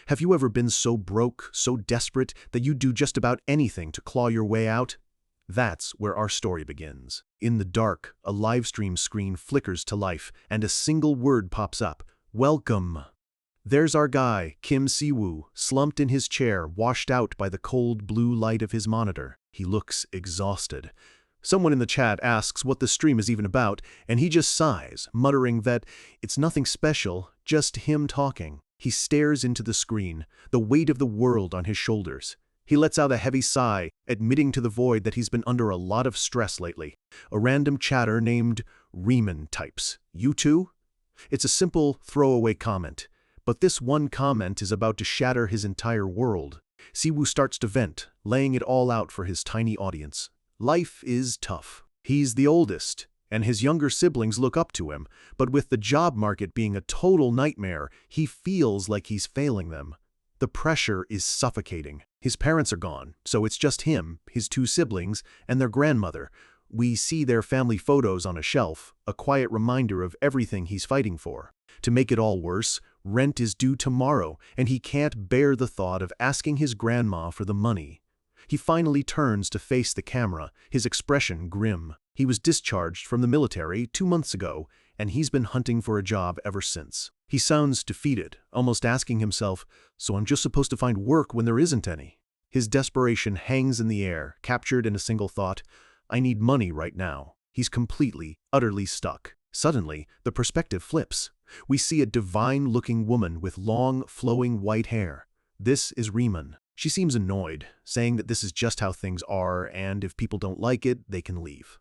Have you ever been so broke, so desperate, that you'd do just about anything to claw your way out? That's where our story begins. In the dark, a livestream screen flickers to life, and a single word pops up: "Welcome." There's our guy, Kim Si-woo, slumped in his chair, washed out by the cold blue light of his monitor. He looks exhausted. Someone in the chat asks what the stream is even about, and he just sighs, muttering that it's nothing special, just him talking. He stares into the screen, the weight of the world on his shoulders. He lets out a heavy sigh, admitting to the void that he's been under a lot of stress lately. A random chatter named Riemann types, "You too?" It's a simple, throwaway comment, but this one comment is about to shatter his entire world. Si-woo starts to vent, laying it all out for his tiny audience. Life is tough. He's the oldest, and his younger siblings look up to him, but with the job market being a total nightmare, he feels like he's failing them. The pressure is suffocating. His parents are gone, so it's just him, his two siblings, and their grandmother. We see their family photos on a shelf, a quiet reminder of everything he's fighting for. To make it all worse, rent is due tomorrow, and he can't bear the thought of asking his grandma for the money. He finally turns to face the camera, his expression grim. He was discharged from the military 2 months ago, and he's been hunting for a job ever since. He sounds defeated, almost asking himself, "So I'm just supposed to find work when there isn't any?" His desperation hangs in the air, captured in a single thought: "I need money right now." He's completely, utterly stuck. Suddenly, the perspective flips. We see a divine-looking woman with long, flowing white hair. This is Riemann. She seems annoyed, saying that this is just how things are, and if people don't like it, they can leave.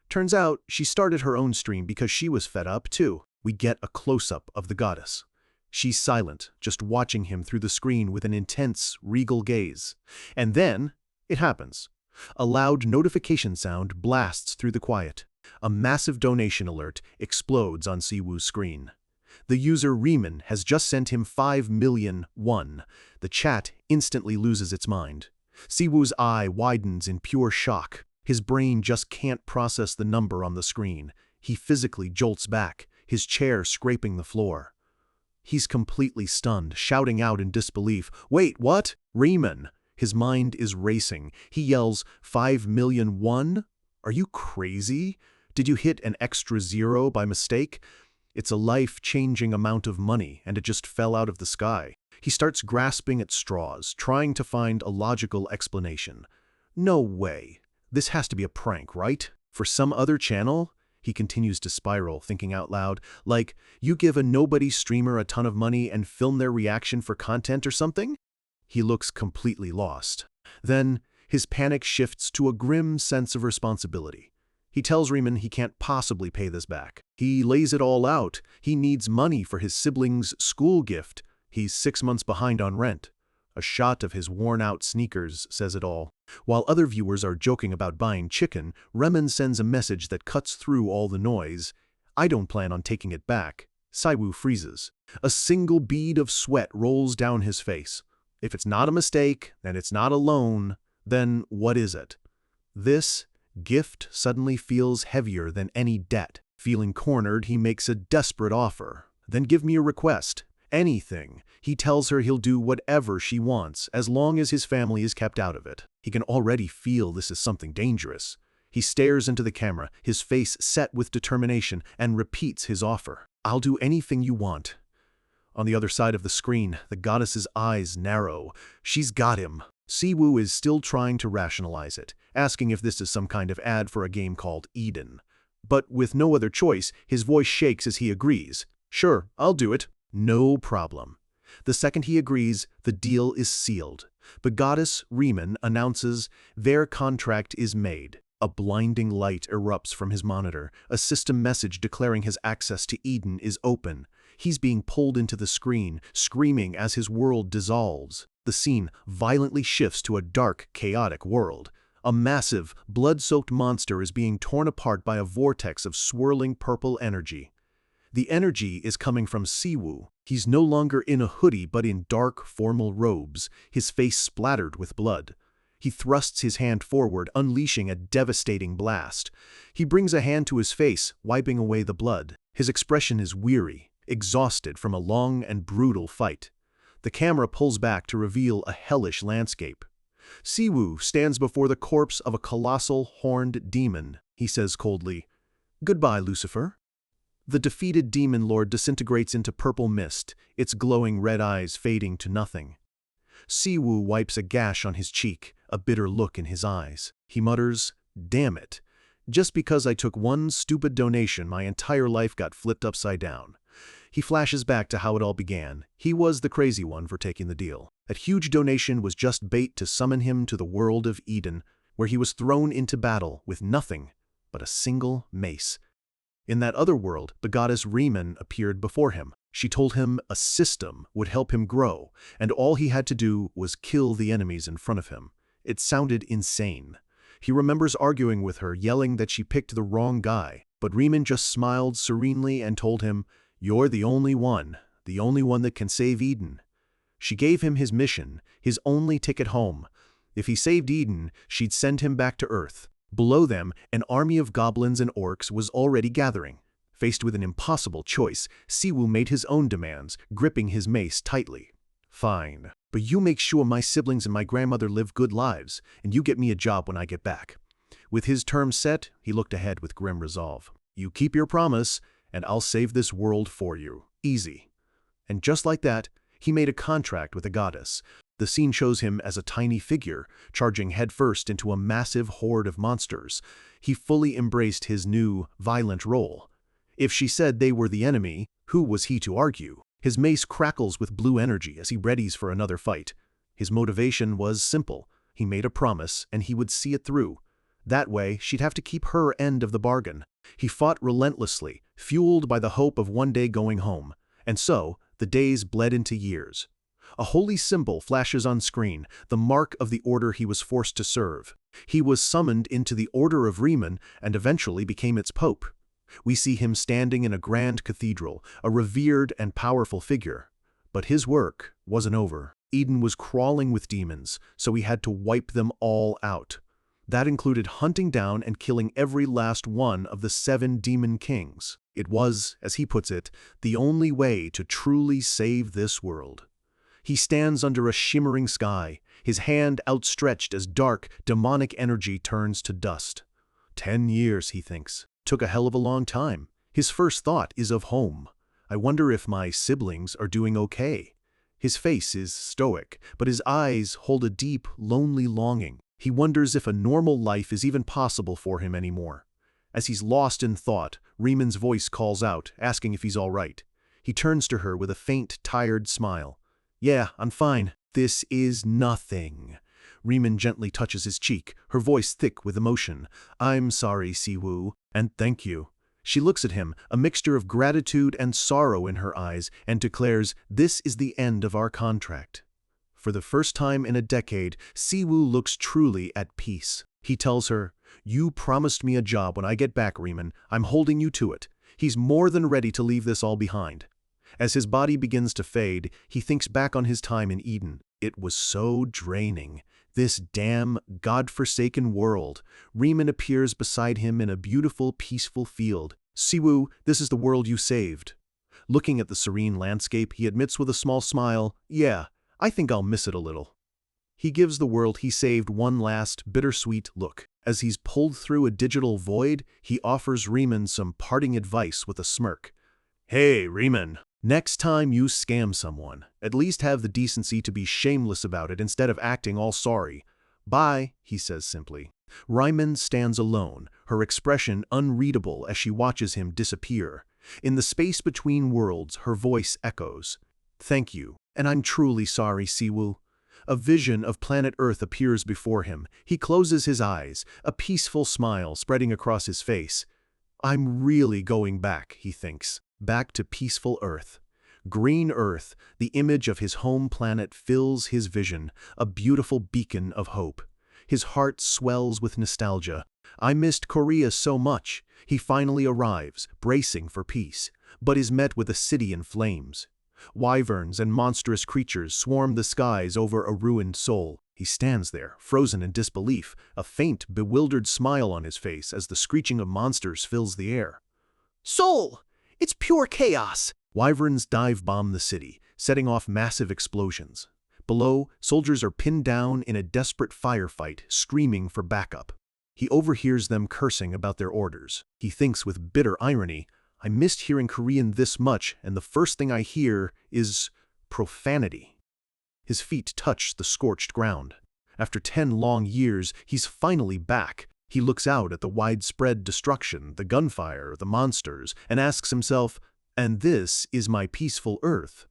Turns out, she started her own stream because she was fed up, too. We get a close-up of the goddess. She's silent, just watching him through the screen with an intense, regal gaze. And then, it happens. A loud notification sound blasts through the quiet. A massive donation alert explodes on Si-woo's screen. The user Riemann has just sent him 5 million won. The chat instantly loses its mind. Si-woo's eye widens in pure shock. His brain just can't process the number on the screen. He physically jolts back, his chair scraping the floor. He's completely stunned, shouting out in disbelief, "Wait, what? Riemann!" His mind is racing. He yells, 5 million won? Are you crazy? Did you hit an extra zero by mistake? It's a life-changing amount of money, and it just fell out of the sky. He starts grasping at straws, trying to find a logical explanation. No way. This has to be a prank, right? For some other channel? He continues to spiral, thinking out loud, like, you give a nobody streamer a ton of money and film their reaction for content or something? He looks completely lost. Then, his panic shifts to a grim sense of responsibility. He tells Riemann he can't possibly pay this back. He lays it all out. He needs money for his siblings' school gift. He's 6 months behind on rent. A shot of his worn-out sneakers says it all. While other viewers are joking about buying chicken, Riemann sends a message that cuts through all the noise. "I don't plan on taking it back." Si-woo freezes. A single bead of sweat rolls down his face. If it's not a mistake, and it's not a loan, then what is it? This gift suddenly feels heavier than any debt. Feeling cornered, he makes a desperate offer. "Then give me a request. Anything." He tells her he'll do whatever she wants, as long as his family is kept out of it. He can already feel this is something dangerous. He stares into the camera, his face set with determination, and repeats his offer. "I'll do anything you want." On the other side of the screen, the goddess's eyes narrow. She's got him. Si-woo is still trying to rationalize it, asking if this is some kind of ad for a game called Eden. But with no other choice, his voice shakes as he agrees. "Sure, I'll do it. No problem." The second he agrees, the deal is sealed. The goddess, Riemann, announces their contract is made. A blinding light erupts from his monitor, a system message declaring his access to Eden is open. He's being pulled into the screen, screaming as his world dissolves. The scene violently shifts to a dark, chaotic world. A massive, blood-soaked monster is being torn apart by a vortex of swirling purple energy. The energy is coming from Si-woo. He's no longer in a hoodie but in dark, formal robes, his face splattered with blood. He thrusts his hand forward, unleashing a devastating blast. He brings a hand to his face, wiping away the blood. His expression is weary, exhausted from a long and brutal fight. The camera pulls back to reveal a hellish landscape. Siwoo stands before the corpse of a colossal horned demon. He says coldly, "Goodbye, Lucifer." The defeated demon lord disintegrates into purple mist, its glowing red eyes fading to nothing. Siwoo wipes a gash on his cheek, a bitter look in his eyes. He mutters, "Damn it. Just because I took one stupid donation, my entire life got flipped upside down." He flashes back to how it all began. He was the crazy one for taking the deal. That huge donation was just bait to summon him to the world of Eden, where he was thrown into battle with nothing but a single mace. In that other world, the goddess Riemann appeared before him. She told him a system would help him grow, and all he had to do was kill the enemies in front of him. It sounded insane. He remembers arguing with her, yelling that she picked the wrong guy, but Riemann just smiled serenely and told him, "You're the only one that can save Eden." She gave him his mission, his only ticket home. If he saved Eden, she'd send him back to Earth. Below them, an army of goblins and orcs was already gathering. Faced with an impossible choice, Siwoo made his own demands, gripping his mace tightly. "Fine, but you make sure my siblings and my grandmother live good lives, and you get me a job when I get back." With his terms set, he looked ahead with grim resolve. "You keep your promise, and I'll save this world for you. Easy." And just like that, he made a contract with the goddess. The scene shows him as a tiny figure, charging headfirst into a massive horde of monsters. He fully embraced his new, violent role. If she said they were the enemy, who was he to argue? His mace crackles with blue energy as he readies for another fight. His motivation was simple. He made a promise, and he would see it through. That way, she'd have to keep her end of the bargain. He fought relentlessly, fueled by the hope of one day going home. And so, the days bled into years. A holy symbol flashes on screen, the mark of the order he was forced to serve. He was summoned into the Order of Riemann and eventually became its pope. We see him standing in a grand cathedral, a revered and powerful figure. But his work wasn't over. Eden was crawling with demons, so he had to wipe them all out. That included hunting down and killing every last one of the 7 demon kings. It was, as he puts it, the only way to truly save this world. He stands under a shimmering sky, his hand outstretched as dark, demonic energy turns to dust. 10 years, he thinks. Took a hell of a long time. His first thought is of home. I wonder if my siblings are doing okay. His face is stoic, but his eyes hold a deep, lonely longing. He wonders if a normal life is even possible for him anymore. As he's lost in thought, Riemann's voice calls out, asking if he's all right. He turns to her with a faint, tired smile. "Yeah, I'm fine." "This is nothing." Riemann gently touches his cheek, her voice thick with emotion. "I'm sorry, Siwoo, and thank you." She looks at him, a mixture of gratitude and sorrow in her eyes, and declares, "This is the end of our contract." For the first time in a decade, Siwoo looks truly at peace. He tells her, "You promised me a job when I get back, Riemann. I'm holding you to it." He's more than ready to leave this all behind. As his body begins to fade, he thinks back on his time in Eden. It was so draining. This damn, God-forsaken world. Riemann appears beside him in a beautiful, peaceful field. "Siwoo, this is the world you saved." Looking at the serene landscape, he admits with a small smile, "Yeah, I think I'll miss it a little." He gives the world he saved one last, bittersweet look. As he's pulled through a digital void, he offers Riemann some parting advice with a smirk. "Hey, Riemann. Next time you scam someone, at least have the decency to be shameless about it instead of acting all sorry." "Bye," he says simply. Riemann stands alone, her expression unreadable as she watches him disappear. In the space between worlds, her voice echoes. "Thank you, and I'm truly sorry, Siwoo." A vision of planet Earth appears before him. He closes his eyes, a peaceful smile spreading across his face. "I'm really going back," he thinks. Back to peaceful Earth. Green Earth, the image of his home planet, fills his vision, a beautiful beacon of hope. His heart swells with nostalgia. "I missed Korea so much." He finally arrives, bracing for peace, but is met with a city in flames. Wyverns and monstrous creatures swarm the skies over a ruined Seoul. He stands there, frozen in disbelief, a faint, bewildered smile on his face as the screeching of monsters fills the air. "Seoul! It's pure chaos!" Wyverns dive-bomb the city, setting off massive explosions. Below, soldiers are pinned down in a desperate firefight, screaming for backup. He overhears them cursing about their orders. He thinks with bitter irony, I missed hearing Korean this much, and the first thing I hear is profanity. His feet touch the scorched ground. After 10 long years, he's finally back. He looks out at the widespread destruction, the gunfire, the monsters, and asks himself, and this is my peaceful Earth?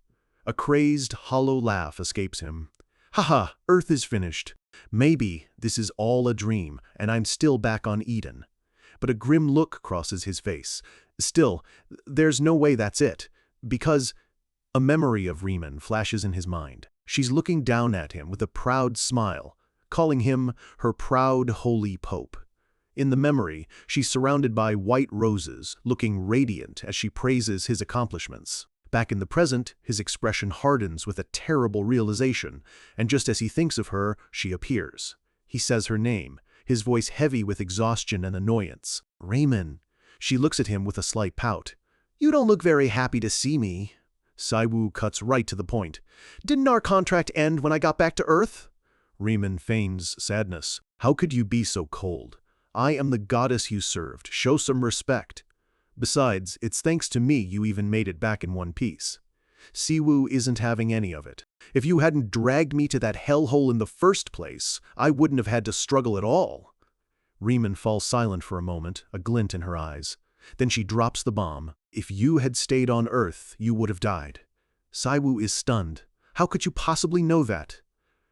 A crazed, hollow laugh escapes him. Haha, Earth is finished. Maybe this is all a dream, and I'm still back on Eden. But a grim look crosses his face. Still, there's no way that's it, because a memory of Riemann flashes in his mind. She's looking down at him with a proud smile, calling him her proud holy pope. In the memory, she's surrounded by white roses, looking radiant as she praises his accomplishments. Back in the present, his expression hardens with a terrible realization, and just as he thinks of her, she appears. He says her name, his voice heavy with exhaustion and annoyance. Raymond. She looks at him with a slight pout. You don't look very happy to see me. Saiwoo cuts right to the point. Didn't our contract end when I got back to Earth? Riemann feigns sadness. How could you be so cold? I am the goddess you served. Show some respect. Besides, it's thanks to me you even made it back in one piece. Siwoo isn't having any of it. If you hadn't dragged me to that hellhole in the first place, I wouldn't have had to struggle at all. Riemann falls silent for a moment, a glint in her eyes. Then she drops the bomb. If you had stayed on Earth, you would have died. Siwoo is stunned. How could you possibly know that?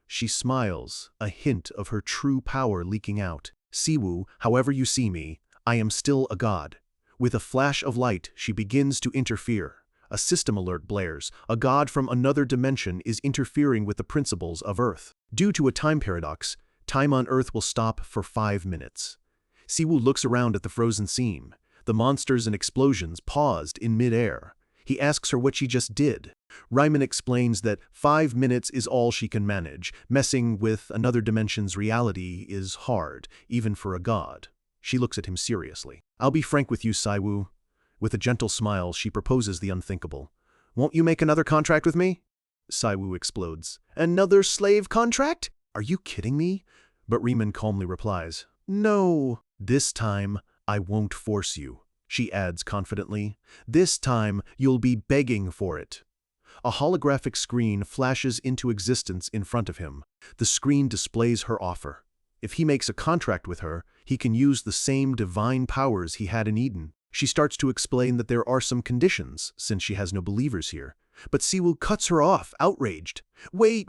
She smiles, a hint of her true power leaking out. Siwoo, however you see me, I am still a god. With a flash of light, she begins to interfere. A system alert blares. A god from another dimension is interfering with the principles of Earth. Due to a time paradox, time on Earth will stop for 5 minutes. Siwoo looks around at the frozen scene. The monsters and explosions paused in mid-air. He asks her what she just did. Riemann explains that 5 minutes is all she can manage. Messing with another dimension's reality is hard, even for a god. She looks at him seriously. I'll be frank with you, Siwoo. With a gentle smile, she proposes the unthinkable. Won't you make another contract with me? Siwoo explodes. Another slave contract? Are you kidding me? But Riemann calmly replies, No. This time, I won't force you. She adds confidently, This time, you'll be begging for it. A holographic screen flashes into existence in front of him. The screen displays her offer. If he makes a contract with her, he can use the same divine powers he had in Eden. She starts to explain that there are some conditions, since she has no believers here. But Siwoo cuts her off, outraged. Wait!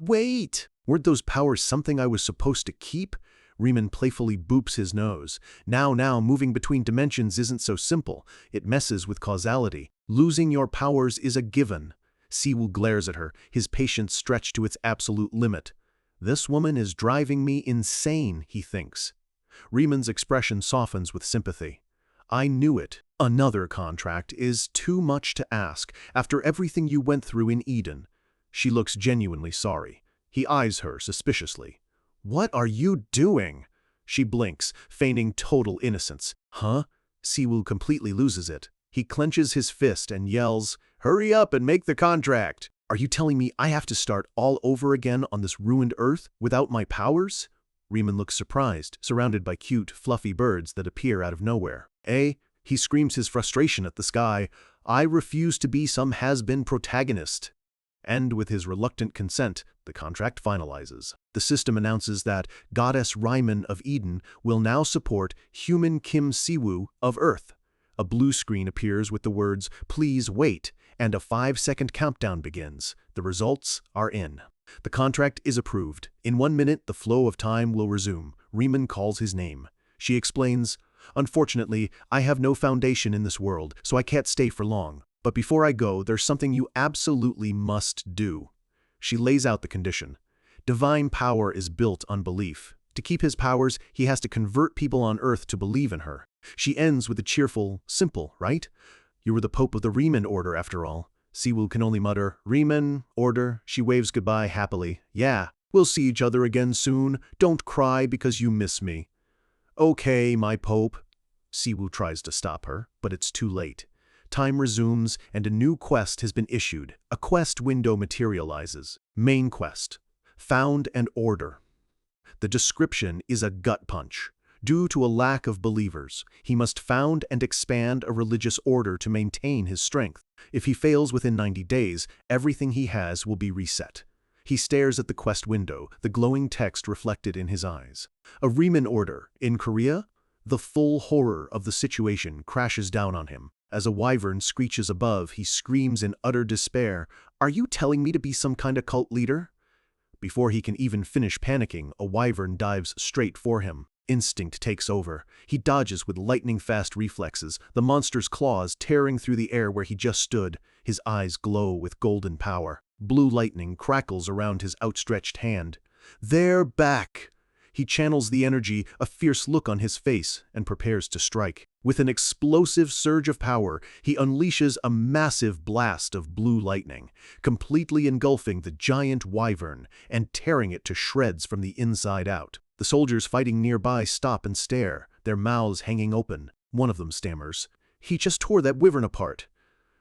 Weren't those powers something I was supposed to keep? Riemann playfully boops his nose. Now, moving between dimensions isn't so simple. It messes with causality. Losing your powers is a given. Siwoo glares at her, his patience stretched to its absolute limit. This woman is driving me insane, he thinks. Riemann's expression softens with sympathy. I knew it. Another contract is too much to ask after everything you went through in Eden. She looks genuinely sorry. He eyes her suspiciously. What are you doing? She blinks, feigning total innocence. Huh? Siwoo completely loses it. He clenches his fist and yells, Hurry up and make the contract! Are you telling me I have to start all over again on this ruined Earth without my powers? Riemann looks surprised, surrounded by cute, fluffy birds that appear out of nowhere. He screams his frustration at the sky. I refuse to be some has-been protagonist. And with his reluctant consent, the contract finalizes. The system announces that Goddess Riemann of Eden will now support human Kim Siwoo of Earth. A blue screen appears with the words, Please wait, and a 5-second countdown begins. The results are in. The contract is approved. In 1 minute, the flow of time will resume. Riemann calls his name. She explains, Unfortunately, I have no foundation in this world, so I can't stay for long. But before I go, there's something you absolutely must do. She lays out the condition. Divine power is built on belief. To keep his powers, he has to convert people on Earth to believe in her. She ends with a cheerful, simple, right? You were the Pope of the Riemann Order, after all. Siwoo can only mutter, Riemann, Order. She waves goodbye happily. Yeah, we'll see each other again soon. Don't cry because you miss me. Okay, my Pope. Siwoo tries to stop her, but it's too late. Time resumes, and a new quest has been issued. A quest window materializes. Main quest. Found and order. The description is a gut punch. Due to a lack of believers, he must found and expand a religious order to maintain his strength. If he fails within 90 days, everything he has will be reset. He stares at the quest window, the glowing text reflected in his eyes. A Riemann order. In Korea, the full horror of the situation crashes down on him. As a wyvern screeches above, he screams in utter despair, "Are you telling me to be some kind of cult leader?" Before he can even finish panicking, a wyvern dives straight for him. Instinct takes over. He dodges with lightning-fast reflexes, the monster's claws tearing through the air where he just stood. His eyes glow with golden power. Blue lightning crackles around his outstretched hand. "They're back!" He channels the energy, a fierce look on his face, and prepares to strike. With an explosive surge of power, he unleashes a massive blast of blue lightning, completely engulfing the giant wyvern and tearing it to shreds from the inside out. The soldiers fighting nearby stop and stare, their mouths hanging open. One of them stammers, "He just tore that wyvern apart."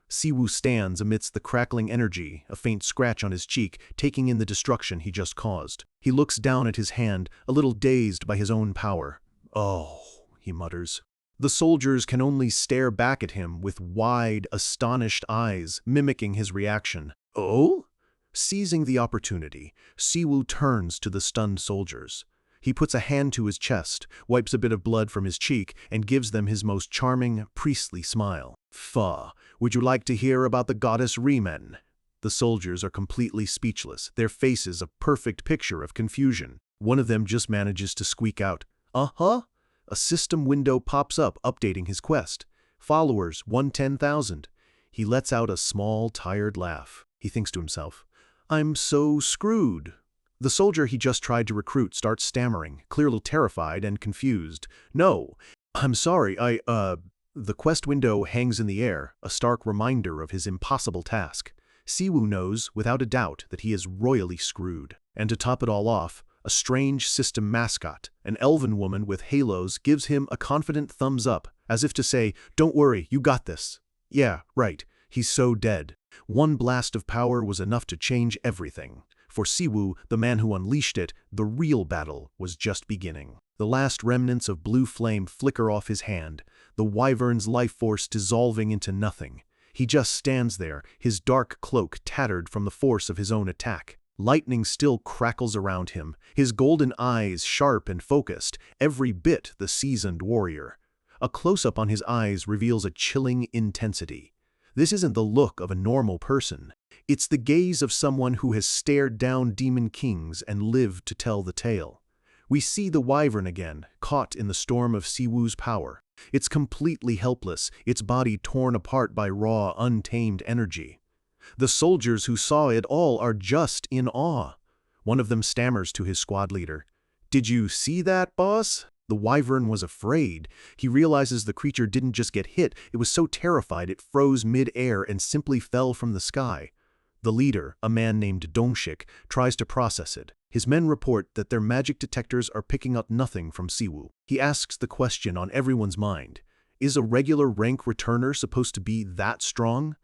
Siwoo stands amidst the crackling energy, a faint scratch on his cheek, taking in the destruction he just caused. He looks down at his hand, a little dazed by his own power. "Oh," he mutters. The soldiers can only stare back at him with wide, astonished eyes, mimicking his reaction. "Oh?" Seizing the opportunity, Siwoo turns to the stunned soldiers. He puts a hand to his chest, wipes a bit of blood from his cheek, and gives them his most charming, priestly smile. "Fa, would you like to hear about the goddess Riemann?" The soldiers are completely speechless, their faces a perfect picture of confusion. One of them just manages to squeak out, "Uh-huh." A system window pops up, updating his quest. Followers, 110,000. He lets out a small, tired laugh. He thinks to himself, "I'm so screwed." The soldier he just tried to recruit starts stammering, clearly terrified and confused. "No, I'm sorry, The quest window hangs in the air, a stark reminder of his impossible task. Siwoo knows, without a doubt, that he is royally screwed. And to top it all off, a strange system mascot, an elven woman with halos, gives him a confident thumbs up, as if to say, "Don't worry, you got this." Yeah, right, he's so dead. One blast of power was enough to change everything. For Siwoo, the man who unleashed it, the real battle was just beginning. The last remnants of blue flame flicker off his hand, the wyvern's life force dissolving into nothing. He just stands there, his dark cloak tattered from the force of his own attack. Lightning still crackles around him, his golden eyes sharp and focused, every bit the seasoned warrior. A close-up on his eyes reveals a chilling intensity. This isn't the look of a normal person. It's the gaze of someone who has stared down demon kings and lived to tell the tale. We see the wyvern again, caught in the storm of Siwoo's power. It's completely helpless, its body torn apart by raw, untamed energy. The soldiers who saw it all are just in awe. One of them stammers to his squad leader, "Did you see that, boss?" The wyvern was afraid. He realizes the creature didn't just get hit, it was so terrified it froze mid-air and simply fell from the sky. The leader, a man named Dongshik, tries to process it. His men report that their magic detectors are picking up nothing from Siwoo. He asks the question on everyone's mind. Is a regular rank returner supposed to be that strong?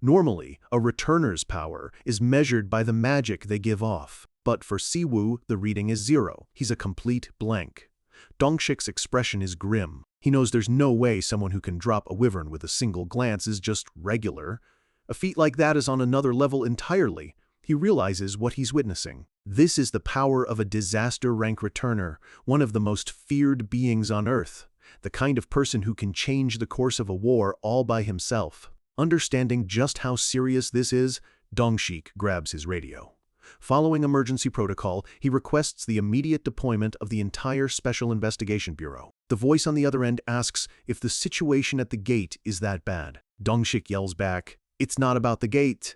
Normally, a returner's power is measured by the magic they give off. But for Siwoo, the reading is 0. He's a complete blank. Dongshik's expression is grim. He knows there's no way someone who can drop a wyvern with a single glance is just regular. A feat like that is on another level entirely. He realizes what he's witnessing. This is the power of a disaster rank returner, one of the most feared beings on Earth, the kind of person who can change the course of a war all by himself. Understanding just how serious this is, Dongshik grabs his radio. Following emergency protocol, he requests the immediate deployment of the entire Special Investigation Bureau. The voice on the other end asks if the situation at the gate is that bad. Dongshik yells back, "It's not about the gate."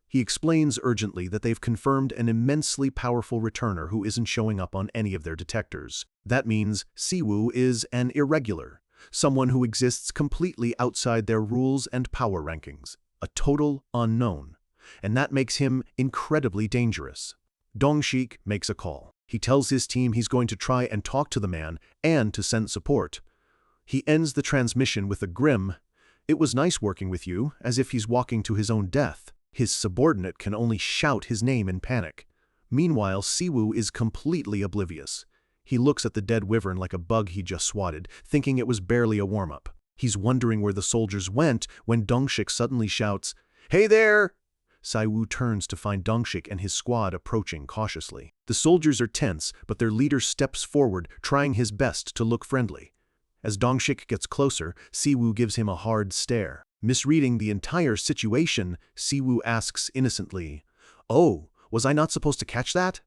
He explains urgently that they've confirmed an immensely powerful returner who isn't showing up on any of their detectors. That means Siwoo is an irregular, someone who exists completely outside their rules and power rankings, a total unknown. And that makes him incredibly dangerous. Dongshik makes a call. He tells his team he's going to try and talk to the man and to send support. He ends the transmission with a grim, "It was nice working with you," as if he's walking to his own death. His subordinate can only shout his name in panic. Meanwhile, Siwoo is completely oblivious. He looks at the dead wyvern like a bug he just swatted, thinking it was barely a warm-up. He's wondering where the soldiers went when Dongshik suddenly shouts, "Hey there!" Siwoo turns to find Dongshik and his squad approaching cautiously. The soldiers are tense, but their leader steps forward, trying his best to look friendly. As Dongshik gets closer, Siwoo gives him a hard stare. Misreading the entire situation, Siwoo asks innocently, "Oh, was I not supposed to catch that?"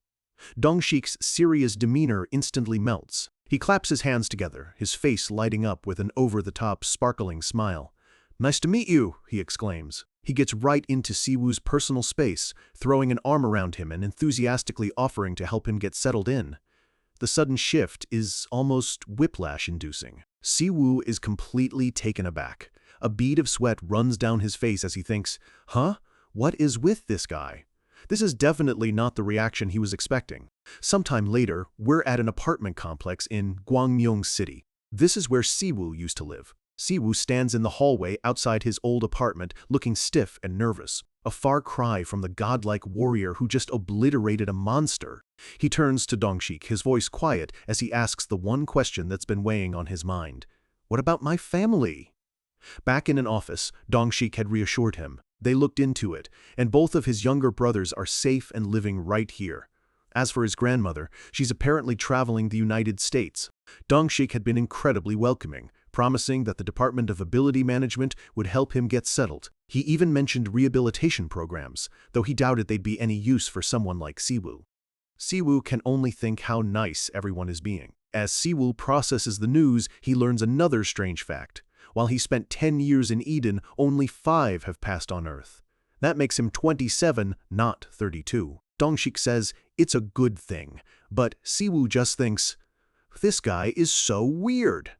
Dongshik's serious demeanor instantly melts. He claps his hands together, his face lighting up with an over-the-top sparkling smile. "Nice to meet you," he exclaims. He gets right into Siwoo's personal space, throwing an arm around him and enthusiastically offering to help him get settled in. The sudden shift is almost whiplash-inducing. Siwoo is completely taken aback. A bead of sweat runs down his face as he thinks, "Huh? What is with this guy?" This is definitely not the reaction he was expecting. Sometime later, we're at an apartment complex in Gwangmyeong City. This is where Siwoo used to live. Siwoo stands in the hallway outside his old apartment, looking stiff and nervous. A far cry from the godlike warrior who just obliterated a monster. He turns to Dongshik, his voice quiet, as he asks the one question that's been weighing on his mind. "What about my family?" Back in an office, Dongshik had reassured him. They looked into it, and both of his younger brothers are safe and living right here. As for his grandmother, she's apparently traveling the United States. Dongshik had been incredibly welcoming, promising that the Department of Ability Management would help him get settled. He even mentioned rehabilitation programs, though he doubted they'd be any use for someone like Siwoo. Siwoo can only think how nice everyone is being. As Siwoo processes the news, he learns another strange fact. While he spent 10 years in Eden, only 5 have passed on Earth. That makes him 27, not 32. Dongshik says it's a good thing, but Siwoo just thinks, "This guy is so weird."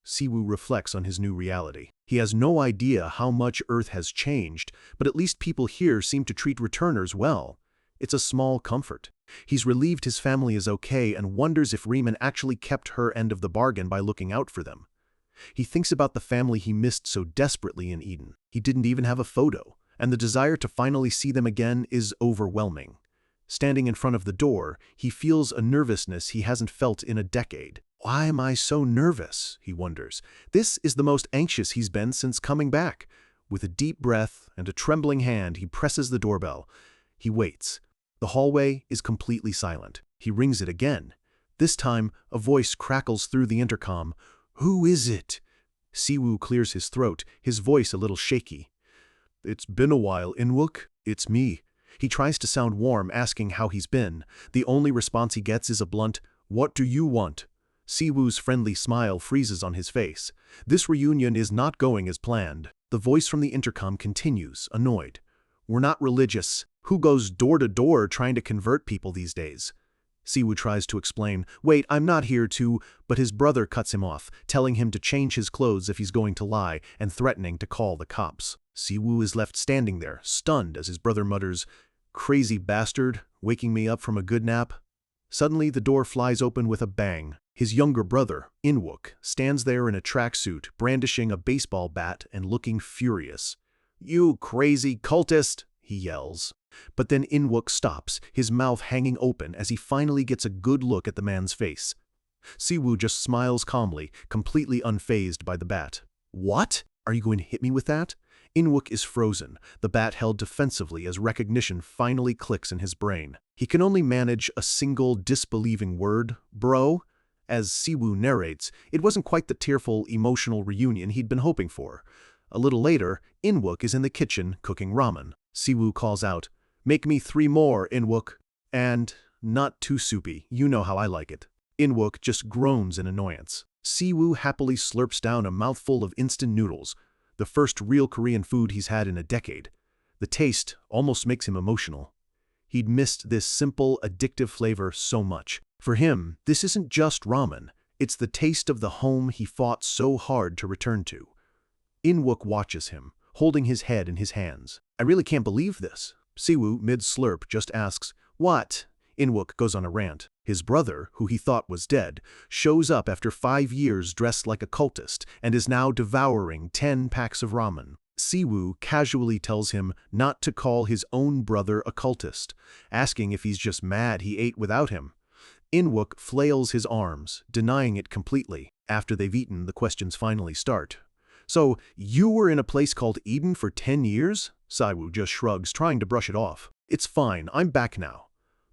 Siwoo reflects on his new reality. He has no idea how much Earth has changed, but at least people here seem to treat returners well. It's a small comfort. He's relieved his family is okay and wonders if Riemann actually kept her end of the bargain by looking out for them. He thinks about the family he missed so desperately in Eden. He didn't even have a photo, and the desire to finally see them again is overwhelming. Standing in front of the door, he feels a nervousness he hasn't felt in a decade. "Why am I so nervous?" he wonders. This is the most anxious he's been since coming back. With a deep breath and a trembling hand, he presses the doorbell. He waits. The hallway is completely silent. He rings it again. This time, a voice crackles through the intercom. "Who is it?" Siwoo clears his throat, his voice a little shaky. "It's been a while, Inwook. It's me." He tries to sound warm, asking how he's been. The only response he gets is a blunt, "What do you want?" Siwoo's friendly smile freezes on his face. This reunion is not going as planned. The voice from the intercom continues, annoyed. "We're not religious. Who goes door to door trying to convert people these days?" Siwoo tries to explain, "Wait, I'm not here to," but his brother cuts him off, telling him to change his clothes if he's going to lie, and threatening to call the cops. Siwoo is left standing there, stunned as his brother mutters, "Crazy bastard, waking me up from a good nap." Suddenly the door flies open with a bang. His younger brother, Inwook, stands there in a tracksuit, brandishing a baseball bat and looking furious. "You crazy cultist!" he yells. But then Inwook stops, his mouth hanging open as he finally gets a good look at the man's face. Siwoo just smiles calmly, completely unfazed by the bat. "What? Are you going to hit me with that?" Inwook is frozen, the bat held defensively as recognition finally clicks in his brain. He can only manage a single disbelieving word, "Bro." As Siwoo narrates, it wasn't quite the tearful, emotional reunion he'd been hoping for. A little later, Inwook is in the kitchen cooking ramen. Siwoo calls out, "Make me 3 more, Inwook. And not too soupy, you know how I like it." Inwook just groans in annoyance. Siwoo happily slurps down a mouthful of instant noodles, the first real Korean food he's had in a decade. The taste almost makes him emotional. He'd missed this simple, addictive flavor so much. For him, this isn't just ramen. It's the taste of the home he fought so hard to return to. Inwook watches him, holding his head in his hands. "I really can't believe this." Siwoo, mid-slurp, just asks, "What?" Inwook goes on a rant. His brother, who he thought was dead, shows up after 5 years dressed like a cultist and is now devouring 10 packs of ramen. Siwoo casually tells him not to call his own brother a cultist, asking if he's just mad he ate without him. Inwook flails his arms, denying it completely. After they've eaten, the questions finally start. "So, you were in a place called Eden for 10 years? Siwoo just shrugs, trying to brush it off. "It's fine, I'm back now."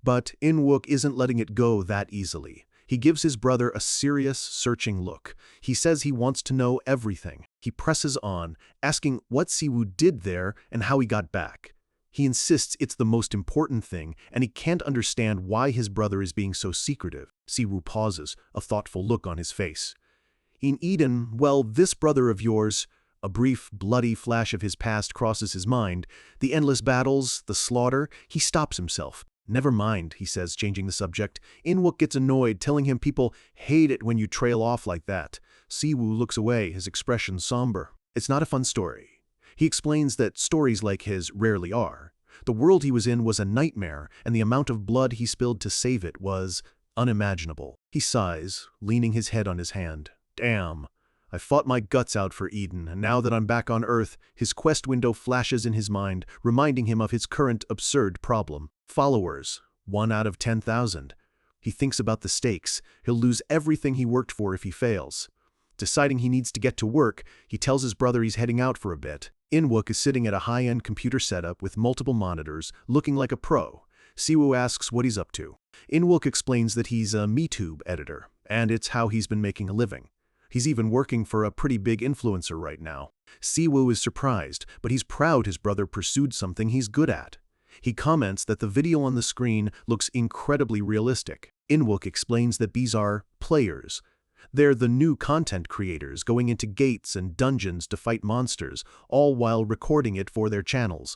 But Inwook isn't letting it go that easily. He gives his brother a serious, searching look. He says he wants to know everything. He presses on, asking what Siwoo did there and how he got back. He insists it's the most important thing, and he can't understand why his brother is being so secretive. Siwoo pauses, a thoughtful look on his face. "In Eden, well, this brother of yours..." A brief, bloody flash of his past crosses his mind. The endless battles, the slaughter. He stops himself. "Never mind," he says, changing the subject. Inwook gets annoyed, telling him people hate it when you trail off like that. Siwoo looks away, his expression somber. It's not a fun story. He explains that stories like his rarely are. The world he was in was a nightmare, and the amount of blood he spilled to save it was unimaginable. He sighs, leaning his head on his hand. "Damn. I fought my guts out for Eden, and now that I'm back on Earth, his quest window flashes in his mind, reminding him of his current absurd problem. Followers, 1 out of 10,000. He thinks about the stakes. He'll lose everything he worked for if he fails. Deciding he needs to get to work, he tells his brother he's heading out for a bit. Inwook is sitting at a high-end computer setup with multiple monitors, looking like a pro. Siwoo asks what he's up to. Inwook explains that he's a MeTube editor, and it's how he's been making a living. He's even working for a pretty big influencer right now. Siwoo is surprised, but he's proud his brother pursued something he's good at. He comments that the video on the screen looks incredibly realistic. Inwook explains that these are players. They're the new content creators going into gates and dungeons to fight monsters, all while recording it for their channels.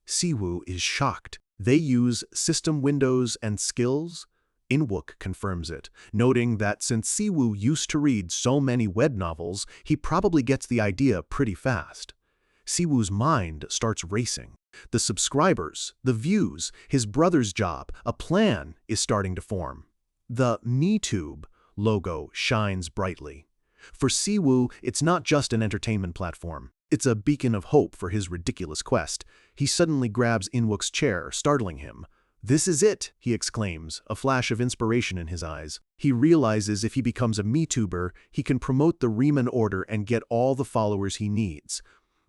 Siwoo is shocked. They use system windows and skills? Inwook confirms it, noting that since Siwoo used to read so many web novels, he probably gets the idea pretty fast. Siwoo's mind starts racing. The subscribers, the views, his brother's job, a plan is starting to form. The MeTube logo shines brightly. For Siwoo, it's not just an entertainment platform. It's a beacon of hope for his ridiculous quest. He suddenly grabs Inwook's chair, startling him. "This is it," he exclaims, a flash of inspiration in his eyes. He realizes if he becomes a MeTuber, he can promote the Riemann order and get all the followers he needs.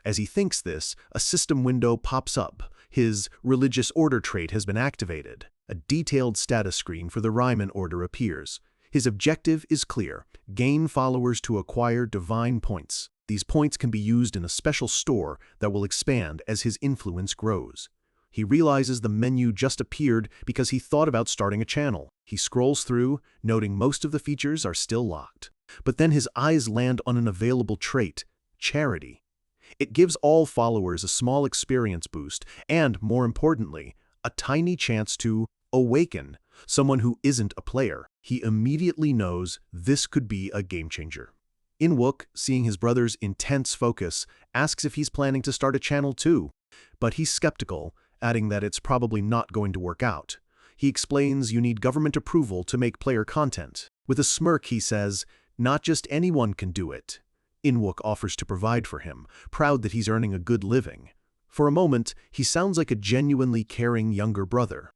As he thinks this, a system window pops up. His religious order trait has been activated. A detailed status screen for the Riemann order appears. His objective is clear: gain followers to acquire divine points. These points can be used in a special store that will expand as his influence grows. He realizes the menu just appeared because he thought about starting a channel. He scrolls through, noting most of the features are still locked. But then his eyes land on an available trait: charity. It gives all followers a small experience boost and, more importantly, a tiny chance to awaken someone who isn't a player. He immediately knows this could be a game changer. Inwook, seeing his brother's intense focus, asks if he's planning to start a channel too. But he's skeptical, adding that it's probably not going to work out. He explains you need government approval to make player content. With a smirk, he says, "Not just anyone can do it." Inwook offers to provide for him, proud that he's earning a good living. For a moment, he sounds like a genuinely caring younger brother.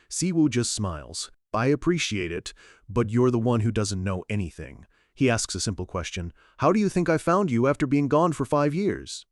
Siwoo just smiles. "I appreciate it, but you're the one who doesn't know anything." He asks a simple question: "How do you think I found you after being gone for 5 years?"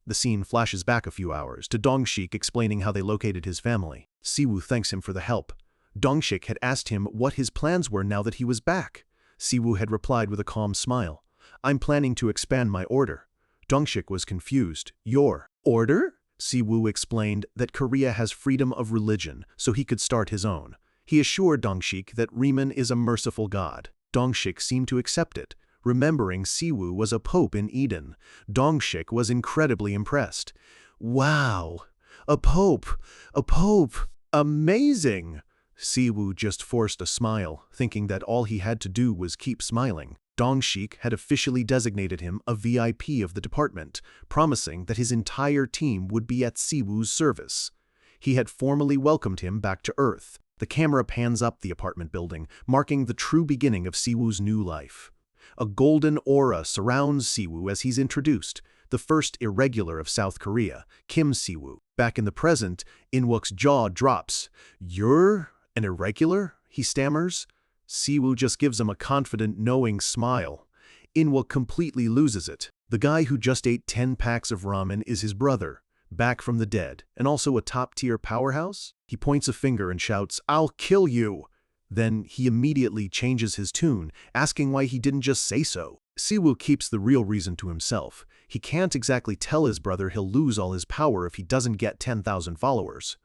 The scene flashes back a few hours to Dongshik explaining how they located his family. Siwoo thanks him for the help. Dongshik had asked him what his plans were now that he was back. Siwoo had replied with a calm smile: "I'm planning to expand my order." Dongshik was confused. "Your order?" Siwoo explained that Korea has freedom of religion, so he could start his own. He assured Dongshik that Riemann is a merciful god. Dongshik seemed to accept it. Remembering Siwoo was a pope in Eden, Dongshik was incredibly impressed. "Wow! A pope! A pope! Amazing!" Siwoo just forced a smile, thinking that all he had to do was keep smiling. Dongshik had officially designated him a VIP of the department, promising that his entire team would be at Siwoo's service. He had formally welcomed him back to Earth. The camera pans up the apartment building, marking the true beginning of Siwoo's new life. A golden aura surrounds Siwoo as he's introduced, the first irregular of South Korea, Kim Siwoo. Back in the present, In-wook's jaw drops. "You're an irregular?" he stammers. Siwoo just gives him a confident, knowing smile. In-wook completely loses it. The guy who just ate 10 packs of ramen is his brother, back from the dead, and also a top-tier powerhouse? He points a finger and shouts, "I'll kill you!" Then he immediately changes his tune, asking why he didn't just say so. Siwoo keeps the real reason to himself. He can't exactly tell his brother he'll lose all his power if he doesn't get 10,000 followers.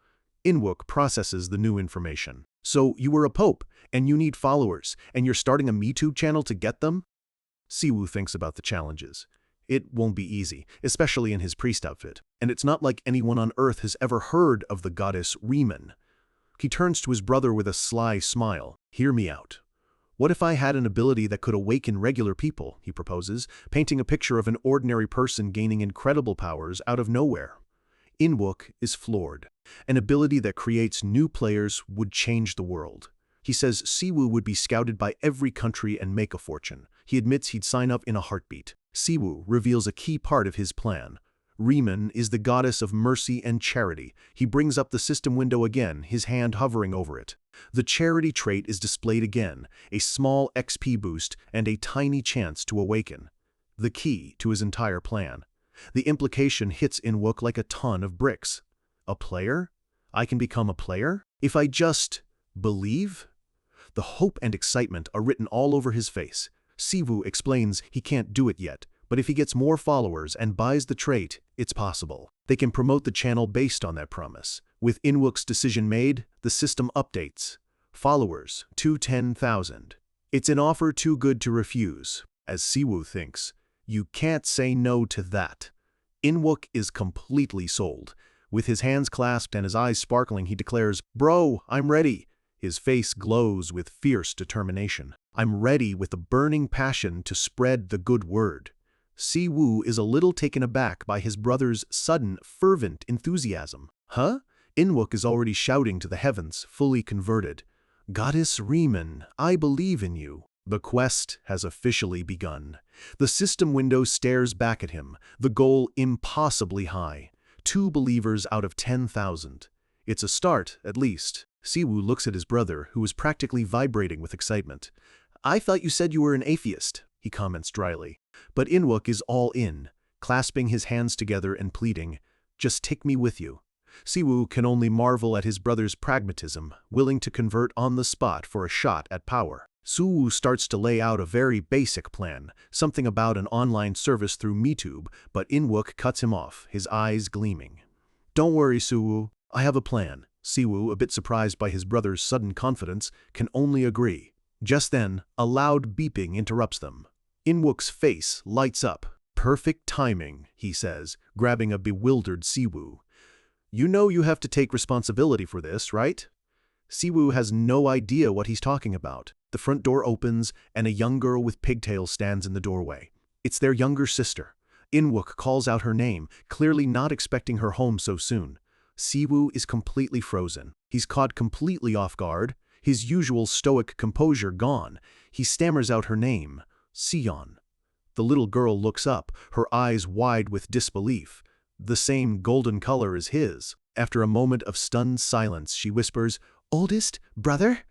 In-wook processes the new information. "So you were a pope, and you need followers, and you're starting a MeTube channel to get them?" Siwoo thinks about the challenges. It won't be easy, especially in his priest outfit. And it's not like anyone on Earth has ever heard of the goddess Riemann. He turns to his brother with a sly smile. "Hear me out. What if I had an ability that could awaken regular people?" he proposes, painting a picture of an ordinary person gaining incredible powers out of nowhere. In-wook is floored. An ability that creates new players would change the world. He says Siwoo would be scouted by every country and make a fortune. He admits he'd sign up in a heartbeat. Siwoo reveals a key part of his plan. Riemann is the goddess of mercy and charity. He brings up the system window again, his hand hovering over it. The charity trait is displayed again, a small XP boost and a tiny chance to awaken. The key to his entire plan. The implication hits In-wook like a ton of bricks. A player? I can become a player? If I just believe? The hope and excitement are written all over his face. Siwoo explains he can't do it yet, but if he gets more followers and buys the trait, it's possible. They can promote the channel based on that promise. With In-wook's decision made, the system updates. Followers to 10,000. It's an offer too good to refuse. As Siwoo thinks, you can't say no to that. In-wook is completely sold. With his hands clasped and his eyes sparkling, he declares, "Bro, I'm ready." His face glows with fierce determination. "I'm ready with a burning passion to spread the good word." Siwoo is a little taken aback by his brother's sudden, fervent enthusiasm. "Huh?" In-wook is already shouting to the heavens, fully converted. "Goddess Riemann, I believe in you." The quest has officially begun. The system window stares back at him, the goal impossibly high. 2 believers out of 10,000. It's a start, at least. Siwoo looks at his brother, who is practically vibrating with excitement. "I thought you said you were an atheist," he comments dryly. But In-wook is all in, clasping his hands together and pleading, "Just take me with you." Siwoo can only marvel at his brother's pragmatism, willing to convert on the spot for a shot at power. Siwoo starts to lay out a very basic plan, something about an online service through MeTube, but In-wook cuts him off, his eyes gleaming. "Don't worry, Siwoo. I have a plan." Siwoo, a bit surprised by his brother's sudden confidence, can only agree. Just then, a loud beeping interrupts them. In-wook's face lights up. "Perfect timing," he says, grabbing a bewildered Siwoo. "You know you have to take responsibility for this, right?" Siwoo has no idea what he's talking about. The front door opens, and a young girl with pigtails stands in the doorway. It's their younger sister. In-wook calls out her name, clearly not expecting her home so soon. Siwoo is completely frozen. He's caught completely off guard, his usual stoic composure gone. He stammers out her name, Sion. The little girl looks up, her eyes wide with disbelief. The same golden color as his. After a moment of stunned silence, she whispers, "Oldest brother?"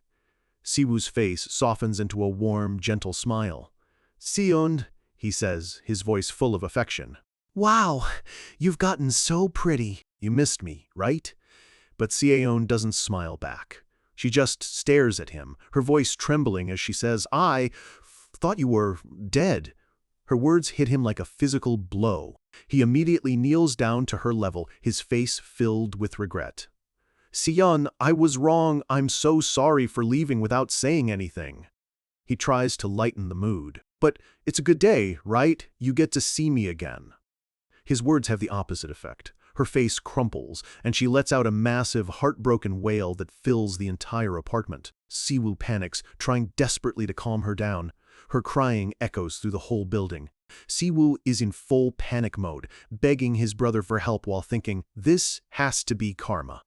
Siwoo's face softens into a warm, gentle smile. "Sion," he says, his voice full of affection. "Wow, you've gotten so pretty." "You missed me, right?" But Sion doesn't smile back. She just stares at him, her voice trembling as she says, "I thought you were dead." Her words hit him like a physical blow. He immediately kneels down to her level, his face filled with regret. "Sion, I was wrong. I'm so sorry for leaving without saying anything." He tries to lighten the mood. "But it's a good day, right? You get to see me again." His words have the opposite effect. Her face crumples, and she lets out a massive, heartbroken wail that fills the entire apartment. Siwoo panics, trying desperately to calm her down. Her crying echoes through the whole building. Siwoo is in full panic mode, begging his brother for help while thinking, this has to be karma.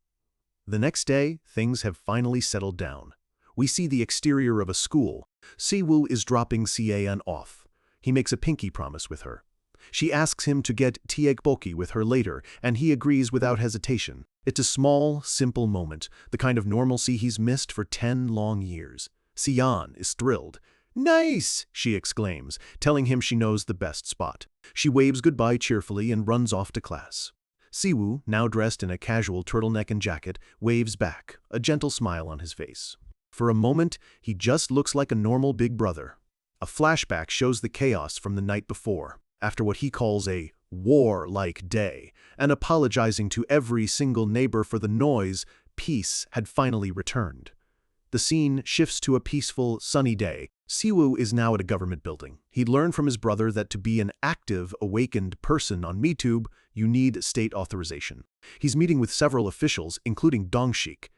The next day, things have finally settled down. We see the exterior of a school. Siwoo is dropping Cian off. He makes a pinky promise with her. She asks him to get tteokbokki with her later, and he agrees without hesitation. It's a small, simple moment, the kind of normalcy he's missed for 10 long years. Cian is thrilled. "Nice!" she exclaims, telling him she knows the best spot. She waves goodbye cheerfully and runs off to class. Siwoo, now dressed in a casual turtleneck and jacket, waves back, a gentle smile on his face. For a moment, he just looks like a normal big brother. A flashback shows the chaos from the night before, after what he calls a war-like day, and apologizing to every single neighbor for the noise, peace had finally returned. The scene shifts to a peaceful, sunny day. Siwoo is now at a government building. He'd learned from his brother that to be an active, awakened person on MeTube, you need state authorization. He's meeting with several officials, including Dongshik.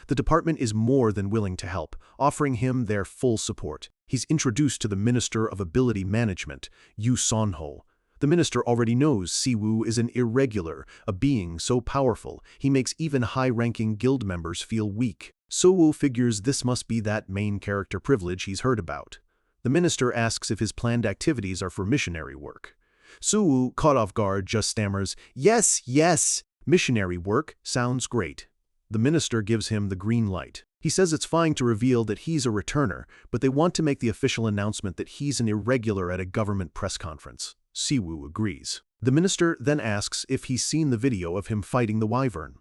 The department is more than willing to help, offering him their full support. He's introduced to the Minister of Ability Management, Yu Sonho. The minister already knows Siwoo is an irregular, a being so powerful he makes even high-ranking guild members feel weak. Siwoo figures this must be that main character privilege he's heard about. The minister asks if his planned activities are for missionary work. Siwoo, caught off guard, just stammers, "Yes, yes, missionary work sounds great." The minister gives him the green light. He says it's fine to reveal that he's a returner, but they want to make the official announcement that he's an irregular at a government press conference. Siwoo agrees. The minister then asks if he's seen the video of him fighting the wyvern.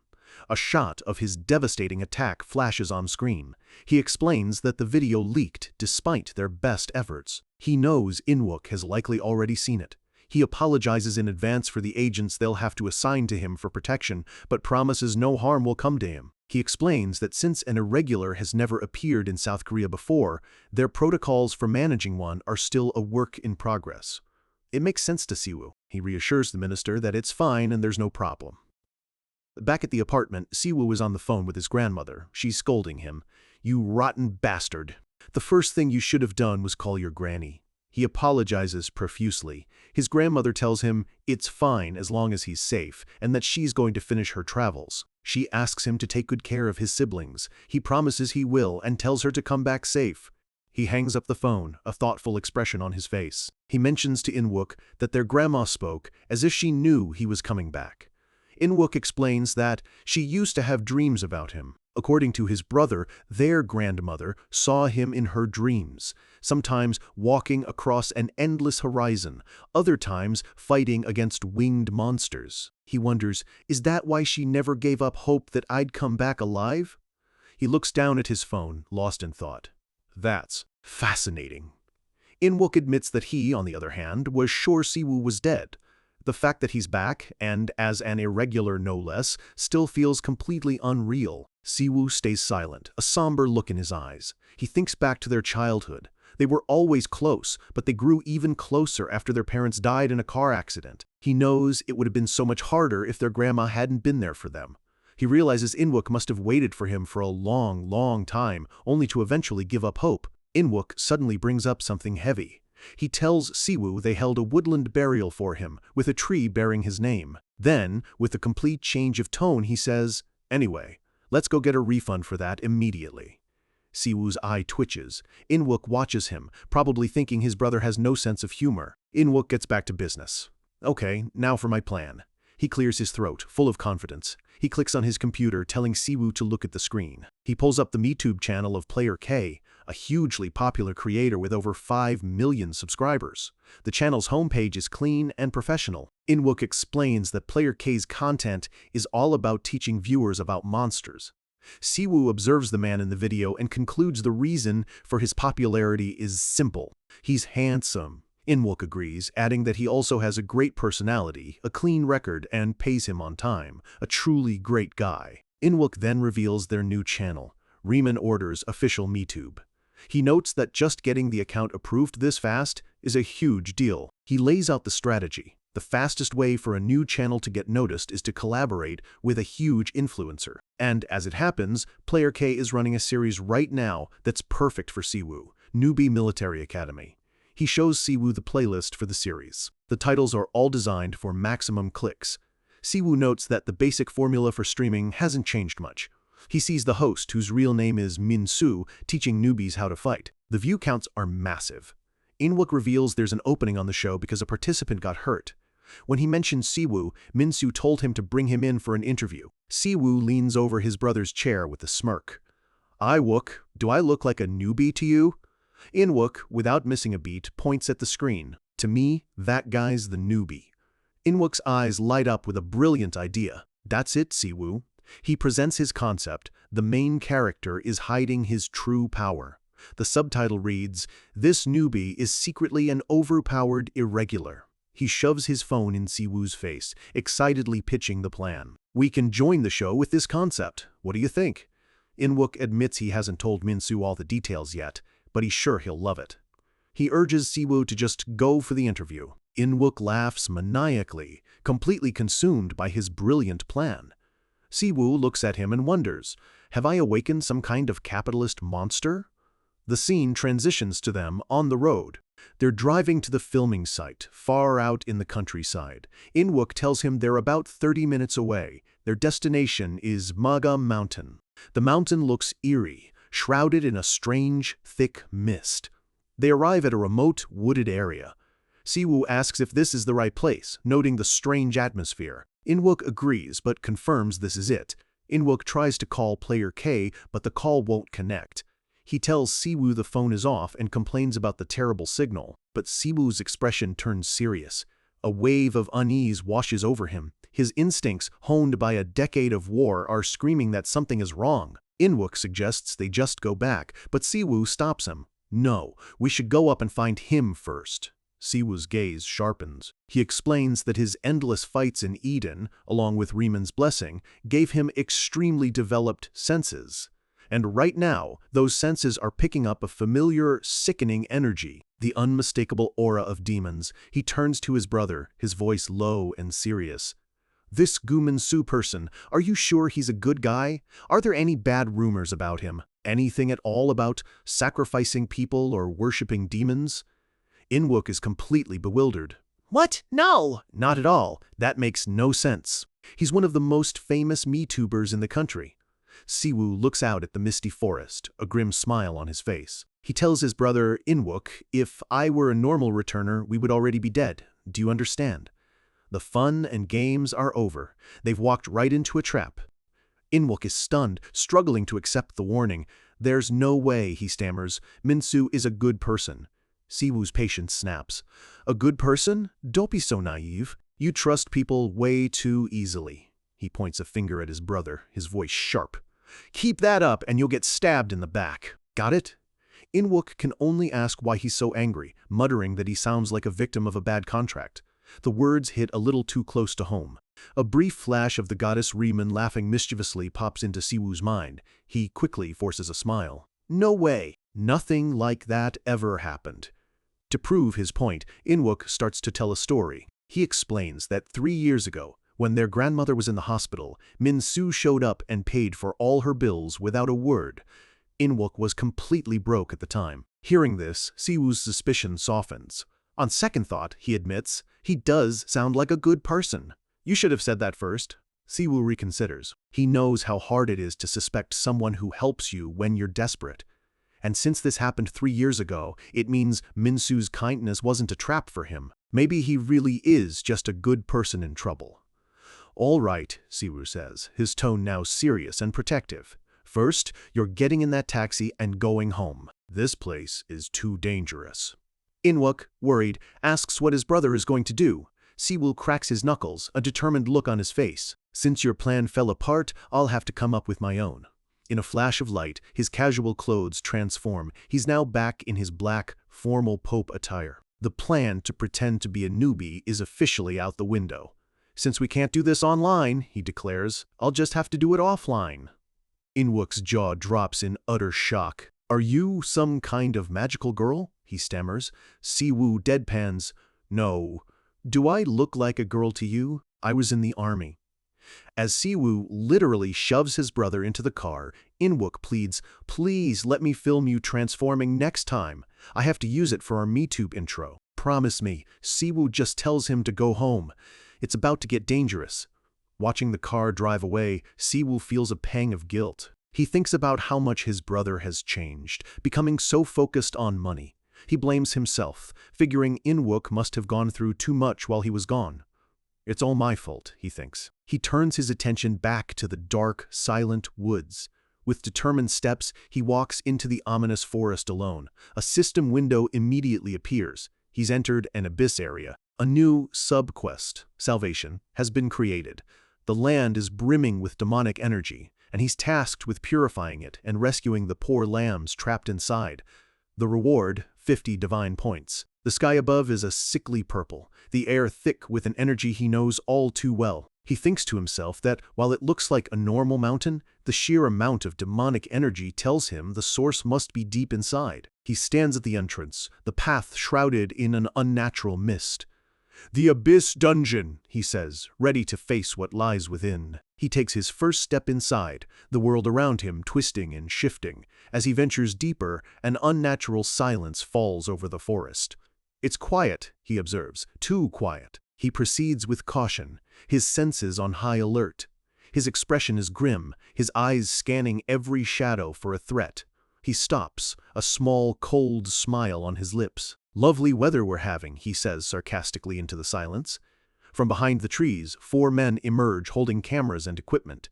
A shot of his devastating attack flashes on screen. He explains that the video leaked despite their best efforts. He knows Inwook has likely already seen it. He apologizes in advance for the agents they'll have to assign to him for protection, but promises no harm will come to him. He explains that since an irregular has never appeared in South Korea before, their protocols for managing one are still a work in progress. It makes sense to Siwoo. He reassures the minister that it's fine and there's no problem. Back at the apartment, Siwoo is on the phone with his grandmother. She's scolding him. "You rotten bastard. The first thing you should have done was call your granny." He apologizes profusely. His grandmother tells him it's fine as long as he's safe, and that she's going to finish her travels. She asks him to take good care of his siblings. He promises he will and tells her to come back safe. He hangs up the phone, a thoughtful expression on his face. He mentions to Inwook that their grandma spoke as if she knew he was coming back. Inwook explains that she used to have dreams about him. According to his brother, their grandmother saw him in her dreams, sometimes walking across an endless horizon, other times fighting against winged monsters. He wonders, is that why she never gave up hope that I'd come back alive? He looks down at his phone, lost in thought. That's fascinating. Inwook admits that he, on the other hand, was sure Siwoo was dead. The fact that he's back, and as an irregular no less, still feels completely unreal. Siwoo stays silent, a somber look in his eyes. He thinks back to their childhood. They were always close, but they grew even closer after their parents died in a car accident. He knows it would have been so much harder if their grandma hadn't been there for them. He realizes Inwook must have waited for him for a long, long time, only to eventually give up hope. Inwook suddenly brings up something heavy. He tells Siwoo they held a woodland burial for him, with a tree bearing his name. Then, with a complete change of tone, he says, "Anyway, let's go get a refund for that immediately." Siwoo's eye twitches. Inwook watches him, probably thinking his brother has no sense of humor. Inwook gets back to business. "Okay, now for my plan." He clears his throat, full of confidence. He clicks on his computer, telling Siwoo to look at the screen. He pulls up the MeTube channel of Player K, a hugely popular creator with over 5 million subscribers. The channel's homepage is clean and professional. Inwook explains that Player K's content is all about teaching viewers about monsters. Siwoo observes the man in the video and concludes the reason for his popularity is simple. He's handsome. Inwook agrees, adding that he also has a great personality, a clean record, and pays him on time. A truly great guy. Inwook then reveals their new channel, Riemann Order's official MeTube. He notes that just getting the account approved this fast is a huge deal. He lays out the strategy. The fastest way for a new channel to get noticed is to collaborate with a huge influencer. And as it happens, Player K is running a series right now that's perfect for Siwoo, Newbie Military Academy. He shows Siwoo the playlist for the series. The titles are all designed for maximum clicks. Siwoo notes that the basic formula for streaming hasn't changed much. He sees the host, whose real name is Min-soo, teaching newbies how to fight. The view counts are massive. In-wook reveals there's an opening on the show because a participant got hurt. When he mentioned Siwoo, Min-soo told him to bring him in for an interview. Siwoo leans over his brother's chair with a smirk. "Wook, do I look like a newbie to you?" In-wook, without missing a beat, points at the screen. "To me, that guy's the newbie." In-wook's eyes light up with a brilliant idea. "That's it, Siwoo." He presents his concept. The main character is hiding his true power. The subtitle reads, "This newbie is secretly an overpowered irregular." He shoves his phone in Siwoo's face, excitedly pitching the plan. "We can join the show with this concept. What do you think?" In-wook admits he hasn't told Min-soo all the details yet, but he's sure he'll love it. He urges Siwoo to just go for the interview. In-wook laughs maniacally, completely consumed by his brilliant plan. Siwoo looks at him and wonders, have I awakened some kind of capitalist monster? The scene transitions to them on the road. They're driving to the filming site, far out in the countryside. In-wook tells him they're about 30 minutes away. Their destination is Manga Mountain. The mountain looks eerie, shrouded in a strange, thick mist. They arrive at a remote, wooded area. Siwoo asks if this is the right place, noting the strange atmosphere. In-wook agrees, but confirms this is it. In-wook tries to call player K, but the call won't connect. He tells Siwoo the phone is off and complains about the terrible signal, but Siwoo's expression turns serious. A wave of unease washes over him. His instincts, honed by a decade of war, are screaming that something is wrong. In-wook suggests they just go back, but Siwoo stops him. "No, we should go up and find him first." Siwoo's gaze sharpens. He explains that his endless fights in Eden, along with Riemann's blessing, gave him extremely developed senses. And right now, those senses are picking up a familiar, sickening energy, the unmistakable aura of demons. He turns to his brother, his voice low and serious. "This Gu Min-soo person, are you sure he's a good guy? Are there any bad rumors about him? Anything at all about sacrificing people or worshipping demons?" In-wook is completely bewildered. "What? No!" "Not at all. That makes no sense. He's one of the most famous MeTubers in the country." Siwoo looks out at the misty forest, a grim smile on his face. He tells his brother, In-wook, "If I were a normal returner, we would already be dead. Do you understand? The fun and games are over. They've walked right into a trap." In-wook is stunned, struggling to accept the warning. "There's no way," he stammers. "Min-soo is a good person." Siwoo's patience snaps. "A good person? Don't be so naive. You trust people way too easily." He points a finger at his brother, his voice sharp. "Keep that up and you'll get stabbed in the back. Got it?" In-wook can only ask why he's so angry, muttering that he sounds like a victim of a bad contract. The words hit a little too close to home. A brief flash of the goddess Riemann laughing mischievously pops into Siwoo's mind. He quickly forces a smile. "No way. Nothing like that ever happened." To prove his point, In-wook starts to tell a story. He explains that 3 years ago, when their grandmother was in the hospital, Min-soo showed up and paid for all her bills without a word. In-wook was completely broke at the time. Hearing this, Siwoo's suspicion softens. On second thought, he admits, he does sound like a good person. "You should have said that first." Siwoo reconsiders. He knows how hard it is to suspect someone who helps you when you're desperate. And since this happened 3 years ago, it means Min-soo's kindness wasn't a trap for him. Maybe he really is just a good person in trouble. "All right," Siwoo says, his tone now serious and protective. "First, you're getting in that taxi and going home. This place is too dangerous." In-wook, worried, asks what his brother is going to do. Siwoo cracks his knuckles, a determined look on his face. "Since your plan fell apart, I'll have to come up with my own." In a flash of light, his casual clothes transform. He's now back in his black, formal Pope attire. The plan to pretend to be a newbie is officially out the window. "Since we can't do this online," he declares, "I'll just have to do it offline." In-wook's jaw drops in utter shock. "Are you some kind of magical girl?" he stammers. Siwoo deadpans, "No. Do I look like a girl to you? I was in the army." As Siwoo literally shoves his brother into the car, In-wook pleads, "Please let me film you transforming next time. I have to use it for our MeTube intro. Promise me." Siwoo just tells him to go home. It's about to get dangerous. Watching the car drive away, Siwoo feels a pang of guilt. He thinks about how much his brother has changed, becoming so focused on money. He blames himself, figuring In-wook must have gone through too much while he was gone. It's all my fault, he thinks. He turns his attention back to the dark, silent woods. With determined steps, he walks into the ominous forest alone. A system window immediately appears. He's entered an abyss area. A new sub-quest, Salvation, has been created. The land is brimming with demonic energy, and he's tasked with purifying it and rescuing the poor lambs trapped inside. The reward, 50 divine points. The sky above is a sickly purple, the air thick with an energy he knows all too well. He thinks to himself that, while it looks like a normal mountain, the sheer amount of demonic energy tells him the source must be deep inside. He stands at the entrance, the path shrouded in an unnatural mist. "The Abyss Dungeon," he says, ready to face what lies within. He takes his first step inside, the world around him twisting and shifting. As he ventures deeper, an unnatural silence falls over the forest. It's quiet, he observes, too quiet. He proceeds with caution, his senses on high alert. His expression is grim, his eyes scanning every shadow for a threat. He stops, a small, cold smile on his lips. "Lovely weather we're having," he says sarcastically into the silence. From behind the trees, 4 men emerge holding cameras and equipment.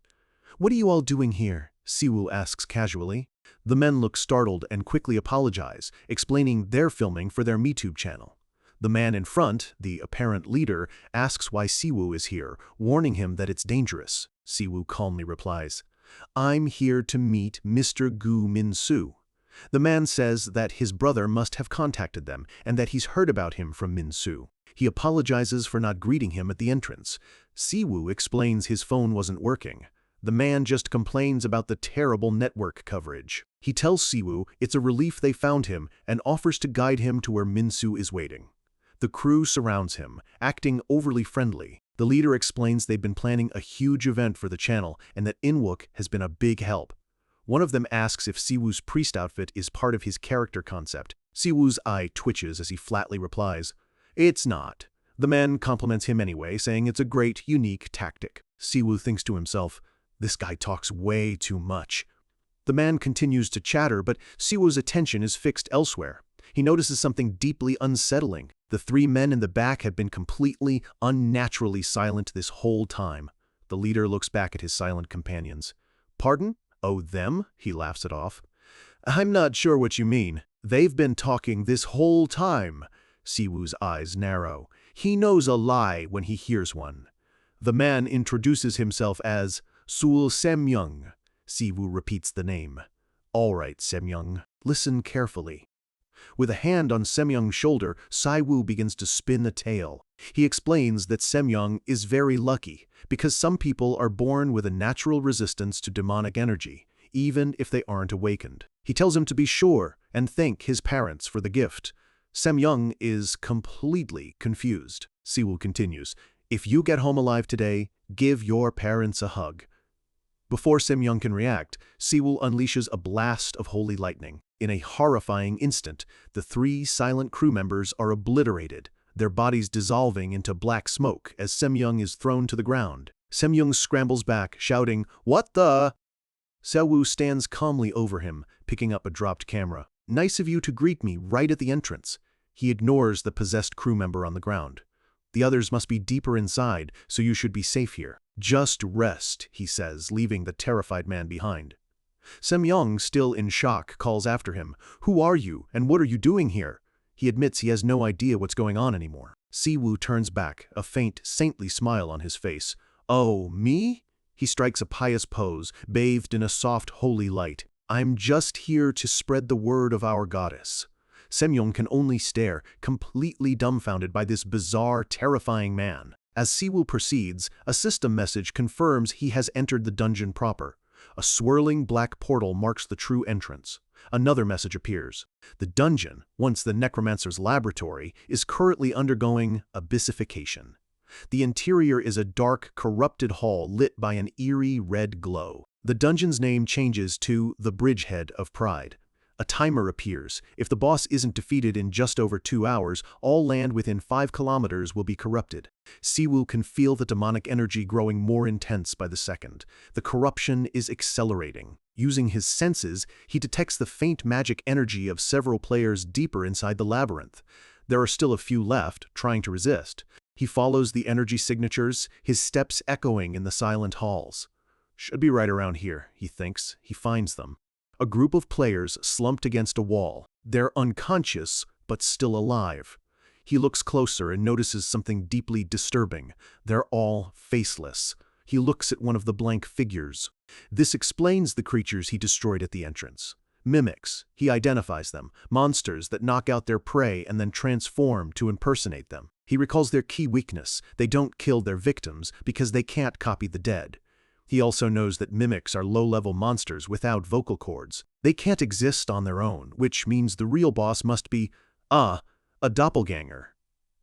"What are you all doing here?" Siwoo asks casually. The men look startled and quickly apologize, explaining they're filming for their MeTube channel. The man in front, the apparent leader, asks why Siwoo is here, warning him that it's dangerous. Siwoo calmly replies, "I'm here to meet Mr. Gu Min-soo." The man says that his brother must have contacted them and that he's heard about him from Min-soo. He apologizes for not greeting him at the entrance. Siwoo explains his phone wasn't working. The man just complains about the terrible network coverage. He tells Siwoo it's a relief they found him and offers to guide him to where Min-soo is waiting. The crew surrounds him, acting overly friendly. The leader explains they've been planning a huge event for the channel and that In-wook has been a big help. One of them asks if Siwoo's priest outfit is part of his character concept. Siwoo's eye twitches as he flatly replies, "It's not." The man compliments him anyway, saying it's a great, unique tactic. Siwoo thinks to himself, "This guy talks way too much." The man continues to chatter, but Siwoo's attention is fixed elsewhere. He notices something deeply unsettling. The 3 men in the back have been completely, unnaturally silent this whole time. The leader looks back at his silent companions. "Pardon? Oh, them?" He laughs it off. "I'm not sure what you mean. They've been talking this whole time." Siwoo's eyes narrow. He knows a lie when he hears one. The man introduces himself as Sul Semyoung. Siwoo repeats the name. "All right, Semyoung, listen carefully." With a hand on Semyoung's shoulder, Siwoo begins to spin a tale. He explains that Semyoung is very lucky because some people are born with a natural resistance to demonic energy, even if they aren't awakened. He tells him to be sure and thank his parents for the gift. Semyoung is completely confused. Siwoo continues, "If you get home alive today, give your parents a hug." Before Semyoung can react, Siwoo unleashes a blast of holy lightning. In a horrifying instant, the 3 silent crew members are obliterated, their bodies dissolving into black smoke as Semyoung is thrown to the ground. Semyoung scrambles back, shouting, "What the?" Siwoo stands calmly over him, picking up a dropped camera. "Nice of you to greet me right at the entrance." He ignores the possessed crew member on the ground. "The others must be deeper inside, so you should be safe here." "Just rest," he says, leaving the terrified man behind. Semyoung, still in shock, calls after him, "Who are you, and what are you doing here?" He admits he has no idea what's going on anymore. Siwoo turns back, a faint, saintly smile on his face. "Oh, me?" He strikes a pious pose, bathed in a soft, holy light. "I'm just here to spread the word of our goddess." Semyoung can only stare, completely dumbfounded by this bizarre, terrifying man. As Siwoo proceeds, a system message confirms he has entered the dungeon proper. A swirling black portal marks the true entrance. Another message appears. The dungeon, once the necromancer's laboratory, is currently undergoing abyssification. The interior is a dark, corrupted hall lit by an eerie red glow. The dungeon's name changes to the Bridgehead of Pride. A timer appears. If the boss isn't defeated in just over 2 hours, all land within 5 kilometers will be corrupted. Siwoo can feel the demonic energy growing more intense by the second. The corruption is accelerating. Using his senses, he detects the faint magic energy of several players deeper inside the labyrinth. There are still a few left, trying to resist. He follows the energy signatures, his steps echoing in the silent halls. Should be right around here, he thinks. He finds them. A group of players slumped against a wall. They're unconscious, but still alive. He looks closer and notices something deeply disturbing. They're all faceless. He looks at one of the blank figures. This explains the creatures he destroyed at the entrance. Mimics, he identifies them, monsters that knock out their prey and then transform to impersonate them. He recalls their key weakness: they don't kill their victims because they can't copy the dead. He also knows that mimics are low-level monsters without vocal cords. They can't exist on their own, which means the real boss must be, a doppelganger.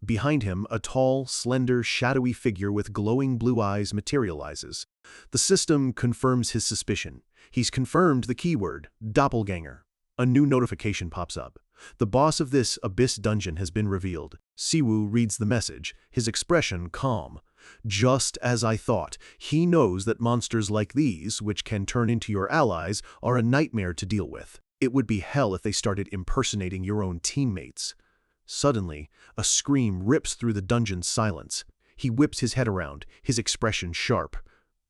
Behind him, a tall, slender, shadowy figure with glowing blue eyes materializes. The system confirms his suspicion. He's confirmed the keyword, doppelganger. A new notification pops up. The boss of this abyss dungeon has been revealed. Siwoo reads the message, his expression calm. Just as I thought, he knows that monsters like these, which can turn into your allies, are a nightmare to deal with. It would be hell if they started impersonating your own teammates. Suddenly, a scream rips through the dungeon's silence. He whips his head around, his expression sharp.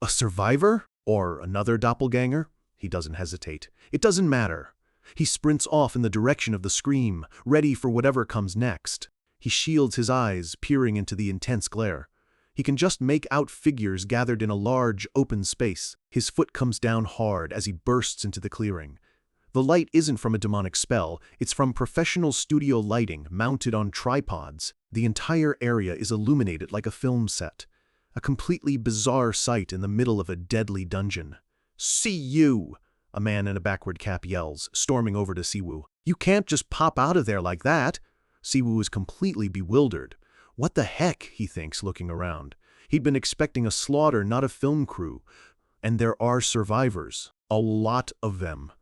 A survivor? Or another doppelganger? He doesn't hesitate. It doesn't matter. He sprints off in the direction of the scream, ready for whatever comes next. He shields his eyes, peering into the intense glare. He can just make out figures gathered in a large, open space. His foot comes down hard as he bursts into the clearing. The light isn't from a demonic spell, it's from professional studio lighting mounted on tripods. The entire area is illuminated like a film set. A completely bizarre sight in the middle of a deadly dungeon. "See you!" a man in a backward cap yells, storming over to Siwoo. "You can't just pop out of there like that!" Siwoo is completely bewildered. What the heck, he thinks, looking around. He'd been expecting a slaughter, not a film crew. And there are survivors. A lot of them.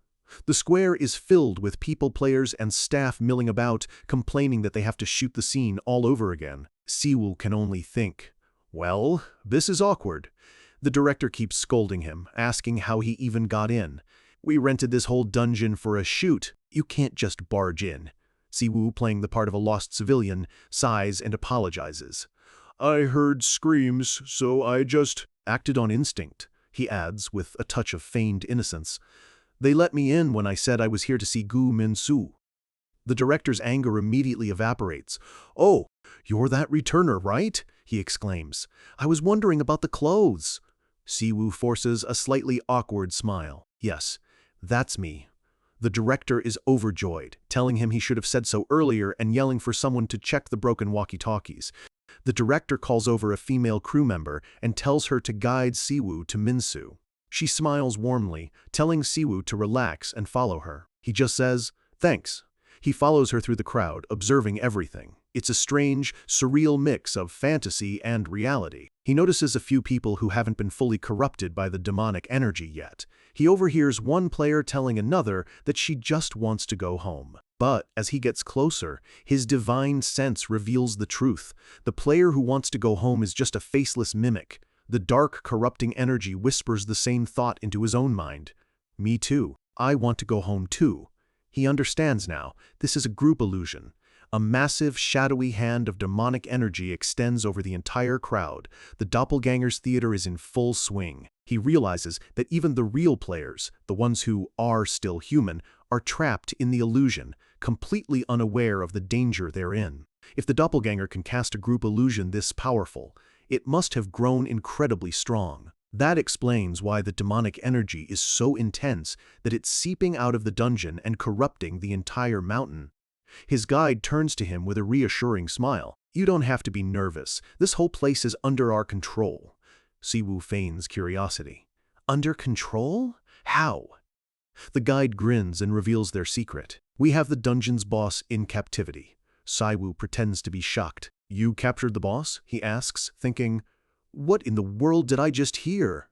The square is filled with people, players, and staff milling about, complaining that they have to shoot the scene all over again. Siwoo can only think, well, this is awkward. The director keeps scolding him, asking how he even got in. "We rented this whole dungeon for a shoot. You can't just barge in." Siwoo, playing the part of a lost civilian, sighs and apologizes. "I heard screams, so I just acted on instinct," he adds with a touch of feigned innocence. "They let me in when I said I was here to see Gu Min-soo." The director's anger immediately evaporates. "Oh, you're that returner, right?" he exclaims. "I was wondering about the clothes." Siwoo forces a slightly awkward smile. "Yes, that's me." The director is overjoyed, telling him he should have said so earlier and yelling for someone to check the broken walkie-talkies. The director calls over a female crew member and tells her to guide Siwoo to Min-soo. She smiles warmly, telling Siwoo to relax and follow her. He just says, "Thanks." He follows her through the crowd, observing everything. It's a strange, surreal mix of fantasy and reality. He notices a few people who haven't been fully corrupted by the demonic energy yet. He overhears one player telling another that she just wants to go home. But as he gets closer, his divine sense reveals the truth. The player who wants to go home is just a faceless mimic. The dark, corrupting energy whispers the same thought into his own mind. "Me too. I want to go home too." He understands now. This is a group illusion. A massive, shadowy hand of demonic energy extends over the entire crowd. The doppelganger's theater is in full swing. He realizes that even the real players, the ones who are still human, are trapped in the illusion, completely unaware of the danger they're in. If the doppelganger can cast a group illusion this powerful, it must have grown incredibly strong. That explains why the demonic energy is so intense that it's seeping out of the dungeon and corrupting the entire mountain. His guide turns to him with a reassuring smile. "You don't have to be nervous. This whole place is under our control." Siwoo feigns curiosity. "Under control? How?" The guide grins and reveals their secret. "We have the dungeon's boss in captivity." Siwoo pretends to be shocked. "You captured the boss?" he asks, thinking, "What in the world did I just hear?"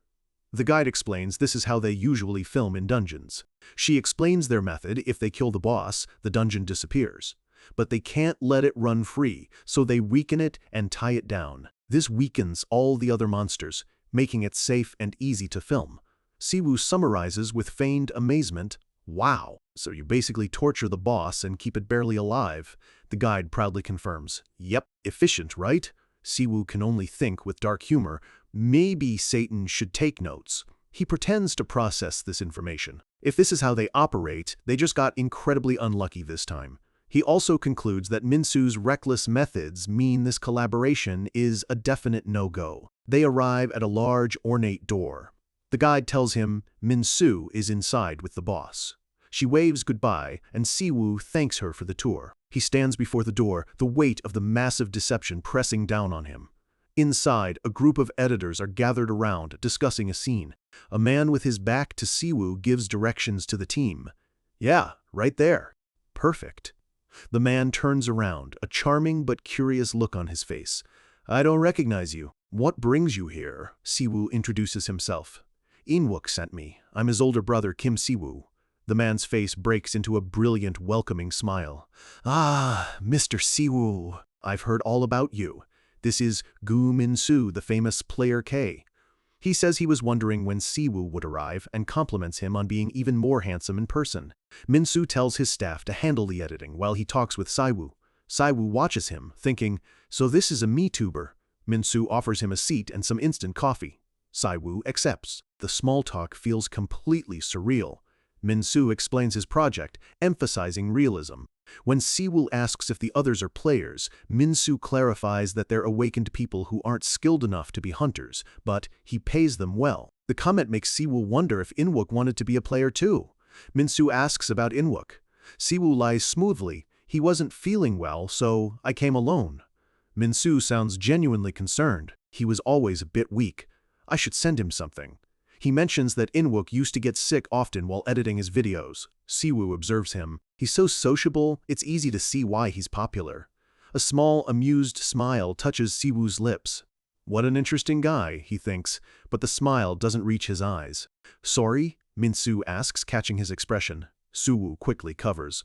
The guide explains this is how they usually film in dungeons. She explains their method: if they kill the boss, the dungeon disappears. But they can't let it run free, so they weaken it and tie it down. This weakens all the other monsters, making it safe and easy to film. Siwoo summarizes with feigned amazement, "Wow, so you basically torture the boss and keep it barely alive." The guide proudly confirms, "Yep, efficient, right?" Siwoo can only think with dark humor, maybe Satan should take notes. He pretends to process this information. If this is how they operate, they just got incredibly unlucky this time. He also concludes that Minsu's reckless methods mean this collaboration is a definite no-go. They arrive at a large, ornate door. The guide tells him Minsu is inside with the boss. She waves goodbye, and Siwoo thanks her for the tour. He stands before the door, the weight of the massive deception pressing down on him. Inside, a group of editors are gathered around, discussing a scene. A man with his back to Siwoo gives directions to the team. "Yeah, right there. Perfect." The man turns around, a charming but curious look on his face. "I don't recognize you. What brings you here?" Siwoo introduces himself. "Inwook sent me. I'm his older brother, Kim Siwoo." The man's face breaks into a brilliant, welcoming smile. "Ah, Mr. Siwoo. I've heard all about you. This is Gu Minsu, the famous Player K." He says he was wondering when Siwoo would arrive and compliments him on being even more handsome in person. Minsu tells his staff to handle the editing while he talks with Siwoo. Siwoo watches him, thinking, "So this is a MeTuber." Minsu offers him a seat and some instant coffee. Siwoo accepts. The small talk feels completely surreal. Minsu explains his project, emphasizing realism. When Siwoo asks if the others are players, Minsu clarifies that they're awakened people who aren't skilled enough to be hunters, but he pays them well. The comment makes Siwoo wonder if Inwook wanted to be a player too. Minsu asks about Inwook. Siwoo lies smoothly. "He wasn't feeling well, so I came alone." Minsu sounds genuinely concerned. "He was always a bit weak. I should send him something." He mentions that Inwook used to get sick often while editing his videos. Siwoo observes him. "He's so sociable, it's easy to see why he's popular." A small, amused smile touches Siwoo's lips. What an interesting guy, he thinks, but the smile doesn't reach his eyes. "Sorry?" Minsu asks, catching his expression. Siwoo quickly covers.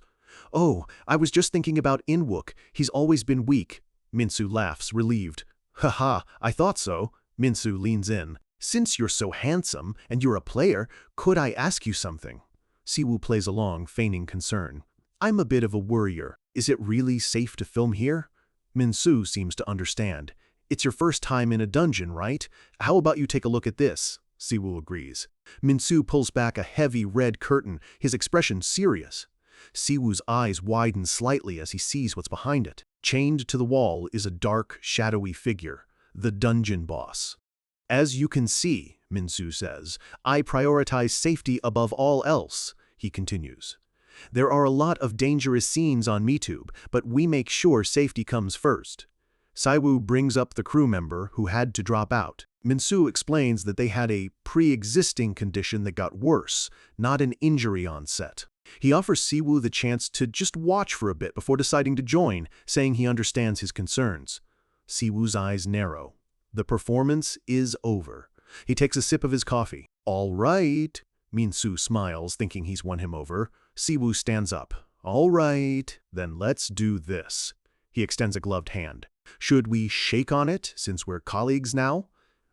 "Oh, I was just thinking about Inwook. He's always been weak." Minsu laughs, relieved. "Haha, I thought so." Minsu leans in. "Since you're so handsome and you're a player, could I ask you something?" Siwoo plays along, feigning concern. "I'm a bit of a worrier. Is it really safe to film here?" Minsu seems to understand. "It's your first time in a dungeon, right? How about you take a look at this?" Siwoo agrees. Minsu pulls back a heavy red curtain, his expression serious. Siwoo's eyes widen slightly as he sees what's behind it. Chained to the wall is a dark, shadowy figure, the dungeon boss. "As you can see," Minsu says, "I prioritize safety above all else," he continues. "There are a lot of dangerous scenes on MeTube, but we make sure safety comes first." Siwoo brings up the crew member who had to drop out. Minsu explains that they had a pre-existing condition that got worse, not an injury on set. He offers Siwoo the chance to just watch for a bit before deciding to join, saying he understands his concerns. Siwoo's eyes narrow. The performance is over. He takes a sip of his coffee. "All right." Minsu smiles, thinking he's won him over. Siwoo stands up. "All right, then let's do this." He extends a gloved hand. "Should we shake on it, since we're colleagues now?"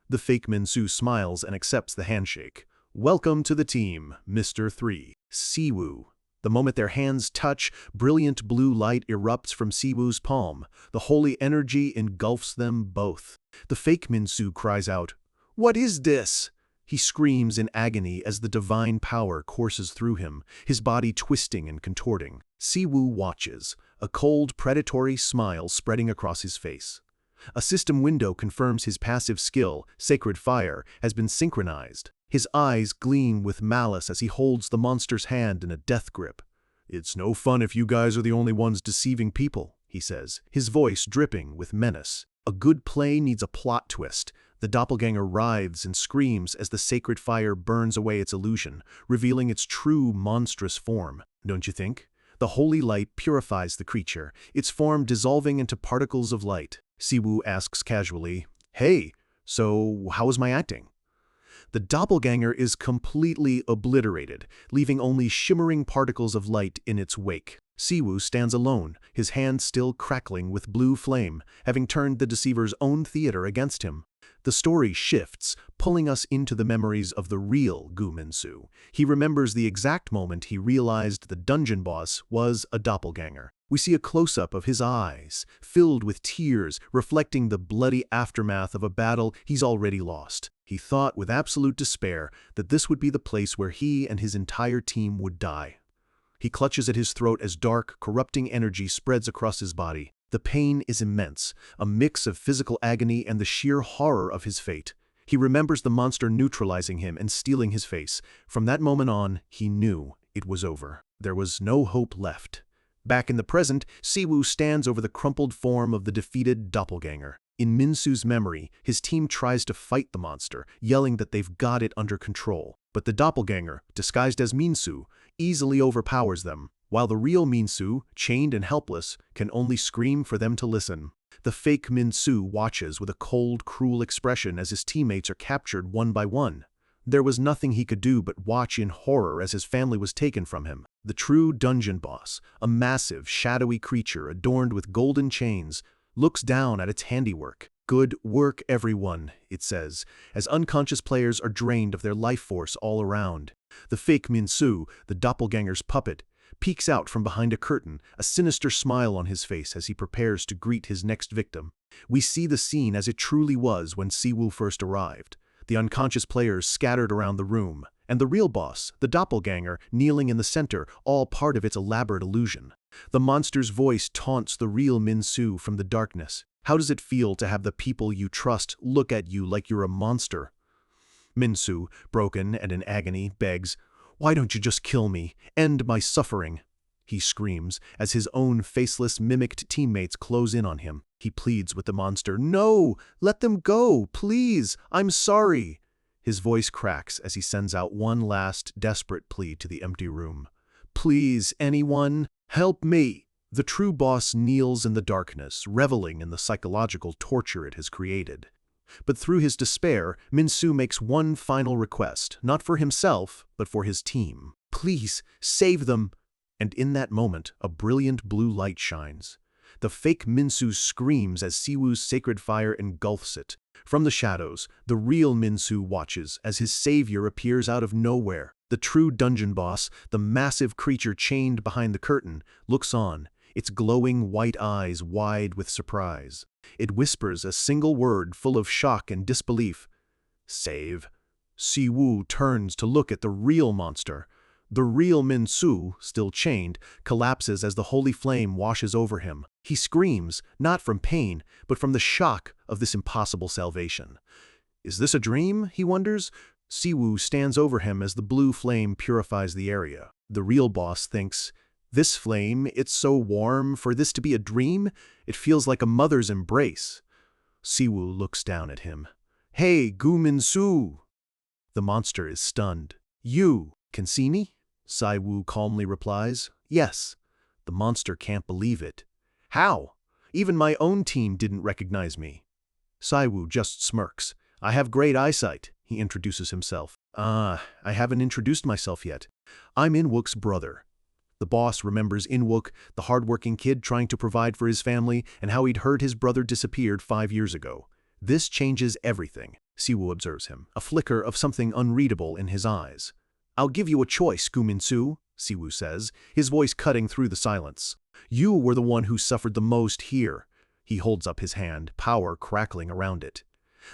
The fake Minsu smiles and accepts the handshake. "Welcome to the team, Mr. 3. Siwoo." The moment their hands touch, brilliant blue light erupts from Siwoo's palm. The holy energy engulfs them both. The fake Minsu cries out, "What is this?" He screams in agony as the divine power courses through him, his body twisting and contorting. Siwoo watches, a cold, predatory smile spreading across his face. A system window confirms his passive skill, Sacred Fire, has been synchronized. His eyes gleam with malice as he holds the monster's hand in a death grip. "It's no fun if you guys are the only ones deceiving people," he says, his voice dripping with menace. A good play needs a plot twist. The doppelganger writhes and screams as the Sacred Fire burns away its illusion, revealing its true monstrous form. Don't you think? The holy light purifies the creature, its form dissolving into particles of light. Siwoo asks casually, "Hey, so how was my acting?" The doppelganger is completely obliterated, leaving only shimmering particles of light in its wake. Siwoo stands alone, his hand still crackling with blue flame, having turned the deceiver's own theater against him. The story shifts, pulling us into the memories of the real Gu Minsu. He remembers the exact moment he realized the dungeon boss was a doppelganger. We see a close-up of his eyes, filled with tears, reflecting the bloody aftermath of a battle he's already lost. He thought with absolute despair that this would be the place where he and his entire team would die. He clutches at his throat as dark, corrupting energy spreads across his body. The pain is immense, a mix of physical agony and the sheer horror of his fate. He remembers the monster neutralizing him and stealing his face. From that moment on, he knew it was over. There was no hope left. Back in the present, Siwoo stands over the crumpled form of the defeated doppelganger. In Minsu's memory, his team tries to fight the monster, yelling that they've got it under control. But the doppelganger, disguised as Minsu, easily overpowers them, while the real Minsu, chained and helpless, can only scream for them to listen. The fake Minsu watches with a cold, cruel expression as his teammates are captured one by one. There was nothing he could do but watch in horror as his family was taken from him. The true dungeon boss, a massive, shadowy creature adorned with golden chains, looks down at its handiwork. "Good work, everyone," it says, as unconscious players are drained of their life force all around. The fake Minsu, the doppelganger's puppet, peeks out from behind a curtain, a sinister smile on his face as he prepares to greet his next victim. We see the scene as it truly was when Siwoo first arrived. The unconscious players scattered around the room, and the real boss, the doppelganger, kneeling in the center, all part of its elaborate illusion. The monster's voice taunts the real Minsu from the darkness. "How does it feel to have the people you trust look at you like you're a monster?" Minsu, broken and in agony, begs, "Why don't you just kill me? End my suffering." He screams as his own faceless, mimicked teammates close in on him. He pleads with the monster, "No! Let them go! Please! I'm sorry!" His voice cracks as he sends out one last, desperate plea to the empty room. "Please, anyone, help me!" The true boss kneels in the darkness, reveling in the psychological torture it has created. But through his despair, Minsu makes one final request, not for himself, but for his team. "Please, save them!" And in that moment, a brilliant blue light shines. The fake Minsu screams as Siwoo's sacred fire engulfs it. From the shadows, the real Minsu watches as his savior appears out of nowhere. The true dungeon boss, the massive creature chained behind the curtain, looks on, its glowing white eyes wide with surprise. It whispers a single word full of shock and disbelief. "Save." Siwoo turns to look at the real monster. The real Minsu, still chained, collapses as the holy flame washes over him. He screams, not from pain, but from the shock of this impossible salvation. Is this a dream, he wonders? Siwoo stands over him as the blue flame purifies the area. The real boss thinks, "This flame, it's so warm, for this to be a dream? It feels like a mother's embrace." Siwoo looks down at him. "Hey, Gu Minsu!" The monster is stunned. "You can see me?" Siwoo calmly replies, "Yes." The monster can't believe it. "How? Even my own team didn't recognize me." Siwoo just smirks. "I have great eyesight," he introduces himself. "I haven't introduced myself yet. I'm In-wook's brother." The boss remembers In-wook, the hardworking kid trying to provide for his family, and how he'd heard his brother disappeared 5 years ago. This changes everything. Siwoo observes him, a flicker of something unreadable in his eyes. "I'll give you a choice, Gu Minsu," Siwoo says, his voice cutting through the silence. "You were the one who suffered the most here." He holds up his hand, power crackling around it.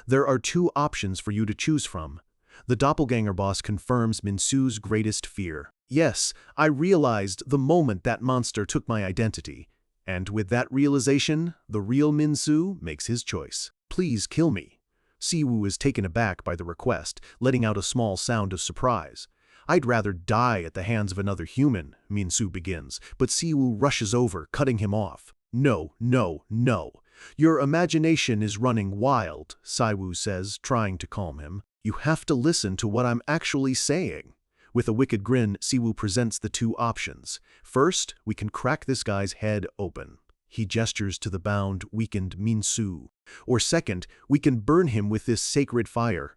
"There are 2 options for you to choose from." The doppelganger boss confirms Minsu's greatest fear. "Yes, I realized the moment that monster took my identity." And with that realization, the real Minsu makes his choice. "Please kill me." Siwoo is taken aback by the request, letting out a small sound of surprise. "I'd rather die at the hands of another human," Minsu begins, but Siwoo rushes over, cutting him off. "No, no, no. Your imagination is running wild," Siwoo says, trying to calm him. "You have to listen to what I'm actually saying." With a wicked grin, Siwoo presents the 2 options. "First, we can crack this guy's head open." He gestures to the bound, weakened Minsu. "Or second, we can burn him with this sacred fire."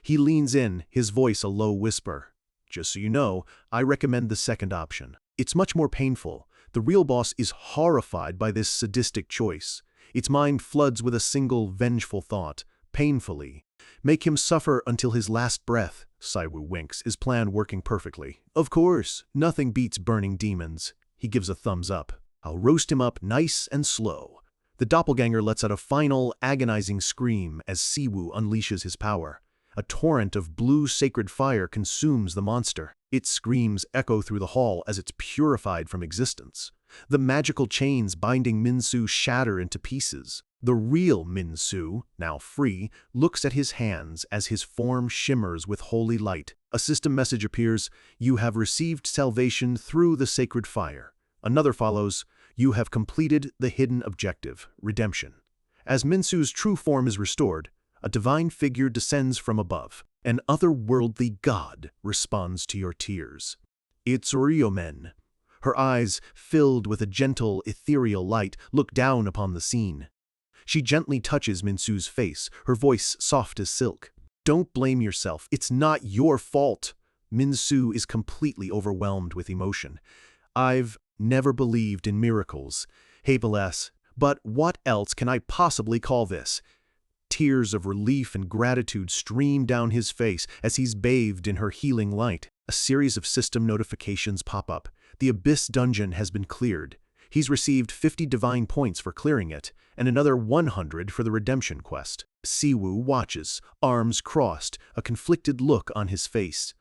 He leans in, his voice a low whisper. Just so you know, I recommend the second option. It's much more painful. The real boss is horrified by this sadistic choice. Its mind floods with a single vengeful thought. Painfully. Make him suffer until his last breath. Saiwu winks, his plan working perfectly. Of course, nothing beats burning demons. He gives a thumbs up. I'll roast him up nice and slow. The doppelganger lets out a final, agonizing scream as Siwu unleashes his power. A torrent of blue sacred fire consumes the monster. Its screams echo through the hall as it's purified from existence. The magical chains binding Minsu shatter into pieces. The real Minsu, now free, looks at his hands as his form shimmers with holy light. A system message appears, "You have received salvation through the sacred fire." Another follows, "You have completed the hidden objective, redemption." As Minsu's true form is restored, a divine figure descends from above. An otherworldly god responds to your tears. It's Ryomen. Her eyes, filled with a gentle, ethereal light, look down upon the scene. She gently touches Minsu's face, her voice soft as silk. Don't blame yourself. It's not your fault. Minsu is completely overwhelmed with emotion. I've never believed in miracles. Habelas, but what else can I possibly call this? Tears of relief and gratitude stream down his face as he's bathed in her healing light. A series of system notifications pop up. The Abyss dungeon has been cleared. He's received 50 divine points for clearing it, and another 100 for the redemption quest. Siwu watches, arms crossed, a conflicted look on his face.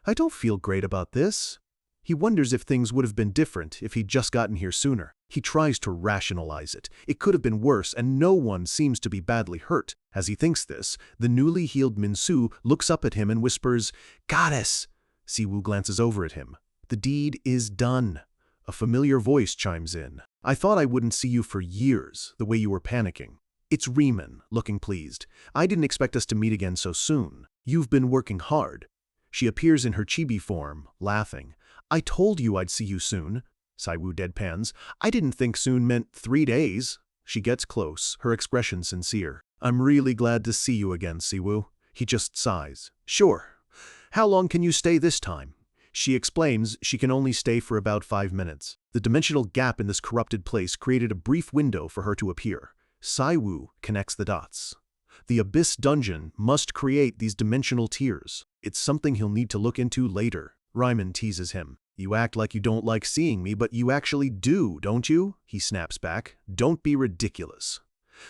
I don't feel great about this. He wonders if things would have been different if he'd just gotten here sooner. He tries to rationalize it. It could have been worse, and no one seems to be badly hurt. As he thinks this, the newly healed Minsu looks up at him and whispers, "Goddess!" Siwu glances over at him. The deed is done. A familiar voice chimes in. I thought I wouldn't see you for years, the way you were panicking. It's Riemann, looking pleased. I didn't expect us to meet again so soon. You've been working hard. She appears in her chibi form, laughing. I told you I'd see you soon. Saiwu deadpans. I didn't think soon meant 3 days. She gets close, her expression sincere. I'm really glad to see you again, Siwu. He just sighs. Sure. How long can you stay this time? She explains she can only stay for about 5 minutes. The dimensional gap in this corrupted place created a brief window for her to appear. Saiwu connects the dots. The Abyss dungeon must create these dimensional tiers. It's something he'll need to look into later. Riemann teases him. You act like you don't like seeing me, but you actually do, don't you? He snaps back. Don't be ridiculous.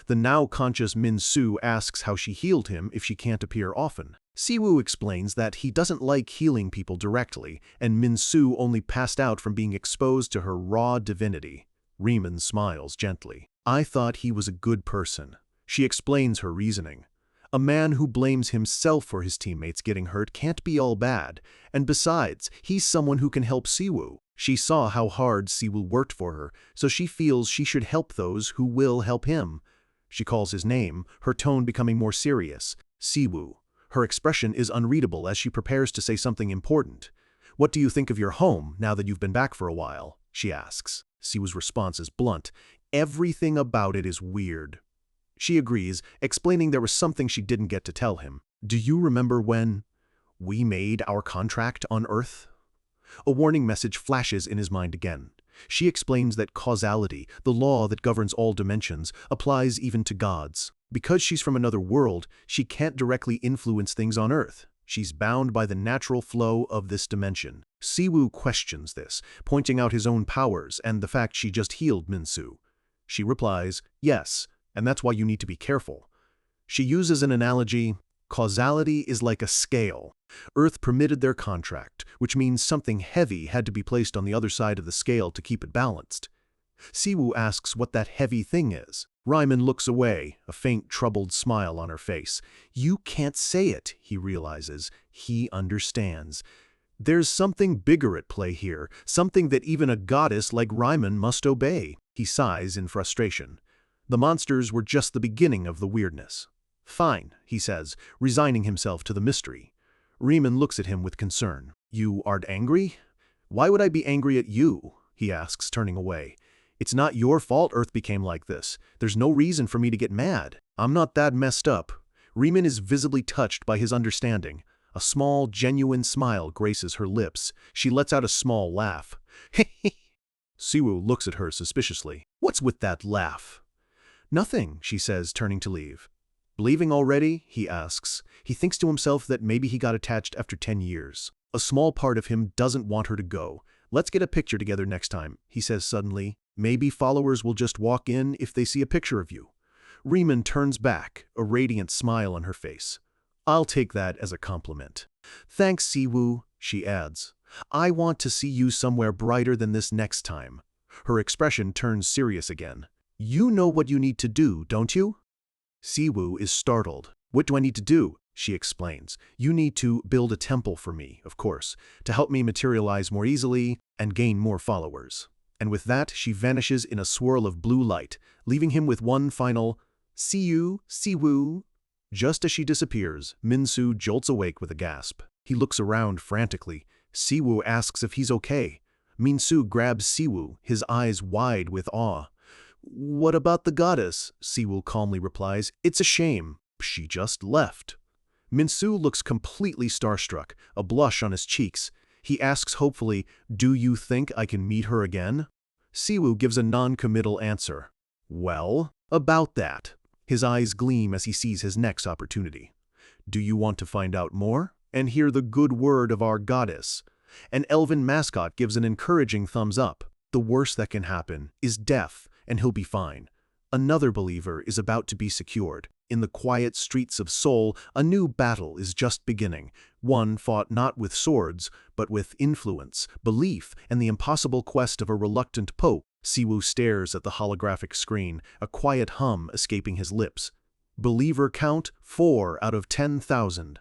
The now-conscious Minsu asks how she healed him if she can't appear often. Siwu explains that he doesn't like healing people directly, and Minsu only passed out from being exposed to her raw divinity. Riemann smiles gently. I thought he was a good person. She explains her reasoning. A man who blames himself for his teammates getting hurt can't be all bad, and besides, he's someone who can help Siwu. She saw how hard Siwu worked for her, so she feels she should help those who will help him. She calls his name, her tone becoming more serious. Siwu. Her expression is unreadable as she prepares to say something important. What do you think of your home now that you've been back for a while? She asks. Siwu's response is blunt. Everything about it is weird. She agrees, explaining there was something she didn't get to tell him. Do you remember when we made our contract on Earth? A warning message flashes in his mind again. She explains that causality, the law that governs all dimensions, applies even to gods. Because she's from another world, she can't directly influence things on Earth. She's bound by the natural flow of this dimension. Siwu questions this, pointing out his own powers and the fact she just healed Minsu. She replies, yes, and that's why you need to be careful. She uses an analogy. Causality is like a scale. Earth permitted their contract, which means something heavy had to be placed on the other side of the scale to keep it balanced. Siwu asks what that heavy thing is. Riemann looks away, a faint, troubled smile on her face. You can't say it, he realizes. He understands. There's something bigger at play here, something that even a goddess like Riemann must obey. He sighs in frustration. The monsters were just the beginning of the weirdness. Fine, he says, resigning himself to the mystery. Riemann looks at him with concern. You aren't angry? Why would I be angry at you? He asks, turning away. It's not your fault Earth became like this. There's no reason for me to get mad. I'm not that messed up. Riemann is visibly touched by his understanding. A small, genuine smile graces her lips. She lets out a small laugh. Siwoo looks at her suspiciously. What's with that laugh? Nothing, she says, turning to leave. Leaving already? He asks. He thinks to himself that maybe he got attached after 10 years. A small part of him doesn't want her to go. Let's get a picture together next time, he says suddenly. Maybe followers will just walk in if they see a picture of you. Riemann turns back, a radiant smile on her face. I'll take that as a compliment. Thanks, Siwoo, she adds. I want to see you somewhere brighter than this next time. Her expression turns serious again. You know what you need to do, don't you? Siwoo is startled. What do I need to do? She explains. You need to build a temple for me, of course, to help me materialize more easily and gain more followers. And with that, she vanishes in a swirl of blue light, leaving him with one final, "See you, Siwoo." Just as she disappears, Min-soo jolts awake with a gasp. He looks around frantically. Siwoo asks if he's okay. Min-soo grabs Siwoo, his eyes wide with awe. What about the goddess? Siwoo calmly replies. It's a shame. She just left. Min-soo looks completely starstruck, a blush on his cheeks. He asks hopefully, do you think I can meet her again? Siwoo gives a non-committal answer. Well, about that. His eyes gleam as he sees his next opportunity. Do you want to find out more? And hear the good word of our goddess? An elven mascot gives an encouraging thumbs up. The worst that can happen is death, and he'll be fine. Another believer is about to be secured. In the quiet streets of Seoul, a new battle is just beginning. One fought not with swords, but with influence, belief, and the impossible quest of a reluctant pope. Siwoo stares at the holographic screen, a quiet hum escaping his lips. Believer count 4 out of 10,000.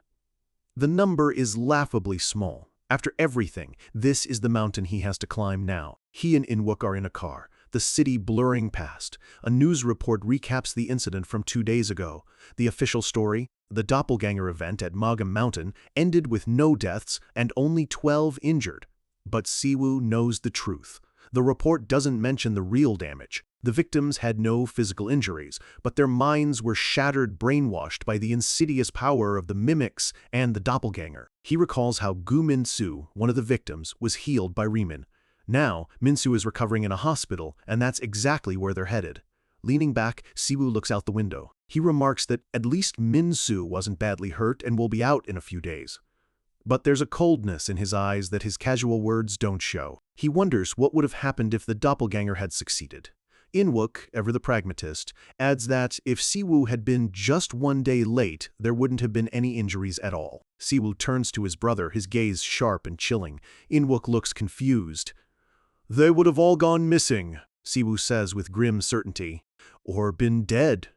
The number is laughably small. After everything, this is the mountain he has to climb now. He and Inwook are in a car, the city blurring past. A news report recaps the incident from 2 days ago. The official story, the doppelganger event at Manga Mountain, ended with no deaths and only 12 injured. But Siwoo knows the truth. The report doesn't mention the real damage. The victims had no physical injuries, but their minds were shattered, brainwashed by the insidious power of the mimics and the doppelganger. He recalls how Gu Min-soo, one of the victims, was healed by Riemann. Now, Min-soo is recovering in a hospital, and that's exactly where they're headed. Leaning back, Siwoo looks out the window. He remarks that at least Min-soo wasn't badly hurt and will be out in a few days. But there's a coldness in his eyes that his casual words don't show. He wonders what would have happened if the doppelganger had succeeded. Inwook, ever the pragmatist, adds that if Siwoo had been just 1 day late, there wouldn't have been any injuries at all. Siwoo turns to his brother, his gaze sharp and chilling. Inwook looks confused. They would have all gone missing, Siwoo says with grim certainty. Or been dead.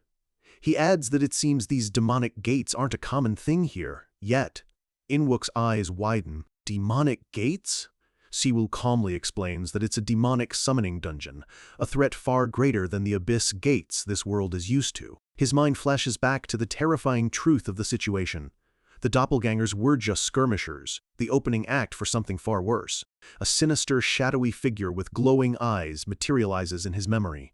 He adds that it seems these demonic gates aren't a common thing here, yet. Inwook's eyes widen. Demonic gates? Siwoo calmly explains that it's a demonic summoning dungeon, a threat far greater than the abyss gates this world is used to. His mind flashes back to the terrifying truth of the situation. The doppelgangers were just skirmishers, the opening act for something far worse. A sinister, shadowy figure with glowing eyes materializes in his memory.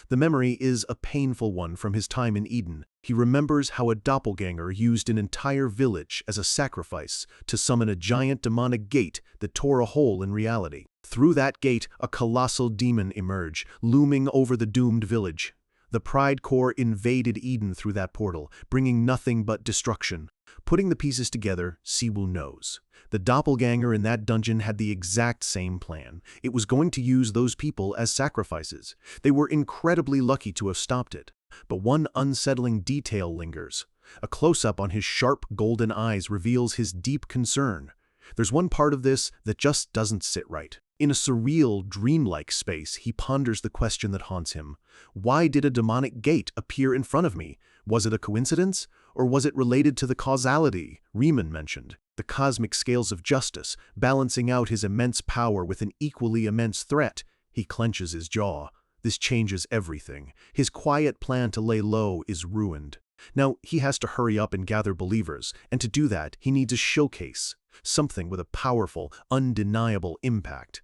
The memory is a painful one from his time in Eden. He remembers how a doppelganger used an entire village as a sacrifice to summon a giant demonic gate that tore a hole in reality. Through that gate, a colossal demon emerged, looming over the doomed village. The Pride Corps invaded Eden through that portal, bringing nothing but destruction. Putting the pieces together, Siwoo knows. The doppelganger in that dungeon had the exact same plan. It was going to use those people as sacrifices. They were incredibly lucky to have stopped it. But one unsettling detail lingers. A close-up on his sharp golden eyes reveals his deep concern. There's one part of this that just doesn't sit right. In a surreal, dreamlike space, he ponders the question that haunts him. Why did a demonic gate appear in front of me? Was it a coincidence? Or was it related to the causality Riemann mentioned? The cosmic scales of justice, balancing out his immense power with an equally immense threat. He clenches his jaw. This changes everything. His quiet plan to lay low is ruined. Now, he has to hurry up and gather believers, and to do that, he needs a showcase. Something with a powerful, undeniable impact.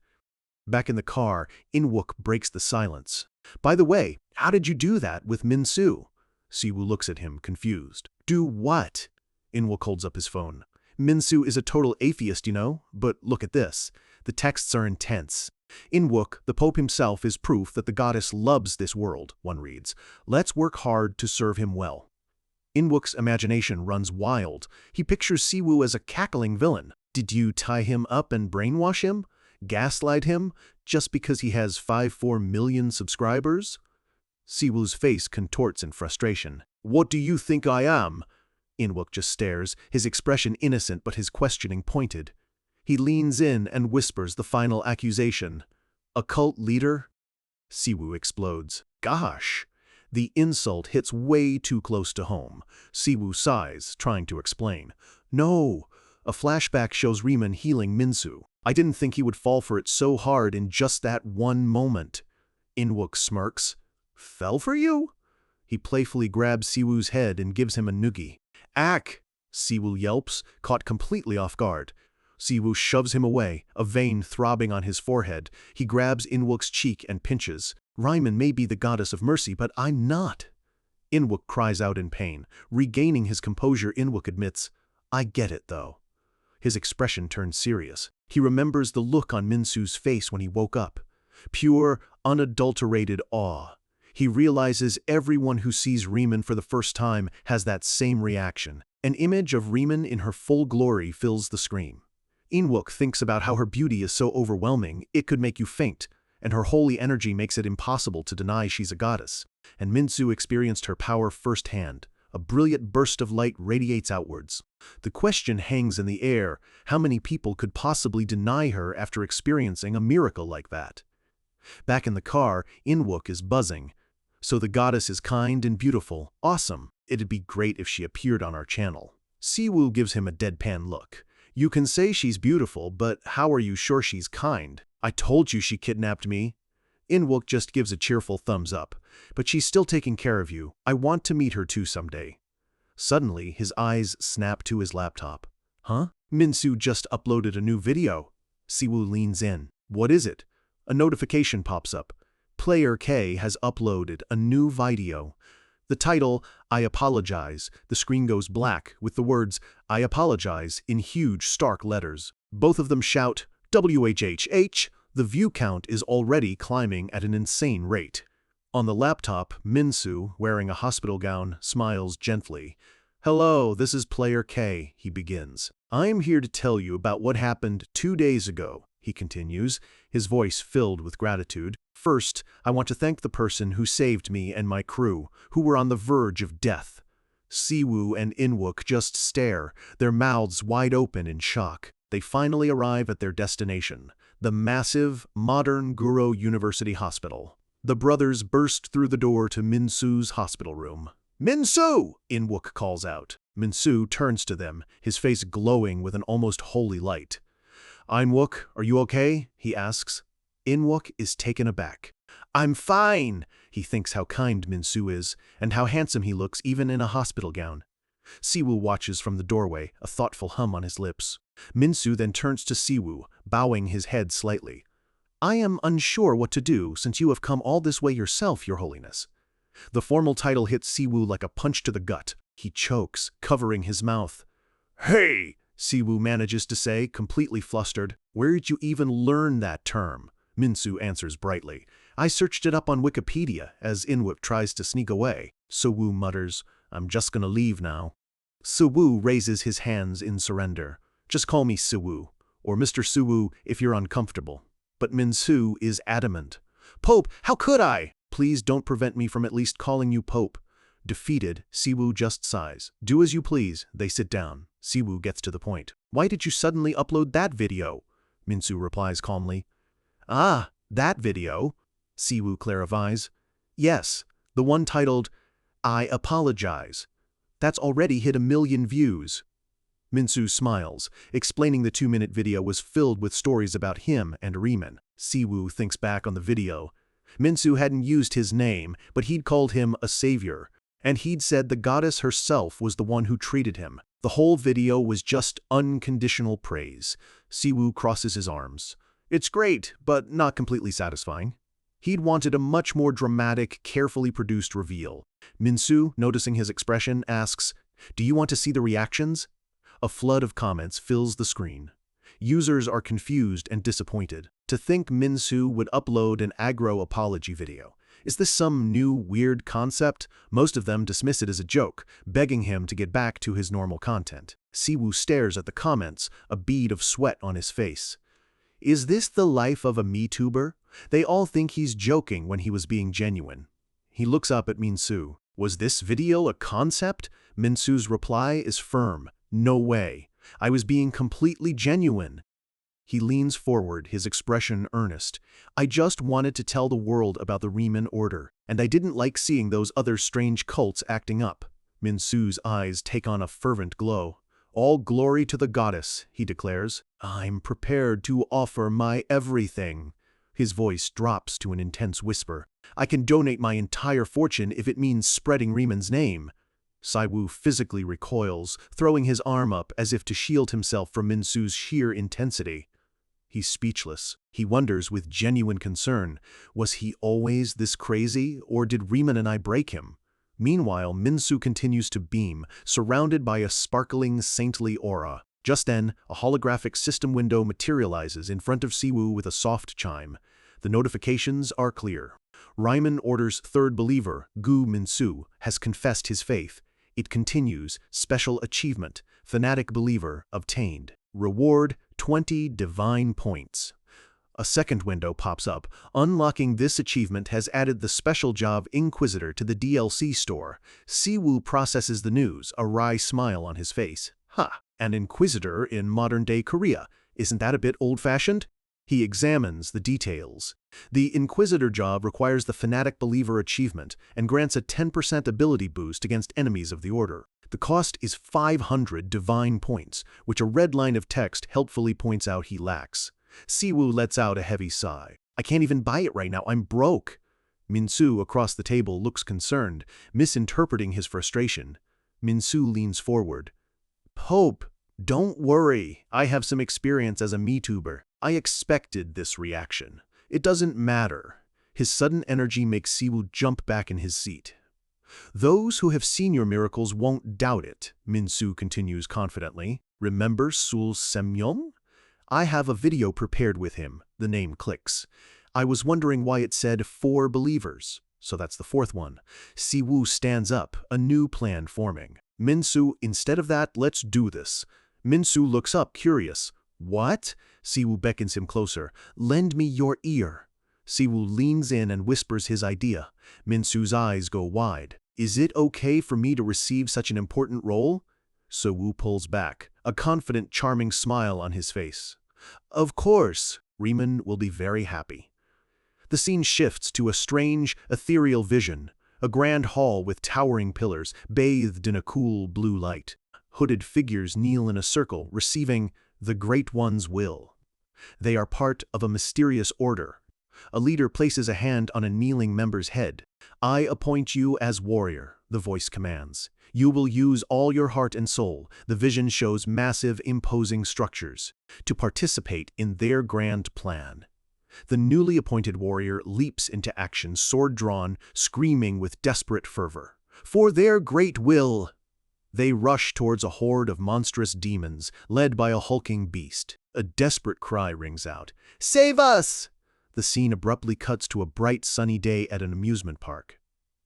Back in the car, Inwook breaks the silence. By the way, how did you do that with Min-soo? Siwoo looks at him, confused. Do what? Inwook holds up his phone. Minsu is a total atheist, you know, but look at this. The texts are intense. Inwook, the Pope himself, is proof that the goddess loves this world, one reads. Let's work hard to serve him well. Inwook's imagination runs wild. He pictures Siwoo as a cackling villain. Did you tie him up and brainwash him? Gaslight him? Just because he has 54 million subscribers? Siwoo's face contorts in frustration. What do you think I am? Inwook just stares, his expression innocent but his questioning pointed. He leans in and whispers the final accusation. A cult leader? Siwoo explodes. Gosh! The insult hits way too close to home. Siwoo sighs, trying to explain. No! A flashback shows Riemann healing Minsu. I didn't think he would fall for it so hard in just that one moment. Inwook smirks. Fell for you? He playfully grabs Siwoo's head and gives him a noogie. Ack! Siwoo yelps, caught completely off guard. Siwoo shoves him away, a vein throbbing on his forehead. He grabs Inwook's cheek and pinches. Riemann may be the goddess of mercy, but I'm not. Inwook cries out in pain. Regaining his composure, Inwook admits, I get it, though. His expression turns serious. He remembers the look on Minsu's face when he woke up. Pure, unadulterated awe. He realizes everyone who sees Riemann for the first time has that same reaction. An image of Riemann in her full glory fills the screen. Inwook thinks about how her beauty is so overwhelming it could make you faint, and her holy energy makes it impossible to deny she's a goddess. And Minsu experienced her power firsthand. A brilliant burst of light radiates outwards. The question hangs in the air, how many people could possibly deny her after experiencing a miracle like that? Back in the car, Inwook is buzzing. So the goddess is kind and beautiful. Awesome. It'd be great if she appeared on our channel. Siwoo gives him a deadpan look. You can say she's beautiful, but how are you sure she's kind? I told you she kidnapped me. Inwook just gives a cheerful thumbs up. But she's still taking care of you. I want to meet her too someday. Suddenly, his eyes snap to his laptop. Huh? Minsu just uploaded a new video. Siwoo leans in. What is it? A notification pops up. Player K has uploaded a new video. The title, I apologize. The screen goes black with the words, I apologize, in huge, stark letters. Both of them shout, WHHH. The view count is already climbing at an insane rate. On the laptop, Minsu, wearing a hospital gown, smiles gently. Hello, this is Player K, he begins. I'm here to tell you about what happened 2 days ago, he continues, his voice filled with gratitude. First, I want to thank the person who saved me and my crew, who were on the verge of death. Siwoo and Inwook just stare, their mouths wide open in shock. They finally arrive at their destination, the massive, modern Guro University Hospital. The brothers burst through the door to Minsu's hospital room. Minsu! Inwook calls out. Minsu turns to them, his face glowing with an almost holy light. Inwook, are you okay? He asks. Inwook is taken aback. I'm fine! He thinks how kind Minsu is, and how handsome he looks even in a hospital gown. Siwoo watches from the doorway, a thoughtful hum on his lips. Minsu then turns to Siwoo, bowing his head slightly. I am unsure what to do since you have come all this way yourself, Your Holiness. The formal title hits Siwoo like a punch to the gut. He chokes, covering his mouth. Hey! Siwoo manages to say, completely flustered. Where did you even learn that term? Minsu answers brightly. I searched it up on Wikipedia, as Inwook tries to sneak away. Siwoo mutters, I'm just gonna leave now. Siwoo raises his hands in surrender. Just call me Siwoo, or Mr. Siwoo if you're uncomfortable. But Minsu is adamant. Pope, how could I? Please don't prevent me from at least calling you Pope. Defeated, Siwoo just sighs. Do as you please. They sit down. Siwoo gets to the point. Why did you suddenly upload that video? Minsu replies calmly. Ah, that video? Siwoo clarifies. Yes, the one titled, I apologize. That's already hit 1 million views. Minsu smiles, explaining the 2-minute video was filled with stories about him and Riemann. Siwoo thinks back on the video. Minsu hadn't used his name, but he'd called him a savior, and he'd said the goddess herself was the one who treated him. The whole video was just unconditional praise. Siwoo crosses his arms. It's great, but not completely satisfying. He'd wanted a much more dramatic, carefully produced reveal. Minsu, noticing his expression, asks, Do you want to see the reactions? A flood of comments fills the screen. Users are confused and disappointed. To think Minsu would upload an aggro apology video. Is this some new weird concept? Most of them dismiss it as a joke, begging him to get back to his normal content. Siwoo stares at the comments, a bead of sweat on his face. Is this the life of a MeTuber? They all think he's joking when he was being genuine. He looks up at Minsu. Was this video a concept? Minsu's reply is firm. No way. I was being completely genuine. He leans forward, his expression earnest. I just wanted to tell the world about the Riemann order, and I didn't like seeing those other strange cults acting up. Minsu's eyes take on a fervent glow. All glory to the goddess, he declares. I'm prepared to offer my everything. His voice drops to an intense whisper. I can donate my entire fortune if it means spreading Riemann's name. Siwoo physically recoils, throwing his arm up as if to shield himself from Minsu's sheer intensity. He's speechless. He wonders with genuine concern, was he always this crazy, or did Riemann and I break him? Meanwhile, Minsu continues to beam, surrounded by a sparkling, saintly aura. Just then, a holographic system window materializes in front of Siwoo with a soft chime. The notifications are clear. Riemann Order's third believer, Gu Minsu, has confessed his faith. It continues, special achievement, fanatic believer, obtained. Reward, 20 divine points. A second window pops up. Unlocking this achievement has added the special job Inquisitor to the DLC store. Siwoo processes the news, a wry smile on his face. An Inquisitor in modern-day Korea. Isn't that a bit old-fashioned? He examines the details. The Inquisitor job requires the Fanatic Believer achievement and grants a 10% ability boost against enemies of the Order. The cost is 500 divine points, which a red line of text helpfully points out he lacks. Siwoo lets out a heavy sigh. I can't even buy it right now, I'm broke. Minsu across the table looks concerned, misinterpreting his frustration. Minsu leans forward. Pope, don't worry, I have some experience as a MeTuber. I expected this reaction. It doesn't matter. His sudden energy makes Siwoo jump back in his seat. Those who have seen your miracles won't doubt it, Minsu continues confidently. Remember Sul Semyong? I have a video prepared with him. The name clicks. I was wondering why it said 4 believers. So that's the fourth one. Siwoo stands up, a new plan forming. Minsu, instead of that, let's do this. Minsu looks up, curious. What? Siwoo beckons him closer. Lend me your ear. Siwoo leans in and whispers his idea. Minsu's eyes go wide. Is it okay for me to receive such an important role? Siwoo pulls back, a confident, charming smile on his face. Of course, Riemann will be very happy. The scene shifts to a strange, ethereal vision, a grand hall with towering pillars, bathed in a cool blue light. Hooded figures kneel in a circle, receiving the Great One's will. They are part of a mysterious order. A leader places a hand on a kneeling member's head. I appoint you as warrior, the voice commands. You will use all your heart and soul. The vision shows massive, imposing structures to participate in their grand plan. The newly appointed warrior leaps into action, sword drawn, screaming with desperate fervor. For their great will! They rush towards a horde of monstrous demons, led by a hulking beast. A desperate cry rings out. Save us! The scene abruptly cuts to a bright, sunny day at an amusement park.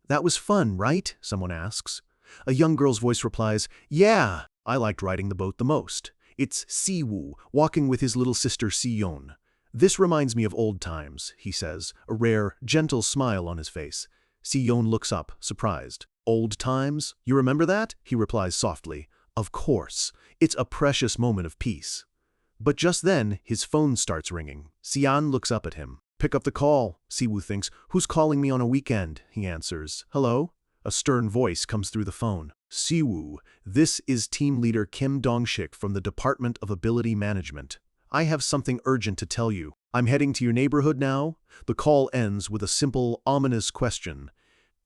That was fun, right? Someone asks. A young girl's voice replies, Yeah, I liked riding the boat the most. It's Siwoo, walking with his little sister Siyeon. This reminds me of old times, he says, a rare, gentle smile on his face. Siyeon looks up, surprised. Old times? You remember that? He replies softly. Of course. It's a precious moment of peace. But just then, his phone starts ringing. Sian looks up at him. Pick up the call, Siwoo thinks. Who's calling me on a weekend? He answers. Hello? A stern voice comes through the phone. Siwoo, this is team leader Kim Dong-shik from the Department of Ability Management. I have something urgent to tell you. I'm heading to your neighborhood now. The call ends with a simple, ominous question.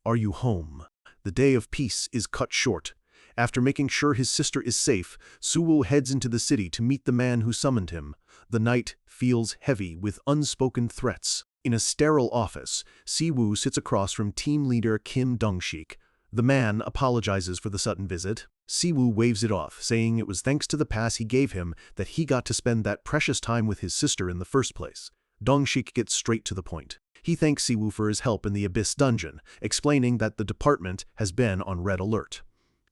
Are you home? The day of peace is cut short. After making sure his sister is safe, Siwoo heads into the city to meet the man who summoned him. The night feels heavy with unspoken threats. In a sterile office, Siwoo sits across from team leader Kim Dong-shik. The man apologizes for the sudden visit. Siwoo waves it off, saying it was thanks to the pass he gave him that he got to spend that precious time with his sister in the first place. Dongshik gets straight to the point. He thanks Siwoo for his help in the Abyss Dungeon, explaining that the department has been on red alert.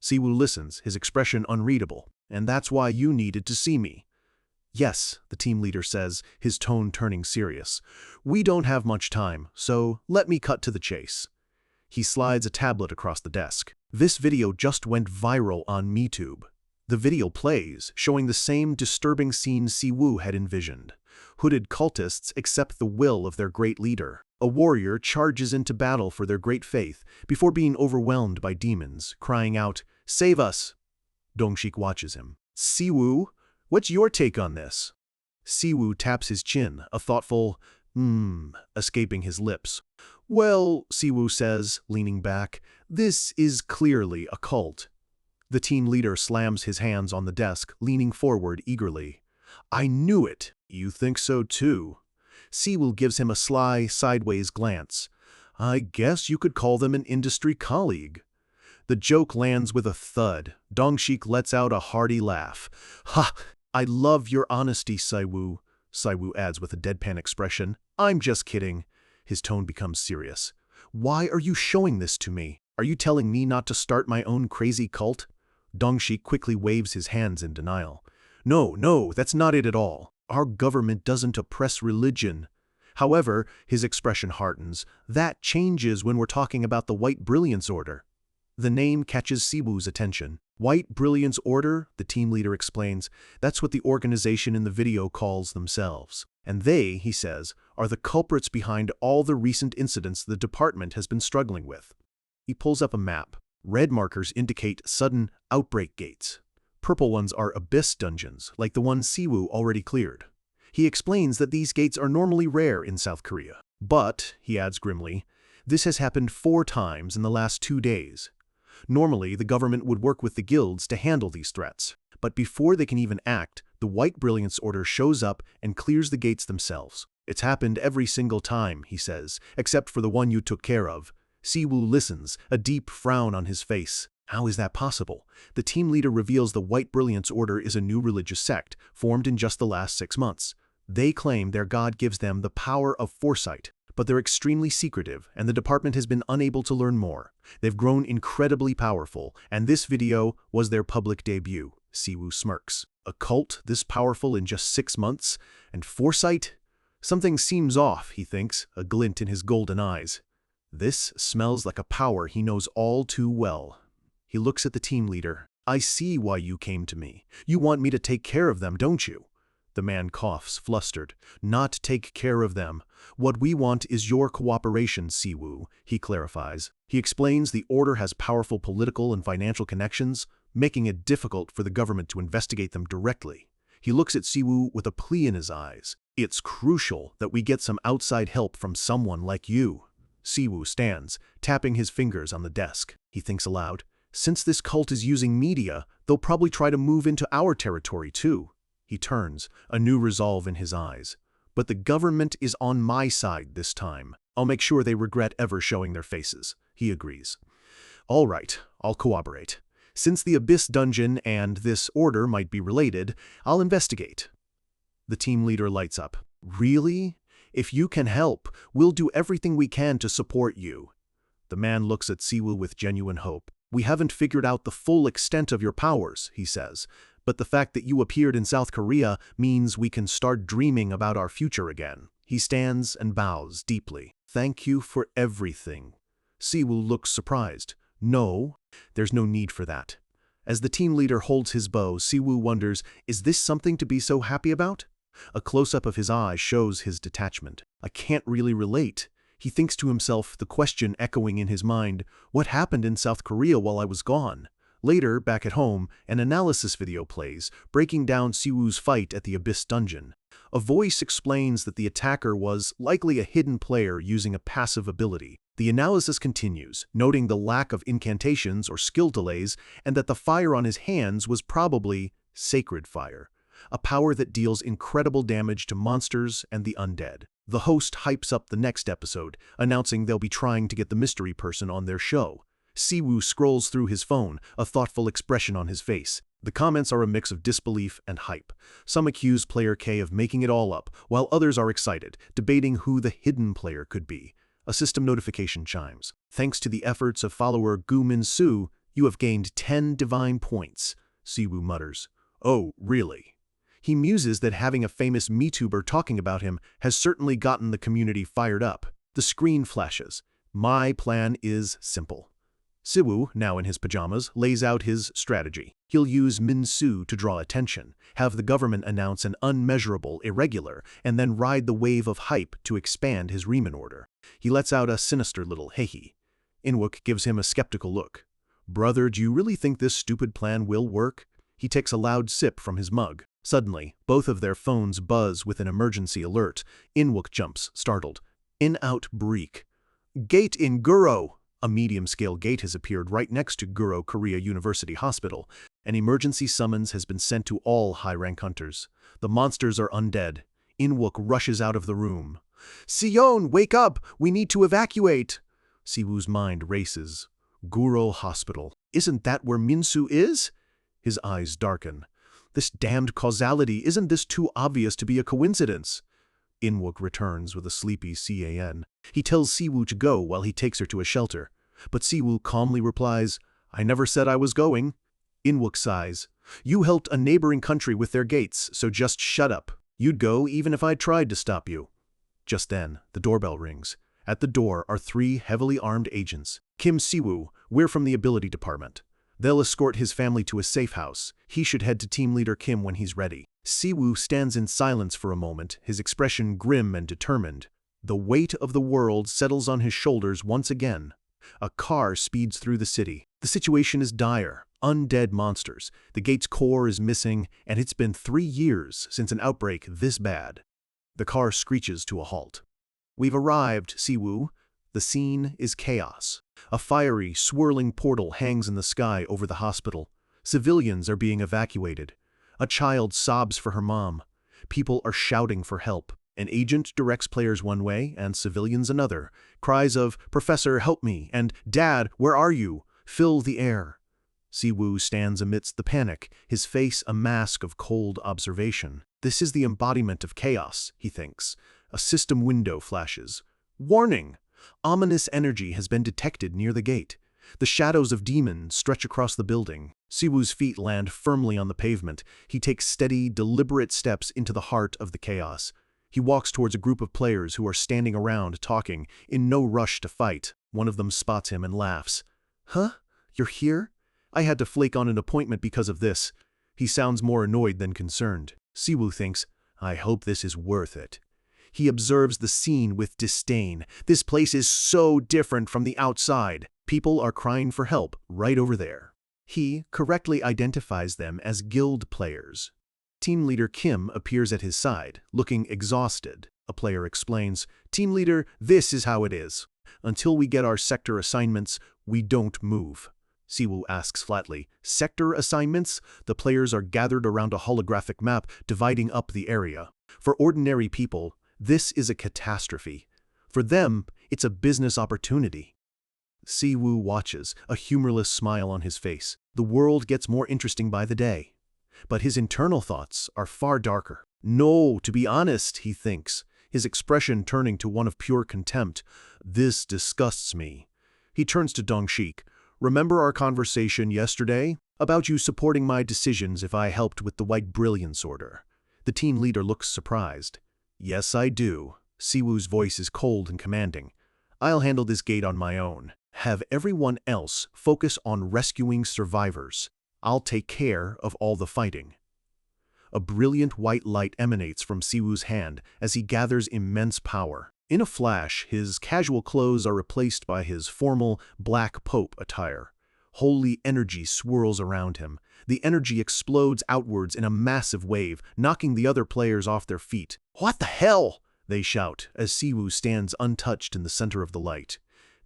Siwoo listens, his expression unreadable. "And that's why you needed to see me." "Yes," the team leader says, his tone turning serious. "We don't have much time, so let me cut to the chase." He slides a tablet across the desk. This video just went viral on MeTube. The video plays, showing the same disturbing scene Siwoo had envisioned. Hooded cultists accept the will of their great leader. A warrior charges into battle for their great faith before being overwhelmed by demons, crying out, "Save us!" Dongshik watches him. "Siwoo, what's your take on this?" Siwoo taps his chin, a thoughtful escaping his lips. "Well," Siwoo says, leaning back, "this is clearly a cult." The team leader slams his hands on the desk, leaning forward eagerly. "I knew it." "You think so too?" Siwoo gives him a sly, sideways glance. "I guess you could call them an industry colleague." The joke lands with a thud. Dongshik lets out a hearty laugh. "Ha! I love your honesty, Siwoo." Siwoo adds with a deadpan expression, "I'm just kidding." His tone becomes serious. "Why are you showing this to me? Are you telling me not to start my own crazy cult?" Dongshik quickly waves his hands in denial. No, that's not it at all. Our government doesn't oppress religion." However, his expression hardens. "That changes when we're talking about the White Brilliance Order." The name catches Siwoo's attention. "White Brilliance Order," the team leader explains, "that's what the organization in the video calls themselves. And they," he says, "are the culprits behind all the recent incidents the department has been struggling with." He pulls up a map. Red markers indicate sudden outbreak gates. Purple ones are abyss dungeons, like the one Siwoo already cleared. He explains that these gates are normally rare in South Korea. "But," he adds grimly, "this has happened 4 times in the last 2 days. Normally, the government would work with the guilds to handle these threats. But before they can even act, the White Brilliance Order shows up and clears the gates themselves. It's happened every single time," he says, "except for the one you took care of." Siwoo listens, a deep frown on his face. How is that possible? The team leader reveals the White Brilliance Order is a new religious sect, formed in just the last 6 months. They claim their god gives them the power of foresight, but they're extremely secretive, and the department has been unable to learn more. They've grown incredibly powerful, and this video was their public debut. Siwoo smirks. A cult this powerful in just 6 months? And foresight? Something seems off, he thinks, a glint in his golden eyes. This smells like a power he knows all too well. He looks at the team leader. "I see why you came to me. You want me to take care of them, don't you?" The man coughs, flustered. "Not take care of them. What we want is your cooperation, Siwoo," he clarifies. He explains the order has powerful political and financial connections, making it difficult for the government to investigate them directly. He looks at Siwoo with a plea in his eyes. "It's crucial that we get some outside help from someone like you." Siwoo stands, tapping his fingers on the desk. He thinks aloud. "Since this cult is using media, they'll probably try to move into our territory too." He turns, a new resolve in his eyes. "But the government is on my side this time. I'll make sure they regret ever showing their faces." He agrees. "All right, I'll cooperate. Since the Abyss Dungeon and this order might be related, I'll investigate." The team leader lights up. "Really? If you can help, we'll do everything we can to support you." The man looks at Siwoo with genuine hope. "We haven't figured out the full extent of your powers," he says, "but the fact that you appeared in South Korea means we can start dreaming about our future again." He stands and bows deeply. "Thank you for everything." Siwoo looks surprised. "No, there's no need for that." As the team leader holds his bow, Siwoo wonders, is this something to be so happy about? A close-up of his eye shows his detachment. "I can't really relate." He thinks to himself, the question echoing in his mind, what happened in South Korea while I was gone? Later, back at home, an analysis video plays, breaking down Siwoo's fight at the Abyss Dungeon. A voice explains that the attacker was likely a hidden player using a passive ability. The analysis continues, noting the lack of incantations or skill delays, and that the fire on his hands was probably sacred fire, a power that deals incredible damage to monsters and the undead. The host hypes up the next episode, announcing they'll be trying to get the mystery person on their show. Siwoo scrolls through his phone, a thoughtful expression on his face. The comments are a mix of disbelief and hype. Some accuse Player K of making it all up, while others are excited, debating who the hidden player could be. A system notification chimes. Thanks to the efforts of follower Gu Min-soo, you have gained 10 divine points, Siwoo mutters. Oh, really? He muses that having a famous MeTuber talking about him has certainly gotten the community fired up. The screen flashes. My plan is simple. Siwoo, now in his pajamas, lays out his strategy. He'll use Min-soo to draw attention, have the government announce an unmeasurable irregular, and then ride the wave of hype to expand his Riemann order. He lets out a sinister little hee-hee. Inwook gives him a skeptical look. Brother, do you really think this stupid plan will work? He takes a loud sip from his mug. Suddenly, both of their phones buzz with an emergency alert. Inwook jumps, startled. In-out break. Gate in Guro! A medium-scale gate has appeared right next to Guro Korea University Hospital. An emergency summons has been sent to all high-rank hunters. The monsters are undead. Inwook rushes out of the room. Sion, wake up! We need to evacuate! Siwoo's mind races. Guro Hospital. Isn't that where Min-soo is? His eyes darken. This damned causality, isn't this too obvious to be a coincidence? Inwook returns with a sleepy CAN. He tells Siwoo to go while he takes her to a shelter. But Siwoo calmly replies, I never said I was going. Inwook sighs. You helped a neighboring country with their gates, so just shut up. You'd go even if I tried to stop you. Just then, the doorbell rings. At the door are 3 heavily armed agents. Kim Siwoo, we're from the Ability Department. They'll escort his family to a safe house. He should head to Team Leader Kim when he's ready. Siwoo stands in silence for a moment, his expression grim and determined. The weight of the world settles on his shoulders once again. A car speeds through the city. The situation is dire. Undead monsters. The gate's core is missing, and it's been 3 years since an outbreak this bad. The car screeches to a halt. We've arrived, Siwoo. The scene is chaos. A fiery, swirling portal hangs in the sky over the hospital. Civilians are being evacuated. A child sobs for her mom. People are shouting for help. An agent directs players one way and civilians another. Cries of, Professor, help me, and Dad, where are you? Fill the air. Siwoo stands amidst the panic, his face a mask of cold observation. This is the embodiment of chaos, he thinks. A system window flashes. Warning! Ominous energy has been detected near the gate. The shadows of demons stretch across the building. Siwoo's feet land firmly on the pavement. He takes steady, deliberate steps into the heart of the chaos. He walks towards a group of players who are standing around talking, in no rush to fight. One of them spots him and laughs. Huh? You're here? I had to flake on an appointment because of this. He sounds more annoyed than concerned. Siwoo thinks, I hope this is worth it. He observes the scene with disdain. This place is so different from the outside. People are crying for help right over there. He correctly identifies them as guild players. Team Leader Kim appears at his side, looking exhausted. A player explains, Team Leader, this is how it is. Until we get our sector assignments, we don't move. Siwoo asks flatly, Sector assignments? The players are gathered around a holographic map dividing up the area. For ordinary people, this is a catastrophe. For them, it's a business opportunity. Siwoo watches, a humorless smile on his face. The world gets more interesting by the day. But his internal thoughts are far darker. No, to be honest, he thinks, his expression turning to one of pure contempt. This disgusts me. He turns to Dongshik. Remember our conversation yesterday? About you supporting my decisions if I helped with the White Brilliance Order. The team leader looks surprised. Yes, I do. Siwoo's voice is cold and commanding. I'll handle this gate on my own. Have everyone else focus on rescuing survivors. I'll take care of all the fighting. A brilliant white light emanates from Siwoo's hand as he gathers immense power. In a flash, his casual clothes are replaced by his formal, black pope attire. Holy energy swirls around him. The energy explodes outwards in a massive wave, knocking the other players off their feet. What the hell? They shout, as Siwoo stands untouched in the center of the light.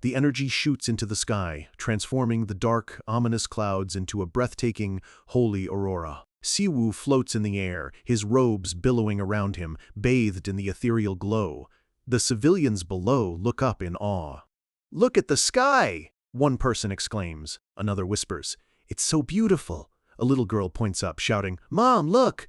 The energy shoots into the sky, transforming the dark, ominous clouds into a breathtaking, holy aurora. Siwoo floats in the air, his robes billowing around him, bathed in the ethereal glow. The civilians below look up in awe. Look at the sky! One person exclaims. Another whispers, "It's so beautiful." A little girl points up, shouting, "Mom, look!"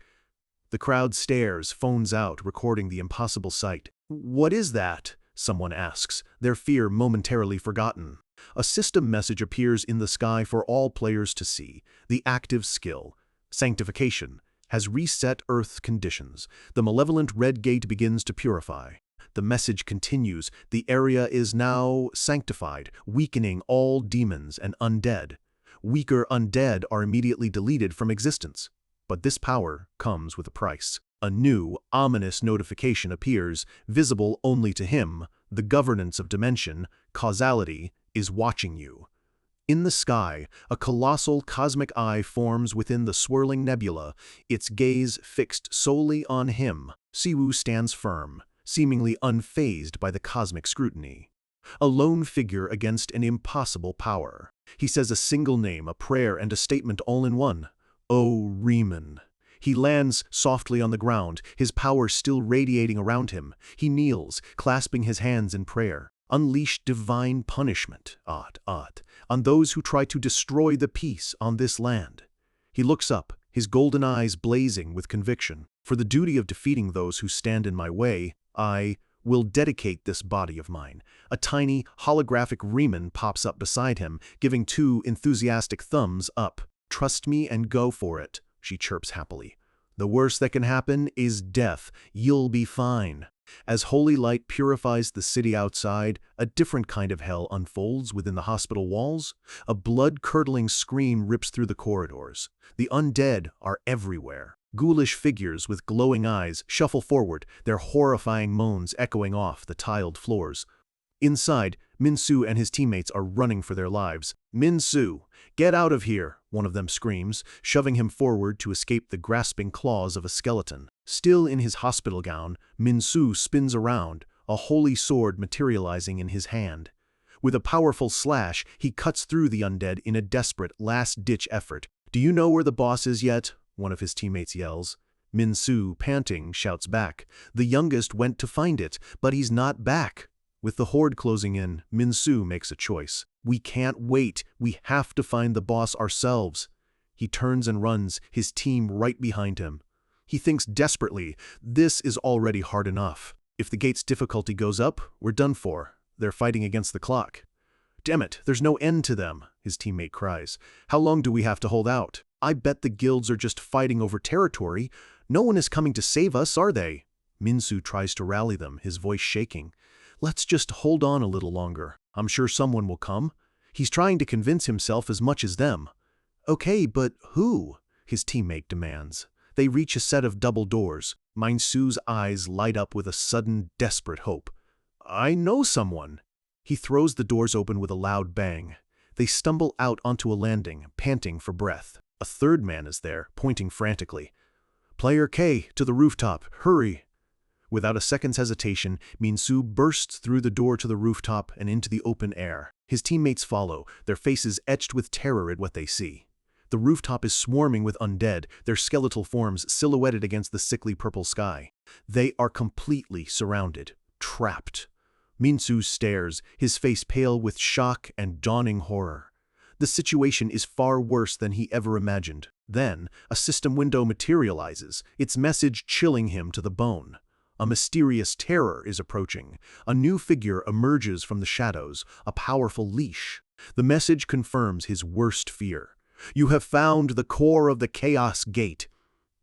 The crowd stares, phones out, recording the impossible sight. "What is that?" someone asks, their fear momentarily forgotten. A system message appears in the sky for all players to see. The active skill, sanctification, has reset Earth conditions. The malevolent red gate begins to purify. The message continues. The area is now sanctified, weakening all demons and undead. Weaker undead are immediately deleted from existence. But this power comes with a price. A new, ominous notification appears, visible only to him. The governance of dimension, causality, is watching you. In the sky, a colossal cosmic eye forms within the swirling nebula, its gaze fixed solely on him. Siwoo stands firm, seemingly unfazed by the cosmic scrutiny. A lone figure against an impossible power. He says a single name, a prayer, and a statement all in one. "O Riemann." He lands softly on the ground, his power still radiating around him. He kneels, clasping his hands in prayer. Unleash divine punishment, on those who try to destroy the peace on this land. He looks up, his golden eyes blazing with conviction. For the duty of defeating those who stand in my way, I will dedicate this body of mine. A tiny, holographic Riemann pops up beside him, giving 2 enthusiastic thumbs up. "Trust me and go for it," she chirps happily. "The worst that can happen is death. You'll be fine." As holy light purifies the city outside, a different kind of hell unfolds within the hospital walls. A blood-curdling scream rips through the corridors. The undead are everywhere. Ghoulish figures with glowing eyes shuffle forward, their horrifying moans echoing off the tiled floors. Inside, Min-soo and his teammates are running for their lives. "Min-soo, get out of here," one of them screams, shoving him forward to escape the grasping claws of a skeleton. Still in his hospital gown, Min-soo spins around, a holy sword materializing in his hand. With a powerful slash, he cuts through the undead in a desperate, last-ditch effort. "Do you know where the boss is yet?" one of his teammates yells. Min-soo, panting, shouts back. "The youngest went to find it, but he's not back." With the horde closing in, Min-soo makes a choice. "We can't wait. We have to find the boss ourselves." He turns and runs, his team right behind him. He thinks desperately, this is already hard enough. If the gate's difficulty goes up, we're done for. They're fighting against the clock. "Damn it, there's no end to them," his teammate cries. "How long do we have to hold out? I bet the guilds are just fighting over territory. No one is coming to save us, are they?" Min-soo tries to rally them, his voice shaking. "Let's just hold on a little longer. I'm sure someone will come." He's trying to convince himself as much as them. "Okay, but who?" his teammate demands. They reach a set of double doors. Min-soo's eyes light up with a sudden, desperate hope. "I know someone." He throws the doors open with a loud bang. They stumble out onto a landing, panting for breath. A third man is there, pointing frantically. "Player K, to the rooftop, hurry!" Without a second's hesitation, Min-soo bursts through the door to the rooftop and into the open air. His teammates follow, their faces etched with terror at what they see. The rooftop is swarming with undead, their skeletal forms silhouetted against the sickly purple sky. They are completely surrounded, trapped. Min-soo stares, his face pale with shock and dawning horror. The situation is far worse than he ever imagined. Then, a system window materializes, its message chilling him to the bone. A mysterious terror is approaching. A new figure emerges from the shadows, a powerful leash. The message confirms his worst fear. "You have found the core of the Chaos Gate."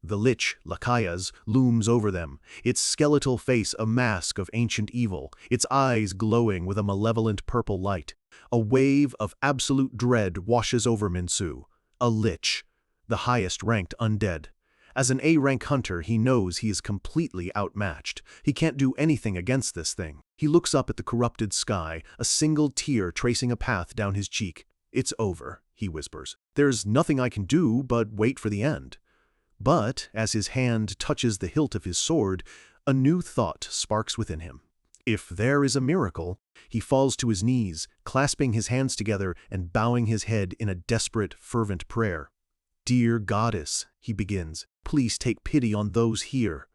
The lich, Lakayas, looms over them, its skeletal face a mask of ancient evil, its eyes glowing with a malevolent purple light. A wave of absolute dread washes over Min-soo. A lich, the highest-ranked undead. As an A-rank hunter, he knows he is completely outmatched. He can't do anything against this thing. He looks up at the corrupted sky, a single tear tracing a path down his cheek. "It's over," he whispers. "There's nothing I can do but wait for the end." But, as his hand touches the hilt of his sword, a new thought sparks within him. If there is a miracle, he falls to his knees, clasping his hands together and bowing his head in a desperate, fervent prayer. "Dear goddess," he begins, "please take pity on those here."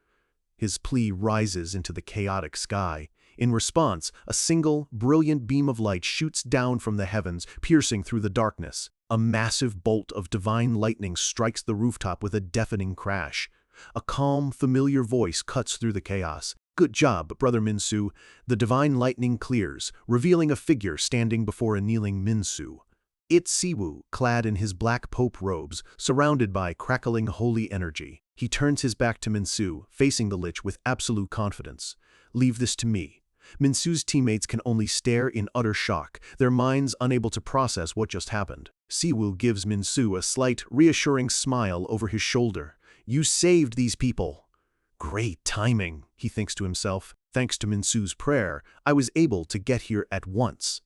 His plea rises into the chaotic sky. In response, a single, brilliant beam of light shoots down from the heavens, piercing through the darkness. A massive bolt of divine lightning strikes the rooftop with a deafening crash. A calm, familiar voice cuts through the chaos. "Good job, Brother Minsu." The divine lightning clears, revealing a figure standing before a kneeling Minsu. It's Siwoo, clad in his black pope robes, surrounded by crackling holy energy. He turns his back to Minsu, facing the Lich with absolute confidence. "Leave this to me." Minsu's teammates can only stare in utter shock, their minds unable to process what just happened. Siwoo gives Minsu a slight, reassuring smile over his shoulder. "You saved these people." "Great timing," he thinks to himself. "Thanks to Minsu's prayer, I was able to get here at once."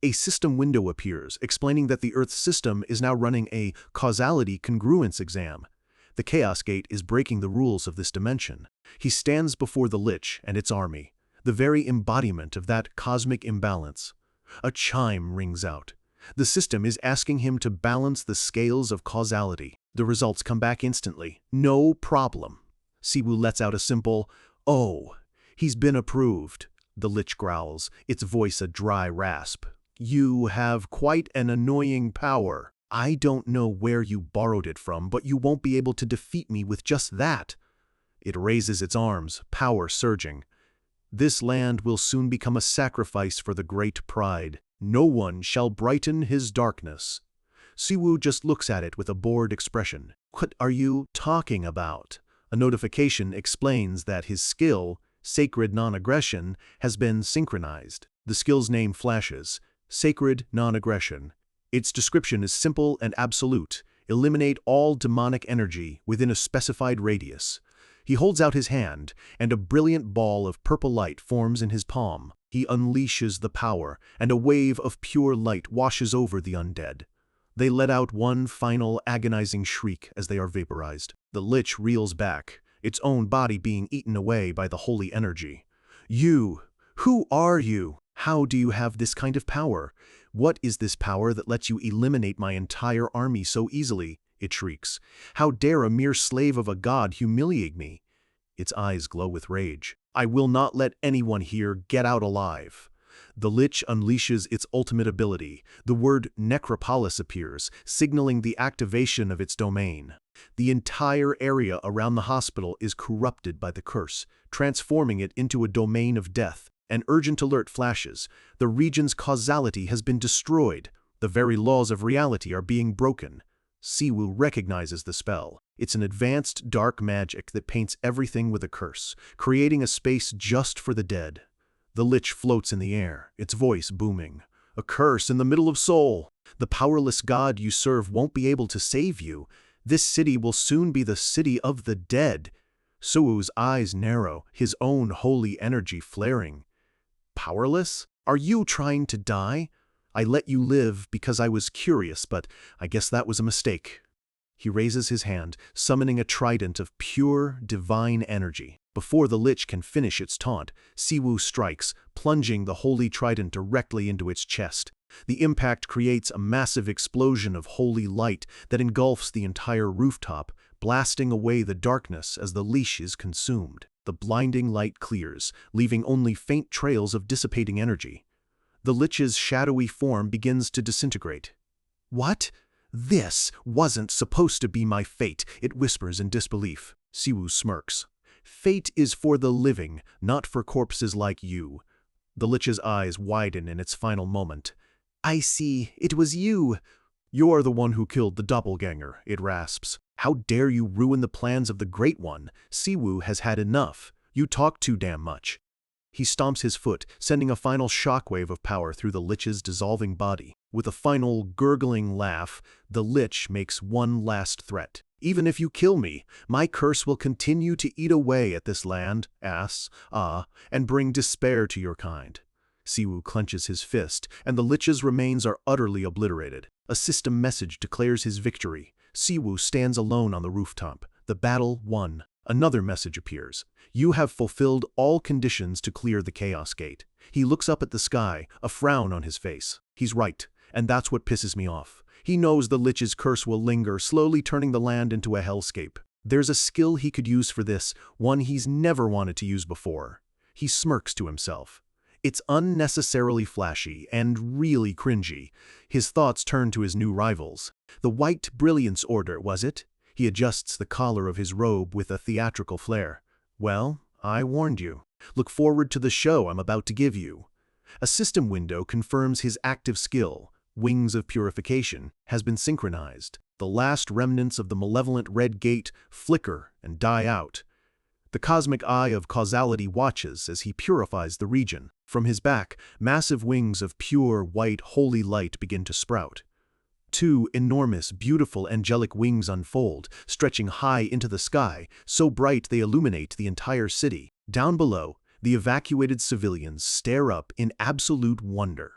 A system window appears, explaining that the Earth's system is now running a causality congruence exam. The Chaos Gate is breaking the rules of this dimension. He stands before the Lich and its army, the very embodiment of that cosmic imbalance. A chime rings out. The system is asking him to balance the scales of causality. The results come back instantly. "No problem." Siwoo lets out a simple, "Oh." "He's been approved." The Lich growls, its voice a dry rasp. "You have quite an annoying power. I don't know where you borrowed it from, but you won't be able to defeat me with just that." It raises its arms, power surging. "This land will soon become a sacrifice for the great pride. No one shall brighten his darkness." Siwoo just looks at it with a bored expression. "What are you talking about?" A notification explains that his skill, Sacred Non-Aggression, has been synchronized. The skill's name flashes, Sacred Non-Aggression. Its description is simple and absolute. Eliminate all demonic energy within a specified radius. He holds out his hand, and a brilliant ball of purple light forms in his palm. He unleashes the power, and a wave of pure light washes over the undead. They let out one final agonizing shriek as they are vaporized. The Lich reels back, its own body being eaten away by the holy energy. "You! Who are you? How do you have this kind of power? What is this power that lets you eliminate my entire army so easily?" it shrieks. "How dare a mere slave of a god humiliate me?" Its eyes glow with rage. "I will not let anyone here get out alive." The Lich unleashes its ultimate ability. The word Necropolis appears, signaling the activation of its domain. The entire area around the hospital is corrupted by the curse, transforming it into a domain of death. An urgent alert flashes. The region's causality has been destroyed. The very laws of reality are being broken. Siwoo recognizes the spell. It's an advanced dark magic that paints everything with a curse, creating a space just for the dead. The Lich floats in the air, its voice booming. "A curse in the middle of Seoul. The powerless god you serve won't be able to save you. This city will soon be the city of the dead." Siwoo's eyes narrow, his own holy energy flaring. "Powerless? Are you trying to die? I let you live because I was curious, but I guess that was a mistake." He raises his hand, summoning a trident of pure, divine energy. Before the Lich can finish its taunt, Siwoo strikes, plunging the holy trident directly into its chest. The impact creates a massive explosion of holy light that engulfs the entire rooftop, blasting away the darkness as the leash is consumed. The blinding light clears, leaving only faint trails of dissipating energy. The Lich's shadowy form begins to disintegrate. "What? This wasn't supposed to be my fate," it whispers in disbelief. Siwoo smirks. "Fate is for the living, not for corpses like you." The Lich's eyes widen in its final moment. "I see, it was you." "You're the one who killed the doppelganger," it rasps. "How dare you ruin the plans of the Great One? Siwoo has had enough. You talk too damn much." He stomps his foot, sending a final shockwave of power through the Lich's dissolving body. With a final gurgling laugh, the Lich makes one last threat. "Even if you kill me, my curse will continue to eat away at this land, and bring despair to your kind." Siwoo clenches his fist, and the Lich's remains are utterly obliterated. A system message declares his victory. Siwoo stands alone on the rooftop. The battle won. Another message appears. "You have fulfilled all conditions to clear the Chaos Gate." He looks up at the sky, a frown on his face. He's right, and that's what pisses me off. He knows the Lich's curse will linger, slowly turning the land into a hellscape. There's a skill he could use for this, one he's never wanted to use before. He smirks to himself. It's unnecessarily flashy and really cringy. His thoughts turn to his new rivals. The White Brilliance Order, was it? He adjusts the collar of his robe with a theatrical flair. Well, I warned you. Look forward to the show I'm about to give you. A system window confirms his active skill. Wings of Purification has been synchronized. The last remnants of the malevolent red gate flicker and die out. The cosmic eye of causality watches as he purifies the region. From his back, massive wings of pure, white, holy light begin to sprout. Two enormous, beautiful, angelic wings unfold, stretching high into the sky, so bright they illuminate the entire city. Down below, the evacuated civilians stare up in absolute wonder.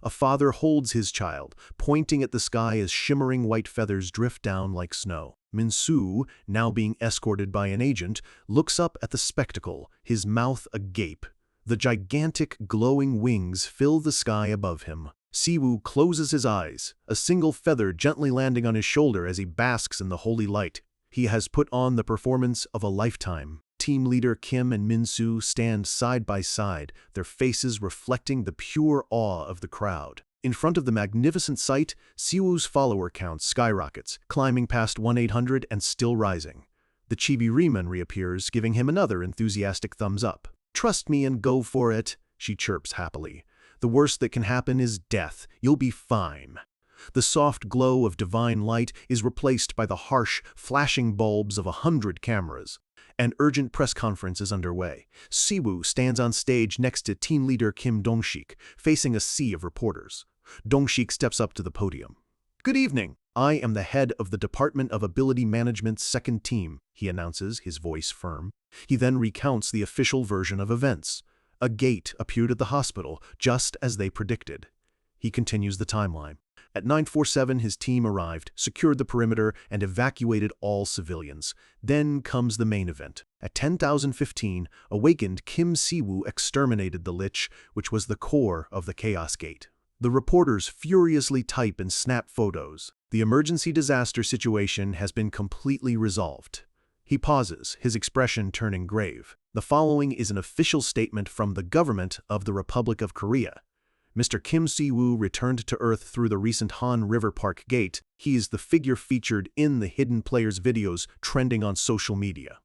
A father holds his child, pointing at the sky as shimmering white feathers drift down like snow. Min-soo, now being escorted by an agent, looks up at the spectacle, his mouth agape. The gigantic, glowing wings fill the sky above him. Siwoo closes his eyes, a single feather gently landing on his shoulder as he basks in the holy light. He has put on the performance of a lifetime. Team leader Kim and Min-soo stand side by side, their faces reflecting the pure awe of the crowd. In front of the magnificent sight, Siwoo's follower count skyrockets, climbing past 1,800 and still rising. The chibi Riemann reappears, giving him another enthusiastic thumbs up. "Trust me and go for it," she chirps happily. "The worst that can happen is death. You'll be fine." The soft glow of divine light is replaced by the harsh, flashing bulbs of 100 cameras. An urgent press conference is underway. Siwoo stands on stage next to team leader Kim Dong-sik, facing a sea of reporters. Dong-sik steps up to the podium. "Good evening. I am the head of the Department of Ability Management's second team," he announces, his voice firm. He then recounts the official version of events. A gate appeared at the hospital, just as they predicted. He continues the timeline. At 9:47, his team arrived, secured the perimeter, and evacuated all civilians. Then comes the main event. At 10,015, awakened Kim Siwoo exterminated the Lich, which was the core of the Chaos Gate. The reporters furiously type and snap photos. The emergency disaster situation has been completely resolved. He pauses, his expression turning grave. The following is an official statement from the government of the Republic of Korea. Mr. Kim Siwoo returned to Earth through the recent Han River Park Gate. He is the figure featured in the Hidden Players videos trending on social media.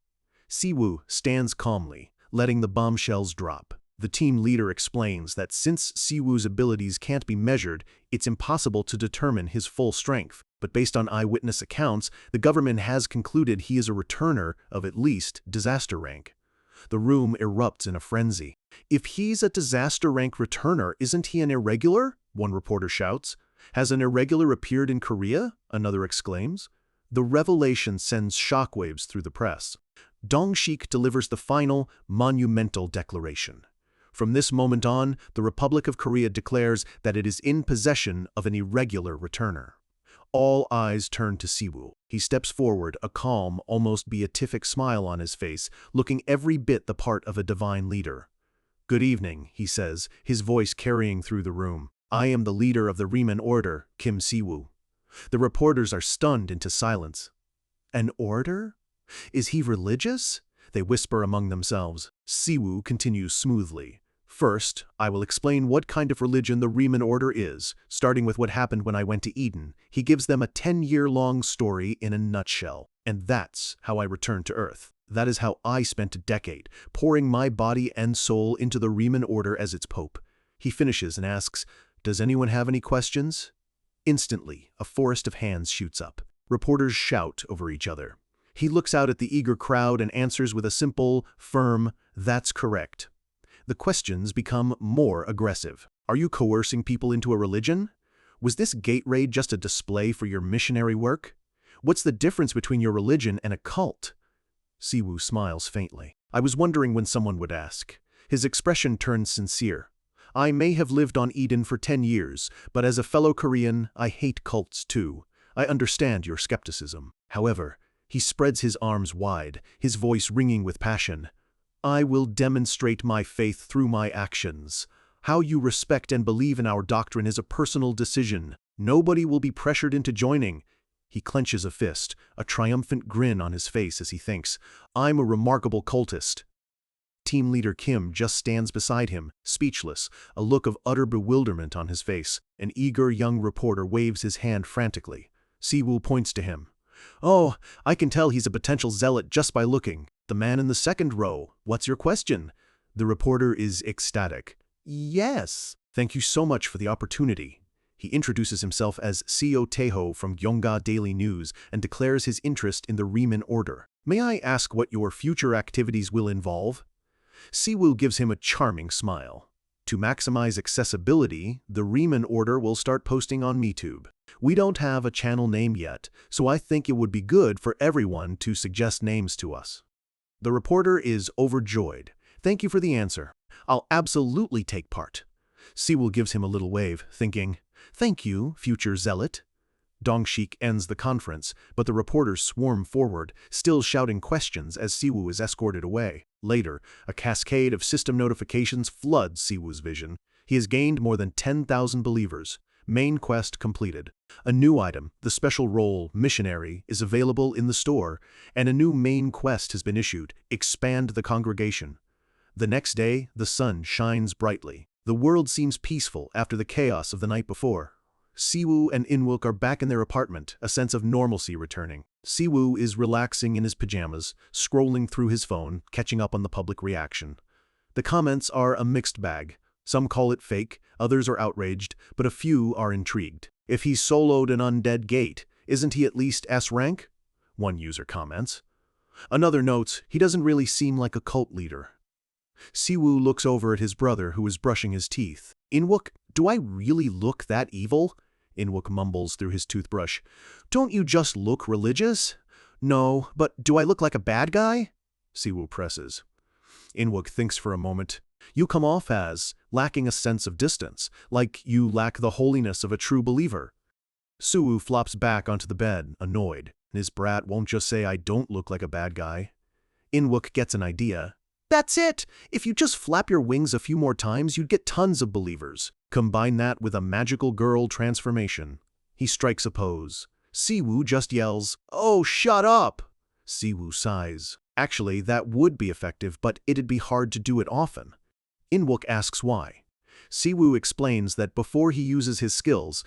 Siwoo stands calmly, letting the bombshells drop. The team leader explains that since Siwoo's abilities can't be measured, it's impossible to determine his full strength. But based on eyewitness accounts, the government has concluded he is a returner of at least disaster rank. The room erupts in a frenzy. "If he's a disaster rank returner, isn't he an irregular?" one reporter shouts. "Has an irregular appeared in Korea?" another exclaims. The revelation sends shockwaves through the press. Dong-sik delivers the final, monumental declaration. From this moment on, the Republic of Korea declares that it is in possession of an irregular returner. All eyes turn to Siwoo. He steps forward, a calm, almost beatific smile on his face, looking every bit the part of a divine leader. "Good evening," he says, his voice carrying through the room. "I am the leader of the Riemann Order, Kim Siwoo." The reporters are stunned into silence. "An order? Is he religious?" they whisper among themselves. Siwoo continues smoothly. "First, I will explain what kind of religion the Riemann Order is, starting with what happened when I went to Eden." He gives them a 10-year-long story in a nutshell. "And that's how I returned to Earth. That is how I spent a decade, pouring my body and soul into the Riemann Order as its pope." He finishes and asks, "Does anyone have any questions?" Instantly, a forest of hands shoots up. Reporters shout over each other. He looks out at the eager crowd and answers with a simple, firm, "That's correct." The questions become more aggressive. "Are you coercing people into a religion? Was this gate raid just a display for your missionary work? What's the difference between your religion and a cult?" Siwoo smiles faintly. "I was wondering when someone would ask." His expression turns sincere. "I may have lived on Eden for 10 years, but as a fellow Korean, I hate cults too. I understand your skepticism." However, he spreads his arms wide, his voice ringing with passion. "I will demonstrate my faith through my actions. How you respect and believe in our doctrine is a personal decision. Nobody will be pressured into joining." He clenches a fist, a triumphant grin on his face as he thinks, "I'm a remarkable cultist." Team leader Kim just stands beside him, speechless, a look of utter bewilderment on his face. An eager young reporter waves his hand frantically. Siwoo points to him. "Oh, I can tell he's a potential zealot just by looking. The man in the second row. What's your question?" The reporter is ecstatic. "Yes. Thank you so much for the opportunity." He introduces himself as Seo Taeho from Gyeongga Daily News and declares his interest in the Riemann Order. "May I ask what your future activities will involve?" Siwoo gives him a charming smile. "To maximize accessibility, the Riemann Order will start posting on MeTube. We don't have a channel name yet, so I think it would be good for everyone to suggest names to us." The reporter is overjoyed. "Thank you for the answer. I'll absolutely take part." Siwoo gives him a little wave, thinking, "Thank you, future zealot." Dongshik ends the conference, but the reporters swarm forward, still shouting questions as Siwoo is escorted away. Later, a cascade of system notifications floods Siwoo's vision. He has gained more than 10,000 believers. Main quest completed. A new item, the special role, Missionary, is available in the store, and a new main quest has been issued, Expand the Congregation. The next day, the sun shines brightly. The world seems peaceful after the chaos of the night before. Siwoo and Inwook are back in their apartment, a sense of normalcy returning. Siwoo is relaxing in his pajamas, scrolling through his phone, catching up on the public reaction. The comments are a mixed bag. Some call it fake, others are outraged, but a few are intrigued. "If he soloed an undead gate, isn't he at least S rank?" one user comments. Another notes, "He doesn't really seem like a cult leader." Siwoo looks over at his brother who is brushing his teeth. "Inwook, do I really look that evil?" Inwook mumbles through his toothbrush. "Don't you just look religious?" "No, but do I look like a bad guy?" Siwoo presses. Inwook thinks for a moment. "You come off as lacking a sense of distance, like you lack the holiness of a true believer." Siwoo flops back onto the bed, annoyed. His brat won't just say I don't look like a bad guy. Inwook gets an idea. "That's it! If you just flap your wings a few more times, you'd get tons of believers. Combine that with a magical girl transformation." He strikes a pose. Siwoo just yells, "Oh, shut up!" Siwoo sighs. Actually, that would be effective, but it'd be hard to do it often. Inwook asks why. Siwoo explains that before he uses his skills,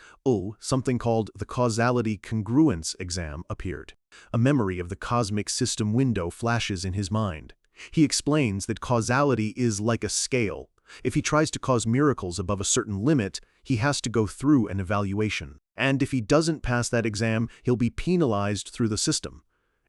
something called the Causality Congruence exam appeared. A memory of the cosmic system window flashes in his mind. He explains that causality is like a scale. If he tries to cause miracles above a certain limit, he has to go through an evaluation. And if he doesn't pass that exam, he'll be penalized through the system.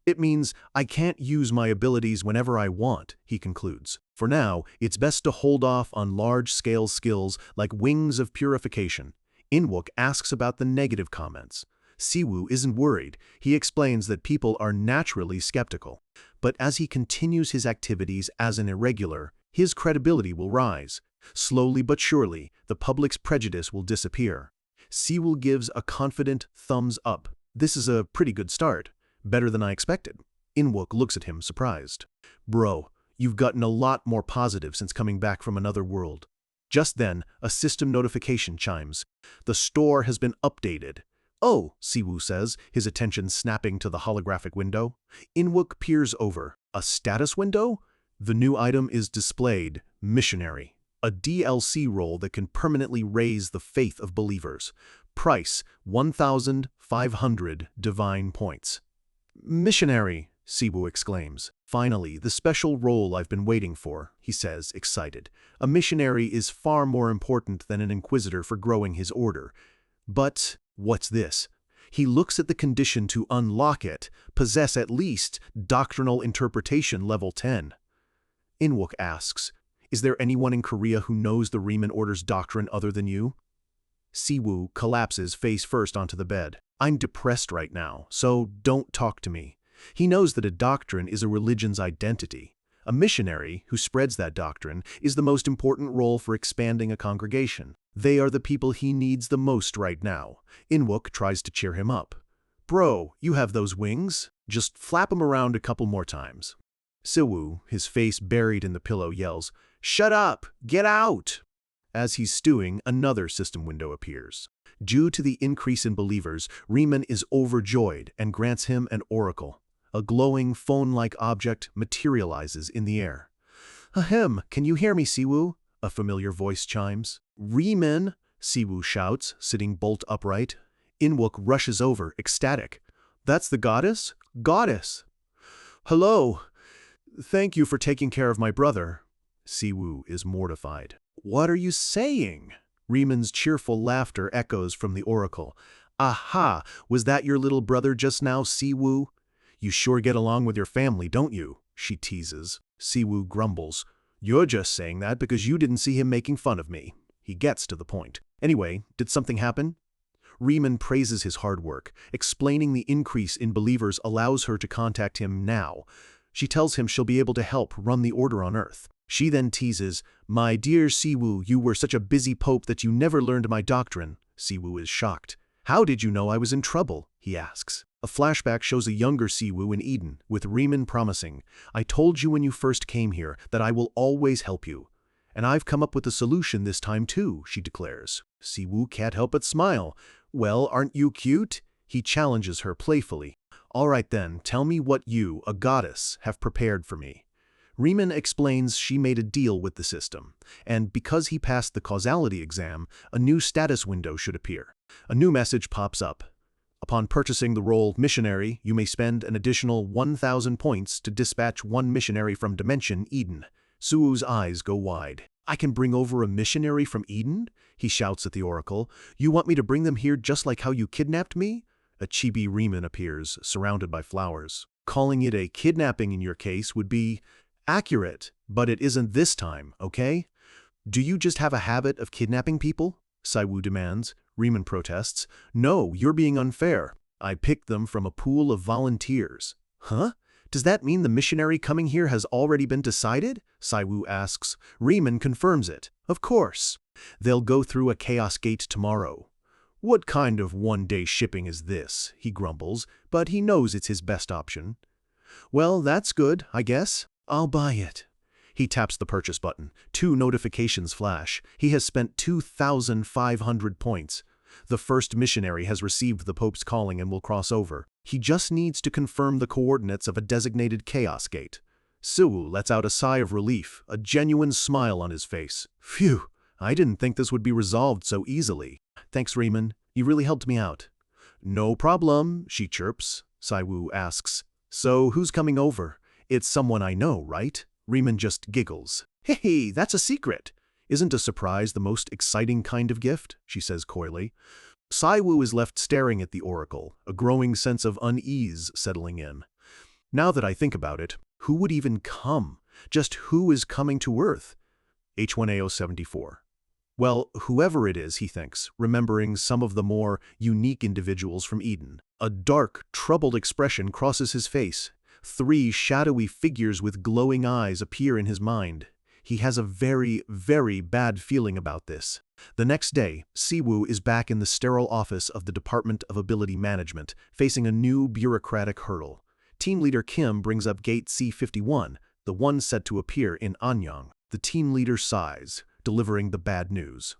"It means I can't use my abilities whenever I want," he concludes. For now, it's best to hold off on large-scale skills like Wings of Purification. Inwook asks about the negative comments. Siwoo isn't worried. He explains that people are naturally skeptical. But as he continues his activities as an irregular, his credibility will rise. Slowly but surely, the public's prejudice will disappear. Siwoo gives a confident thumbs up. "This is a pretty good start. Better than I expected." Inwook looks at him, surprised. "Bro, you've gotten a lot more positive since coming back from another world." Just then, a system notification chimes. "The store has been updated." "Oh," Siwoo says, his attention snapping to the holographic window. Inwook peers over. A status window? The new item is displayed, Missionary, a DLC role that can permanently raise the faith of believers. Price, 1,500 divine points. "Missionary," Siwoo exclaims. "Finally, the special role I've been waiting for," he says, excited. A missionary is far more important than an inquisitor for growing his order. But what's this? He looks at the condition to unlock it, possess at least doctrinal interpretation level 10. Inwook asks, "Is there anyone in Korea who knows the Riemann Order's doctrine other than you?" Siwoo collapses face first onto the bed. "I'm depressed right now, so don't talk to me." He knows that a doctrine is a religion's identity. A missionary who spreads that doctrine is the most important role for expanding a congregation. They are the people he needs the most right now. Inwook tries to cheer him up. "Bro, you have those wings? Just flap them around a couple more times." Siwoo, his face buried in the pillow, yells, "Shut up! Get out!" As he's stewing, another system window appears. Due to the increase in believers, Riemann is overjoyed and grants him an oracle. A glowing phone-like object materializes in the air. Ahem, can you hear me, Siwoo? A familiar voice chimes. Riemann, Siwoo shouts, sitting bolt upright. Inwook rushes over, ecstatic. That's the goddess? Goddess! Hello! Thank you for taking care of my brother. Siwoo is mortified. What are you saying? Riemann's cheerful laughter echoes from the oracle. Aha! Was that your little brother just now, Siwoo? You sure get along with your family, don't you? She teases. Siwoo grumbles. You're just saying that because you didn't see him making fun of me. He gets to the point. Anyway, did something happen? Riemann praises his hard work, explaining the increase in believers allows her to contact him now. She tells him she'll be able to help run the order on Earth. She then teases, My dear Siwoo, you were such a busy pope that you never learned my doctrine. Siwoo is shocked. How did you know I was in trouble? He asks. A flashback shows a younger Siwoo in Eden, with Riemann promising, I told you when you first came here that I will always help you. And I've come up with a solution this time too, she declares. Siwoo can't help but smile. Well, aren't you cute? He challenges her playfully. All right then, tell me what you, a goddess, have prepared for me. Riemann explains she made a deal with the system, and because he passed the causality exam, a new status window should appear. A new message pops up. Upon purchasing the role Missionary, you may spend an additional 1,000 points to dispatch one missionary from Dimension Eden. Siwoo's eyes go wide. I can bring over a missionary from Eden? He shouts at the oracle. You want me to bring them here just like how you kidnapped me? A chibi Riemann appears, surrounded by flowers. Calling it a kidnapping in your case would be accurate, but it isn't this time, okay? Do you just have a habit of kidnapping people? Siwoo demands. Riemann protests. No, you're being unfair. I picked them from a pool of volunteers. Huh? Does that mean the missionary coming here has already been decided? Siwoo asks. Riemann confirms it. Of course. They'll go through a chaos gate tomorrow. What kind of one-day shipping is this? He grumbles, but he knows it's his best option. Well, that's good, I guess. I'll buy it. He taps the purchase button. 2 notifications flash. He has spent 2,500 points. The first missionary has received the Pope's calling and will cross over. He just needs to confirm the coordinates of a designated chaos gate. Siwoo lets out a sigh of relief, a genuine smile on his face. Phew, I didn't think this would be resolved so easily. Thanks, Riemann. You really helped me out. No problem, she chirps. Siwoo asks, So who's coming over? It's someone I know, right? Riemann just giggles. Hey, that's a secret. Isn't a surprise the most exciting kind of gift? She says coyly. Siwoo is left staring at the oracle, a growing sense of unease settling in. Now that I think about it, who would even come? Just who is coming to Earth? H1AO74. Well, whoever it is, he thinks, remembering some of the more unique individuals from Eden. A dark, troubled expression crosses his face. 3 shadowy figures with glowing eyes appear in his mind. He has a very, very bad feeling about this. The next day, Siwoo is back in the sterile office of the Department of Ability Management, facing a new bureaucratic hurdle. Team leader Kim brings up gate C51, the one set to appear in Anyang. The team leader sighs, delivering the bad news.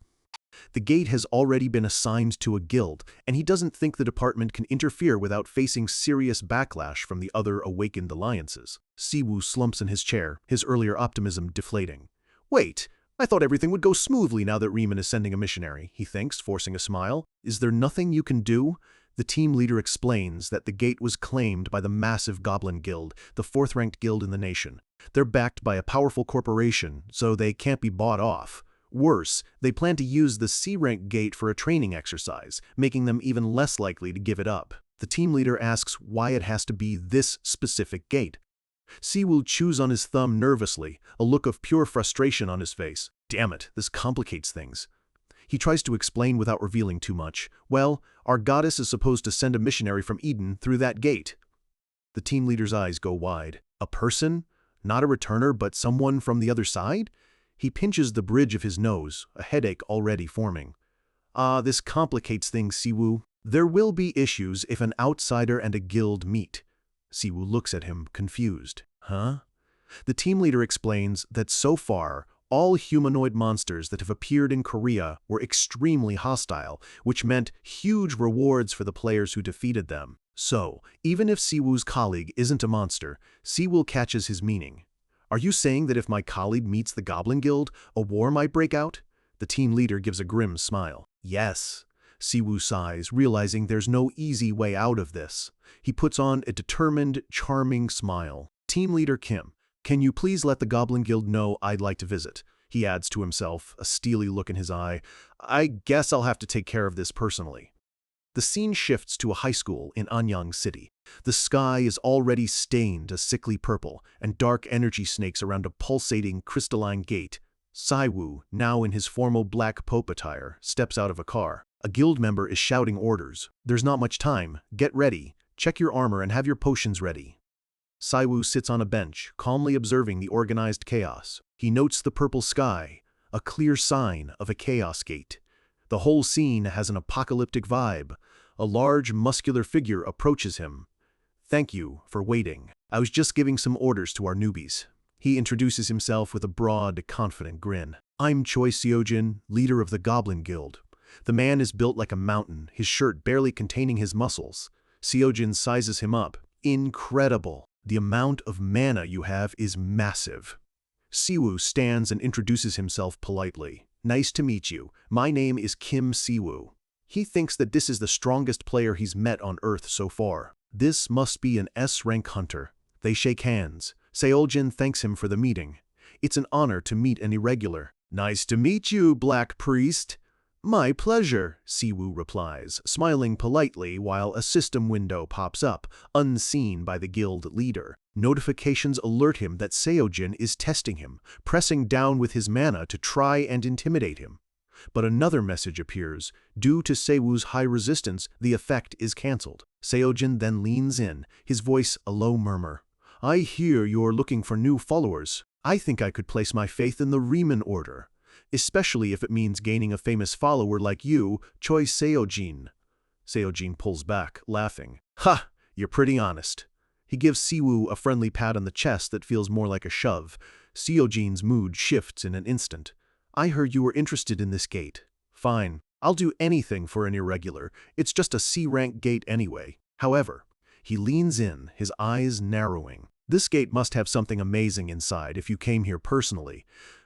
The gate has already been assigned to a guild, and he doesn't think the department can interfere without facing serious backlash from the other awakened alliances. Siwoo slumps in his chair, his earlier optimism deflating. Wait, I thought everything would go smoothly now that Riemann is sending a missionary, he thinks, forcing a smile. Is there nothing you can do? The team leader explains that the gate was claimed by the massive Goblin Guild, the 4th-ranked guild in the nation. They're backed by a powerful corporation, so they can't be bought off. Worse, they plan to use the C-rank gate for a training exercise, making them even less likely to give it up. The team leader asks why it has to be this specific gate. Siwoo chews on his thumb nervously, a look of pure frustration on his face. Damn it, this complicates things. He tries to explain without revealing too much. Well, our goddess is supposed to send a missionary from Eden through that gate. The team leader's eyes go wide. A person? Not a returner, but someone from the other side? He pinches the bridge of his nose, a headache already forming. This complicates things, Siwoo. There will be issues if an outsider and a guild meet. Siwoo looks at him, confused. Huh? The team leader explains that so far, all humanoid monsters that have appeared in Korea were extremely hostile, which meant huge rewards for the players who defeated them. So, even if Siwoo's colleague isn't a monster, Siwoo catches his meaning. Are you saying that if my colleague meets the Goblin Guild, a war might break out? The team leader gives a grim smile. Yes. Siwoo sighs, realizing there's no easy way out of this. He puts on a determined, charming smile. Team leader Kim, can you please let the Goblin Guild know I'd like to visit? He adds to himself, a steely look in his eye. I guess I'll have to take care of this personally. The scene shifts to a high school in Anyang City. The sky is already stained a sickly purple, and dark energy snakes around a pulsating, crystalline gate. Siwoo, now in his formal black pope attire, steps out of a car. A guild member is shouting orders. There's not much time. Get ready. Check your armor and have your potions ready. Siwoo sits on a bench, calmly observing the organized chaos. He notes the purple sky, a clear sign of a chaos gate. The whole scene has an apocalyptic vibe. A large, muscular figure approaches him. Thank you for waiting. I was just giving some orders to our newbies. He introduces himself with a broad, confident grin. I'm Choi Seojin, leader of the Goblin Guild. The man is built like a mountain, his shirt barely containing his muscles. Seojin sizes him up. Incredible. The amount of mana you have is massive. Siwoo stands and introduces himself politely. Nice to meet you. My name is Kim Siwoo. He thinks that this is the strongest player he's met on Earth so far. This must be an S-rank hunter. They shake hands. Seojin thanks him for the meeting. It's an honor to meet an irregular. Nice to meet you, Black Priest. My pleasure, Siwoo replies, smiling politely while a system window pops up, unseen by the guild leader. Notifications alert him that Seojin is testing him, pressing down with his mana to try and intimidate him. But another message appears. Due to Siwoo's high resistance, the effect is cancelled. Seojin then leans in, his voice a low murmur. I hear you're looking for new followers. I think I could place my faith in the Riemann Order, especially if it means gaining a famous follower like you, Choi Seojin. Seojin pulls back, laughing. Ha! You're pretty honest. He gives Siwoo a friendly pat on the chest that feels more like a shove. Seojin's mood shifts in an instant. I heard you were interested in this gate. Fine. I'll do anything for an irregular. It's just a C-rank gate anyway. However, he leans in, his eyes narrowing. This gate must have something amazing inside if you came here personally.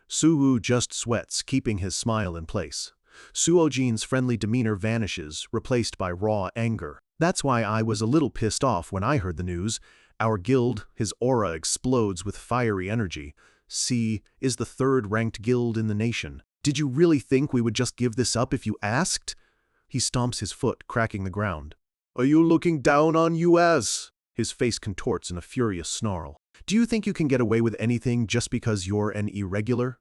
Siwoo just sweats, keeping his smile in place. Seojin's friendly demeanor vanishes, replaced by raw anger. That's why I was a little pissed off when I heard the news. Our guild, his aura explodes with fiery energy. C is the third-ranked guild in the nation. Did you really think we would just give this up if you asked? He stomps his foot, cracking the ground. Are you looking down on US? His face contorts in a furious snarl. Do you think you can get away with anything just because you're an irregular?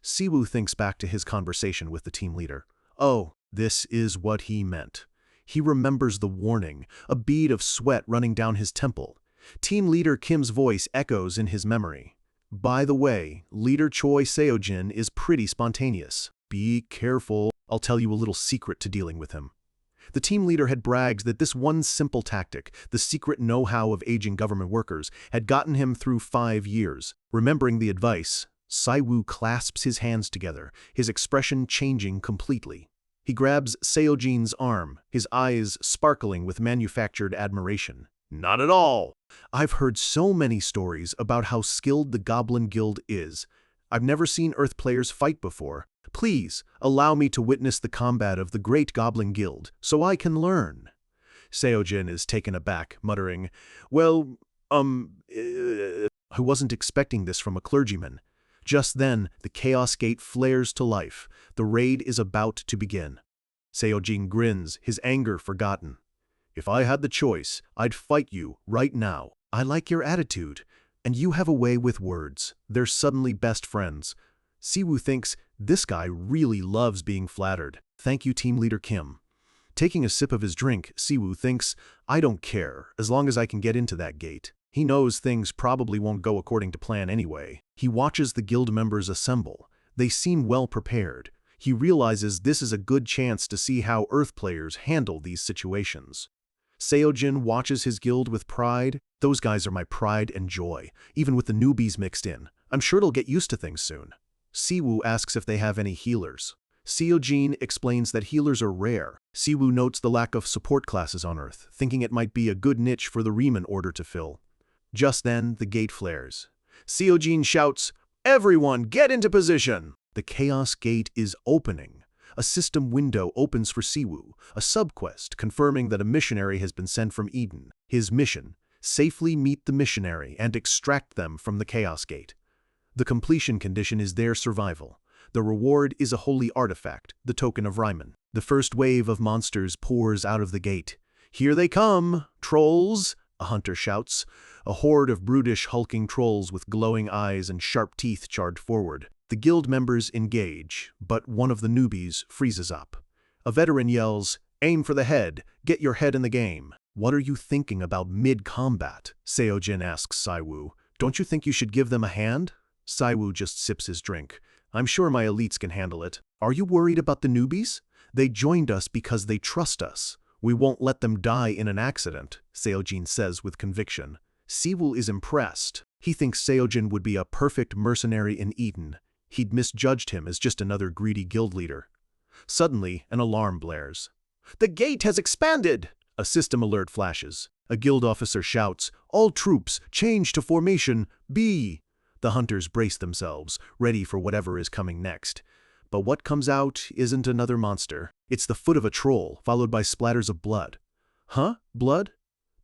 Siwoo thinks back to his conversation with the team leader. Oh, this is what he meant. He remembers the warning, a bead of sweat running down his temple. Team leader Kim's voice echoes in his memory. By the way, leader Choi Seojin is pretty spontaneous. Be careful. I'll tell you a little secret to dealing with him. The team leader had bragged that this one simple tactic, the secret know-how of aging government workers, had gotten him through 5 years. Remembering the advice, Siwoo clasps his hands together, his expression changing completely. He grabs Seojin's arm, his eyes sparkling with manufactured admiration. Not at all. I've heard so many stories about how skilled the Goblin Guild is. I've never seen Earth players fight before. Please, allow me to witness the combat of the Great Goblin Guild, so I can learn. Seojin is taken aback, muttering, Well, I wasn't expecting this from a clergyman. Just then, the Chaos Gate flares to life. The raid is about to begin. Seojin grins, his anger forgotten. If I had the choice, I'd fight you right now. I like your attitude. And you have a way with words. They're suddenly best friends. Siwoo thinks, this guy really loves being flattered. Thank you, team leader Kim. Taking a sip of his drink, Siwoo thinks, I don't care, as long as I can get into that gate. He knows things probably won't go according to plan anyway. He watches the guild members assemble. They seem well prepared. He realizes this is a good chance to see how Earth players handle these situations. Seojin watches his guild with pride. Those guys are my pride and joy, even with the newbies mixed in. I'm sure it'll get used to things soon. Siwoo asks if they have any healers. Seojin explains that healers are rare. Siwoo notes the lack of support classes on Earth, thinking it might be a good niche for the Riemann Order to fill. Just then, the gate flares. Seojin shouts, "Everyone, get into position!" The Chaos Gate is opening. A system window opens for Siwoo, a subquest confirming that a missionary has been sent from Eden. His mission: safely meet the missionary and extract them from the Chaos Gate. The completion condition is their survival. The reward is a holy artifact, the token of Ryman. The first wave of monsters pours out of the gate. "Here they come, trolls!" a hunter shouts. A horde of brutish, hulking trolls with glowing eyes and sharp teeth charge forward. The guild members engage, but one of the newbies freezes up. A veteran yells, "Aim for the head, get your head in the game." "What are you thinking about mid-combat?" Seojin asks Siwoo. "Don't you think you should give them a hand?" Siwoo just sips his drink. "I'm sure my elites can handle it." "Are you worried about the newbies? They joined us because they trust us. We won't let them die in an accident," Seojin says with conviction. Siwoo is impressed. He thinks Seojin would be a perfect mercenary in Eden. He'd misjudged him as just another greedy guild leader. Suddenly, an alarm blares. "The gate has expanded!" A system alert flashes. A guild officer shouts, "All troops, change to formation B!" The hunters brace themselves, ready for whatever is coming next. But what comes out isn't another monster. It's the foot of a troll, followed by splatters of blood. "Huh? Blood?"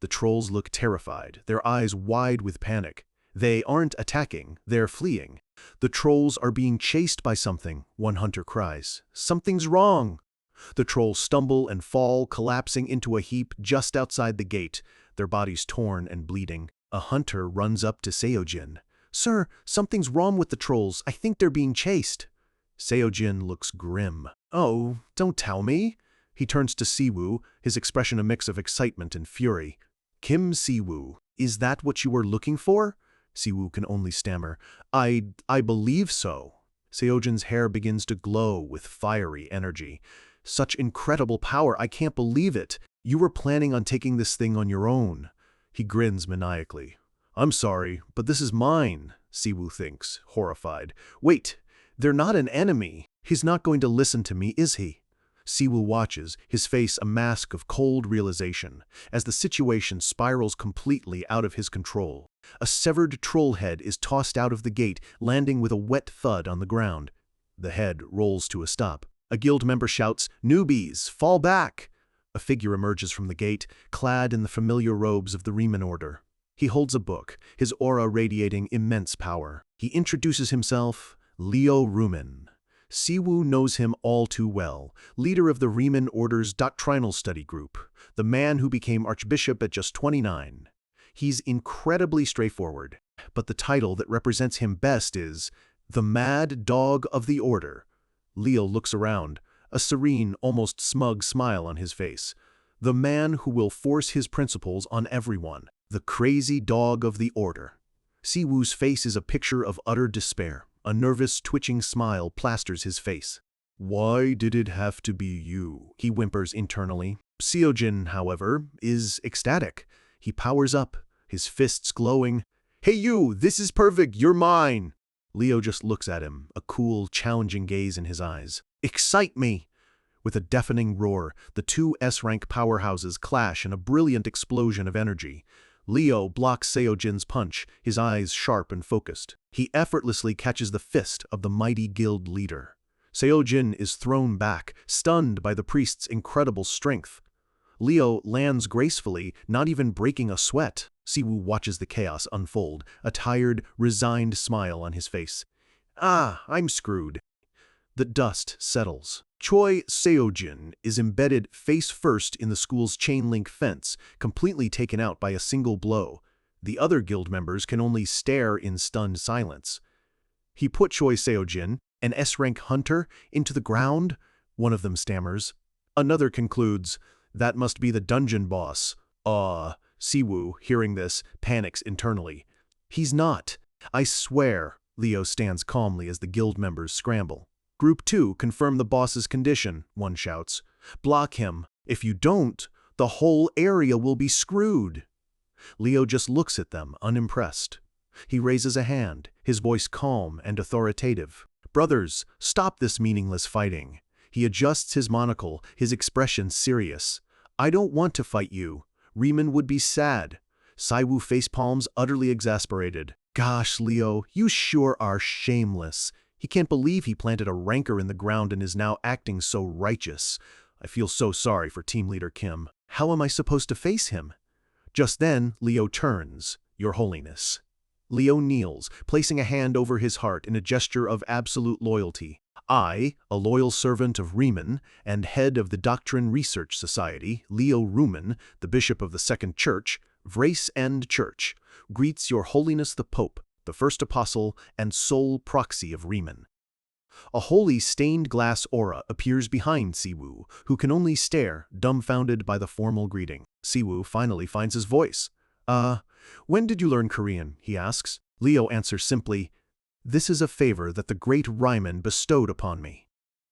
The trolls look terrified, their eyes wide with panic. They aren't attacking, they're fleeing. "The trolls are being chased by something," one hunter cries. "Something's wrong!" The trolls stumble and fall, collapsing into a heap just outside the gate, their bodies torn and bleeding. A hunter runs up to Seojin. "Sir, something's wrong with the trolls. I think they're being chased." Seojin looks grim. "Oh, don't tell me." He turns to Siwoo, his expression a mix of excitement and fury. "Kim Siwoo, is that what you were looking for?" Siwoo can only stammer, I believe so." Seojin's hair begins to glow with fiery energy. "Such incredible power, I can't believe it. You were planning on taking this thing on your own." He grins maniacally. "I'm sorry, but this is mine," Siwoo thinks, horrified. "Wait, they're not an enemy. He's not going to listen to me, is he?" Siwoo watches, his face a mask of cold realization, as the situation spirals completely out of his control. A severed troll head is tossed out of the gate, landing with a wet thud on the ground. The head rolls to a stop. A guild member shouts, "Newbies, fall back!" A figure emerges from the gate, clad in the familiar robes of the Riemann Order. He holds a book, his aura radiating immense power. He introduces himself, Leo Rumen. Siwoo knows him all too well, leader of the Riemann Order's doctrinal study group, the man who became archbishop at just 29. He's incredibly straightforward, but the title that represents him best is the Mad Dog of the Order. Leo looks around, a serene, almost smug smile on his face. The man who will force his principles on everyone, the crazy dog of the Order. Siwoo's face is a picture of utter despair. A nervous, twitching smile plasters his face. "Why did it have to be you?" he whimpers internally. Seojin, however, is ecstatic. He powers up, his fists glowing. "Hey you, this is perfect, you're mine!" Leo just looks at him, a cool, challenging gaze in his eyes. "Excite me!" With a deafening roar, the two S-rank powerhouses clash in a brilliant explosion of energy. Leo blocks Seojin's punch, his eyes sharp and focused. He effortlessly catches the fist of the mighty guild leader. Seojin is thrown back, stunned by the priest's incredible strength. Leo lands gracefully, not even breaking a sweat. Siwoo watches the chaos unfold, a tired, resigned smile on his face. "Ah, I'm screwed." The dust settles. Choi Seojin is embedded face first in the school's chain-link fence, completely taken out by a single blow. The other guild members can only stare in stunned silence. "He put Choi Seojin, an S-rank hunter, into the ground," one of them stammers. Another concludes, "That must be the dungeon boss." Siwoo, hearing this, panics internally. "He's not. I swear." Leo stands calmly as the guild members scramble. "Group 2, confirm the boss's condition," one shouts. "Block him. If you don't, the whole area will be screwed." Leo just looks at them, unimpressed. He raises a hand, his voice calm and authoritative. "Brothers, stop this meaningless fighting." He adjusts his monocle, his expression serious. "I don't want to fight you. Riemann would be sad." Siwoo facepalms, utterly exasperated. Gosh, Leo, you sure are shameless. He can't believe he planted a rancor in the ground and is now acting so righteous. I feel so sorry for Team Leader Kim. How am I supposed to face him? Just then, Leo turns. Your Holiness. Leo kneels, placing a hand over his heart in a gesture of absolute loyalty. I, a loyal servant of Riemann and head of the Doctrine Research Society, Leo Rumen, the Bishop of the Second Church, Vrace and Church, greets Your Holiness the Pope, the First Apostle and sole proxy of Riemann. A holy stained glass aura appears behind Siwoo, who can only stare, dumbfounded by the formal greeting. Siwoo finally finds his voice. When did you learn Korean?" he asks. Leo answers simply, "This is a favor that the great Riemann bestowed upon me.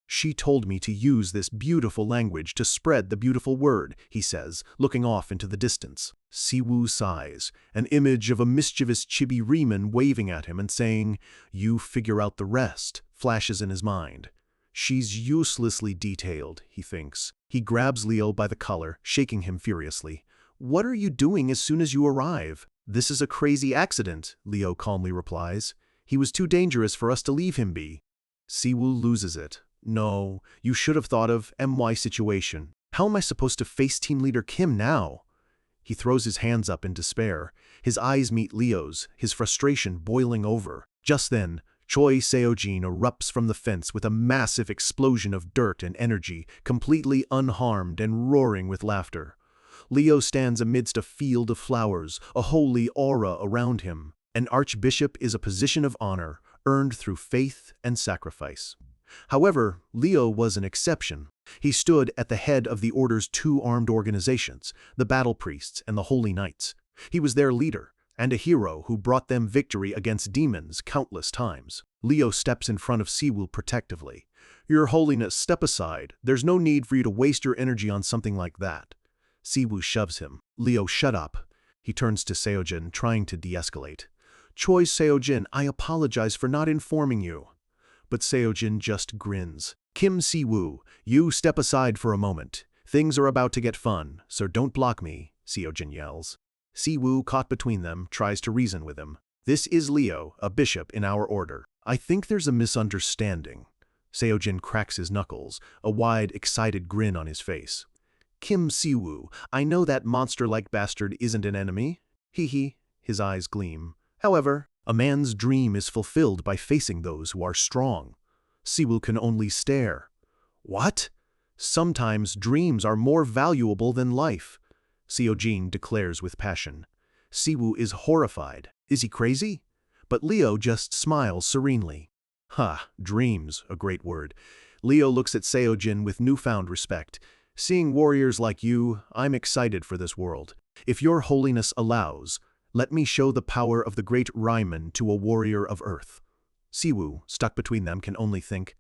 She told me to use this beautiful language to spread the beautiful word," he says, looking off into the distance. Siwoo sighs, an image of a mischievous chibi Riemann waving at him and saying, "You figure out the rest," flashes in his mind. She's uselessly detailed, he thinks. He grabs Leo by the collar, shaking him furiously. "What are you doing as soon as you arrive?" "This is a crazy accident," Leo calmly replies. "He was too dangerous for us to leave him be." Siwoo loses it. "No, you should have thought of my situation. How am I supposed to face Team Leader Kim now?" He throws his hands up in despair. His eyes meet Leo's, his frustration boiling over. Just then, Choi Seojin erupts from the fence with a massive explosion of dirt and energy, completely unharmed and roaring with laughter. Leo stands amidst a field of flowers, a holy aura around him. An archbishop is a position of honor, earned through faith and sacrifice. However, Leo was an exception. He stood at the head of the Order's two armed organizations, the Battle Priests and the Holy Knights. He was their leader, and a hero who brought them victory against demons countless times. Leo steps in front of Siwoo protectively. "Your Holiness, step aside. There's no need for you to waste your energy on something like that." Siwoo shoves him. "Leo, shut up." He turns to Seojin, trying to de-escalate. "Choi Seojin, I apologize for not informing you." But Seojin just grins. "Kim Siwoo, you step aside for a moment. Things are about to get fun, so don't block me," Seojin yells. Siwoo, caught between them, tries to reason with him. "This is Leo, a bishop in our order. I think there's a misunderstanding." Seojin cracks his knuckles, a wide, excited grin on his face. "Kim Siwoo, I know that monster-like bastard isn't an enemy." Hee. His eyes gleam. "However, a man's dream is fulfilled by facing those who are strong." Siwoo can only stare. "What?" "Sometimes dreams are more valuable than life," Seojin declares with passion. Siwoo is horrified. Is he crazy? But Leo just smiles serenely. Dreams, a great word. Leo looks at Seojin with newfound respect. "Seeing warriors like you, I'm excited for this world. If your holiness allows, let me show the power of the great Riemann to a warrior of Earth." Siwoo, stuck between them, can only think,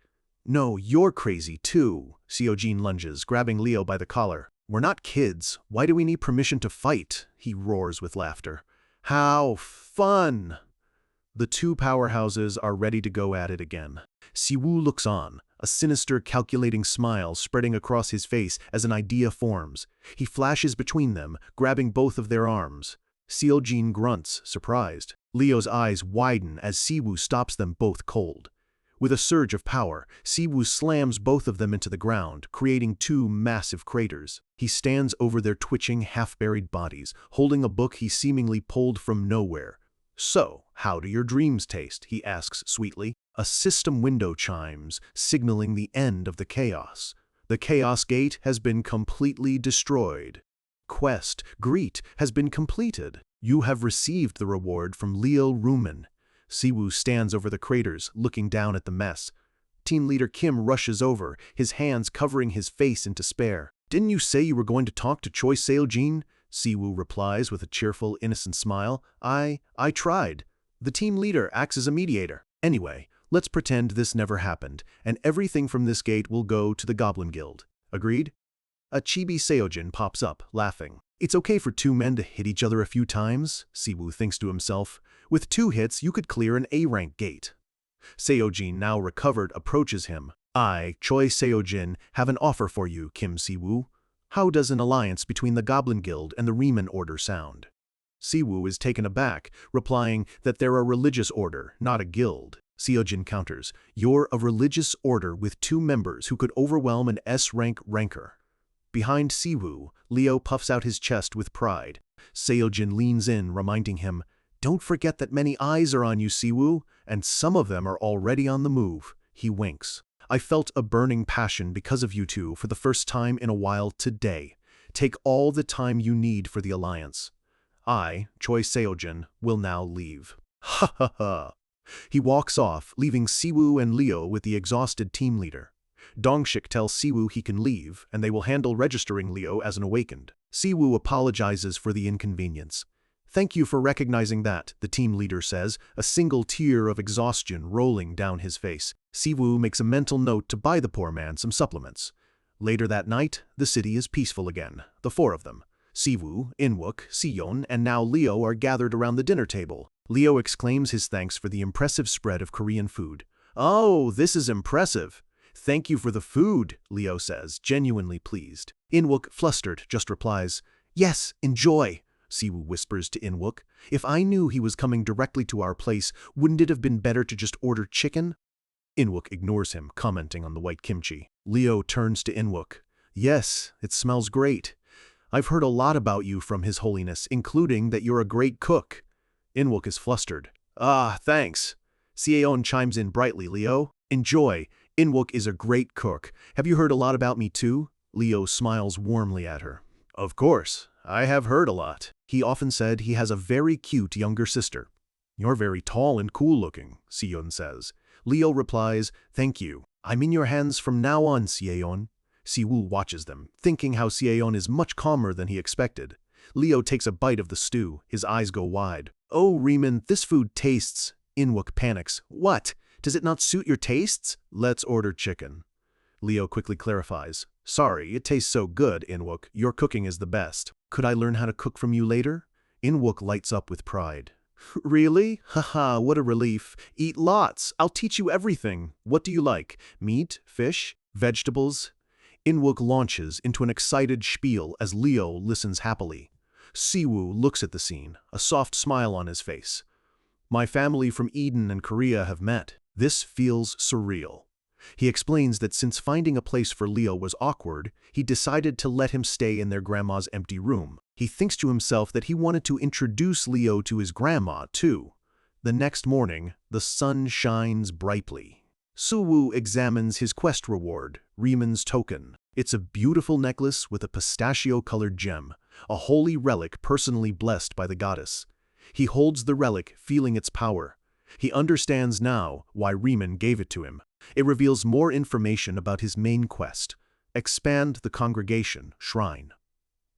"No, you're crazy too." Seojin lunges, grabbing Leo by the collar. "We're not kids. Why do we need permission to fight?" he roars with laughter. "How fun!" The two powerhouses are ready to go at it again. Siwoo looks on, a sinister, calculating smile spreading across his face as an idea forms. He flashes between them, grabbing both of their arms. Seojin grunts, surprised. Leo's eyes widen as Siwoo stops them both cold. With a surge of power, Siwoo slams both of them into the ground, creating two massive craters. He stands over their twitching, half-buried bodies, holding a book he seemingly pulled from nowhere. "So, how do your dreams taste?" he asks sweetly. A system window chimes, signaling the end of the chaos. The Chaos Gate has been completely destroyed. Quest, Greet, has been completed. You have received the reward from Leo Rumen. Siwoo stands over the craters, looking down at the mess. Team Leader Kim rushes over, his hands covering his face in despair. "Didn't you say you were going to talk to Choi Seojin?" Siwoo replies with a cheerful, innocent smile. I tried. The team leader acts as a mediator. Anyway, let's pretend this never happened, and everything from this gate will go to the Goblin Guild. Agreed?" A chibi Seojin pops up, laughing. "It's okay for two men to hit each other a few times," Siwoo thinks to himself. "With 2 hits, you could clear an A-rank gate." Seojin, now recovered, approaches him. "I, Choi Seojin, have an offer for you, Kim Siwoo. How does an alliance between the Goblin Guild and the Riemann Order sound?" Siwoo is taken aback, replying that they're a religious order, not a guild. Seojin counters, "You're a religious order with 2 members who could overwhelm an S-rank ranker." Behind Siwoo, Leo puffs out his chest with pride. Seojin leans in, reminding him, "Don't forget that many eyes are on you, Siwoo, and some of them are already on the move." He winks. "I felt a burning passion because of you two for the first time in a while today. Take all the time you need for the alliance. I, Choi Seojin, will now leave." Ha ha ha. He walks off, leaving Siwoo and Leo with the exhausted team leader. Dongshik tells Siwoo he can leave, and they will handle registering Leo as an awakened. Siwoo apologizes for the inconvenience. "Thank you for recognizing that," the team leader says, a single tear of exhaustion rolling down his face. Siwoo makes a mental note to buy the poor man some supplements. Later that night, the city is peaceful again, the 4 of them. Siwoo, Inwook, Seon, and now Leo are gathered around the dinner table. Leo exclaims his thanks for the impressive spread of Korean food. "Oh, this is impressive." "Thank you for the food," Leo says, genuinely pleased. Inwook, flustered, just replies, "Yes, enjoy." Siwoo whispers to Inwook, "If I knew he was coming directly to our place, wouldn't it have been better to just order chicken?" Inwook ignores him, commenting on the white kimchi. Leo turns to Inwook. "Yes, it smells great. I've heard a lot about you from His Holiness, including that you're a great cook." Inwook is flustered. "Ah, thanks." Seon chimes in brightly, "Leo, enjoy. Inwook is a great cook. Have you heard a lot about me too?" Leo smiles warmly at her. "Of course, I have heard a lot." He often said he has a very cute younger sister. "You're very tall and cool looking," Seon says. Leo replies, "Thank you. I'm in your hands from now on, Seon." Siwoo watches them, thinking how Seon is much calmer than he expected. Leo takes a bite of the stew. His eyes go wide. "Oh, Riemann, this food tastes." Inwook panics. "What? Does it not suit your tastes?" "Let's order chicken." Leo quickly clarifies. "Sorry, it tastes so good, Inwook. Your cooking is the best. Could I learn how to cook from you later?" Inwook lights up with pride. "Really? Haha, what a relief. Eat lots. I'll teach you everything. What do you like? Meat, fish, vegetables?" Inwook launches into an excited spiel as Leo listens happily. Siwoo looks at the scene, a soft smile on his face. "My family from Eden and Korea have met. This feels surreal." He explains that since finding a place for Leo was awkward, he decided to let him stay in their grandma's empty room. He thinks to himself that he wanted to introduce Leo to his grandma, too. The next morning, the sun shines brightly. Siwoo examines his quest reward, Riemann's token. It's a beautiful necklace with a pistachio-colored gem, a holy relic personally blessed by the goddess. He holds the relic, feeling its power. He understands now why Riemann gave it to him. It reveals more information about his main quest: expand the congregation, shrine.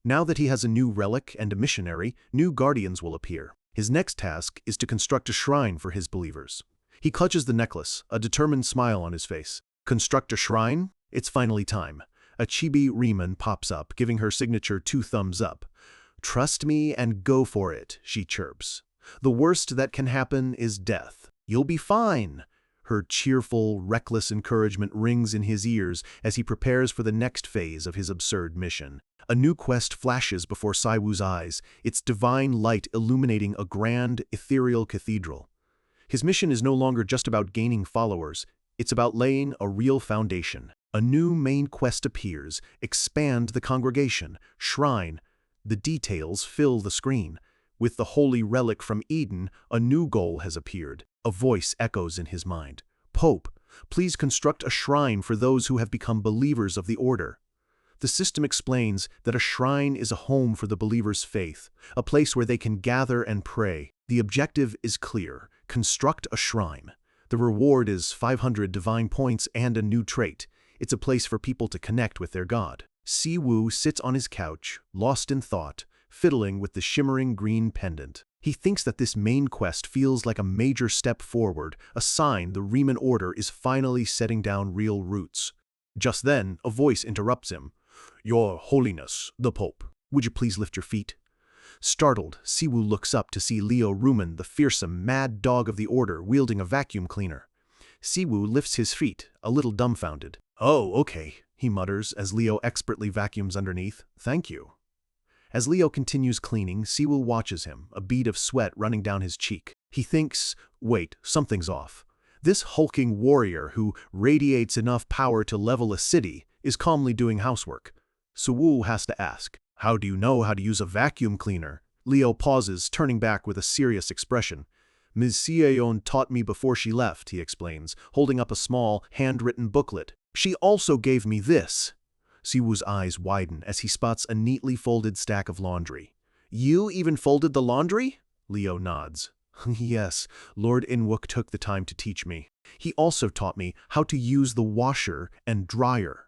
Now that he has a new relic and a missionary, new guardians will appear. His next task is to construct a shrine for his believers. He clutches the necklace, a determined smile on his face. Construct a shrine? It's finally time. A chibi Riemann pops up, giving her signature 2 thumbs up. "Trust me and go for it," she chirps. "The worst that can happen is death. You'll be fine." Her cheerful, reckless encouragement rings in his ears as he prepares for the next phase of his absurd mission. A new quest flashes before Siwoo's eyes, its divine light illuminating a grand, ethereal cathedral. His mission is no longer just about gaining followers. It's about laying a real foundation. A new main quest appears: expand the congregation, shrine. The details fill the screen. With the holy relic from Eden, a new goal has appeared. A voice echoes in his mind. "Pope, please construct a shrine for those who have become believers of the order." The system explains that a shrine is a home for the believer's faith, a place where they can gather and pray. The objective is clear: construct a shrine. The reward is 500 divine points and a new trait. It's a place for people to connect with their god. Siwoo sits on his couch, lost in thought, fiddling with the shimmering green pendant. He thinks that this main quest feels like a major step forward, a sign the Riemann order is finally setting down real roots. Just then, a voice interrupts him. "Your Holiness, the Pope, would you please lift your feet?" Startled, Siwoo looks up to see Leo Riemann, the fearsome, mad dog of the order, wielding a vacuum cleaner. Siwoo lifts his feet, a little dumbfounded. "Oh, okay," he mutters as Leo expertly vacuums underneath. "Thank you." As Leo continues cleaning, Siwoo watches him, a bead of sweat running down his cheek. He thinks, wait, something's off. This hulking warrior who radiates enough power to level a city is calmly doing housework. Siwoo has to ask, how do you know how to use a vacuum cleaner? Leo pauses, turning back with a serious expression. Ms. Sieon taught me before she left, he explains, holding up a small, handwritten booklet. She also gave me this. Siwoo's eyes widen as he spots a neatly folded stack of laundry. You even folded the laundry? Leo nods. Yes, Lord Inwook took the time to teach me. He also taught me how to use the washer and dryer.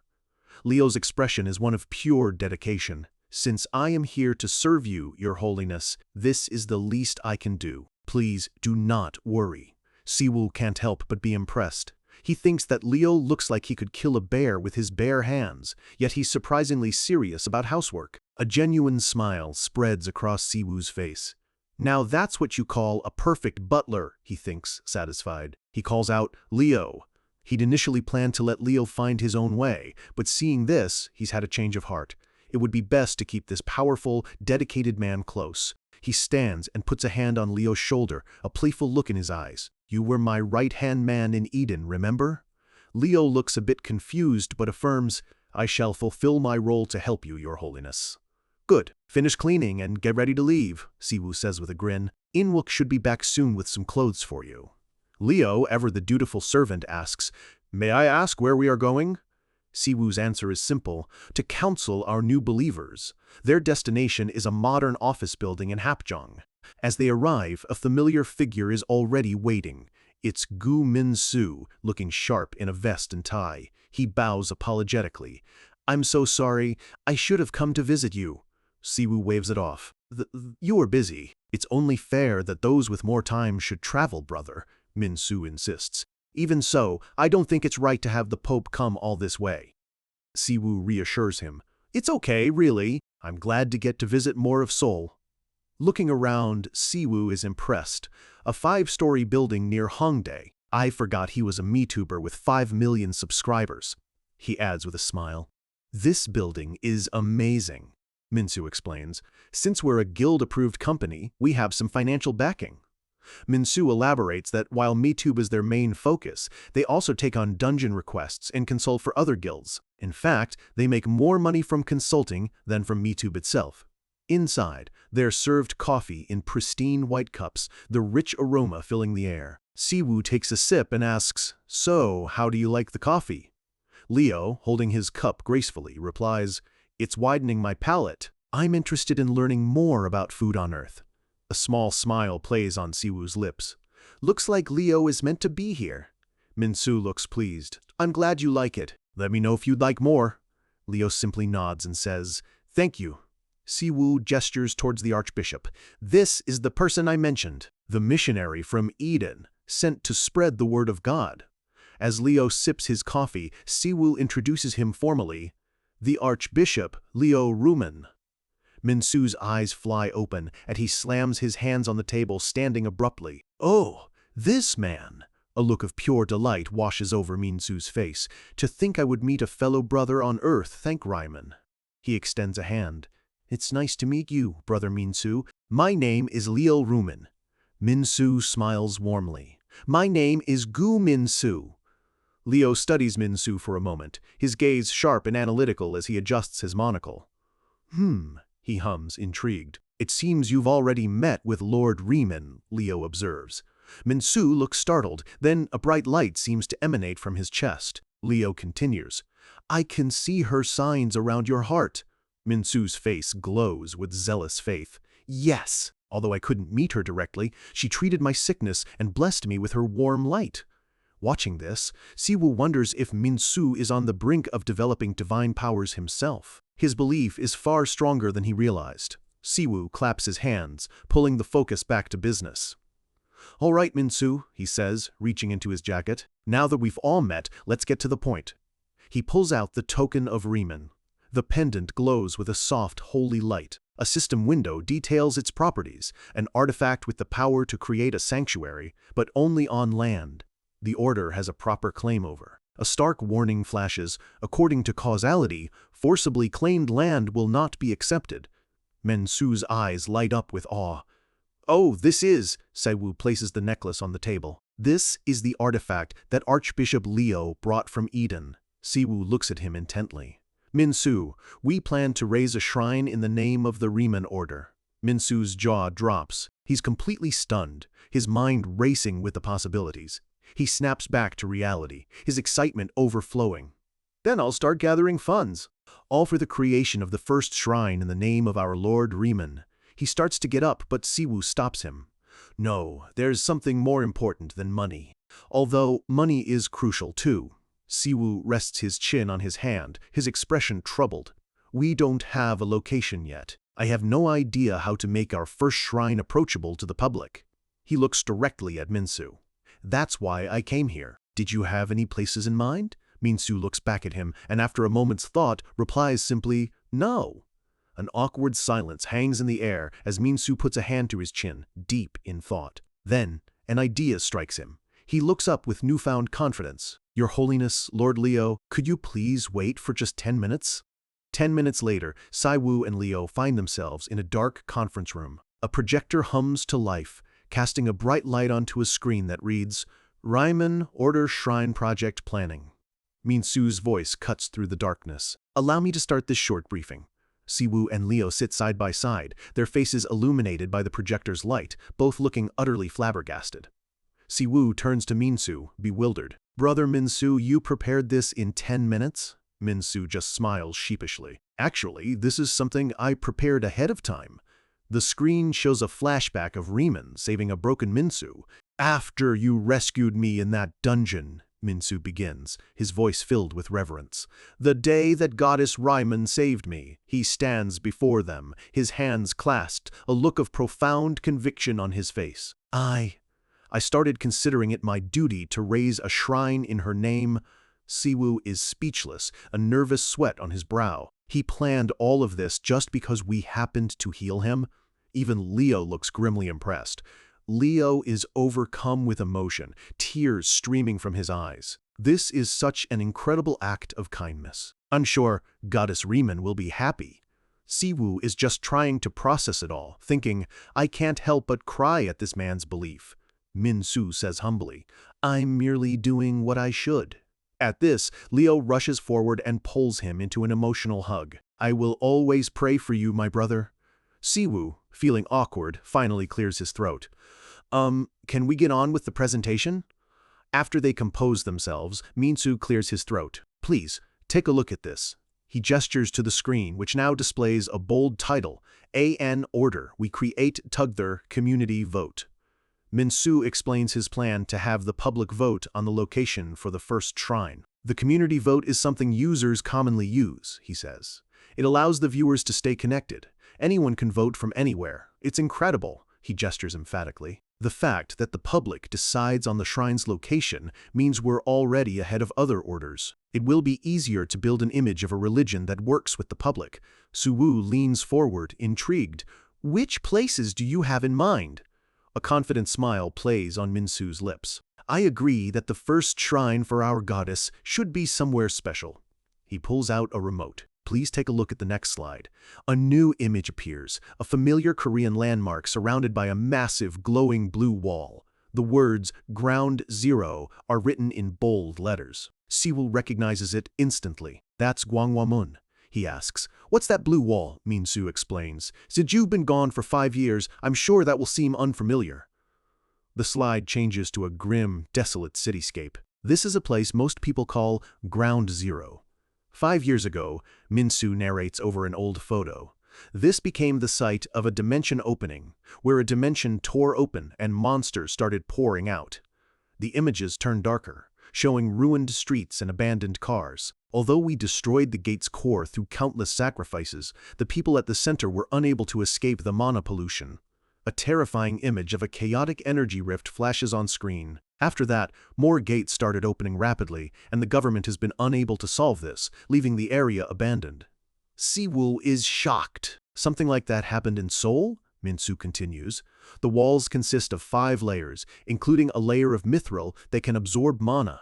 Leo's expression is one of pure dedication. Since I am here to serve you, Your Holiness, this is the least I can do. Please do not worry. Siwoo can't help but be impressed. He thinks that Leo looks like he could kill a bear with his bare hands, yet he's surprisingly serious about housework. A genuine smile spreads across Siwoo's face. Now that's what you call a perfect butler, he thinks, satisfied. He calls out, Leo. He'd initially planned to let Leo find his own way, but seeing this, he's had a change of heart. It would be best to keep this powerful, dedicated man close. He stands and puts a hand on Leo's shoulder, a playful look in his eyes. You were my right-hand man in Eden, remember? Leo looks a bit confused but affirms, I shall fulfill my role to help you, Your Holiness. Good. Finish cleaning and get ready to leave, Siwoo says with a grin. Inwook should be back soon with some clothes for you. Leo, ever the dutiful servant, asks, May I ask where we are going? Siwoo's answer is simple, to counsel our new believers. Their destination is a modern office building in Hapjeong. As they arrive, a familiar figure is already waiting. It's Gu Min-soo, looking sharp in a vest and tie. He bows apologetically. I'm so sorry. I should have come to visit you. Siwoo waves it off. You were busy. It's only fair that those with more time should travel, brother, Min-soo insists. Even so, I don't think it's right to have the Pope come all this way. Siwoo reassures him. It's okay, really. I'm glad to get to visit more of Seoul. Looking around, Siwoo is impressed. A 5-story building near Hongdae. I forgot he was a MeTuber with 5 million subscribers. He adds with a smile. This building is amazing, Min-soo explains. Since we're a guild-approved company, we have some financial backing. Min-soo elaborates that while MeTube is their main focus, they also take on dungeon requests and consult for other guilds. In fact, they make more money from consulting than from MeTube itself. Inside, they're served coffee in pristine white cups, the rich aroma filling the air. Siwoo takes a sip and asks, So, how do you like the coffee? Leo, holding his cup gracefully, replies, It's widening my palate. I'm interested in learning more about food on Earth. A small smile plays on Siwoo's lips. Looks like Leo is meant to be here. Min-soo looks pleased. I'm glad you like it. Let me know if you'd like more. Leo simply nods and says, Thank you. Siwoo gestures towards the Archbishop. This is the person I mentioned, the missionary from Eden, sent to spread the word of God. As Leo sips his coffee, Siwoo introduces him formally, the Archbishop Leo Rumen. Min-soo's eyes fly open, and he slams his hands on the table, standing abruptly. Oh, this man! A look of pure delight washes over Min-soo's face. To think I would meet a fellow brother on Earth, thank Ryman. He extends a hand. It's nice to meet you, Brother Min-soo. My name is Leo Rumen. Min-soo smiles warmly. My name is Gu Min-soo. Leo studies Min-soo for a moment, his gaze sharp and analytical as he adjusts his monocle. He hums, intrigued. It seems you've already met with Lord Riemann, Leo observes. Min-soo looks startled, then a bright light seems to emanate from his chest. Leo continues, I can see her signs around your heart. Min-soo's face glows with zealous faith. Yes, although I couldn't meet her directly, she treated my sickness and blessed me with her warm light. Watching this, Siwoo wonders if Min-soo is on the brink of developing divine powers himself. His belief is far stronger than he realized. Siwoo claps his hands, pulling the focus back to business. All right, Min-soo, he says, reaching into his jacket. Now that we've all met, let's get to the point. He pulls out the token of Riemann. The pendant glows with a soft, holy light. A system window details its properties, an artifact with the power to create a sanctuary, but only on land. The Order has a proper claim over. A stark warning flashes, according to causality, forcibly claimed land will not be accepted. Minsu's eyes light up with awe. "Oh, this is," Saiwu places the necklace on the table. "This is the artifact that Archbishop Leo brought from Eden." Siwu looks at him intently. "Minsu, we plan to raise a shrine in the name of the Riemann Order." Minsu's jaw drops. He's completely stunned, his mind racing with the possibilities. He snaps back to reality, his excitement overflowing. "Then I'll start gathering funds. All for the creation of the first shrine in the name of our Lord Riemann." He starts to get up, but Siwu stops him. "No, there's something more important than money. Although money is crucial too." Siwu rests his chin on his hand, his expression troubled. "We don't have a location yet. I have no idea how to make our first shrine approachable to the public." He looks directly at Minsu. "That's why I came here. Did you have any places in mind?" Minsu looks back at him and after a moment's thought replies simply, "No." An awkward silence hangs in the air as Minsu puts a hand to his chin, deep in thought. Then, an idea strikes him. He looks up with newfound confidence. "Your Holiness, Lord Leo, could you please wait for just 10 minutes? 10 minutes later, Saiwu and Leo find themselves in a dark conference room. A projector hums to life, casting a bright light onto a screen that reads, "Riemann Order Shrine Project Planning." Minsu's voice cuts through the darkness. "Allow me to start this short briefing." Siwu and Leo sit side by side, their faces illuminated by the projector's light, both looking utterly flabbergasted. Siwu turns to Minsu, bewildered. "Brother Minsu, you prepared this in 10 minutes?" Minsu just smiles sheepishly. "Actually, this is something I prepared ahead of time." The screen shows a flashback of Riemann saving a broken Minsu. "After you rescued me in that dungeon," Minsu begins, his voice filled with reverence. "The day that goddess Riemann saved me, he stands before them, his hands clasped, a look of profound conviction on his face. I started considering it my duty to raise a shrine in her name." Siwu is speechless, a nervous sweat on his brow. He planned all of this just because we happened to heal him? Even Leo looks grimly impressed. Leo is overcome with emotion, tears streaming from his eyes. This is such an incredible act of kindness. I'm sure Goddess Riemann will be happy. Siwu is just trying to process it all, thinking, "I can't help but cry at this man's belief." Minsu says humbly, "I'm merely doing what I should." At this, Leo rushes forward and pulls him into an emotional hug. "I will always pray for you, my brother." Siwu, feeling awkward, finally clears his throat. Can we get on with the presentation?" After they compose themselves, Minsu clears his throat. "Please, take a look at this." He gestures to the screen, which now displays a bold title, "AN Order, We Create Tugther Community Vote." Minsu explains his plan to have the public vote on the location for the first shrine. "The community vote is something users commonly use," he says. "It allows the viewers to stay connected. Anyone can vote from anywhere. It's incredible," he gestures emphatically. "The fact that the public decides on the shrine's location means we're already ahead of other orders. It will be easier to build an image of a religion that works with the public." Siwu leans forward, intrigued. "Which places do you have in mind?" A confident smile plays on Minsu's lips. "I agree that the first shrine for our goddess should be somewhere special." He pulls out a remote. Please take a look at the next slide. A new image appears, a familiar Korean landmark surrounded by a massive glowing blue wall. The words "Ground Zero" are written in bold letters. Siwoo recognizes it instantly. "That's Gwanghwamun." He asks, "What's that blue wall?" Minsu explains. "Since you've been gone for 5 years, I'm sure that will seem unfamiliar." The slide changes to a grim, desolate cityscape. This is a place most people call Ground Zero. 5 years ago, Minsu narrates over an old photo. This became the site of a dimension opening, where a dimension tore open and monsters started pouring out. The images turned darker, showing ruined streets and abandoned cars. Although we destroyed the gate's core through countless sacrifices, the people at the center were unable to escape the mana pollution. A terrifying image of a chaotic energy rift flashes on screen. After that, more gates started opening rapidly, and the government has been unable to solve this, leaving the area abandoned. Siwoo is shocked. "Something like that happened in Seoul?" Minsu continues. "The walls consist of 5 layers, including a layer of mithril that can absorb mana.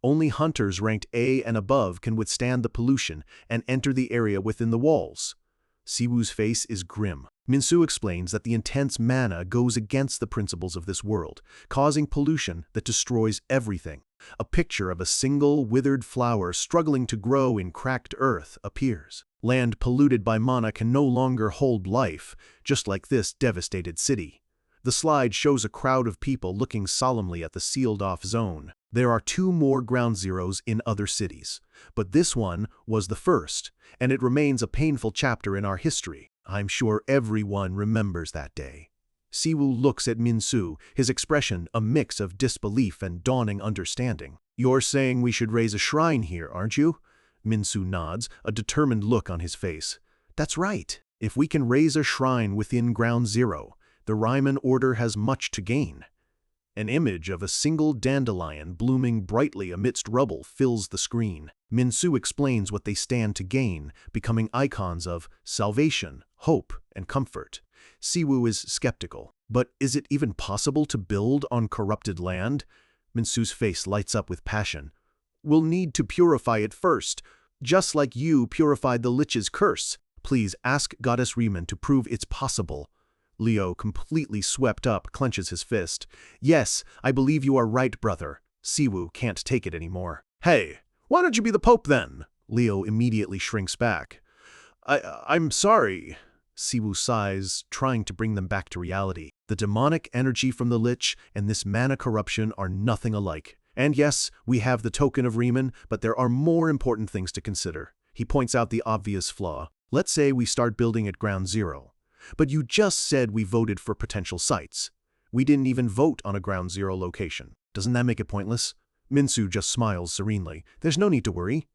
Only hunters ranked A and above can withstand the pollution and enter the area within the walls." Siwoo's face is grim. Minsu explains that the intense mana goes against the principles of this world, causing pollution that destroys everything. A picture of a single withered flower struggling to grow in cracked earth appears. Land polluted by mana can no longer hold life, just like this devastated city. The slide shows a crowd of people looking solemnly at the sealed-off zone. There are 2 more ground zeros in other cities, but this one was the first, and it remains a painful chapter in our history. I'm sure everyone remembers that day. Siwoo looks at Minsu, his expression a mix of disbelief and dawning understanding. You're saying we should raise a shrine here, aren't you? Minsu nods, a determined look on his face. That's right. If we can raise a shrine within Ground Zero, the Ryman Order has much to gain. An image of a single dandelion blooming brightly amidst rubble fills the screen. Minsu explains what they stand to gain, becoming icons of salvation, hope, and comfort. Siwoo is skeptical. But is it even possible to build on corrupted land? Minsu's face lights up with passion. We'll need to purify it first, just like you purified the Lich's curse. Please ask Goddess Riemann to prove it's possible. Leo, completely swept up, clenches his fist. Yes, I believe you are right, brother. Siwoo can't take it anymore. Hey, why don't you be the Pope then? Leo immediately shrinks back. I'm sorry. Siwoo sighs, trying to bring them back to reality. The demonic energy from the Lich and this mana corruption are nothing alike. And yes, we have the token of Riemann, but there are more important things to consider. He points out the obvious flaw. Let's say we start building at Ground Zero. But you just said we voted for potential sites. We didn't even vote on a Ground Zero location. Doesn't that make it pointless? Minsu just smiles serenely. There's no need to worry.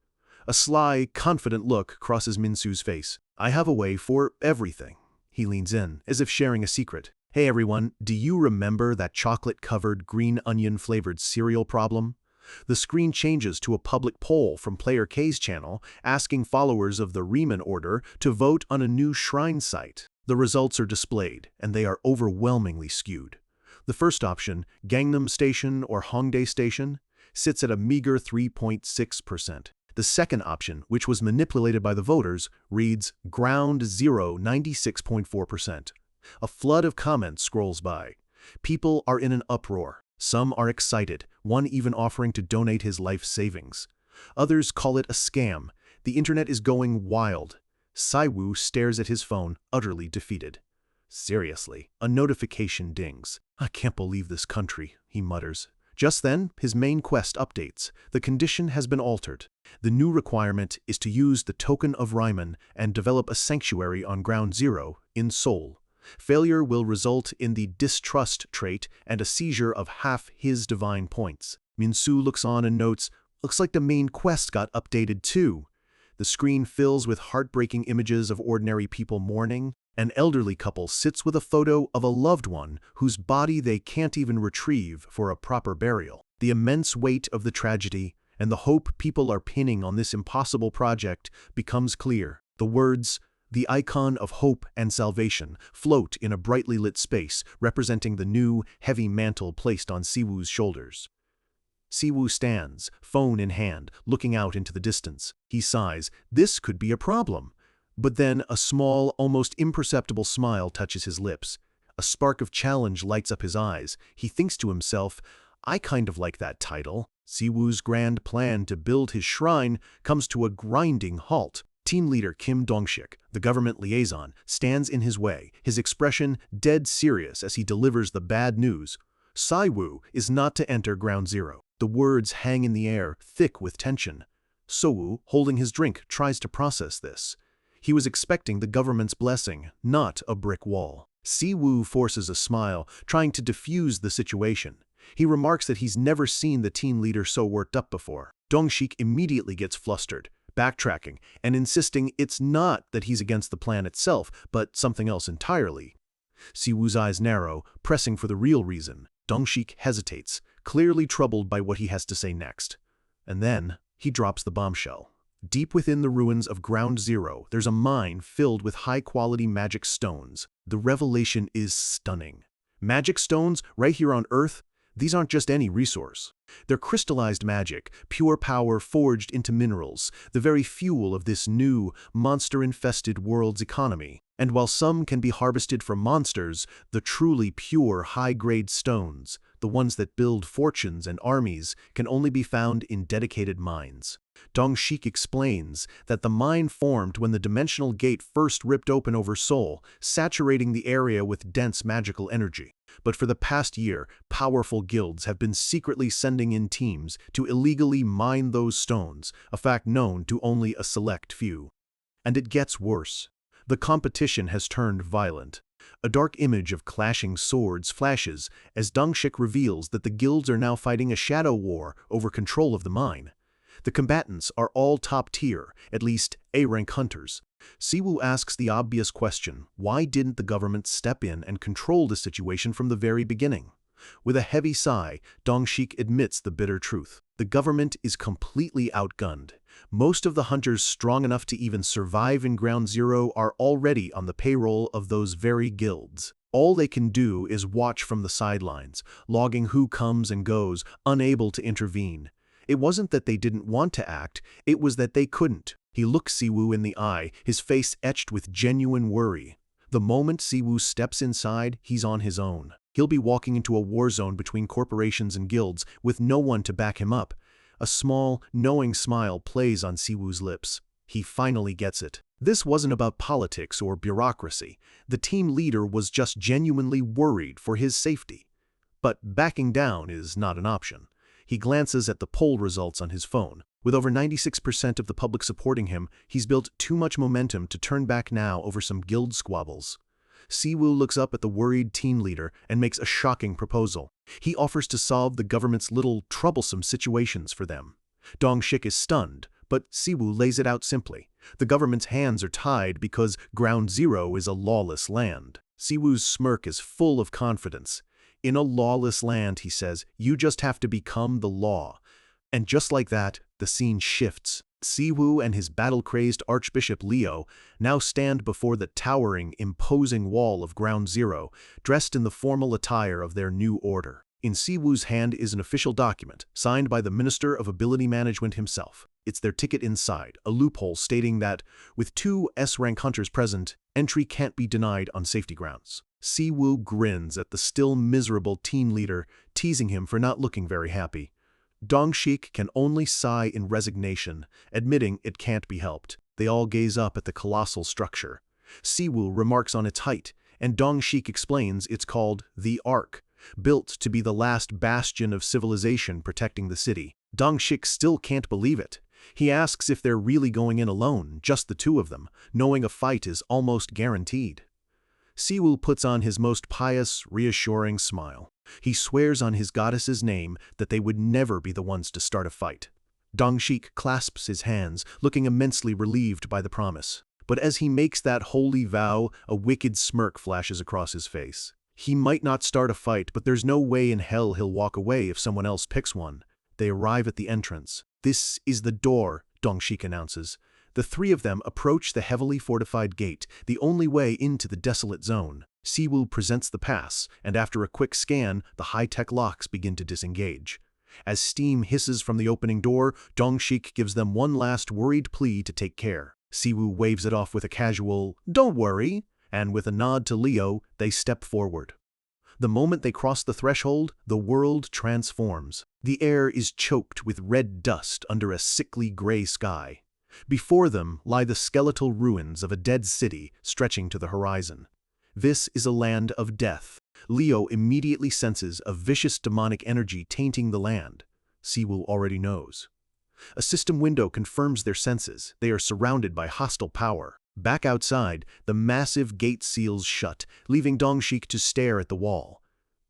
A sly, confident look crosses Minsu's face. I have a way for everything. He leans in, as if sharing a secret. Hey everyone, do you remember that chocolate-covered green onion-flavored cereal problem? The screen changes to a public poll from Player K's channel asking followers of the Riemann Order to vote on a new shrine site. The results are displayed, and they are overwhelmingly skewed. The first option, Gangnam Station or Hongdae Station, sits at a meager 3.6%. The second option, which was manipulated by the voters, reads Ground Zero 96.4%. A flood of comments scrolls by. People are in an uproar. Some are excited, one even offering to donate his life savings. Others call it a scam. The internet is going wild. Siwoo stares at his phone, utterly defeated. Seriously, a notification dings. I can't believe this country, he mutters. Just then, his main quest updates. The condition has been altered. The new requirement is to use the token of Riemann and develop a sanctuary on Ground Zero in Seoul. Failure will result in the distrust trait and a seizure of half his divine points. Minsu looks on and notes, looks like the main quest got updated too. The screen fills with heartbreaking images of ordinary people mourning. An elderly couple sits with a photo of a loved one whose body they can't even retrieve for a proper burial. The immense weight of the tragedy and the hope people are pinning on this impossible project becomes clear. The words, "The icon of hope and salvation," float in a brightly lit space, representing the new, heavy mantle placed on Siwoo's shoulders. Siwoo stands, phone in hand, looking out into the distance. He sighs, this could be a problem. But then a small, almost imperceptible smile touches his lips. A spark of challenge lights up his eyes. He thinks to himself, I kind of like that title. Siwoo's grand plan to build his shrine comes to a grinding halt. Team leader Kim Dongshik, the government liaison, stands in his way, his expression dead serious as he delivers the bad news. Siwoo is not to enter Ground Zero. The words hang in the air, thick with tension. Siwoo, holding his drink, tries to process this. He was expecting the government's blessing, not a brick wall. Siwoo forces a smile, trying to diffuse the situation. He remarks that he's never seen the team leader so worked up before. Dongshik immediately gets flustered, backtracking, and insisting it's not that he's against the plan itself, but something else entirely. Siwoo's eyes narrow, pressing for the real reason. Dongshik hesitates, clearly troubled by what he has to say next. And then he drops the bombshell. Deep within the ruins of Ground Zero, there's a mine filled with high-quality magic stones. The revelation is stunning. Magic stones right here on Earth? These aren't just any resource. They're crystallized magic, pure power forged into minerals, the very fuel of this new, monster-infested world's economy. And while some can be harvested from monsters, the truly pure, high-grade stones, the ones that build fortunes and armies, can only be found in dedicated mines. Dongshik explains that the mine formed when the dimensional gate first ripped open over Seoul, saturating the area with dense magical energy. But for the past year, powerful guilds have been secretly sending in teams to illegally mine those stones, a fact known to only a select few. And it gets worse. The competition has turned violent. A dark image of clashing swords flashes as Dongshik reveals that the guilds are now fighting a shadow war over control of the mine. The combatants are all top-tier, at least A-rank hunters. Siwoo asks the obvious question, why didn't the government step in and control the situation from the very beginning? With a heavy sigh, Dongshik admits the bitter truth. The government is completely outgunned. Most of the hunters strong enough to even survive in Ground Zero are already on the payroll of those very guilds. All they can do is watch from the sidelines, logging who comes and goes, unable to intervene. It wasn't that they didn't want to act, it was that they couldn't. He looks Siwoo in the eye, his face etched with genuine worry. The moment Siwoo steps inside, he's on his own. He'll be walking into a war zone between corporations and guilds, with no one to back him up. A small, knowing smile plays on Siwoo's lips. He finally gets it. This wasn't about politics or bureaucracy. The team leader was just genuinely worried for his safety. But backing down is not an option. He glances at the poll results on his phone. With over 96% of the public supporting him, he's built too much momentum to turn back now over some guild squabbles. Siwoo looks up at the worried team leader and makes a shocking proposal. He offers to solve the government's little troublesome situations for them. Dongshik is stunned, but Siwoo lays it out simply. The government's hands are tied because Ground Zero is a lawless land. Siwoo's smirk is full of confidence. In a lawless land, he says, you just have to become the law. And just like that, the scene shifts. Siwoo and his battle-crazed Archbishop Leo now stand before the towering, imposing wall of Ground Zero, dressed in the formal attire of their new order. In Siwoo's hand is an official document, signed by the Minister of Ability Management himself. It's their ticket inside, a loophole stating that, with 2 S-rank hunters present, entry can't be denied on safety grounds. Siwoo grins at the still miserable team leader, teasing him for not looking very happy. Dongshik can only sigh in resignation, admitting it can't be helped. They all gaze up at the colossal structure. Siwoo remarks on its height, and Dongshik explains it's called the Ark, built to be the last bastion of civilization protecting the city. Dongshik still can't believe it. He asks if they're really going in alone, just the 2 of them, knowing a fight is almost guaranteed. Siwoo puts on his most pious, reassuring smile. He swears on his goddess's name that they would never be the ones to start a fight. Dongshik clasps his hands, looking immensely relieved by the promise. But as he makes that holy vow, a wicked smirk flashes across his face. He might not start a fight, but there's no way in hell he'll walk away if someone else picks one. They arrive at the entrance. This is the door, Dongshik announces. The 3 of them approach the heavily fortified gate, the only way into the desolate zone. Siwoo presents the pass, and after a quick scan, the high-tech locks begin to disengage. As steam hisses from the opening door, Dongshik gives them one last worried plea to take care. Siwoo waves it off with a casual, "Don't worry," and with a nod to Leo, they step forward. The moment they cross the threshold, the world transforms. The air is choked with red dust under a sickly gray sky. Before them lie the skeletal ruins of a dead city stretching to the horizon. This is a land of death. Leo immediately senses a vicious demonic energy tainting the land. Siwoo already knows. A system window confirms their senses. They are surrounded by hostile power. Back outside, the massive gate seals shut, leaving Dongshik to stare at the wall.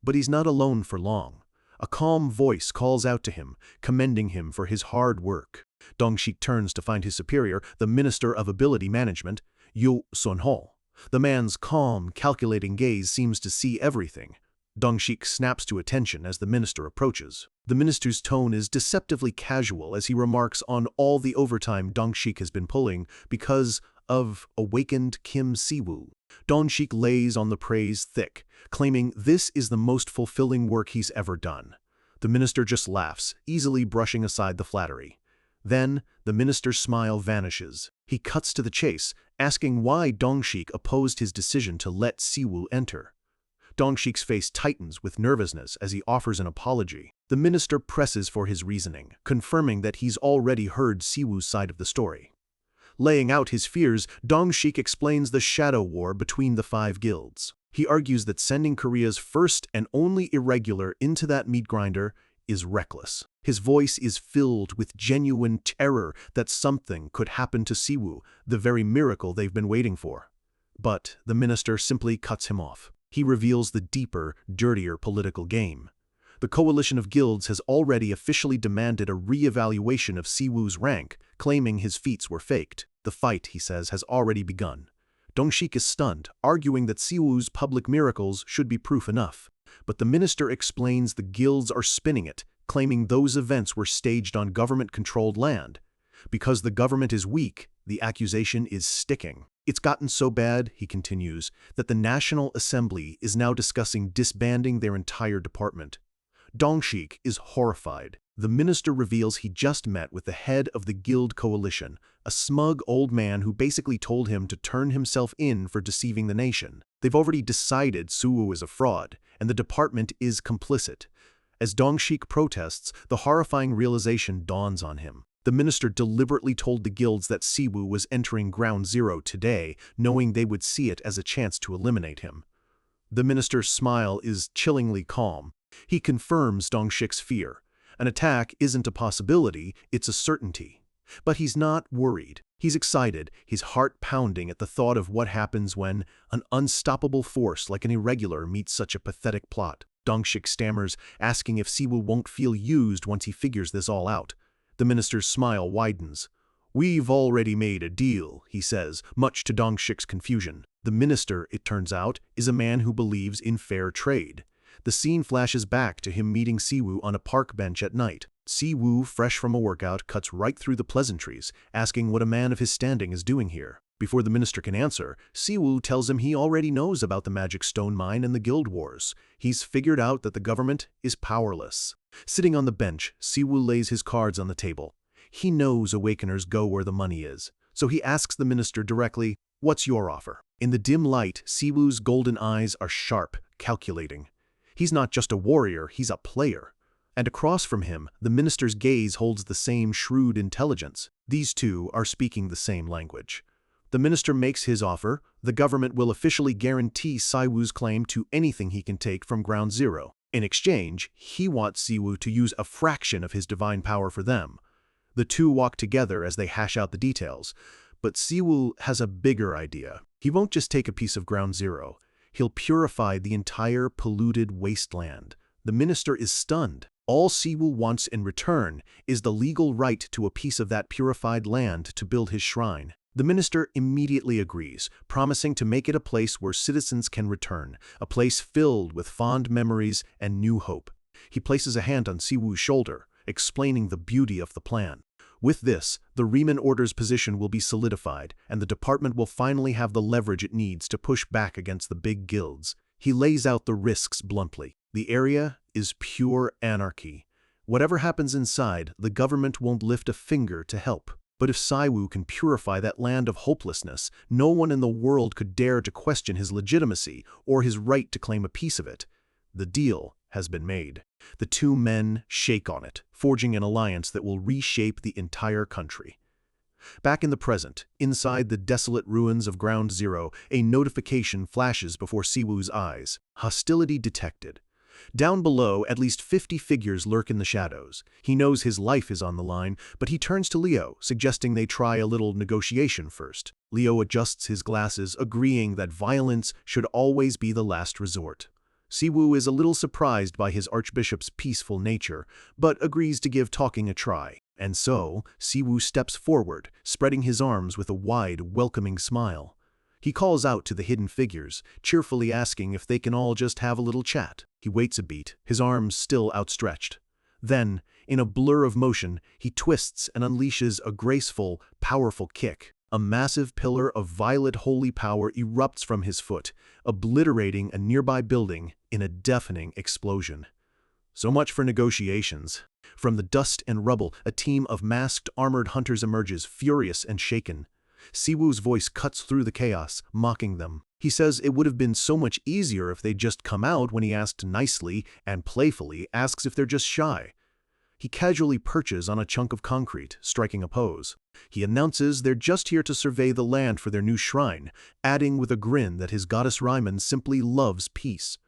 But he's not alone for long. A calm voice calls out to him, commending him for his hard work. Dongshik turns to find his superior, the Minister of Ability Management, Yo Sun-ho. The man's calm, calculating gaze seems to see everything. Dongshik snaps to attention as the minister approaches. The minister's tone is deceptively casual as he remarks on all the overtime Dongshik has been pulling because of awakened Kim Siwoo. Dongshik lays on the praise thick, claiming this is the most fulfilling work he's ever done. The minister just laughs, easily brushing aside the flattery. Then, the minister's smile vanishes. He cuts to the chase, asking why Dongshik opposed his decision to let Siwoo enter. Dongshik's face tightens with nervousness as he offers an apology. The minister presses for his reasoning, confirming that he's already heard Siwoo's side of the story. Laying out his fears, Dongshik explains the shadow war between the 5 guilds. He argues that sending Korea's first and only irregular into that meat grinder is reckless. His voice is filled with genuine terror that something could happen to Siwoo, the very miracle they've been waiting for. But the minister simply cuts him off. He reveals the deeper, dirtier political game. The coalition of guilds has already officially demanded a re-evaluation of Siwoo's rank, claiming his feats were faked. The fight, he says, has already begun. Dongshik is stunned, arguing that Siwoo's public miracles should be proof enough. But the minister explains the guilds are spinning it, claiming those events were staged on government-controlled land. Because the government is weak, the accusation is sticking. It's gotten so bad, he continues, that the National Assembly is now discussing disbanding their entire department. Dongshik is horrified. The minister reveals he just met with the head of the guild coalition, a smug old man who basically told him to turn himself in for deceiving the nation. They've already decided Siwoo is a fraud, and the department is complicit. As Dongshik protests, the horrifying realization dawns on him. The minister deliberately told the guilds that Siwoo was entering Ground Zero today, knowing they would see it as a chance to eliminate him. The minister's smile is chillingly calm. He confirms Dongshik's fear. An attack isn't a possibility, it's a certainty. But he's not worried. He's excited, his heart pounding at the thought of what happens when an unstoppable force like an irregular meets such a pathetic plot. Dongshik stammers, asking if Siwoo won't feel used once he figures this all out. The minister's smile widens. "We've already made a deal," he says, much to Dongshik's confusion. The minister, it turns out, is a man who believes in fair trade. The scene flashes back to him meeting Siwoo on a park bench at night. Siwoo, fresh from a workout, cuts right through the pleasantries, asking what a man of his standing is doing here. Before the minister can answer, Siwoo tells him he already knows about the magic stone mine and the guild wars. He's figured out that the government is powerless. Sitting on the bench, Siwoo lays his cards on the table. He knows awakeners go where the money is, so he asks the minister directly, "What's your offer?" In the dim light, Siwoo's golden eyes are sharp, calculating. He's not just a warrior, he's a player. And across from him, the minister's gaze holds the same shrewd intelligence. These two are speaking the same language. The minister makes his offer. The government will officially guarantee Siwoo's claim to anything he can take from Ground Zero. In exchange, he wants Siwoo to use a fraction of his divine power for them. The two walk together as they hash out the details. But Siwoo has a bigger idea. He won't just take a piece of Ground Zero. He'll purify the entire polluted wasteland. The minister is stunned. All Siwoo wants in return is the legal right to a piece of that purified land to build his shrine. The minister immediately agrees, promising to make it a place where citizens can return, a place filled with fond memories and new hope. He places a hand on Siwoo's shoulder, explaining the beauty of the plan. With this, the Riemann Order's position will be solidified, and the department will finally have the leverage it needs to push back against the big guilds. He lays out the risks bluntly. The area is pure anarchy. Whatever happens inside, the government won't lift a finger to help. But if Siwoo can purify that land of hopelessness, no one in the world could dare to question his legitimacy or his right to claim a piece of it. The deal has been made. The two men shake on it, forging an alliance that will reshape the entire country. Back in the present, inside the desolate ruins of Ground Zero, a notification flashes before Siwoo's eyes. Hostility detected. Down below, at least 50 figures lurk in the shadows. He knows his life is on the line, but he turns to Leo, suggesting they try a little negotiation first. Leo adjusts his glasses, agreeing that violence should always be the last resort. Siwoo is a little surprised by his archbishop's peaceful nature, but agrees to give talking a try. And so, Siwoo steps forward, spreading his arms with a wide, welcoming smile. He calls out to the hidden figures, cheerfully asking if they can all just have a little chat. He waits a beat, his arms still outstretched. Then, in a blur of motion, he twists and unleashes a graceful, powerful kick. A massive pillar of violet holy power erupts from his foot, obliterating a nearby building in a deafening explosion. So much for negotiations. From the dust and rubble, a team of masked, armored hunters emerges, furious and shaken. Siwoo's voice cuts through the chaos, mocking them. He says it would have been so much easier if they'd just come out when he asked nicely and playfully, asks if they're just shy. He casually perches on a chunk of concrete, striking a pose. He announces they're just here to survey the land for their new shrine, adding with a grin that his goddess Ryman simply loves peace.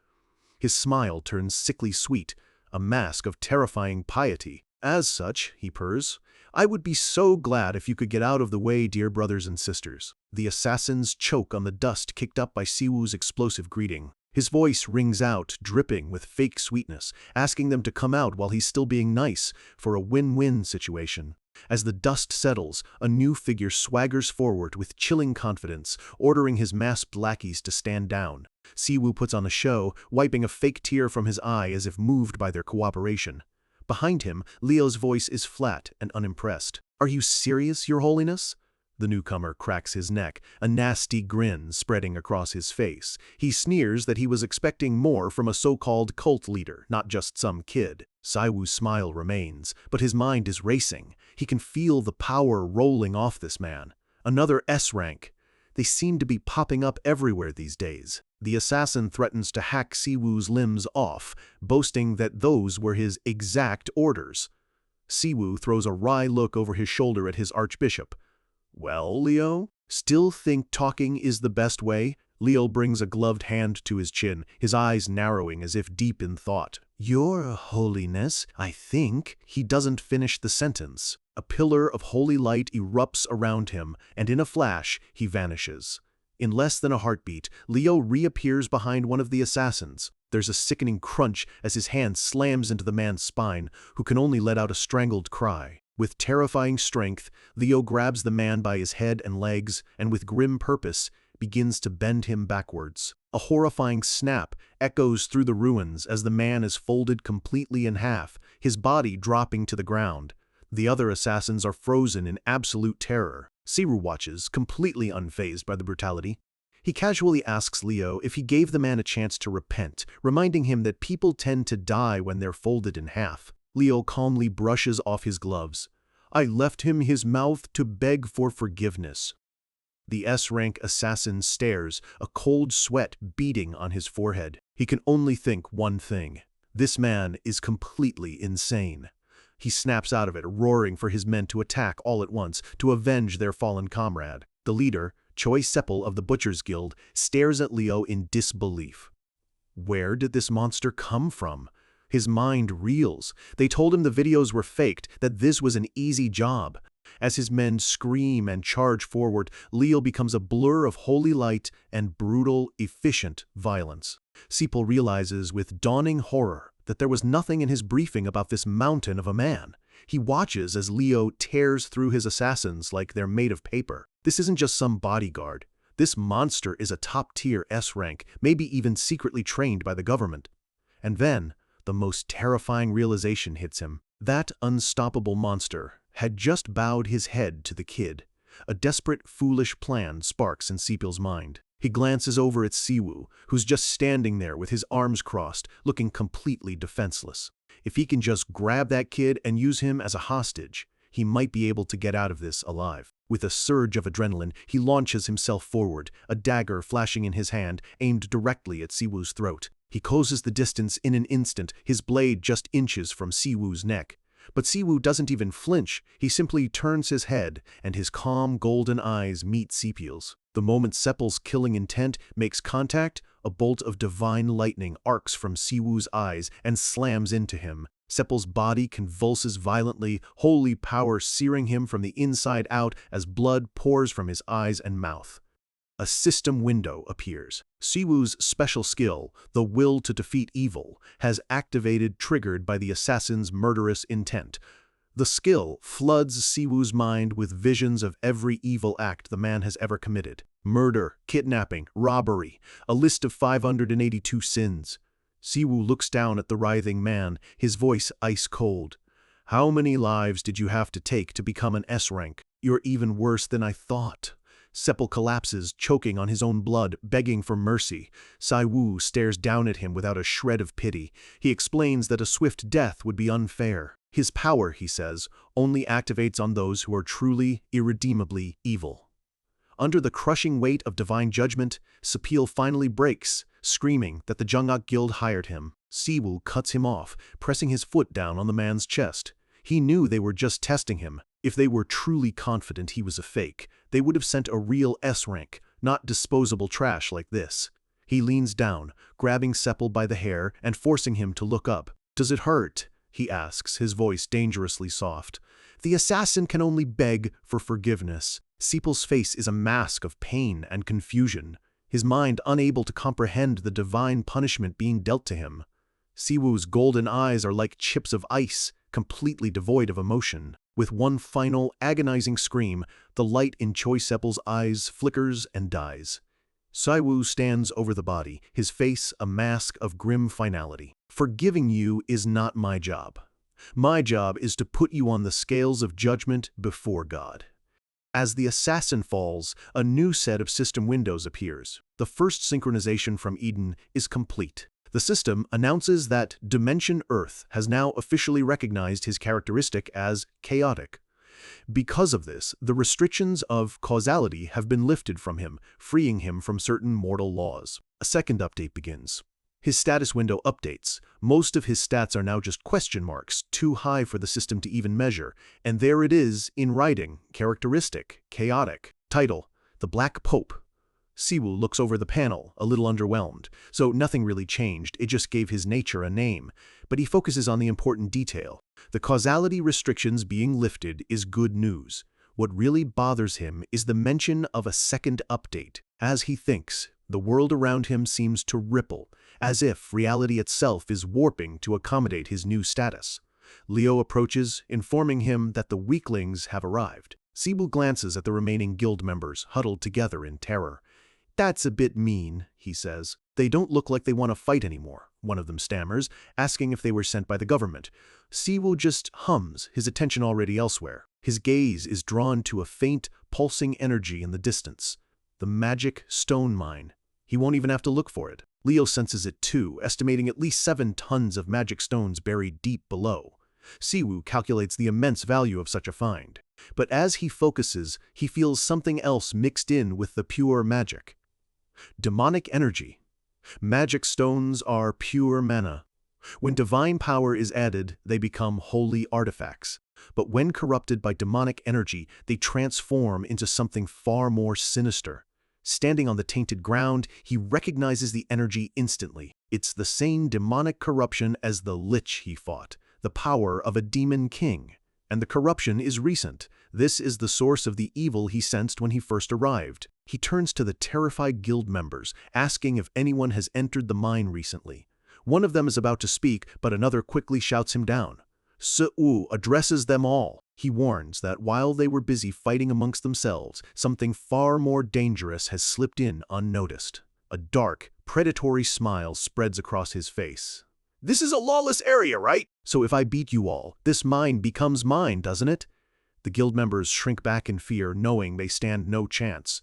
His smile turns sickly sweet, a mask of terrifying piety. As such, he purrs, I would be so glad if you could get out of the way, dear brothers and sisters. The assassins choke on the dust kicked up by Siwoo's explosive greeting. His voice rings out, dripping with fake sweetness, asking them to come out while he's still being nice, for a win-win situation. As the dust settles, a new figure swaggers forward with chilling confidence, ordering his masked lackeys to stand down. Siwoo puts on a show, wiping a fake tear from his eye as if moved by their cooperation. Behind him, Leo's voice is flat and unimpressed. Are you serious, Your Holiness? The newcomer cracks his neck, a nasty grin spreading across his face. He sneers that he was expecting more from a so-called cult leader, not just some kid. Siwoo's smile remains, but his mind is racing. He can feel the power rolling off this man. Another S rank. They seem to be popping up everywhere these days. The assassin threatens to hack Siwoo's limbs off, boasting that those were his exact orders. Siwoo throws a wry look over his shoulder at his archbishop. Well, Leo? Still think talking is the best way? Leo brings a gloved hand to his chin, his eyes narrowing as if deep in thought. Your Holiness, I think. He doesn't finish the sentence. A pillar of holy light erupts around him, and in a flash, he vanishes. In less than a heartbeat, Leo reappears behind one of the assassins. There's a sickening crunch as his hand slams into the man's spine, who can only let out a strangled cry. With terrifying strength, Leo grabs the man by his head and legs, and with grim purpose, begins to bend him backwards. A horrifying snap echoes through the ruins as the man is folded completely in half, his body dropping to the ground. The other assassins are frozen in absolute terror. Siwoo watches, completely unfazed by the brutality. He casually asks Leo if he gave the man a chance to repent, reminding him that people tend to die when they're folded in half. Leo calmly brushes off his gloves. I left him his mouth to beg for forgiveness. The S-rank assassin stares, a cold sweat beading on his forehead. He can only think one thing. This man is completely insane. He snaps out of it, roaring for his men to attack all at once, to avenge their fallen comrade. The leader, Choi Sepul of the Butchers Guild, stares at Leo in disbelief. Where did this monster come from? His mind reels. They told him the videos were faked, that this was an easy job. As his men scream and charge forward, Leo becomes a blur of holy light and brutal, efficient violence. Sepul realizes with dawning horror that there was nothing in his briefing about this mountain of a man. He watches as Leo tears through his assassins like they're made of paper. This isn't just some bodyguard. This monster is a top-tier S-rank, maybe even secretly trained by the government. And then, the most terrifying realization hits him. That unstoppable monster had just bowed his head to the kid. A desperate, foolish plan sparks in Sepul's mind. He glances over at Siwoo, who's just standing there with his arms crossed, looking completely defenseless. If he can just grab that kid and use him as a hostage, he might be able to get out of this alive. With a surge of adrenaline, he launches himself forward, a dagger flashing in his hand, aimed directly at Siwoo's throat. He closes the distance in an instant, his blade just inches from Siwoo's neck. But Siwoo doesn't even flinch. He simply turns his head, and his calm golden eyes meet Sepul's. The moment Sepul's killing intent makes contact, a bolt of divine lightning arcs from Siwoo's eyes and slams into him. Sepul's body convulses violently, holy power searing him from the inside out as blood pours from his eyes and mouth. A system window appears. Siwoo's special skill, the will to defeat evil, has activated, triggered by the assassin's murderous intent. The skill floods Siwoo's mind with visions of every evil act the man has ever committed. Murder, kidnapping, robbery, a list of 582 sins. Siwoo looks down at the writhing man, his voice ice cold. How many lives did you have to take to become an S rank? You're even worse than I thought. Sepul collapses, choking on his own blood, begging for mercy. Sai-Wu stares down at him without a shred of pity. He explains that a swift death would be unfair. His power, he says, only activates on those who are truly, irredeemably evil. Under the crushing weight of divine judgment, Sepul finally breaks, screaming that the Jungak Guild hired him. Siwoo cuts him off, pressing his foot down on the man's chest. He knew they were just testing him. If they were truly confident he was a fake, they would have sent a real S-rank, not disposable trash like this. He leans down, grabbing Sepul by the hair and forcing him to look up. "Does it hurt?" he asks, his voice dangerously soft. The assassin can only beg for forgiveness. Sepul's face is a mask of pain and confusion, his mind unable to comprehend the divine punishment being dealt to him. Siwoo's golden eyes are like chips of ice, completely devoid of emotion. With one final, agonizing scream, the light in Choi Sepul's eyes flickers and dies. Sai-Woo stands over the body, his face a mask of grim finality. "Forgiving you is not my job. My job is to put you on the scales of judgment before God." As the assassin falls, a new set of system windows appears. The first synchronization from Eden is complete. The system announces that Dimension Earth has now officially recognized his characteristic as chaotic. Because of this, the restrictions of causality have been lifted from him, freeing him from certain mortal laws. A second update begins. His status window updates. Most of his stats are now just question marks, too high for the system to even measure. And there it is, in writing, characteristic, chaotic. Title: The Black Pope. Siwoo looks over the panel, a little underwhelmed. So nothing really changed, it just gave his nature a name. But he focuses on the important detail. The causality restrictions being lifted is good news. What really bothers him is the mention of a second update. As he thinks, the world around him seems to ripple, as if reality itself is warping to accommodate his new status. Leo approaches, informing him that the weaklings have arrived. Siwoo glances at the remaining guild members, huddled together in terror. "That's a bit mean," he says. "They don't look like they want to fight anymore," one of them stammers, asking if they were sent by the government. Siwoo just hums, his attention already elsewhere. His gaze is drawn to a faint, pulsing energy in the distance. The magic stone mine. He won't even have to look for it. Leo senses it too, estimating at least 7 tons of magic stones buried deep below. Siwoo calculates the immense value of such a find. But as he focuses, he feels something else mixed in with the pure magic. Demonic energy. Magic stones are pure mana. When divine power is added, they become holy artifacts. But when corrupted by demonic energy, they transform into something far more sinister. Standing on the tainted ground, he recognizes the energy instantly. It's the same demonic corruption as the lich he fought, the power of a demon king. And the corruption is recent. This is the source of the evil he sensed when he first arrived. He turns to the terrified guild members, asking if anyone has entered the mine recently. One of them is about to speak, but another quickly shouts him down. Siwoo addresses them all. He warns that while they were busy fighting amongst themselves, something far more dangerous has slipped in unnoticed. A dark, predatory smile spreads across his face. "This is a lawless area, right? So if I beat you all, this mine becomes mine, doesn't it?" The guild members shrink back in fear, knowing they stand no chance.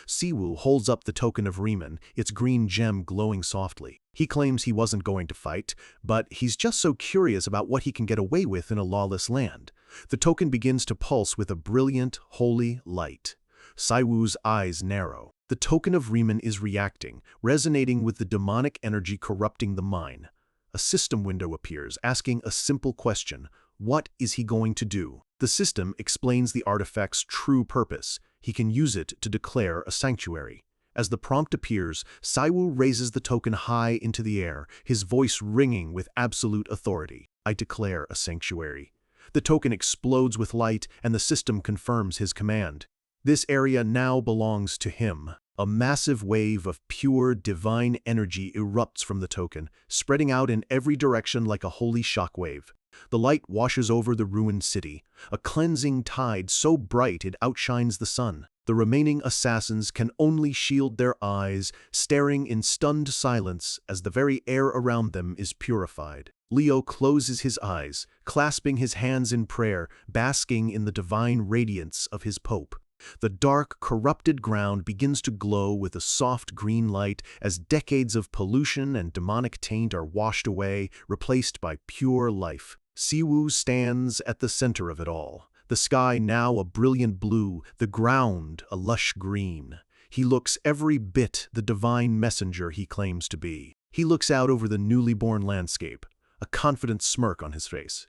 Siwoo holds up the token of Riemann, its green gem glowing softly. He claims he wasn't going to fight, but he's just so curious about what he can get away with in a lawless land. The token begins to pulse with a brilliant, holy light. Siwoo's eyes narrow. The token of Riemann is reacting, resonating with the demonic energy corrupting the mine. A system window appears, asking a simple question: what is he going to do? The system explains the artifact's true purpose. He can use it to declare a sanctuary. As the prompt appears, Siwoo raises the token high into the air, his voice ringing with absolute authority. "I declare a sanctuary." The token explodes with light, and the system confirms his command. This area now belongs to him. A massive wave of pure, divine energy erupts from the token, spreading out in every direction like a holy shockwave. The light washes over the ruined city, a cleansing tide so bright it outshines the sun. The remaining assassins can only shield their eyes, staring in stunned silence as the very air around them is purified. Leo closes his eyes, clasping his hands in prayer, basking in the divine radiance of his Pope. The dark, corrupted ground begins to glow with a soft green light as decades of pollution and demonic taint are washed away, replaced by pure life. Siwoo stands at the center of it all. The sky now a brilliant blue, the ground a lush green. He looks every bit the divine messenger he claims to be. He looks out over the newly born landscape, a confident smirk on his face.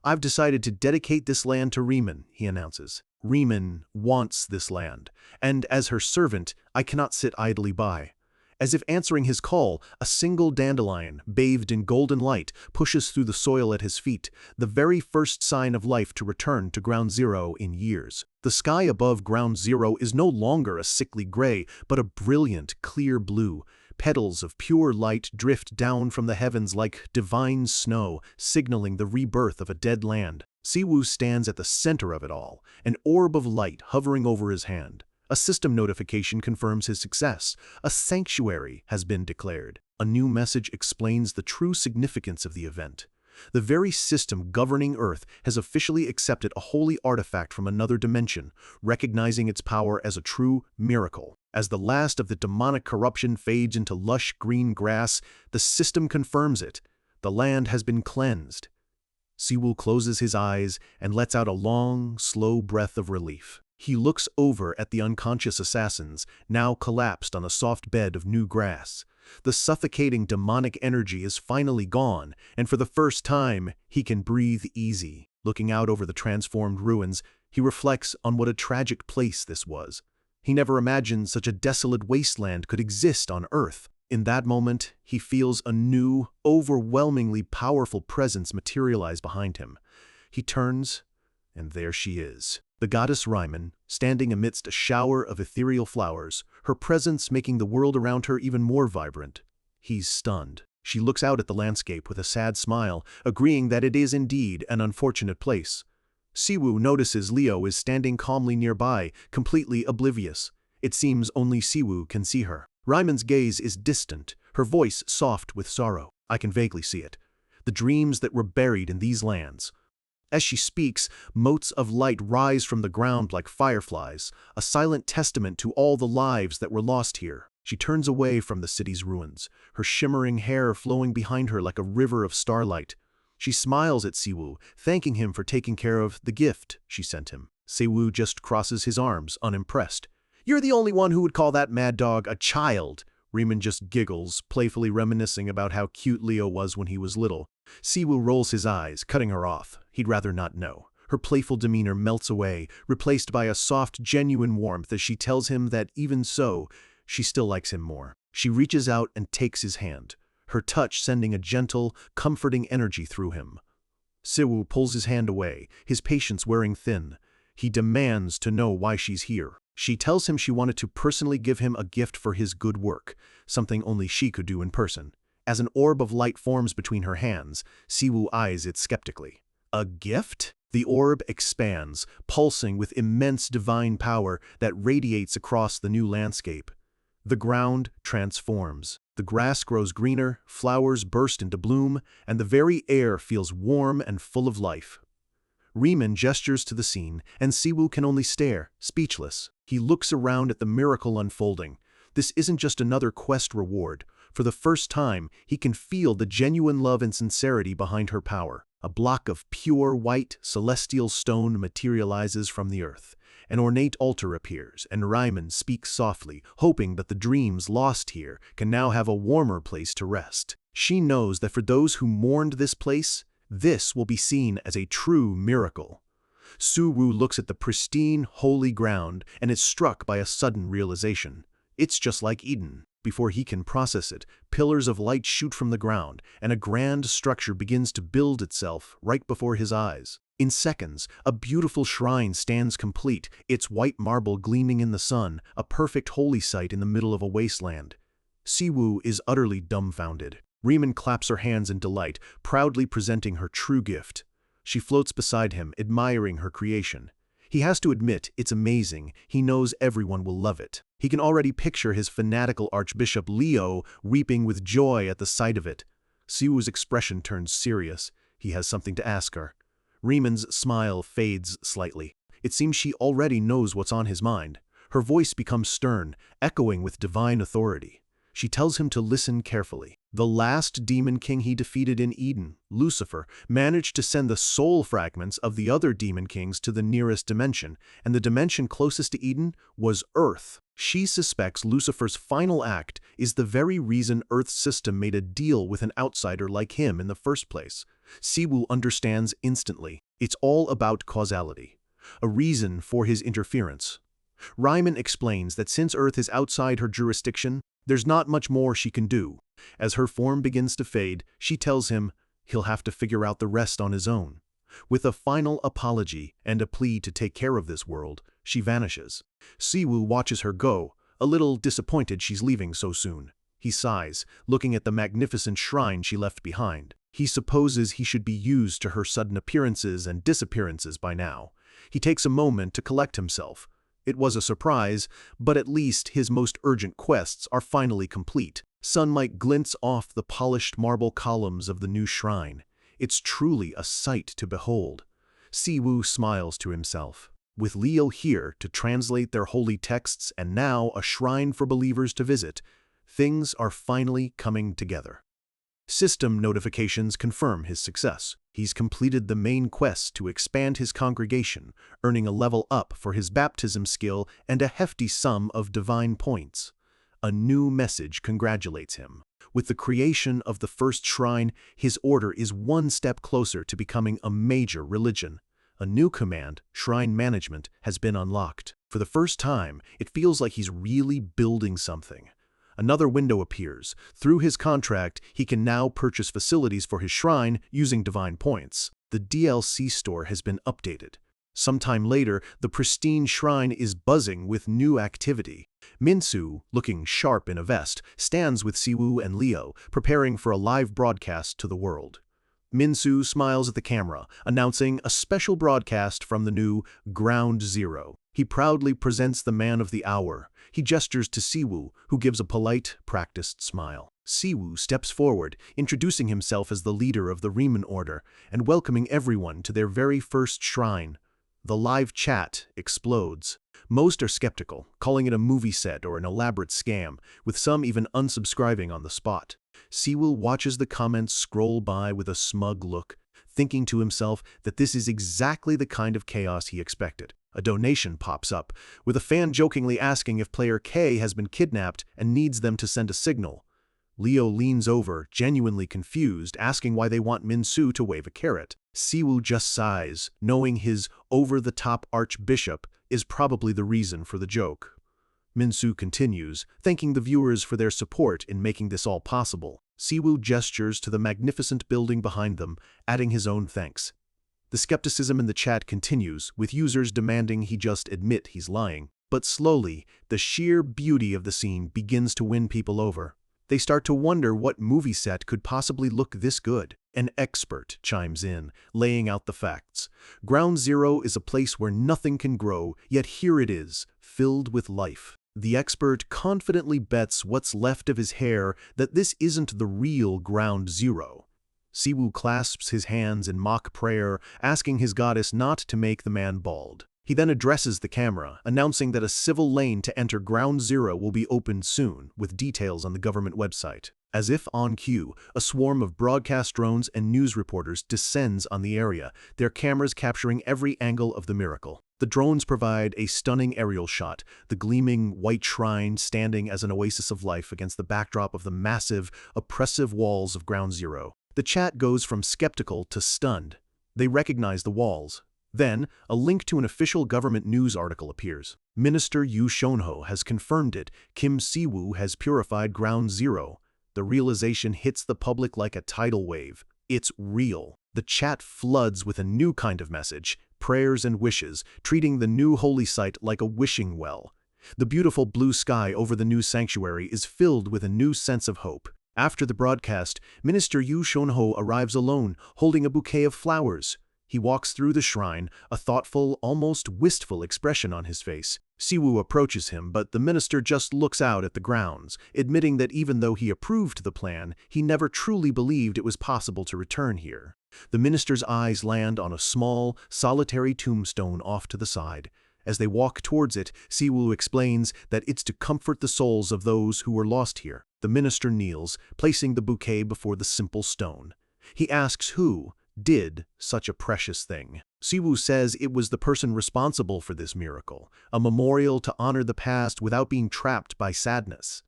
"I've decided to dedicate this land to Riemann," he announces. "Riemann wants this land, and as her servant, I cannot sit idly by." As if answering his call, a single dandelion, bathed in golden light, pushes through the soil at his feet, the very first sign of life to return to Ground Zero in years. The sky above Ground Zero is no longer a sickly gray, but a brilliant, clear blue. Petals of pure light drift down from the heavens like divine snow, signaling the rebirth of a dead land. Siwoo stands at the center of it all, an orb of light hovering over his hand. A system notification confirms his success. A sanctuary has been declared. A new message explains the true significance of the event. The very system governing Earth has officially accepted a holy artifact from another dimension, recognizing its power as a true miracle. As the last of the demonic corruption fades into lush green grass, the system confirms it. The land has been cleansed. Siwoo closes his eyes and lets out a long, slow breath of relief. He looks over at the unconscious assassins, now collapsed on a soft bed of new grass. The suffocating demonic energy is finally gone, and for the first time, he can breathe easy. Looking out over the transformed ruins, he reflects on what a tragic place this was. He never imagined such a desolate wasteland could exist on Earth. In that moment, he feels a new, overwhelmingly powerful presence materialize behind him. He turns, and there she is. The goddess Riemann, standing amidst a shower of ethereal flowers, her presence making the world around her even more vibrant. He's stunned. She looks out at the landscape with a sad smile, agreeing that it is indeed an unfortunate place. Siwoo notices Leo is standing calmly nearby, completely oblivious. It seems only Siwoo can see her. Riemann's gaze is distant, her voice soft with sorrow. I can vaguely see it. The dreams that were buried in these lands. As she speaks, motes of light rise from the ground like fireflies, a silent testament to all the lives that were lost here. She turns away from the city's ruins, her shimmering hair flowing behind her like a river of starlight. She smiles at Siwoo, thanking him for taking care of the gift she sent him. Siwoo just crosses his arms, unimpressed. "You're the only one who would call that mad dog a child." Riemann just giggles, playfully reminiscing about how cute Leo was when he was little. Siwoo rolls his eyes, cutting her off. He'd rather not know. Her playful demeanor melts away, replaced by a soft, genuine warmth as she tells him that even so, she still likes him more. She reaches out and takes his hand, her touch sending a gentle, comforting energy through him. Siwoo pulls his hand away, his patience wearing thin. He demands to know why she's here. She tells him she wanted to personally give him a gift for his good work, something only she could do in person. As an orb of light forms between her hands, Siwoo eyes it skeptically. A gift? The orb expands, pulsing with immense divine power that radiates across the new landscape. The ground transforms. The grass grows greener, flowers burst into bloom, and the very air feels warm and full of life. Riemann gestures to the scene, and Siwoo can only stare, speechless. He looks around at the miracle unfolding. This isn't just another quest reward. For the first time, he can feel the genuine love and sincerity behind her power. A block of pure white, celestial stone materializes from the earth. An ornate altar appears, and Riemann speaks softly, hoping that the dreams lost here can now have a warmer place to rest. She knows that for those who mourned this place, this will be seen as a true miracle. Siwoo looks at the pristine, holy ground and is struck by a sudden realization. It's just like Eden. Before he can process it, pillars of light shoot from the ground, and a grand structure begins to build itself right before his eyes. In seconds, a beautiful shrine stands complete, its white marble gleaming in the sun, a perfect holy site in the middle of a wasteland. Siwoo is utterly dumbfounded. Riemann claps her hands in delight, proudly presenting her true gift. She floats beside him, admiring her creation. He has to admit it's amazing. He knows everyone will love it. He can already picture his fanatical Archbishop Leo weeping with joy at the sight of it. Siwoo's expression turns serious. He has something to ask her. Riman's smile fades slightly. It seems she already knows what's on his mind. Her voice becomes stern, echoing with divine authority. She tells him to listen carefully. The last demon king he defeated in Eden, Lucifer, managed to send the soul fragments of the other demon kings to the nearest dimension, and the dimension closest to Eden was Earth. She suspects Lucifer's final act is the very reason Earth's system made a deal with an outsider like him in the first place. Siwoo understands instantly. It's all about causality, a reason for his interference. Ryman explains that since Earth is outside her jurisdiction, there's not much more she can do. As her form begins to fade, she tells him he'll have to figure out the rest on his own. With a final apology and a plea to take care of this world, she vanishes. Siwoo watches her go, a little disappointed she's leaving so soon. He sighs, looking at the magnificent shrine she left behind. He supposes he should be used to her sudden appearances and disappearances by now. He takes a moment to collect himself. It was a surprise, but at least his most urgent quests are finally complete. Sunlight glints off the polished marble columns of the new shrine. It's truly a sight to behold. Siwoo smiles to himself. With Leo here to translate their holy texts and now a shrine for believers to visit, things are finally coming together. System notifications confirm his success. He's completed the main quest to expand his congregation, earning a level up for his baptism skill and a hefty sum of divine points. A new message congratulates him. With the creation of the first shrine, his order is one step closer to becoming a major religion. A new command, shrine management, has been unlocked. For the first time, it feels like he's really building something. Another window appears. Through his contract, he can now purchase facilities for his shrine using divine points. The DLC store has been updated. Sometime later, the pristine shrine is buzzing with new activity. Minsu, looking sharp in a vest, stands with Siwoo and Leo, preparing for a live broadcast to the world. Minsu smiles at the camera, announcing a special broadcast from the new Ground Zero. He proudly presents the man of the hour. He gestures to Siwoo, who gives a polite, practiced smile. Siwoo steps forward, introducing himself as the leader of the Riemann Order and welcoming everyone to their very first shrine. The live chat explodes. Most are skeptical, calling it a movie set or an elaborate scam, with some even unsubscribing on the spot. Siwoo watches the comments scroll by with a smug look, thinking to himself that this is exactly the kind of chaos he expected. A donation pops up, with a fan jokingly asking if player K has been kidnapped and needs them to send a signal. Leo leans over, genuinely confused, asking why they want Minsu to wave a carrot. Siwoo just sighs, knowing his over-the-top archbishop is probably the reason for the joke. Minsu continues, thanking the viewers for their support in making this all possible. Siwoo gestures to the magnificent building behind them, adding his own thanks. The skepticism in the chat continues, with users demanding he just admit he's lying. But slowly, the sheer beauty of the scene begins to win people over. They start to wonder what movie set could possibly look this good. An expert chimes in, laying out the facts. Ground Zero is a place where nothing can grow, yet here it is, filled with life. The expert confidently bets what's left of his hair that this isn't the real Ground Zero. Siwoo clasps his hands in mock prayer, asking his goddess not to make the man bald. He then addresses the camera, announcing that a civil lane to enter Ground Zero will be opened soon, with details on the government website. As if on cue, a swarm of broadcast drones and news reporters descends on the area, their cameras capturing every angle of the miracle. The drones provide a stunning aerial shot, the gleaming white shrine standing as an oasis of life against the backdrop of the massive, oppressive walls of Ground Zero. The chat goes from skeptical to stunned. They recognize the walls. Then, a link to an official government news article appears. Minister Yu Shonho has confirmed it. Kim Siwoo has purified Ground Zero. The realization hits the public like a tidal wave. It's real. The chat floods with a new kind of message, prayers and wishes, treating the new holy site like a wishing well. The beautiful blue sky over the new sanctuary is filled with a new sense of hope. After the broadcast, Minister Yu Shonho arrives alone, holding a bouquet of flowers. He walks through the shrine, a thoughtful, almost wistful expression on his face. Siwoo approaches him, but the minister just looks out at the grounds, admitting that even though he approved the plan, he never truly believed it was possible to return here. The minister's eyes land on a small, solitary tombstone off to the side. As they walk towards it, Siwoo explains that it's to comfort the souls of those who were lost here. The minister kneels, placing the bouquet before the simple stone. He asks who did such a precious thing. Siwoo says it was the person responsible for this miracle, a memorial to honor the past without being trapped by sadness.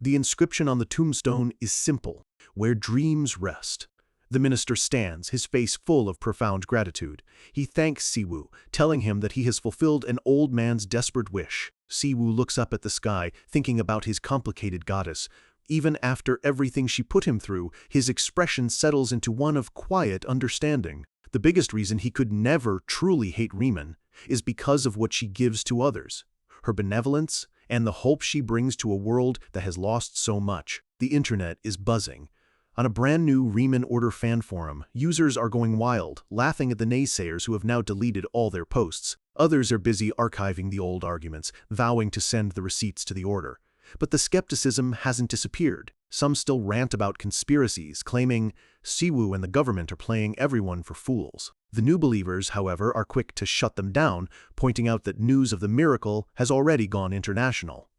The inscription on the tombstone is simple, "Where dreams rest." The minister stands, his face full of profound gratitude. He thanks Siwoo, telling him that he has fulfilled an old man's desperate wish. Siwoo looks up at the sky, thinking about his complicated goddess. Even after everything she put him through, his expression settles into one of quiet understanding. The biggest reason he could never truly hate Riemann is because of what she gives to others, her benevolence, and the hope she brings to a world that has lost so much. The internet is buzzing. On a brand new Riemann Order fan forum, users are going wild, laughing at the naysayers who have now deleted all their posts. Others are busy archiving the old arguments, vowing to send the receipts to the order. But the skepticism hasn't disappeared. Some still rant about conspiracies, claiming Siwoo and the government are playing everyone for fools. The new believers, however, are quick to shut them down, pointing out that news of the miracle has already gone international.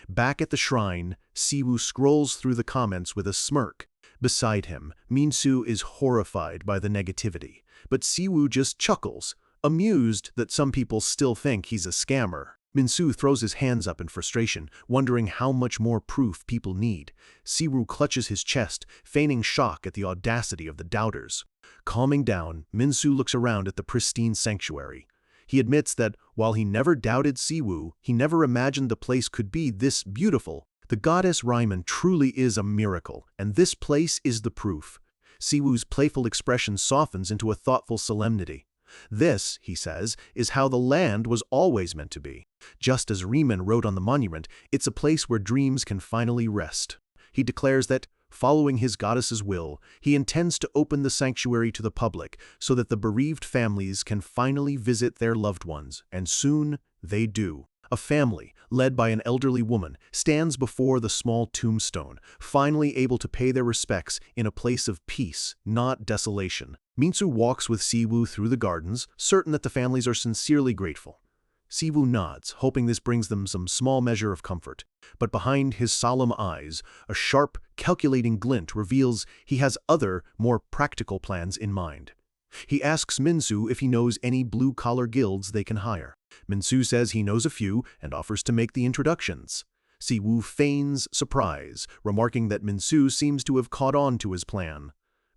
Back at the shrine, Siwoo scrolls through the comments with a smirk. Beside him, Minsu is horrified by the negativity, but Siwoo just chuckles, amused that some people still think he's a scammer. Minsu throws his hands up in frustration, wondering how much more proof people need. Siwoo clutches his chest, feigning shock at the audacity of the doubters. Calming down, Minsu looks around at the pristine sanctuary. He admits that while he never doubted Siwoo, he never imagined the place could be this beautiful. The goddess Riemann truly is a miracle, and this place is the proof. Siwoo's playful expression softens into a thoughtful solemnity. This, he says, is how the land was always meant to be. Just as Riemann wrote on the monument, it's a place where dreams can finally rest. He declares that, following his goddess's will, he intends to open the sanctuary to the public so that the bereaved families can finally visit their loved ones, and soon they do. A family, led by an elderly woman, stands before the small tombstone, finally able to pay their respects in a place of peace, not desolation. Minsu walks with Siwoo through the gardens, certain that the families are sincerely grateful. Siwoo nods, hoping this brings them some small measure of comfort. But behind his solemn eyes, a sharp, calculating glint reveals he has other, more practical plans in mind. He asks Minsu if he knows any blue-collar guilds they can hire. Minsu says he knows a few and offers to make the introductions. Siwoo feigns surprise, remarking that Minsu seems to have caught on to his plan.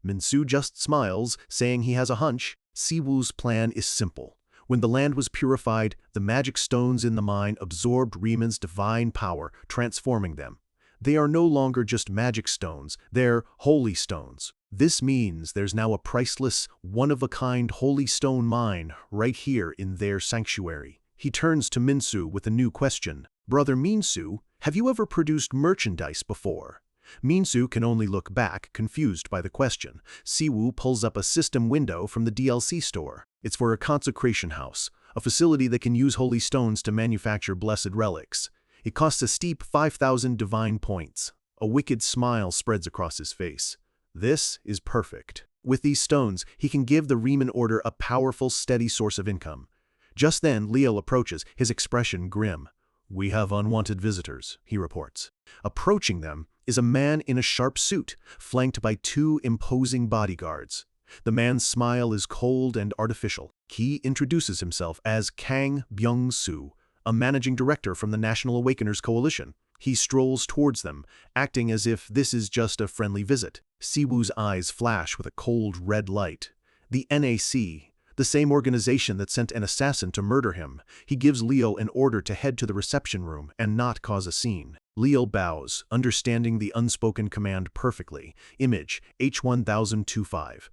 Minsu just smiles, saying he has a hunch. Siwoo's plan is simple. When the land was purified, the magic stones in the mine absorbed Riemann's divine power, transforming them. They are no longer just magic stones, they're holy stones. This means there's now a priceless, one-of-a-kind holy stone mine right here in their sanctuary. He turns to Minsu with a new question. "Brother Minsu, have you ever produced merchandise before?" Minsu can only look back, confused by the question. Siwoo pulls up a system window from the DLC store. It's for a consecration house, a facility that can use holy stones to manufacture blessed relics. It costs a steep 5,000 divine points. A wicked smile spreads across his face. This is perfect. With these stones, he can give the Riemann Order a powerful, steady source of income. Just then, Leo approaches, his expression grim. "We have unwanted visitors," he reports. Approaching them is a man in a sharp suit, flanked by two imposing bodyguards. The man's smile is cold and artificial. He introduces himself as Kang Byung-soo, a managing director from the National Awakeners Coalition. He strolls towards them, acting as if this is just a friendly visit. Siwoo's eyes flash with a cold red light. The NAC, the same organization that sent an assassin to murder him. He gives Leo an order to head to the reception room and not cause a scene. Leo bows, understanding the unspoken command perfectly. Image H1025.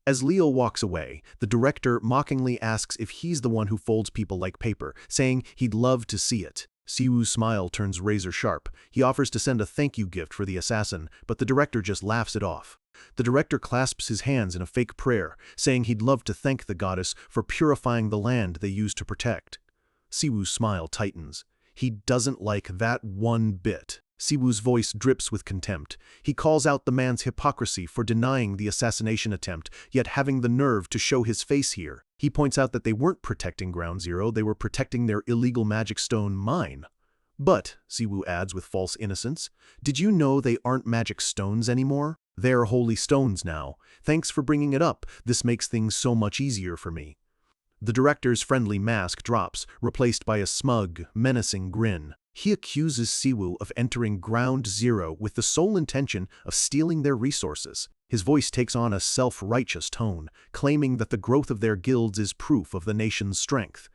As Leo walks away, the director mockingly asks if he's the one who folds people like paper, saying he'd love to see it. Siwoo's smile turns razor sharp. He offers to send a thank you gift for the assassin, but the director just laughs it off. The director clasps his hands in a fake prayer, saying he'd love to thank the goddess for purifying the land they used to protect. Siwoo's smile tightens. He doesn't like that one bit. Siwoo's voice drips with contempt. He calls out the man's hypocrisy for denying the assassination attempt, yet having the nerve to show his face here. He points out that they weren't protecting Ground Zero, they were protecting their illegal magic stone mine. But, Siwoo adds with false innocence, did you know they aren't magic stones anymore? They're holy stones now. Thanks for bringing it up. This makes things so much easier for me. The director's friendly mask drops, replaced by a smug, menacing grin. He accuses Siwoo of entering Ground Zero with the sole intention of stealing their resources. His voice takes on a self-righteous tone, claiming that the growth of their guilds is proof of the nation's strength.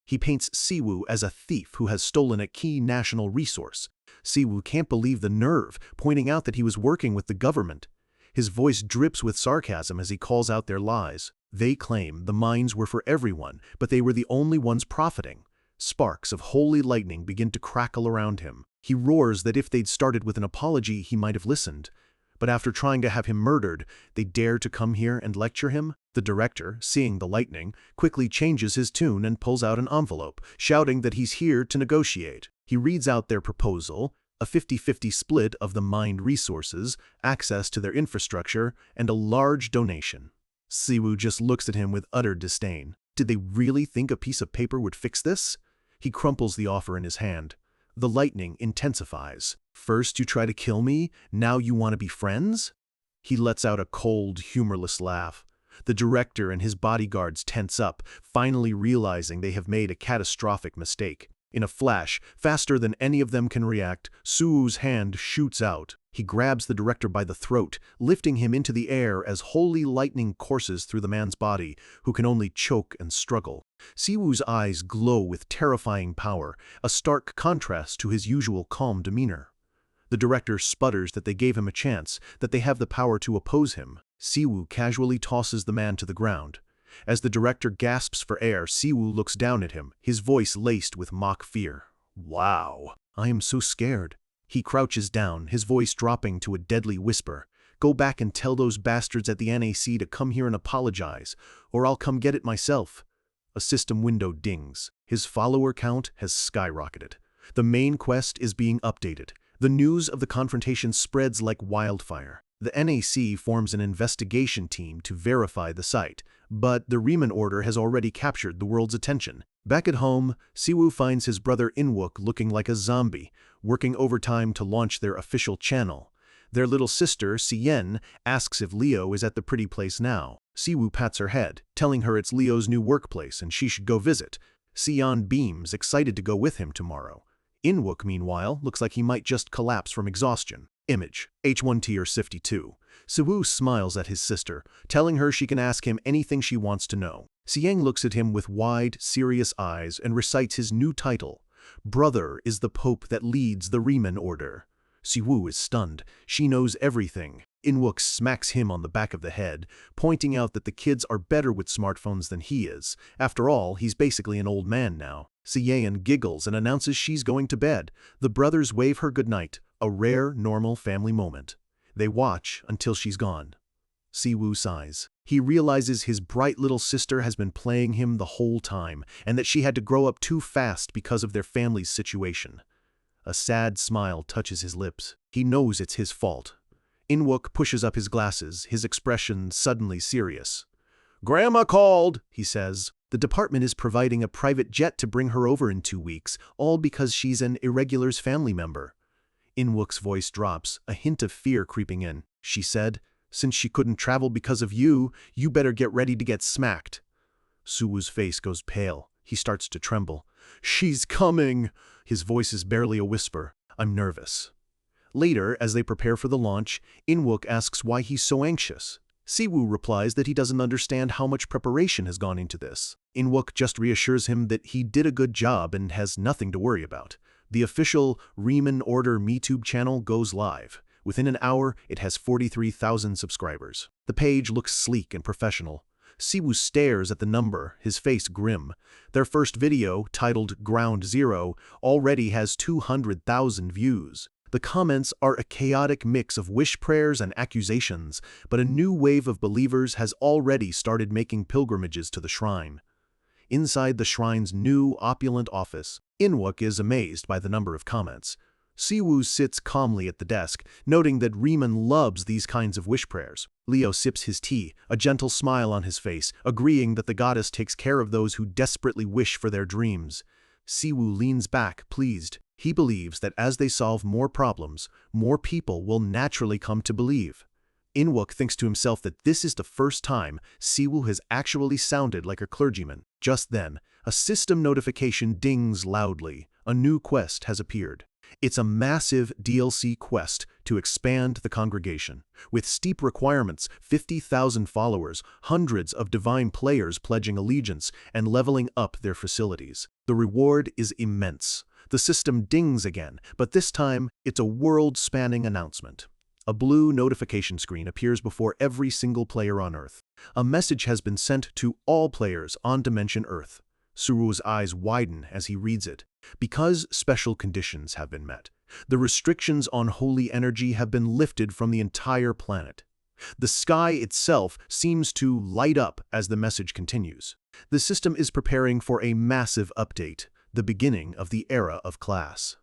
He paints Siwoo as a thief who has stolen a key national resource. Siwoo can't believe the nerve, pointing out that he was working with the government. His voice drips with sarcasm as he calls out their lies. They claim the mines were for everyone, but they were the only ones profiting. Sparks of holy lightning begin to crackle around him. He roars that if they'd started with an apology, he might have listened. But after trying to have him murdered, they dare to come here and lecture him? The director, seeing the lightning, quickly changes his tune and pulls out an envelope, shouting that he's here to negotiate. He reads out their proposal, a 50-50 split of the mined resources, access to their infrastructure, and a large donation. Siwoo just looks at him with utter disdain. Did they really think a piece of paper would fix this? He crumples the offer in his hand. The lightning intensifies. First you try to kill me, now you want to be friends? He lets out a cold, humorless laugh. The director and his bodyguards tense up, finally realizing they have made a catastrophic mistake. In a flash, faster than any of them can react, Siwoo's hand shoots out. He grabs the director by the throat, lifting him into the air as holy lightning courses through the man's body, who can only choke and struggle. Siwoo's eyes glow with terrifying power, a stark contrast to his usual calm demeanor. The director sputters that they gave him a chance, that they have the power to oppose him. Siwoo casually tosses the man to the ground. As the director gasps for air, Siwoo looks down at him, his voice laced with mock fear. Wow, I am so scared. He crouches down, his voice dropping to a deadly whisper. Go back and tell those bastards at the NAC to come here and apologize, or I'll come get it myself. A system window dings. His follower count has skyrocketed. The main quest is being updated. The news of the confrontation spreads like wildfire. The NAC forms an investigation team to verify the site, but the Riemann Order has already captured the world's attention. Back at home, Siwoo finds his brother Inwook looking like a zombie, working overtime to launch their official channel. Their little sister, Siyen, asks if Leo is at the pretty place now. Siwoo pats her head, telling her it's Leo's new workplace and she should go visit. Siyen beams, excited to go with him tomorrow. Inwook, meanwhile, looks like he might just collapse from exhaustion. Image, H1T or 52. Siwoo smiles at his sister, telling her she can ask him anything she wants to know. Sieng looks at him with wide, serious eyes and recites his new title. Brother is the pope that leads the Riemann Order. Siwoo is stunned. She knows everything. Inwook smacks him on the back of the head, pointing out that the kids are better with smartphones than he is. After all, he's basically an old man now. Siyen giggles and announces she's going to bed. The brothers wave her goodnight, a rare, normal family moment. They watch until she's gone. Siwoo sighs. He realizes his bright little sister has been playing him the whole time, and that she had to grow up too fast because of their family's situation. A sad smile touches his lips. He knows it's his fault. Inwook pushes up his glasses, his expression suddenly serious. "Grandma called," he says. The department is providing a private jet to bring her over in 2 weeks, all because she's an Irregular's family member. Inwook's voice drops, a hint of fear creeping in. She said, "Since she couldn't travel because of you, you better get ready to get smacked." Siwoo's face goes pale. He starts to tremble. "She's coming!" His voice is barely a whisper. "I'm nervous." Later, as they prepare for the launch, Inwook asks why he's so anxious. Siwoo replies that he doesn't understand how much preparation has gone into this. Inwook just reassures him that he did a good job and has nothing to worry about. The official Riemann Order MeTube channel goes live. Within an hour, it has 43,000 subscribers. The page looks sleek and professional. Siwoo stares at the number, his face grim. Their first video, titled Ground Zero, already has 200,000 views. The comments are a chaotic mix of wish prayers and accusations, but a new wave of believers has already started making pilgrimages to the shrine. Inside the shrine's new, opulent office, Inwook is amazed by the number of comments. Siwoo sits calmly at the desk, noting that Riemann loves these kinds of wish prayers. Leo sips his tea, a gentle smile on his face, agreeing that the goddess takes care of those who desperately wish for their dreams. Siwoo leans back, pleased. He believes that as they solve more problems, more people will naturally come to believe. Inwook thinks to himself that this is the first time Siwoo has actually sounded like a clergyman. Just then, a system notification dings loudly. A new quest has appeared. It's a massive DLC quest to expand the congregation. With steep requirements, 50,000 followers, hundreds of divine players pledging allegiance, and leveling up their facilities. The reward is immense. The system dings again, but this time it's a world-spanning announcement. A blue notification screen appears before every single player on Earth. A message has been sent to all players on Dimension Earth. Suru's eyes widen as he reads it. Because special conditions have been met, the restrictions on holy energy have been lifted from the entire planet. The sky itself seems to light up as the message continues. The system is preparing for a massive update, the beginning of the era of class.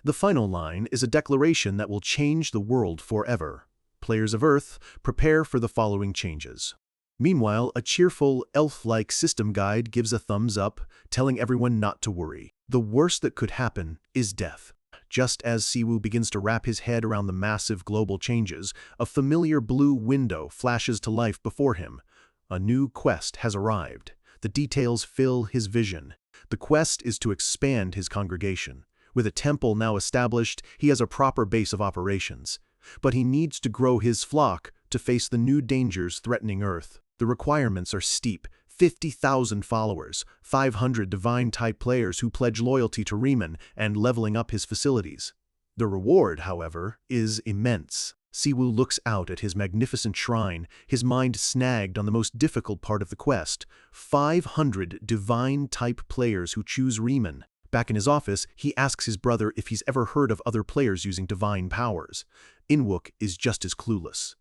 The final line is a declaration that will change the world forever. Players of Earth, prepare for the following changes. Meanwhile, a cheerful, elf-like system guide gives a thumbs up, telling everyone not to worry. The worst that could happen is death. Just as Siwoo begins to wrap his head around the massive global changes, a familiar blue window flashes to life before him. A new quest has arrived. The details fill his vision. The quest is to expand his congregation. With a temple now established, he has a proper base of operations. But he needs to grow his flock to face the new dangers threatening Earth. The requirements are steep. 50,000 followers, 500 divine-type players who pledge loyalty to Riemann and leveling up his facilities. The reward, however, is immense. Siwoo looks out at his magnificent shrine, his mind snagged on the most difficult part of the quest. 500 divine-type players who choose Riemann. Back in his office, he asks his brother if he's ever heard of other players using divine powers. Inwook is just as clueless.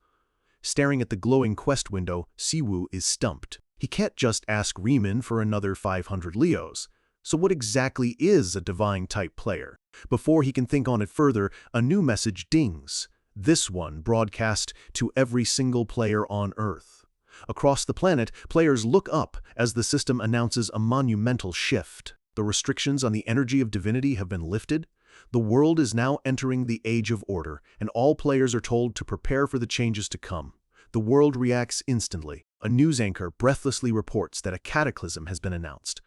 Staring at the glowing quest window, Siwoo is stumped. He can't just ask Riemann for another 500 Leos. So what exactly is a divine-type player? Before he can think on it further, a new message dings. This one broadcast to every single player on Earth. Across the planet, players look up as the system announces a monumental shift. The restrictions on the energy of divinity have been lifted. The world is now entering the Age of Order, and all players are told to prepare for the changes to come. The world reacts instantly. A news anchor breathlessly reports that a cataclysm has been announced.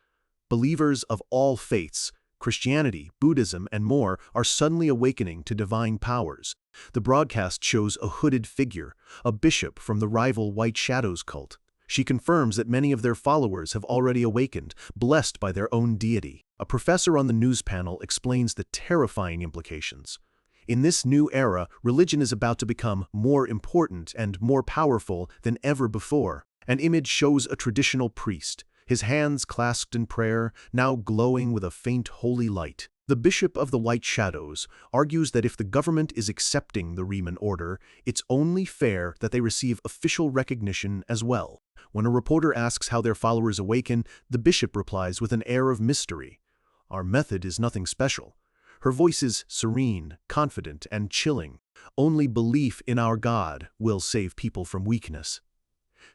Believers of all faiths, Christianity, Buddhism, and more, are suddenly awakening to divine powers. The broadcast shows a hooded figure, a bishop from the rival White Shadows cult. She confirms that many of their followers have already awakened, blessed by their own deity. A professor on the news panel explains the terrifying implications. In this new era, religion is about to become more important and more powerful than ever before. An image shows a traditional priest, his hands clasped in prayer, now glowing with a faint holy light. The Bishop of the White Shadows argues that if the government is accepting the Riemann order, it's only fair that they receive official recognition as well. When a reporter asks how their followers awaken, the bishop replies with an air of mystery. Our method is nothing special. Her voice is serene, confident, and chilling. Only belief in our God will save people from weakness.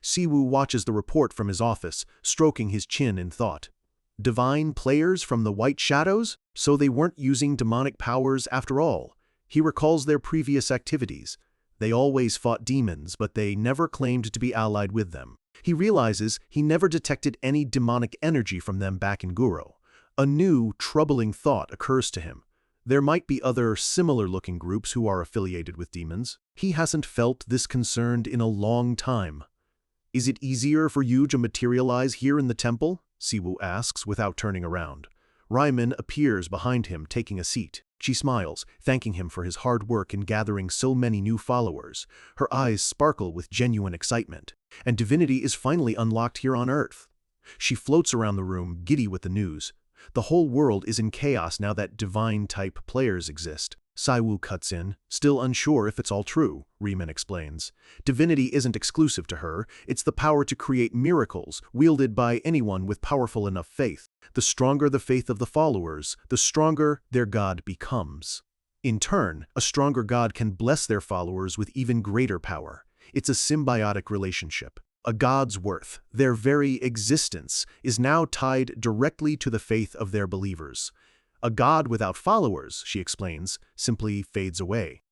Siwoo watches the report from his office, stroking his chin in thought. Divine players from the White Shadows? So they weren't using demonic powers after all. He recalls their previous activities. They always fought demons, but they never claimed to be allied with them. He realizes he never detected any demonic energy from them back in Guro. A new, troubling thought occurs to him. There might be other similar-looking groups who are affiliated with demons. He hasn't felt this concerned in a long time. Is it easier for you to materialize here in the temple? Siwoo asks without turning around. Riemann appears behind him, taking a seat. She smiles, thanking him for his hard work in gathering so many new followers. Her eyes sparkle with genuine excitement. and divinity is finally unlocked here on Earth. She floats around the room, giddy with the news. The whole world is in chaos now that divine-type players exist. Saiwoo cuts in, still unsure if it's all true, Riemann explains. Divinity isn't exclusive to her, it's the power to create miracles, wielded by anyone with powerful enough faith. The stronger the faith of the followers, the stronger their god becomes. In turn, a stronger god can bless their followers with even greater power. It's a symbiotic relationship. A god's worth, their very existence, is now tied directly to the faith of their believers. A god without followers, she explains, simply fades away.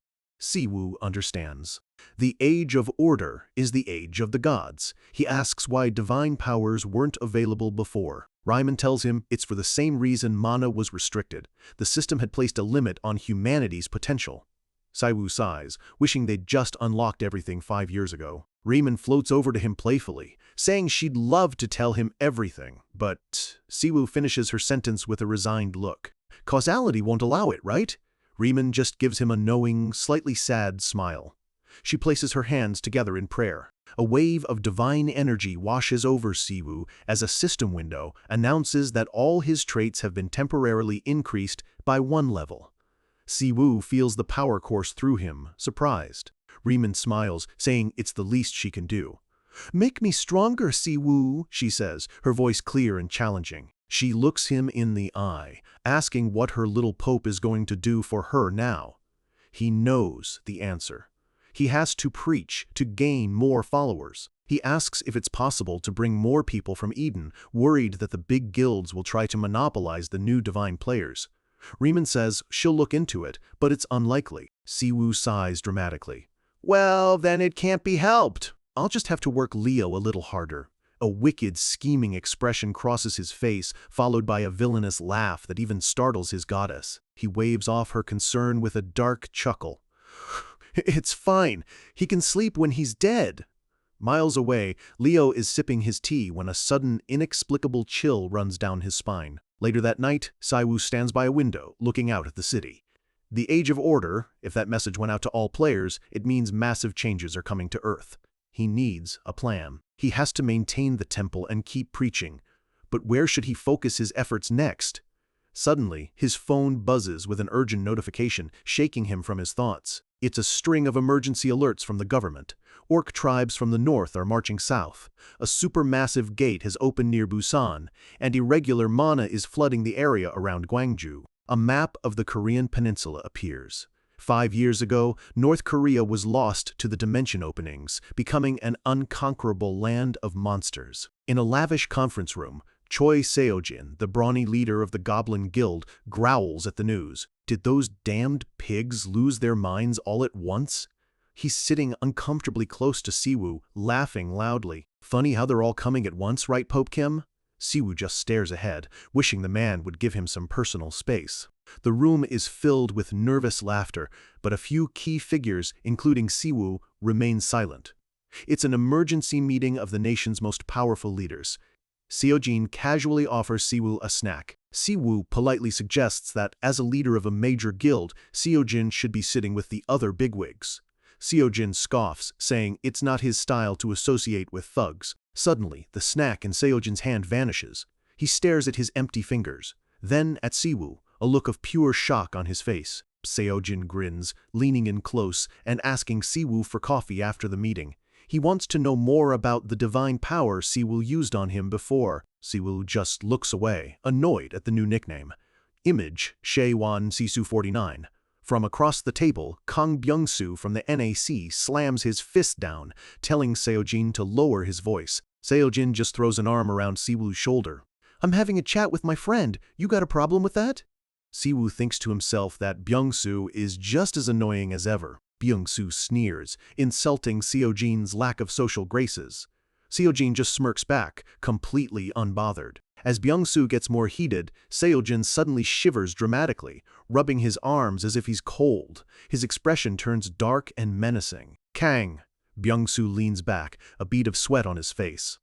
Siwoo understands. The age of order is the age of the gods. He asks why divine powers weren't available before. Riemann tells him it's for the same reason mana was restricted. The system had placed a limit on humanity's potential. Siwoo sighs, wishing they'd just unlocked everything 5 years ago. Riemann floats over to him playfully, saying she'd love to tell him everything, but Siwoo finishes her sentence with a resigned look. Causality won't allow it, right? Riemann just gives him a knowing, slightly sad smile. She places her hands together in prayer. A wave of divine energy washes over Siwoo as a system window announces that all his traits have been temporarily increased by 1 level. Siwoo feels the power course through him, surprised. Riemann smiles, saying it's the least she can do. "Make me stronger, Siwoo," she says, her voice clear and challenging. She looks him in the eye, asking what her little pope is going to do for her now. He knows the answer. He has to preach to gain more followers. He asks if it's possible to bring more people from Eden, worried that the big guilds will try to monopolize the new divine players. Riemann says she'll look into it, but it's unlikely. Siwoo sighs dramatically. "Well, then it can't be helped. I'll just have to work Leo a little harder." A wicked, scheming expression crosses his face, followed by a villainous laugh that even startles his goddess. He waves off her concern with a dark chuckle. "It's fine. He can sleep when he's dead." Miles away, Leo is sipping his tea when a sudden, inexplicable chill runs down his spine. Later that night, Siwoo stands by a window, looking out at the city. The Age of Order, if that message went out to all players, it means massive changes are coming to Earth. He needs a plan. He has to maintain the temple and keep preaching. But where should he focus his efforts next? Suddenly, his phone buzzes with an urgent notification, shaking him from his thoughts. It's a string of emergency alerts from the government. Orc tribes from the north are marching south. A supermassive gate has opened near Busan, and irregular mana is flooding the area around Gwangju. A map of the Korean peninsula appears. 5 years ago, North Korea was lost to the dimension openings, becoming an unconquerable land of monsters. In a lavish conference room, Choi Seojin, the brawny leader of the Goblin Guild, growls at the news. Did those damned pigs lose their minds all at once? He's sitting uncomfortably close to Siwoo, laughing loudly. Funny how they're all coming at once, right, Pope Kim? Siwoo just stares ahead, wishing the man would give him some personal space. The room is filled with nervous laughter, but a few key figures, including Siwoo, remain silent. It's an emergency meeting of the nation's most powerful leaders. Seojin casually offers Siwoo a snack. Siwoo politely suggests that, as a leader of a major guild, Seojin should be sitting with the other bigwigs. Seojin scoffs, saying it's not his style to associate with thugs. Suddenly, the snack in Seojin's hand vanishes. He stares at his empty fingers, then at Siwoo, a look of pure shock on his face. Seojin grins, leaning in close and asking Siwoo for coffee after the meeting. He wants to know more about the divine power Siwoo used on him before. Siwoo just looks away, annoyed at the new nickname. Image, Shaewon Sisu 49. From across the table, Kang Byung-soo from the NAC slams his fist down, telling Seojin to lower his voice. Seojin just throws an arm around Siwoo's shoulder. "I'm having a chat with my friend. You got a problem with that?" Siwoo thinks to himself that Byung-soo is just as annoying as ever. Byung-soo sneers, insulting Seojin's lack of social graces. Seojin just smirks back, completely unbothered. As Byung-soo gets more heated, Seojin suddenly shivers dramatically, rubbing his arms as if he's cold. His expression turns dark and menacing. "Kang!" Byung-soo leans back, a bead of sweat on his face.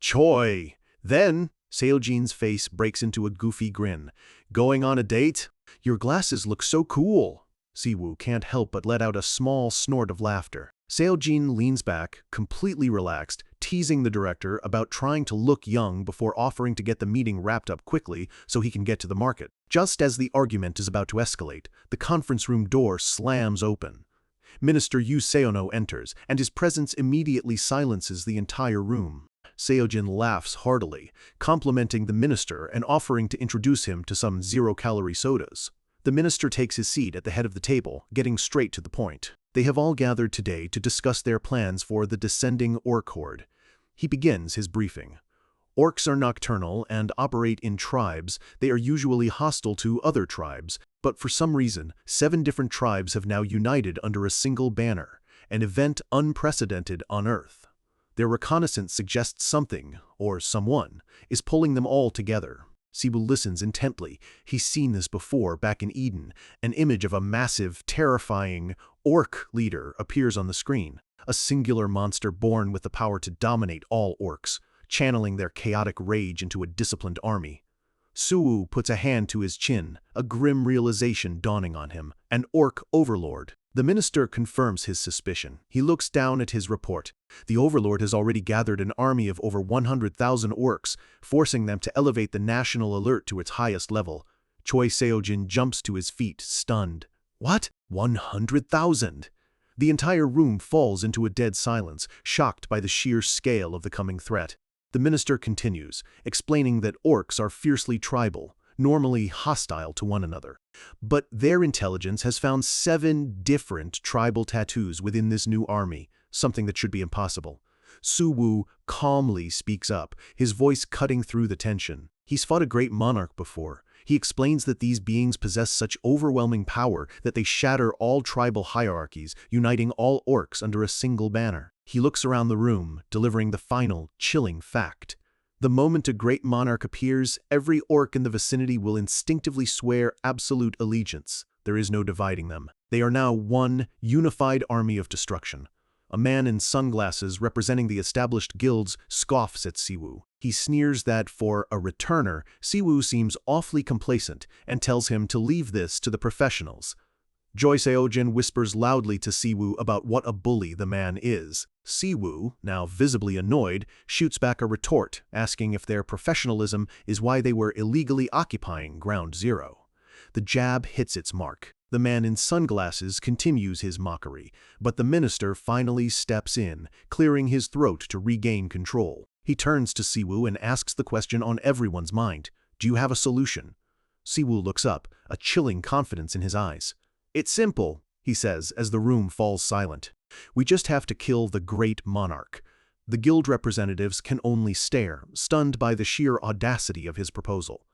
"Choi!" Then, Seojin's face breaks into a goofy grin. "Going on a date? Your glasses look so cool." Siwoo can't help but let out a small snort of laughter. Seojin leans back, completely relaxed, teasing the director about trying to look young before offering to get the meeting wrapped up quickly so he can get to the market. Just as the argument is about to escalate, the conference room door slams open. Minister Yu Seono enters, and his presence immediately silences the entire room. Seojin laughs heartily, complimenting the minister and offering to introduce him to some zero-calorie sodas. The minister takes his seat at the head of the table, getting straight to the point. They have all gathered today to discuss their plans for the descending orc horde. He begins his briefing. Orcs are nocturnal and operate in tribes. They are usually hostile to other tribes, but for some reason, 7 different tribes have now united under a single banner, an event unprecedented on Earth. Their reconnaissance suggests something, or someone, is pulling them all together. Siwoo listens intently. He's seen this before back in Eden. An image of a massive, terrifying orc leader appears on the screen, a singular monster born with the power to dominate all orcs, channeling their chaotic rage into a disciplined army. Siwoo puts a hand to his chin, a grim realization dawning on him. An orc overlord. The minister confirms his suspicion. He looks down at his report. The overlord has already gathered an army of over 100,000 orcs, forcing them to elevate the national alert to its highest level. Choi Seojin jumps to his feet, stunned. What? 100,000? The entire room falls into a dead silence, shocked by the sheer scale of the coming threat. The minister continues, explaining that orcs are fiercely tribal, normally hostile to one another. But their intelligence has found 7 different tribal tattoos within this new army, something that should be impossible. Siwoo calmly speaks up, his voice cutting through the tension. He's fought a great monarch before. He explains that these beings possess such overwhelming power that they shatter all tribal hierarchies, uniting all orcs under a single banner. He looks around the room, delivering the final, chilling fact. The moment a great monarch appears, every orc in the vicinity will instinctively swear absolute allegiance. There is no dividing them. They are now one unified army of destruction. A man in sunglasses representing the established guilds scoffs at Siwoo. He sneers that for a returner, Siwoo seems awfully complacent and tells him to leave this to the professionals. Choi Seojin whispers loudly to Siwoo about what a bully the man is. Siwoo, now visibly annoyed, shoots back a retort, asking if their professionalism is why they were illegally occupying Ground Zero. The jab hits its mark. The man in sunglasses continues his mockery, but the minister finally steps in, clearing his throat to regain control. He turns to Siwoo and asks the question on everyone's mind. Do you have a solution? Siwoo looks up, a chilling confidence in his eyes. It's simple, he says as the room falls silent. We just have to kill the great monarch. The guild representatives can only stare, stunned by the sheer audacity of his proposal.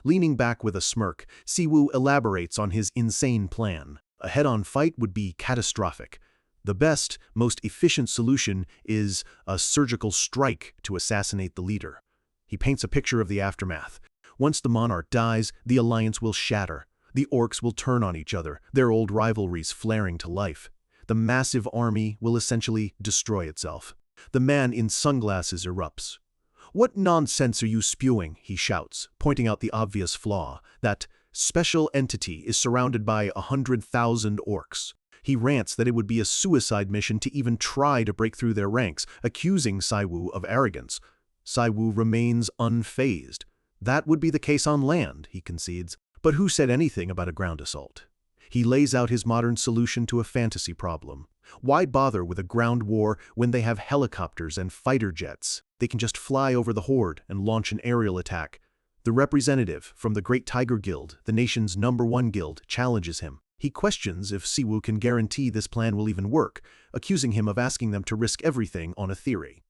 Leaning back with a smirk, Siwoo elaborates on his insane plan. A head-on fight would be catastrophic. The best, most efficient solution is a surgical strike to assassinate the leader. He paints a picture of the aftermath. Once the monarch dies, the alliance will shatter. The orcs will turn on each other, their old rivalries flaring to life. The massive army will essentially destroy itself. The man in sunglasses erupts. What nonsense are you spewing? He shouts, pointing out the obvious flaw. That special entity is surrounded by 100,000 orcs. He rants that it would be a suicide mission to even try to break through their ranks, accusing Siwoo of arrogance. Siwoo remains unfazed. That would be the case on land, he concedes. But who said anything about a ground assault? He lays out his modern solution to a fantasy problem. Why bother with a ground war when they have helicopters and fighter jets? They can just fly over the horde and launch an aerial attack. The representative from the Great Tiger Guild, the nation's #1 guild, challenges him. He questions if Siwoo can guarantee this plan will even work, accusing him of asking them to risk everything on a theory.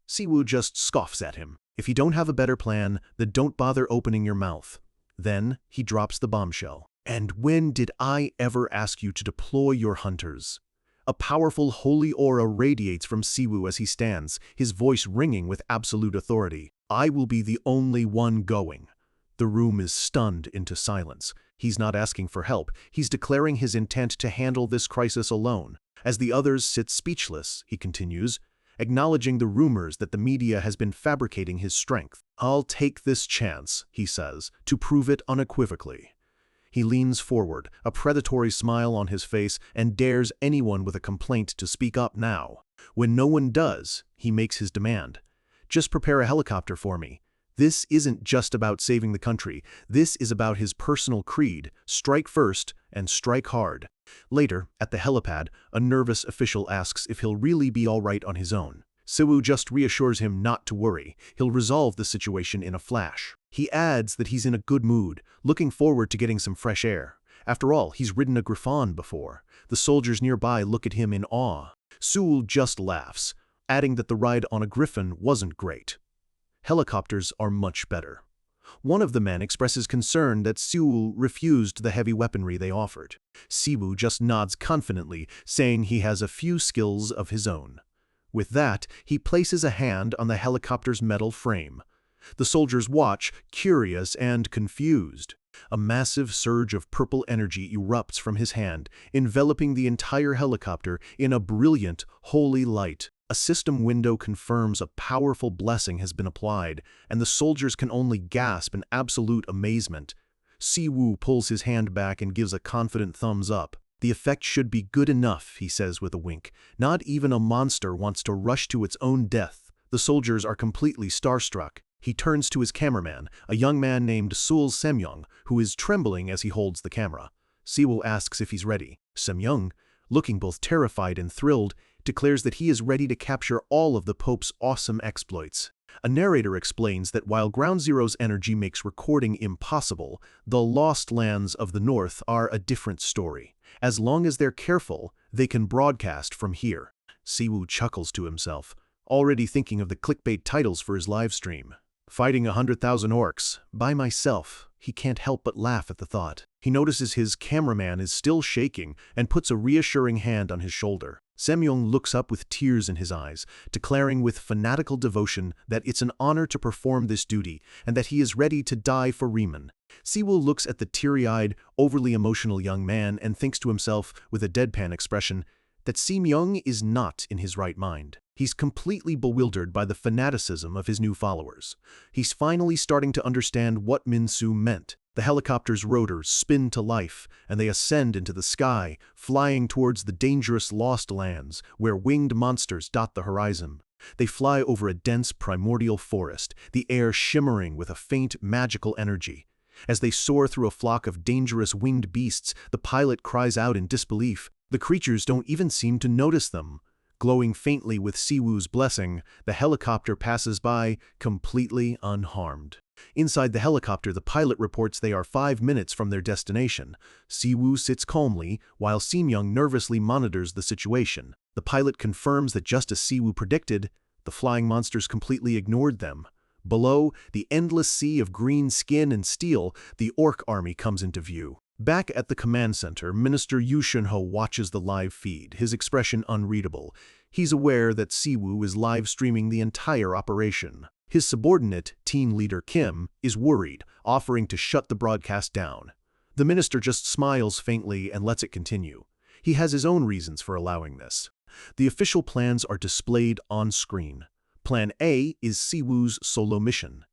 Siwoo just scoffs at him. If you don't have a better plan, then don't bother opening your mouth. Then he drops the bombshell. And when did I ever ask you to deploy your hunters? A powerful holy aura radiates from Siwoo as he stands, his voice ringing with absolute authority. I will be the only one going. The room is stunned into silence. He's not asking for help. He's declaring his intent to handle this crisis alone. As the others sit speechless, he continues, acknowledging the rumors that the media has been fabricating his strength. I'll take this chance, he says, to prove it unequivocally. He leans forward, a predatory smile on his face, and dares anyone with a complaint to speak up now. When no one does, he makes his demand. Just prepare a helicopter for me. This isn't just about saving the country. This is about his personal creed: strike first and strike hard. Later, at the helipad, a nervous official asks if he'll really be all right on his own. Siwoo just reassures him not to worry. He'll resolve the situation in a flash. He adds that he's in a good mood, looking forward to getting some fresh air. After all, he's ridden a griffon before. The soldiers nearby look at him in awe. Siwoo just laughs, adding that the ride on a griffon wasn't great. Helicopters are much better. One of the men expresses concern that Siwoo refused the heavy weaponry they offered. Siwoo just nods confidently, saying he has a few skills of his own. With that, he places a hand on the helicopter's metal frame. The soldiers watch, curious and confused. A massive surge of purple energy erupts from his hand, enveloping the entire helicopter in a brilliant, holy light. A system window confirms a powerful blessing has been applied, and the soldiers can only gasp in absolute amazement. Siwoo pulls his hand back and gives a confident thumbs up. The effect should be good enough, he says with a wink. Not even a monster wants to rush to its own death. The soldiers are completely starstruck. He turns to his cameraman, a young man named Sul Semyoung, who is trembling as he holds the camera. Siwoo asks if he's ready. Semyoung, looking both terrified and thrilled, declares that he is ready to capture all of the Pope's awesome exploits. A narrator explains that while Ground Zero's energy makes recording impossible, the lost lands of the North are a different story. As long as they're careful, they can broadcast from here. Siwoo chuckles to himself, already thinking of the clickbait titles for his live stream. Fighting 100,000 orcs, by myself. He can't help but laugh at the thought. He notices his cameraman is still shaking and puts a reassuring hand on his shoulder. Semyoung looks up with tears in his eyes, declaring with fanatical devotion that it's an honor to perform this duty and that he is ready to die for Riemann. Siwoo looks at the teary-eyed, overly emotional young man and thinks to himself with a deadpan expression that Semyoung is not in his right mind. He's completely bewildered by the fanaticism of his new followers. He's finally starting to understand what Min-soo meant. The helicopter's rotors spin to life, and they ascend into the sky, flying towards the dangerous lost lands where winged monsters dot the horizon. They fly over a dense primordial forest, the air shimmering with a faint magical energy. As they soar through a flock of dangerous winged beasts, the pilot cries out in disbelief. The creatures don't even seem to notice them. Glowing faintly with Siwoo's blessing, the helicopter passes by, completely unharmed. Inside the helicopter, the pilot reports they are 5 minutes from their destination. Siwoo sits calmly, while Semyoung nervously monitors the situation. The pilot confirms that just as Siwoo predicted, the flying monsters completely ignored them. Below, the endless sea of green skin and steel, the orc army comes into view. Back at the command center, Minister Yu Shunho watches the live feed, his expression unreadable. He's aware that Siwoo is live streaming the entire operation. His subordinate, Team Leader Kim, is worried, offering to shut the broadcast down. The minister just smiles faintly and lets it continue. He has his own reasons for allowing this. The official plans are displayed on screen. Plan A is Siwoo's solo mission.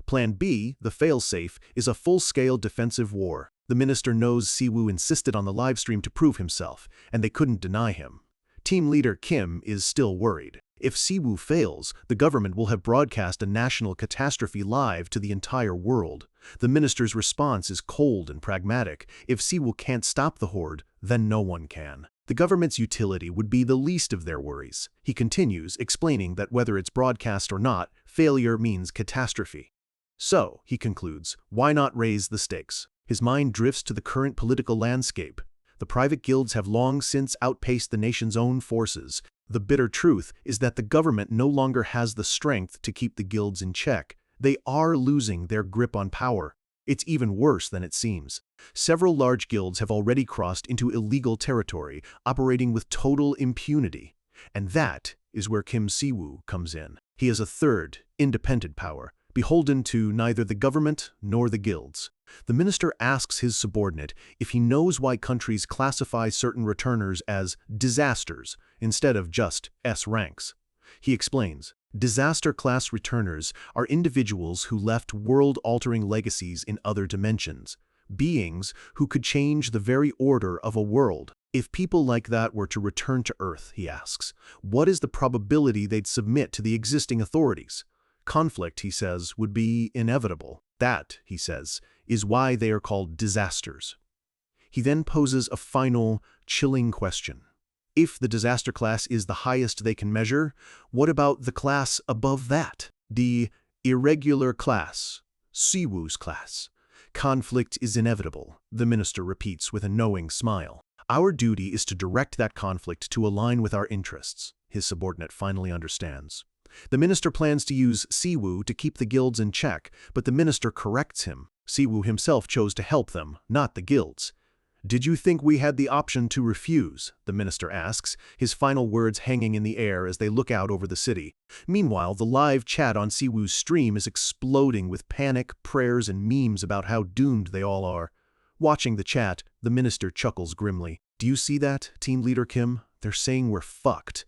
Plan B, the failsafe, is a full-scale defensive war. The minister knows Siwoo insisted on the livestream to prove himself, and they couldn't deny him. Team leader Kim is still worried. If Siwoo fails, the government will have broadcast a national catastrophe live to the entire world. The minister's response is cold and pragmatic. If Siwoo can't stop the horde, then no one can. The government's utility would be the least of their worries. He continues, explaining that whether it's broadcast or not, failure means catastrophe. So, he concludes, why not raise the stakes? His mind drifts to the current political landscape. The private guilds have long since outpaced the nation's own forces. The bitter truth is that the government no longer has the strength to keep the guilds in check. They are losing their grip on power. It's even worse than it seems. Several large guilds have already crossed into illegal territory, operating with total impunity. And that is where Kim Siwoo comes in. He is a third, independent power, beholden to neither the government nor the guilds. The minister asks his subordinate if he knows why countries classify certain returners as disasters instead of just S ranks. He explains, disaster-class returners are individuals who left world-altering legacies in other dimensions. beings who could change the very order of a world. If people like that were to return to Earth, he asks, what is the probability they'd submit to the existing authorities? Conflict, he says, would be inevitable. That, he says, is why they are called disasters. He then poses a final, chilling question. If the disaster class is the highest they can measure, what about the class above that? The irregular class, Siwoo's class. Conflict is inevitable, the minister repeats with a knowing smile. Our duty is to direct that conflict to align with our interests, his subordinate finally understands. The minister plans to use Siwoo to keep the guilds in check, but the minister corrects him. Siwoo himself chose to help them, not the guilds. Did you think we had the option to refuse? The minister asks, his final words hanging in the air as they look out over the city. Meanwhile, the live chat on Siwoo's stream is exploding with panic, prayers, and memes about how doomed they all are. Watching the chat, the minister chuckles grimly. Do you see that, Team Leader Kim? They're saying we're fucked.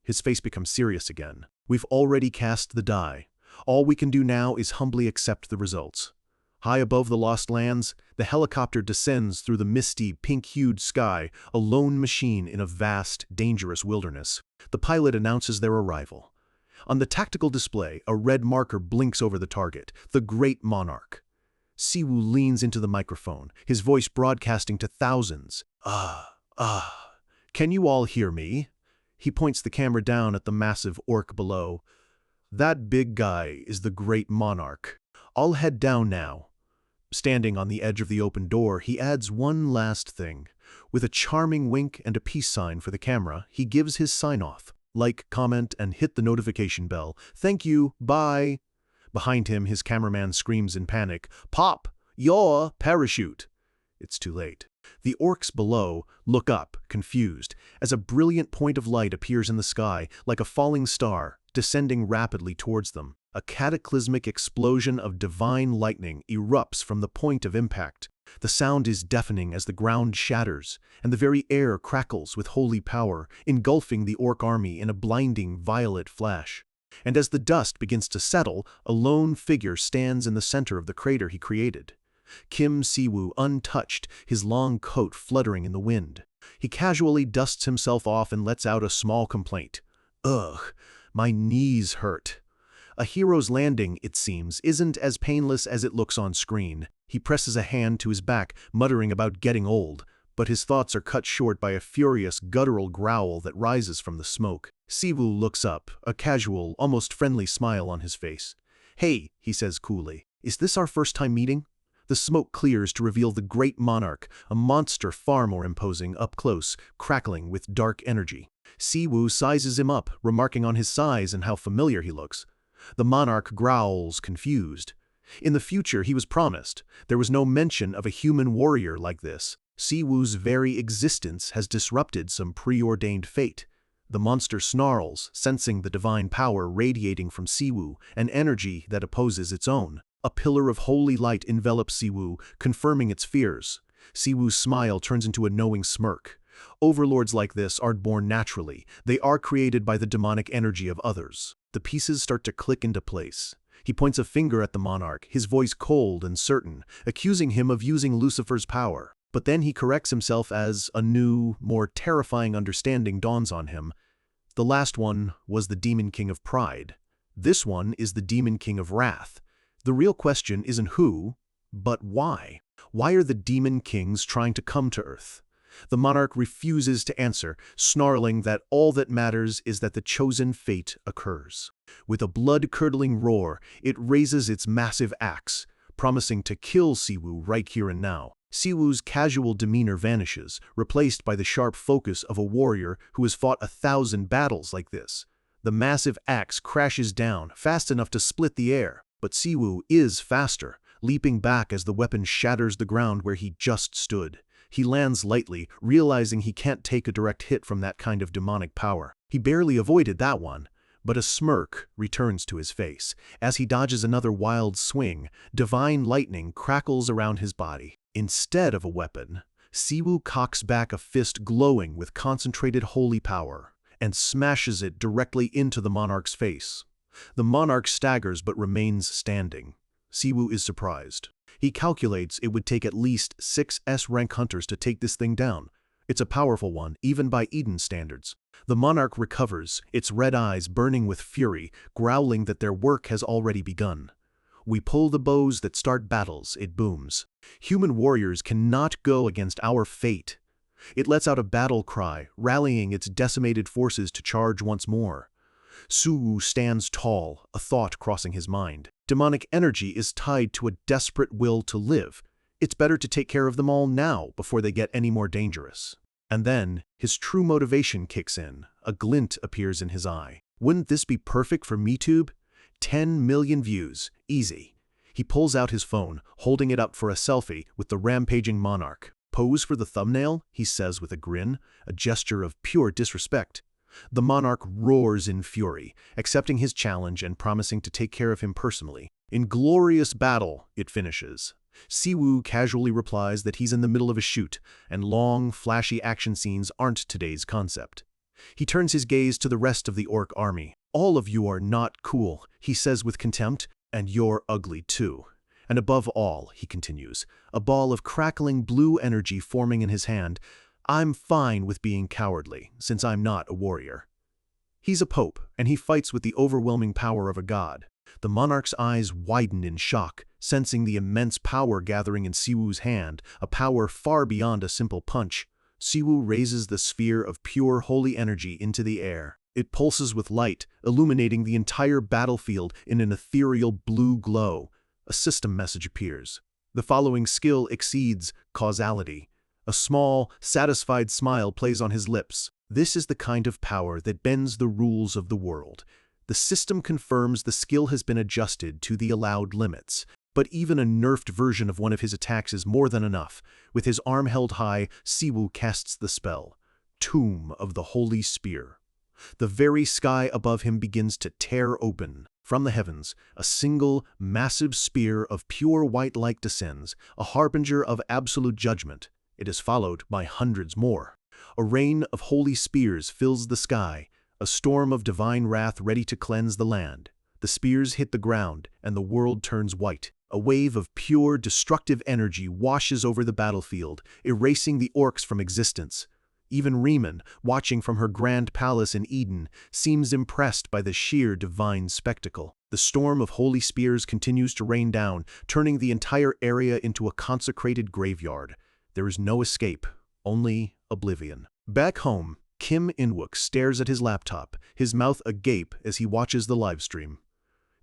His face becomes serious again. We've already cast the die. All we can do now is humbly accept the results. High above the Lost Lands, the helicopter descends through the misty, pink-hued sky, a lone machine in a vast, dangerous wilderness. The pilot announces their arrival. On the tactical display, a red marker blinks over the target, the Great Monarch. Siwoo leans into the microphone, his voice broadcasting to thousands. Can you all hear me? He points the camera down at the massive orc below. That big guy is the Great Monarch. I'll head down now. Standing on the edge of the open door, he adds one last thing. With a charming wink and a peace sign for the camera, he gives his sign-off. Like, comment, and hit the notification bell. Thank you, bye. Behind him, his cameraman screams in panic, Pop, your parachute. It's too late. The orcs below look up, confused, as a brilliant point of light appears in the sky, like a falling star, descending rapidly towards them. A cataclysmic explosion of divine lightning erupts from the point of impact. The sound is deafening as the ground shatters, and the very air crackles with holy power, engulfing the orc army in a blinding violet flash. And as the dust begins to settle, a lone figure stands in the center of the crater he created. Kim Siwoo, untouched, his long coat fluttering in the wind. He casually dusts himself off and lets out a small complaint. Ugh, my knees hurt. A hero's landing, it seems, isn't as painless as it looks on screen. He presses a hand to his back, muttering about getting old, but his thoughts are cut short by a furious, guttural growl that rises from the smoke. Siwoo looks up, a casual, almost friendly smile on his face. Hey, he says coolly, is this our first time meeting? The smoke clears to reveal the Great Monarch, a monster far more imposing up close, crackling with dark energy. Siwoo sizes him up, remarking on his size and how familiar he looks. The monarch growls, confused. In the future he was promised, there was no mention of a human warrior like this. Siwoo's very existence has disrupted some preordained fate. The monster snarls, sensing the divine power radiating from Siwoo, an energy that opposes its own. A pillar of holy light envelops Siwoo, confirming its fears. Siwoo's smile turns into a knowing smirk. Overlords like this aren't born naturally. They are created by the demonic energy of others. The pieces start to click into place. He points a finger at the monarch, his voice cold and certain, accusing him of using Lucifer's power. But then he corrects himself as a new, more terrifying understanding dawns on him. The last one was the Demon King of Pride. This one is the Demon King of Wrath. The real question isn't who, but why. Why are the Demon Kings trying to come to Earth? The monarch refuses to answer, snarling that all that matters is that the chosen fate occurs. With a blood-curdling roar, it raises its massive axe, promising to kill Siwoo right here and now. Siwoo's casual demeanor vanishes, replaced by the sharp focus of a warrior who has fought 1,000 battles like this. The massive axe crashes down, fast enough to split the air, but Siwoo is faster, leaping back as the weapon shatters the ground where he just stood. He lands lightly, realizing he can't take a direct hit from that kind of demonic power. He barely avoided that one, but a smirk returns to his face. As he dodges another wild swing, divine lightning crackles around his body. Instead of a weapon, Siwoo cocks back a fist glowing with concentrated holy power and smashes it directly into the monarch's face. The monarch staggers but remains standing. Siwoo is surprised. He calculates it would take at least 6 S-rank hunters to take this thing down. It's a powerful one, even by Eden standards. The monarch recovers, its red eyes burning with fury, growling that their work has already begun. We pull the bows that start battles, it booms. Human warriors cannot go against our fate. It lets out a battle cry, rallying its decimated forces to charge once more. Suwoo stands tall, a thought crossing his mind. Demonic energy is tied to a desperate will to live. It's better to take care of them all now before they get any more dangerous. And then, his true motivation kicks in. A glint appears in his eye. Wouldn't this be perfect for MeTube? 10 million views. Easy. He pulls out his phone, holding it up for a selfie with the rampaging monarch. Pose for the thumbnail, he says with a grin, a gesture of pure disrespect. The monarch roars in fury, accepting his challenge and promising to take care of him personally. In glorious battle, it finishes. Siwoo casually replies that he's in the middle of a shoot, and long, flashy action scenes aren't today's concept. He turns his gaze to the rest of the orc army. All of you are not cool, he says with contempt, and you're ugly too. And above all, he continues, a ball of crackling blue energy forming in his hand, I'm fine with being cowardly, since I'm not a warrior. He's a pope, and he fights with the overwhelming power of a god. The monarch's eyes widen in shock, sensing the immense power gathering in Siwoo's hand, a power far beyond a simple punch. Siwoo raises the sphere of pure holy energy into the air. It pulses with light, illuminating the entire battlefield in an ethereal blue glow. A system message appears. The following skill exceeds causality. A small, satisfied smile plays on his lips. This is the kind of power that bends the rules of the world. The system confirms the skill has been adjusted to the allowed limits. But even a nerfed version of one of his attacks is more than enough. With his arm held high, Siwoo casts the spell. Tomb of the Holy Spear. The very sky above him begins to tear open. From the heavens, a single, massive spear of pure white light descends, a harbinger of absolute judgment. It is followed by hundreds more. A rain of holy spears fills the sky, a storm of divine wrath ready to cleanse the land. The spears hit the ground, and the world turns white. A wave of pure, destructive energy washes over the battlefield, erasing the orcs from existence. Even Riemann, watching from her grand palace in Eden, seems impressed by the sheer divine spectacle. The storm of holy spears continues to rain down, turning the entire area into a consecrated graveyard. There is no escape, only oblivion. Back home, Kim In-wook stares at his laptop, his mouth agape as he watches the livestream.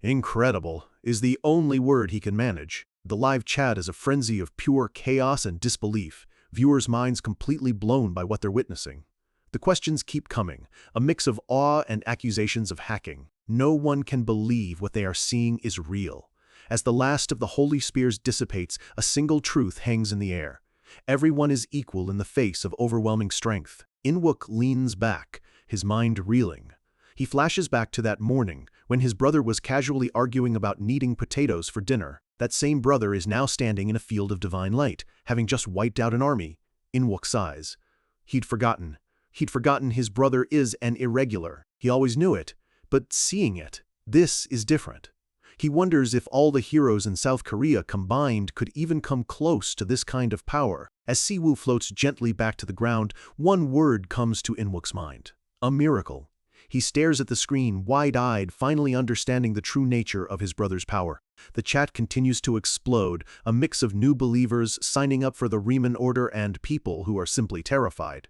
Incredible is the only word he can manage. The live chat is a frenzy of pure chaos and disbelief, viewers' minds completely blown by what they're witnessing. The questions keep coming, a mix of awe and accusations of hacking. No one can believe what they are seeing is real. As the last of the holy spears dissipates, a single truth hangs in the air. Everyone is equal in the face of overwhelming strength. In-wook leans back, his mind reeling. He flashes back to that morning when his brother was casually arguing about needing potatoes for dinner. That same brother is now standing in a field of divine light, having just wiped out an army. In-wook sighs. He'd forgotten. He'd forgotten his brother is an irregular. He always knew it, but seeing it, this is different. He wonders if all the heroes in South Korea combined could even come close to this kind of power. As Siwoo floats gently back to the ground, one word comes to In-wook's mind. A miracle. He stares at the screen, wide-eyed, finally understanding the true nature of his brother's power. The chat continues to explode, a mix of new believers signing up for the Riemann Order and people who are simply terrified.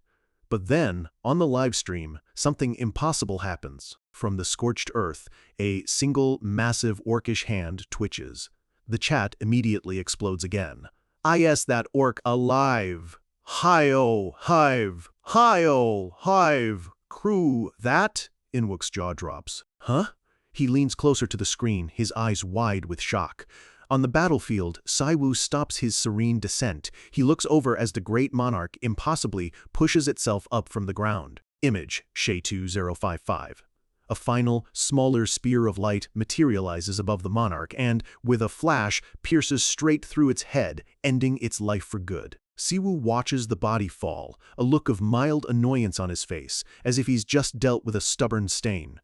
But then, on the live stream, something impossible happens. From the scorched earth, a single, massive orcish hand twitches. The chat immediately explodes again. Is that orc alive? Hi-oh, hive! Hi-oh, hive! Crew, that? In-wook's jaw drops. Huh? He leans closer to the screen, his eyes wide with shock. On the battlefield, Siwoo stops his serene descent. He looks over as the great monarch impossibly pushes itself up from the ground. Image, Shay2055. A final, smaller spear of light materializes above the monarch and, with a flash, pierces straight through its head, ending its life for good. Siwoo watches the body fall, a look of mild annoyance on his face, as if he's just dealt with a stubborn stain.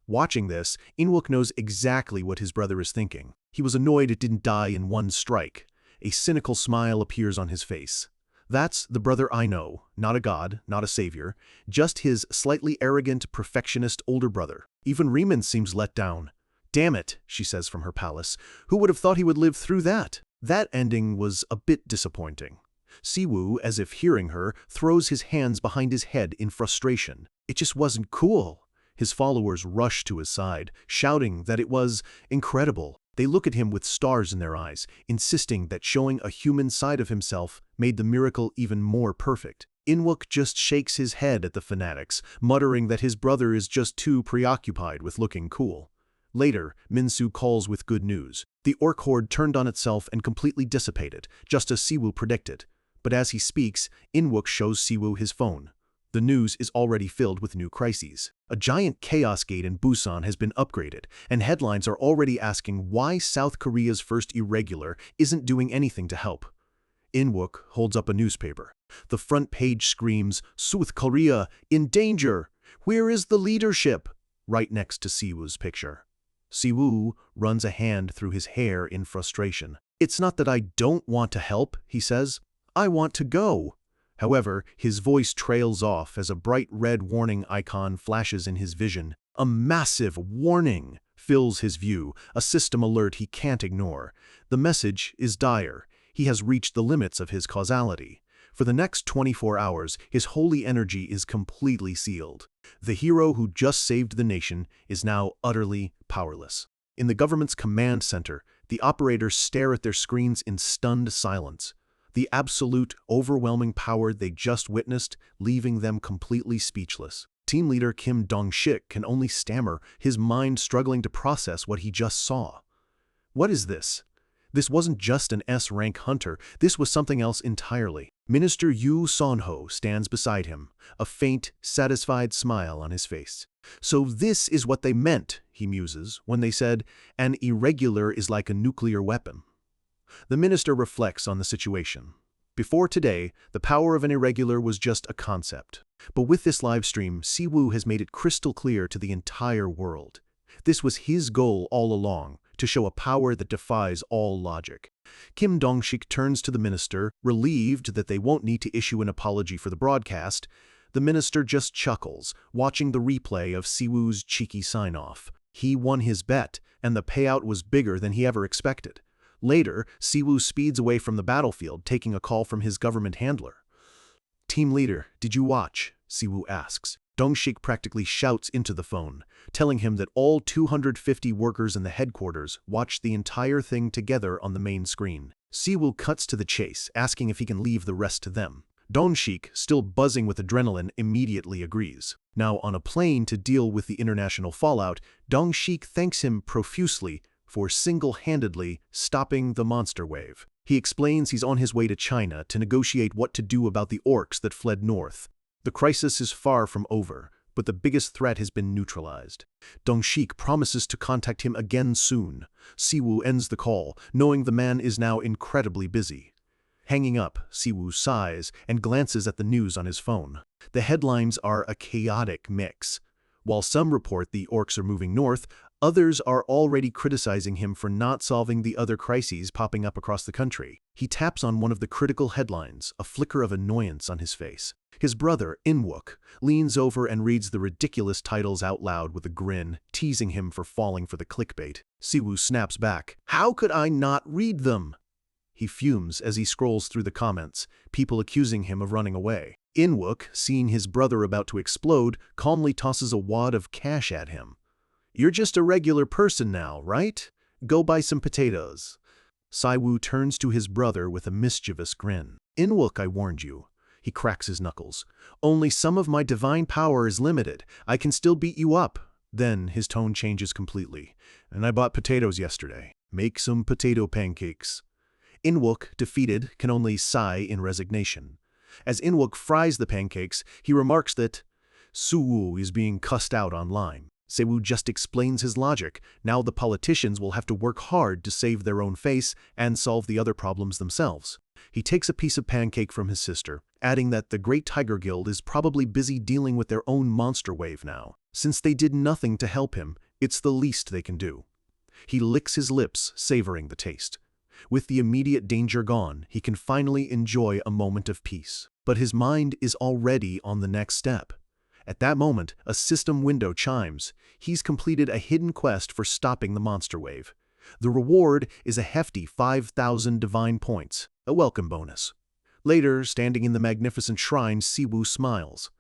Watching this, In-wook knows exactly what his brother is thinking. He was annoyed it didn't die in one strike. A cynical smile appears on his face. That's the brother I know, not a god, not a savior, just his slightly arrogant, perfectionist older brother. Even Riemann seems let down. Damn it, she says from her palace. Who would have thought he would live through that? That ending was a bit disappointing. Siwoo, as if hearing her, throws his hands behind his head in frustration. It just wasn't cool. His followers rush to his side, shouting that it was incredible. They look at him with stars in their eyes, insisting that showing a human side of himself made the miracle even more perfect. Inwook just shakes his head at the fanatics, muttering that his brother is just too preoccupied with looking cool. Later, Minsu calls with good news. The orc horde turned on itself and completely dissipated, just as Siwoo predicted. But as he speaks, Inwook shows Siwoo his phone. The news is already filled with new crises. A giant chaos gate in Busan has been upgraded, and headlines are already asking why South Korea's first irregular isn't doing anything to help. Inwook holds up a newspaper. The front page screams, "South Korea in danger! Where is the leadership?" right next to Siwoo's picture. Siwoo runs a hand through his hair in frustration. "It's not that I don't want to help," he says. "I want to go." However, his voice trails off as a bright red warning icon flashes in his vision. A massive warning fills his view, a system alert he can't ignore. The message is dire. He has reached the limits of his causality. For the next 24 hours, his holy energy is completely sealed. The hero who just saved the nation is now utterly powerless. In the government's command center, the operators stare at their screens in stunned silence. The absolute, overwhelming power they just witnessed, leaving them completely speechless. Team leader Kim Dong-shik can only stammer, his mind struggling to process what he just saw. What is this? This wasn't just an S-rank hunter, this was something else entirely. Minister Yu Sonho stands beside him, a faint, satisfied smile on his face. "So this is what they meant," he muses, when they said, "an irregular is like a nuclear weapon." The minister reflects on the situation. Before today, the power of an irregular was just a concept. But with this livestream, Siwoo has made it crystal clear to the entire world. This was his goal all along, to show a power that defies all logic. Kim Dong-shik turns to the minister, relieved that they won't need to issue an apology for the broadcast. The minister just chuckles, watching the replay of Siwoo's cheeky sign-off. He won his bet, and the payout was bigger than he ever expected. Later, Siwoo speeds away from the battlefield, taking a call from his government handler. "Team leader, did you watch?" Siwoo asks. Dong-shik practically shouts into the phone, telling him that all 250 workers in the headquarters watched the entire thing together on the main screen. Siwoo cuts to the chase, asking if he can leave the rest to them. Dong-shik, still buzzing with adrenaline, immediately agrees. Now on a plane to deal with the international fallout, Dong-shik thanks him profusely for single-handedly stopping the monster wave. He explains he's on his way to China to negotiate what to do about the orcs that fled north. The crisis is far from over, but the biggest threat has been neutralized. Dong-shik promises to contact him again soon. Siwoo ends the call, knowing the man is now incredibly busy. Hanging up, Siwoo sighs and glances at the news on his phone. The headlines are a chaotic mix. While some report the orcs are moving north, others are already criticizing him for not solving the other crises popping up across the country. He taps on one of the critical headlines, a flicker of annoyance on his face. His brother, Inwook, leans over and reads the ridiculous titles out loud with a grin, teasing him for falling for the clickbait. Siwoo snaps back. "How could I not read them?" He fumes as he scrolls through the comments, people accusing him of running away. Inwook, seeing his brother about to explode, calmly tosses a wad of cash at him. "You're just a regular person now, right? Go buy some potatoes." Siwoo turns to his brother with a mischievous grin. "Inwook, I warned you." He cracks his knuckles. "Only some of my divine power is limited. I can still beat you up." Then his tone changes completely. "And I bought potatoes yesterday. Make some potato pancakes." Inwook, defeated, can only sigh in resignation. As Inwook fries the pancakes, he remarks that Siwoo is being cussed out online. Siwoo just explains his logic. Now the politicians will have to work hard to save their own face and solve the other problems themselves. He takes a piece of pancake from his sister, adding that the Great Tiger Guild is probably busy dealing with their own monster wave now. Since they did nothing to help him, it's the least they can do. He licks his lips, savoring the taste. With the immediate danger gone, he can finally enjoy a moment of peace. But his mind is already on the next step. At that moment, a system window chimes. He's completed a hidden quest for stopping the monster wave. The reward is a hefty 5,000 divine points, a welcome bonus. Later, standing in the magnificent shrine, Siwoo smiles.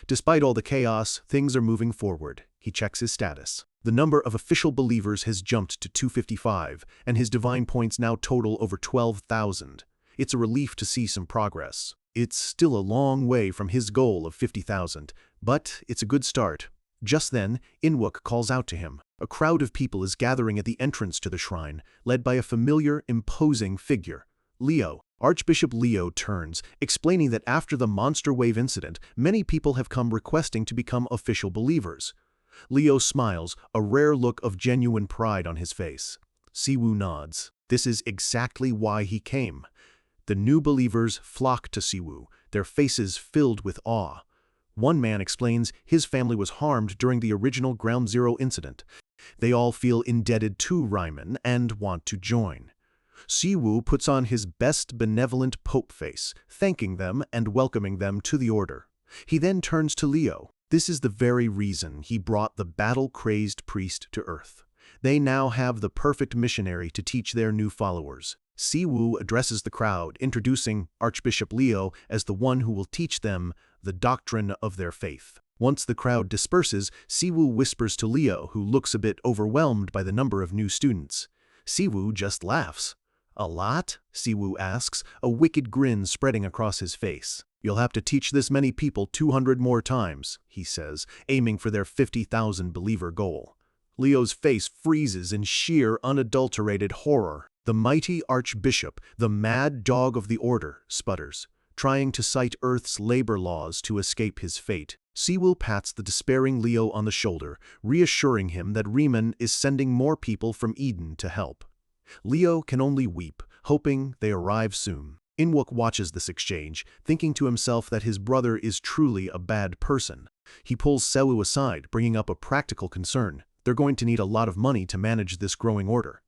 Despite all the chaos, things are moving forward. He checks his status. The number of official believers has jumped to 255, and his divine points now total over 12,000. It's a relief to see some progress. It's still a long way from his goal of 50,000, but it's a good start. Just then, Inwook calls out to him. A crowd of people is gathering at the entrance to the shrine, led by a familiar, imposing figure. Leo. Archbishop Leo turns, explaining that after the monster wave incident, many people have come requesting to become official believers. Leo smiles, a rare look of genuine pride on his face. Siwoo nods. This is exactly why he came. The new believers flock to Siwoo, their faces filled with awe. One man explains his family was harmed during the original Ground Zero incident. They all feel indebted to Ryman and want to join. Siwoo puts on his best benevolent pope face, thanking them and welcoming them to the order. He then turns to Leo. This is the very reason he brought the battle-crazed priest to Earth. They now have the perfect missionary to teach their new followers. Siwoo addresses the crowd, introducing Archbishop Leo as the one who will teach them the doctrine of their faith. Once the crowd disperses, Siwoo whispers to Leo, who looks a bit overwhelmed by the number of new students. Siwoo just laughs. A lot? Siwoo asks, a wicked grin spreading across his face. You'll have to teach this many people 200 more times, he says, aiming for their 50,000 believer goal. Leo's face freezes in sheer, unadulterated horror. The mighty Archbishop, the mad dog of the order, sputters, trying to cite Earth's labor laws to escape his fate. Siwoo pats the despairing Leo on the shoulder, reassuring him that Riemann is sending more people from Eden to help. Leo can only weep, hoping they arrive soon. Inwook watches this exchange, thinking to himself that his brother is truly a bad person. He pulls Siwoo aside, bringing up a practical concern. They're going to need a lot of money to manage this growing order.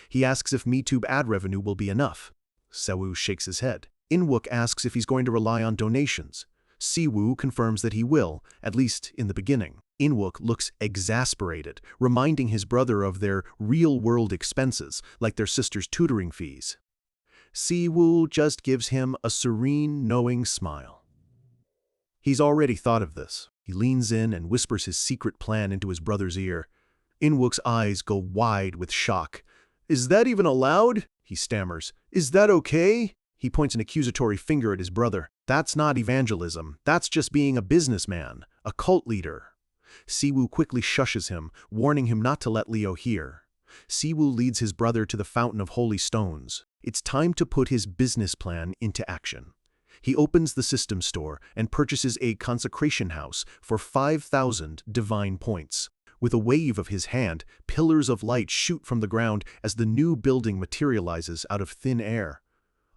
He asks if MeTube ad revenue will be enough. Siwoo shakes his head. Inwook asks if he's going to rely on donations. Siwoo confirms that he will, at least in the beginning. Inwook looks exasperated, reminding his brother of their real-world expenses, like their sister's tutoring fees. Siwoo just gives him a serene, knowing smile. He's already thought of this. He leans in and whispers his secret plan into his brother's ear. Inwook's eyes go wide with shock. "Is that even allowed?" he stammers. "Is that okay?" He points an accusatory finger at his brother. "That's not evangelism. That's just being a businessman, a cult leader." Siwoo quickly shushes him, warning him not to let Leo hear. Siwoo leads his brother to the Fountain of Holy Stones. It's time to put his business plan into action. He opens the system store and purchases a consecration house for 5,000 divine points. With a wave of his hand, pillars of light shoot from the ground as the new building materializes out of thin air.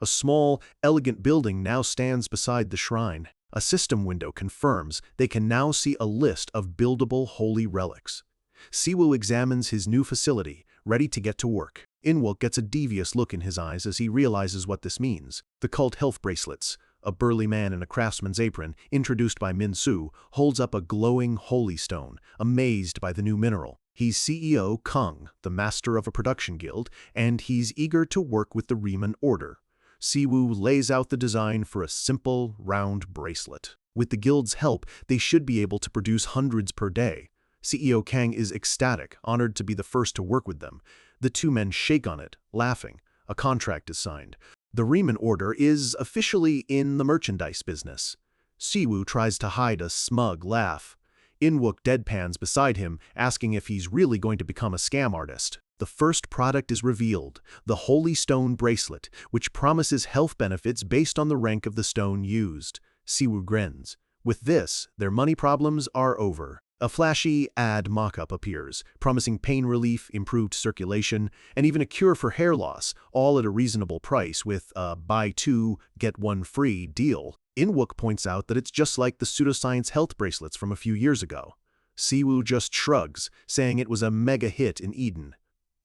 A small, elegant building now stands beside the shrine. A system window confirms they can now see a list of buildable holy relics. Siwoo examines his new facility, ready to get to work. Inwook gets a devious look in his eyes as he realizes what this means. The cult health bracelets. A burly man in a craftsman's apron, introduced by Min-Soo, holds up a glowing holy stone, amazed by the new mineral. He's CEO Kung, the master of a production guild, and he's eager to work with the Riemann Order. Siwoo lays out the design for a simple, round bracelet. With the guild's help, they should be able to produce hundreds per day. CEO Kang is ecstatic, honored to be the first to work with them. The two men shake on it, laughing. A contract is signed. The Riemann Order is officially in the merchandise business. Siwoo tries to hide a smug laugh. Inwook deadpans beside him, asking if he's really going to become a scam artist. The first product is revealed, the Holy Stone Bracelet, which promises health benefits based on the rank of the stone used. Siwoo grins. With this, their money problems are over. A flashy ad mock-up appears, promising pain relief, improved circulation, and even a cure for hair loss, all at a reasonable price with a buy two, get one free deal. Inwook points out that it's just like the pseudoscience health bracelets from a few years ago. Siwoo just shrugs, saying it was a mega hit in Eden.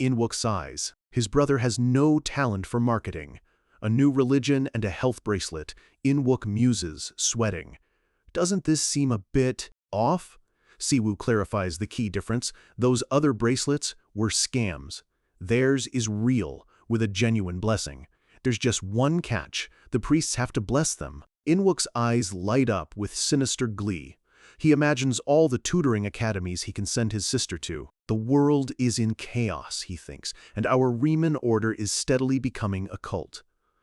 Inwook sighs. His brother has no talent for marketing. A new religion and a health bracelet. Inwook muses, sweating. Doesn't this seem a bit off? Siwoo clarifies the key difference. Those other bracelets were scams. Theirs is real, with a genuine blessing. There's just one catch. The priests have to bless them. Inwook's eyes light up with sinister glee. He imagines all the tutoring academies he can send his sister to. The world is in chaos, he thinks, and our Riemann order is steadily becoming a cult.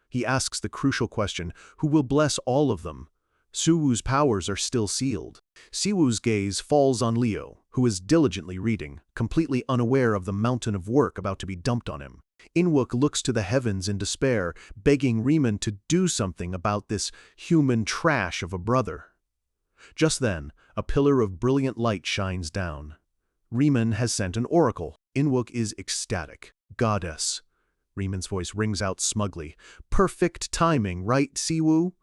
He asks the crucial question, who will bless all of them? Siwoo's powers are still sealed. Siwoo's gaze falls on Leo, who is diligently reading, completely unaware of the mountain of work about to be dumped on him. Inwook looks to the heavens in despair, begging Riemann to do something about this human trash of a brother. Just then, a pillar of brilliant light shines down. Riemann has sent an oracle. Inwook is ecstatic. Goddess. Riemann's voice rings out smugly. Perfect timing, right, Siwoo?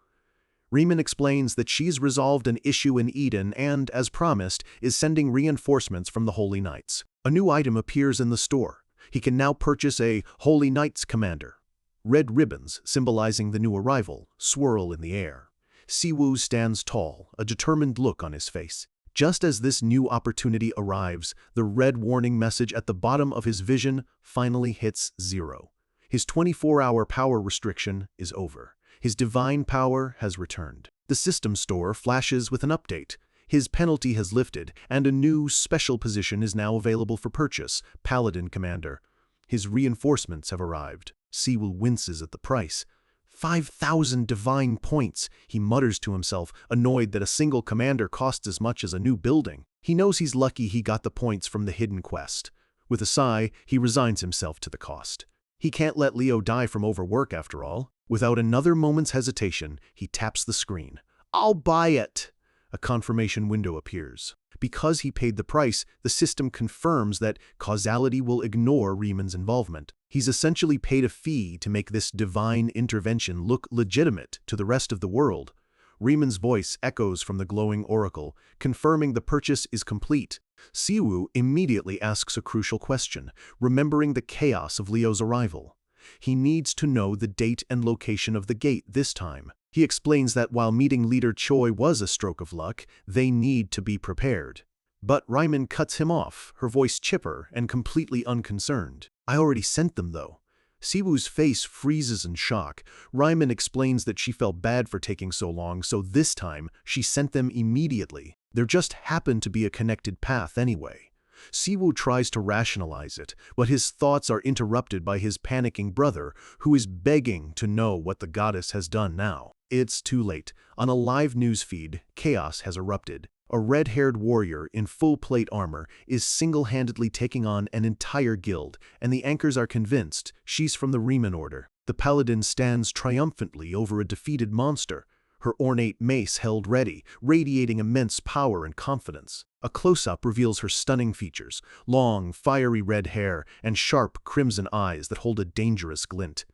Riemann explains that she's resolved an issue in Eden and, as promised, is sending reinforcements from the Holy Knights. A new item appears in the store. He can now purchase a Holy Knights commander. Red ribbons, symbolizing the new arrival, swirl in the air. Siwoo stands tall, a determined look on his face. Just as this new opportunity arrives, the red warning message at the bottom of his vision finally hits 0. His 24-hour power restriction is over. His divine power has returned. The system store flashes with an update. His penalty has lifted, and a new special position is now available for purchase, Paladin Commander. His reinforcements have arrived. Siwoo winces at the price. 5,000 divine points, he mutters to himself, annoyed that a single commander costs as much as a new building. He knows he's lucky he got the points from the hidden quest. With a sigh, he resigns himself to the cost. He can't let Leo die from overwork after all. Without another moment's hesitation, he taps the screen. I'll buy it! A confirmation window appears. Because he paid the price, the system confirms that causality will ignore Riemann's involvement. He's essentially paid a fee to make this divine intervention look legitimate to the rest of the world. Riemann's voice echoes from the glowing oracle, confirming the purchase is complete. Siwoo immediately asks a crucial question, remembering the chaos of Leo's arrival. He needs to know the date and location of the gate this time. He explains that while meeting leader Choi was a stroke of luck, they need to be prepared. But Riemann cuts him off, her voice chipper and completely unconcerned. I already sent them, though. Siwoo's face freezes in shock. Riemann explains that she felt bad for taking so long, so this time she sent them immediately. There just happened to be a connected path anyway. Siwoo tries to rationalize it, but his thoughts are interrupted by his panicking brother, who is begging to know what the goddess has done now. It's too late. On a live news feed, chaos has erupted. A red-haired warrior in full plate armor is single-handedly taking on an entire guild, and the anchors are convinced she's from the Riemann order. The paladin stands triumphantly over a defeated monster, her ornate mace held ready, radiating immense power and confidence. A close-up reveals her stunning features, long, fiery red hair and sharp crimson eyes that hold a dangerous glint.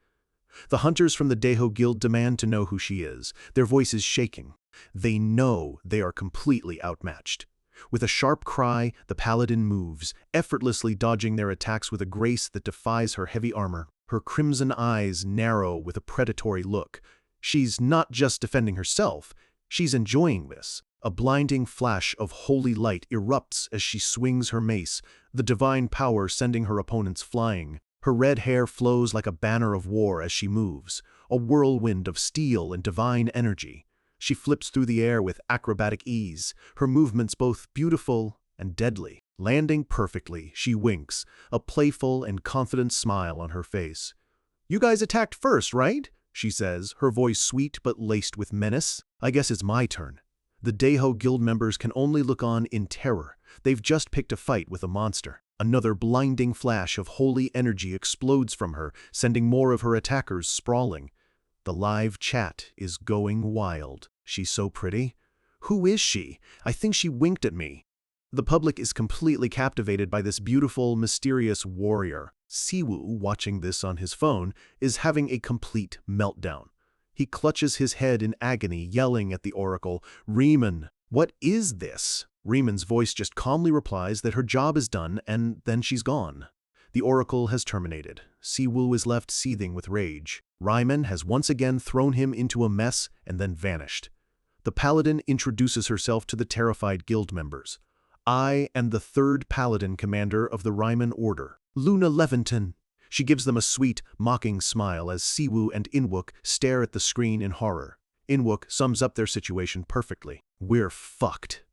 The hunters from the Daeho Guild demand to know who she is, their voices shaking. They know they are completely outmatched. With a sharp cry, the paladin moves, effortlessly dodging their attacks with a grace that defies her heavy armor. Her crimson eyes narrow with a predatory look. She's not just defending herself, she's enjoying this. A blinding flash of holy light erupts as she swings her mace, the divine power sending her opponents flying. Her red hair flows like a banner of war as she moves, a whirlwind of steel and divine energy. She flips through the air with acrobatic ease, her movements both beautiful and deadly. Landing perfectly, she winks, a playful and confident smile on her face. "You guys attacked first, right?" she says, her voice sweet but laced with menace. "I guess it's my turn." The Daeho Guild members can only look on in terror. They've just picked a fight with a monster. Another blinding flash of holy energy explodes from her, sending more of her attackers sprawling. The live chat is going wild. She's so pretty. Who is she? I think she winked at me. The public is completely captivated by this beautiful, mysterious warrior. Siwoo, watching this on his phone, is having a complete meltdown. He clutches his head in agony, yelling at the oracle, "Riemann, what is this?" Riemann's voice just calmly replies that her job is done, and then she's gone. The oracle has terminated. Siwoo is left seething with rage. Ryman has once again thrown him into a mess and then vanished. The paladin introduces herself to the terrified guild members. I am the third paladin commander of the Ryman Order, Luna Leventon. She gives them a sweet, mocking smile as Siwoo and Inwook stare at the screen in horror. Inwook sums up their situation perfectly. We're fucked.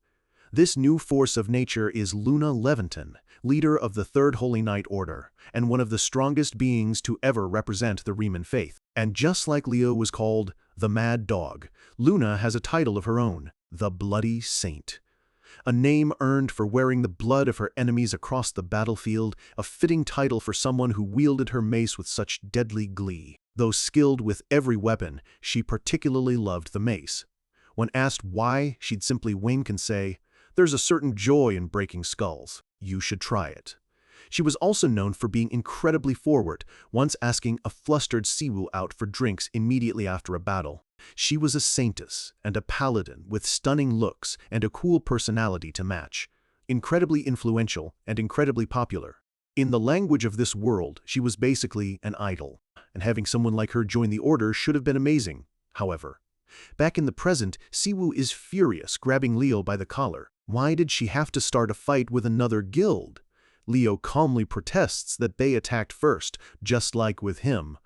This new force of nature is Luna Leventon, leader of the Third Holy Knight Order, and one of the strongest beings to ever represent the Riemann faith. And just like Leo was called the Mad Dog, Luna has a title of her own, the Bloody Saint. A name earned for wearing the blood of her enemies across the battlefield, a fitting title for someone who wielded her mace with such deadly glee. Though skilled with every weapon, she particularly loved the mace. When asked why, she'd simply wink and say, "There's a certain joy in breaking skulls. You should try it." She was also known for being incredibly forward, once asking a flustered Siwoo out for drinks immediately after a battle. She was a saintess and a paladin with stunning looks and a cool personality to match. Incredibly influential and incredibly popular. In the language of this world, she was basically an idol, and having someone like her join the order should have been amazing. However, back in the present, Siwoo is furious, grabbing Leo by the collar. Why did she have to start a fight with another guild? Leo calmly protests that they attacked first, just like with him.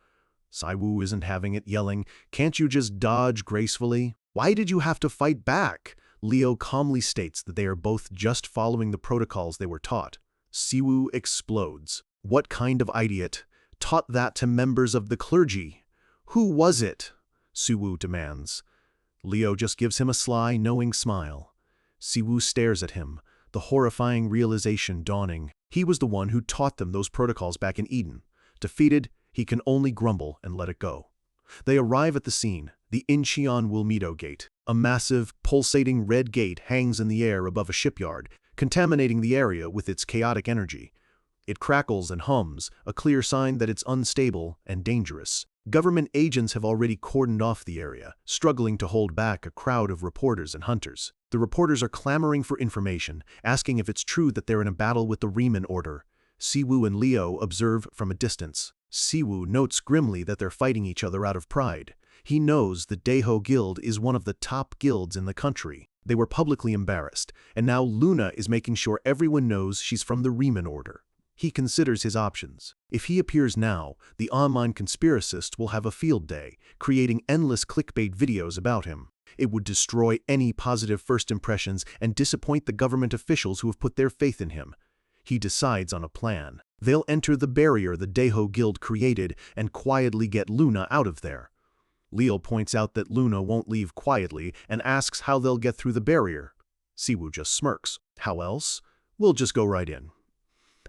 Siwoo isn't having it, yelling, "Can't you just dodge gracefully? Why did you have to fight back?" Leo calmly states that they are both just following the protocols they were taught. Siwoo explodes. What kind of idiot taught that to members of the clergy? Who was it? Siwoo demands. Leo just gives him a sly, knowing smile. Siwoo stares at him, the horrifying realization dawning. He was the one who taught them those protocols back in Eden. Defeated, he can only grumble and let it go. They arrive at the scene, the Incheon Wilmedo Gate. A massive, pulsating red gate hangs in the air above a shipyard, contaminating the area with its chaotic energy. It crackles and hums, a clear sign that it's unstable and dangerous. Government agents have already cordoned off the area, struggling to hold back a crowd of reporters and hunters. The reporters are clamoring for information, asking if it's true that they're in a battle with the Riemann Order. Siwoo and Leo observe from a distance. Siwoo notes grimly that they're fighting each other out of pride. He knows the Daeho Guild is one of the top guilds in the country. They were publicly embarrassed, and now Luna is making sure everyone knows she's from the Riemann Order. He considers his options. If he appears now, the online conspiracist will have a field day, creating endless clickbait videos about him. It would destroy any positive first impressions and disappoint the government officials who have put their faith in him. He decides on a plan. They'll enter the barrier the Daeho Guild created and quietly get Luna out of there. Leo points out that Luna won't leave quietly and asks how they'll get through the barrier. Siwoo just smirks. How else? We'll just go right in.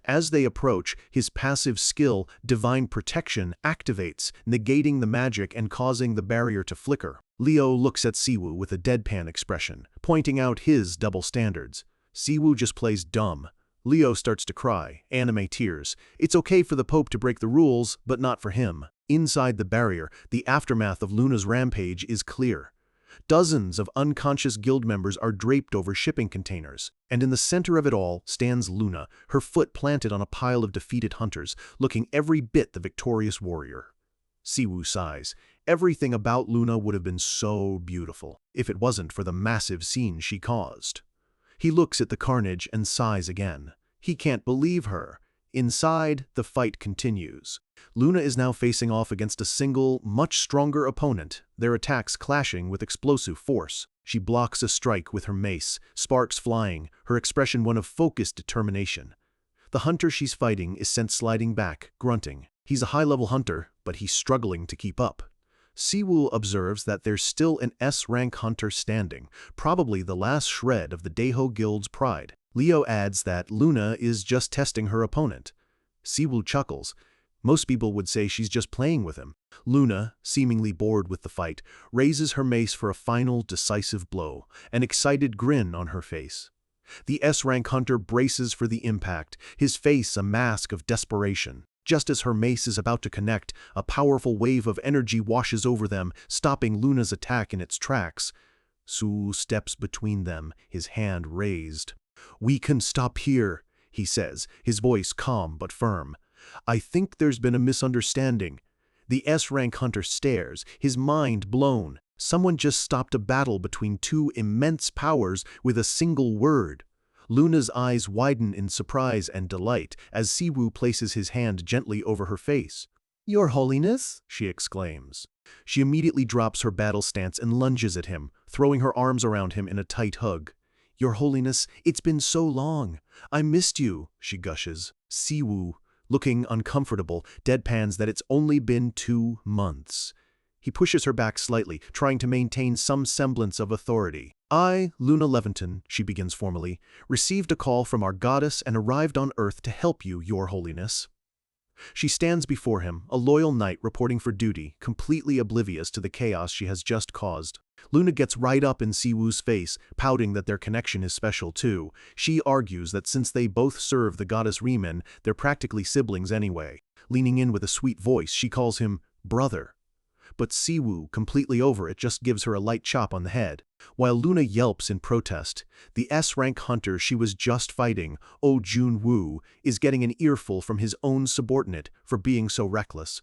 As they approach, his passive skill, Divine Protection, activates, negating the magic and causing the barrier to flicker. Leo looks at Siwoo with a deadpan expression, pointing out his double standards. Siwoo just plays dumb. Leo starts to cry, anime tears. It's okay for the Pope to break the rules, but not for him. Inside the barrier, the aftermath of Luna's rampage is clear. Dozens of unconscious guild members are draped over shipping containers, and in the center of it all stands Luna, her foot planted on a pile of defeated hunters, looking every bit the victorious warrior. Siwoo sighs. Everything about Luna would have been so beautiful, if it wasn't for the massive scene she caused. He looks at the carnage and sighs again. He can't believe her. Inside, the fight continues. Luna is now facing off against a single, much stronger opponent, their attacks clashing with explosive force. She blocks a strike with her mace, sparks flying, her expression one of focused determination. The hunter she's fighting is sent sliding back, grunting. He's a high-level hunter, but he's struggling to keep up. Siwoo observes that there's still an S-rank hunter standing, probably the last shred of the Daeho Guild's pride. Leo adds that Luna is just testing her opponent. Siwoo chuckles. Most people would say she's just playing with him. Luna, seemingly bored with the fight, raises her mace for a final, decisive blow, an excited grin on her face. The S-rank hunter braces for the impact, his face a mask of desperation. Just as her mace is about to connect, a powerful wave of energy washes over them, stopping Luna's attack in its tracks. Siwoo steps between them, his hand raised. "We can stop here," he says, his voice calm but firm. I think there's been a misunderstanding. The S-rank hunter stares, his mind blown. Someone just stopped a battle between two immense powers with a single word. Luna's eyes widen in surprise and delight as Siwoo places his hand gently over her face. "Your Holiness?" she exclaims. She immediately drops her battle stance and lunges at him, throwing her arms around him in a tight hug. "Your Holiness, it's been so long. I missed you," she gushes. Siwoo, looking uncomfortable, deadpans that it's only been 2 months. He pushes her back slightly, trying to maintain some semblance of authority. "I, Luna Leventon," she begins formally, "received a call from our goddess and arrived on Earth to help you, Your Holiness." She stands before him, a loyal knight reporting for duty, completely oblivious to the chaos she has just caused. Luna gets right up in Siwoo's face, pouting that their connection is special too. She argues that since they both serve the goddess Riemann, they're practically siblings anyway. Leaning in with a sweet voice, she calls him brother. But Siwoo, completely over it, just gives her a light chop on the head. While Luna yelps in protest, the S-rank hunter she was just fighting, Oh Jun-woo, is getting an earful from his own subordinate for being so reckless.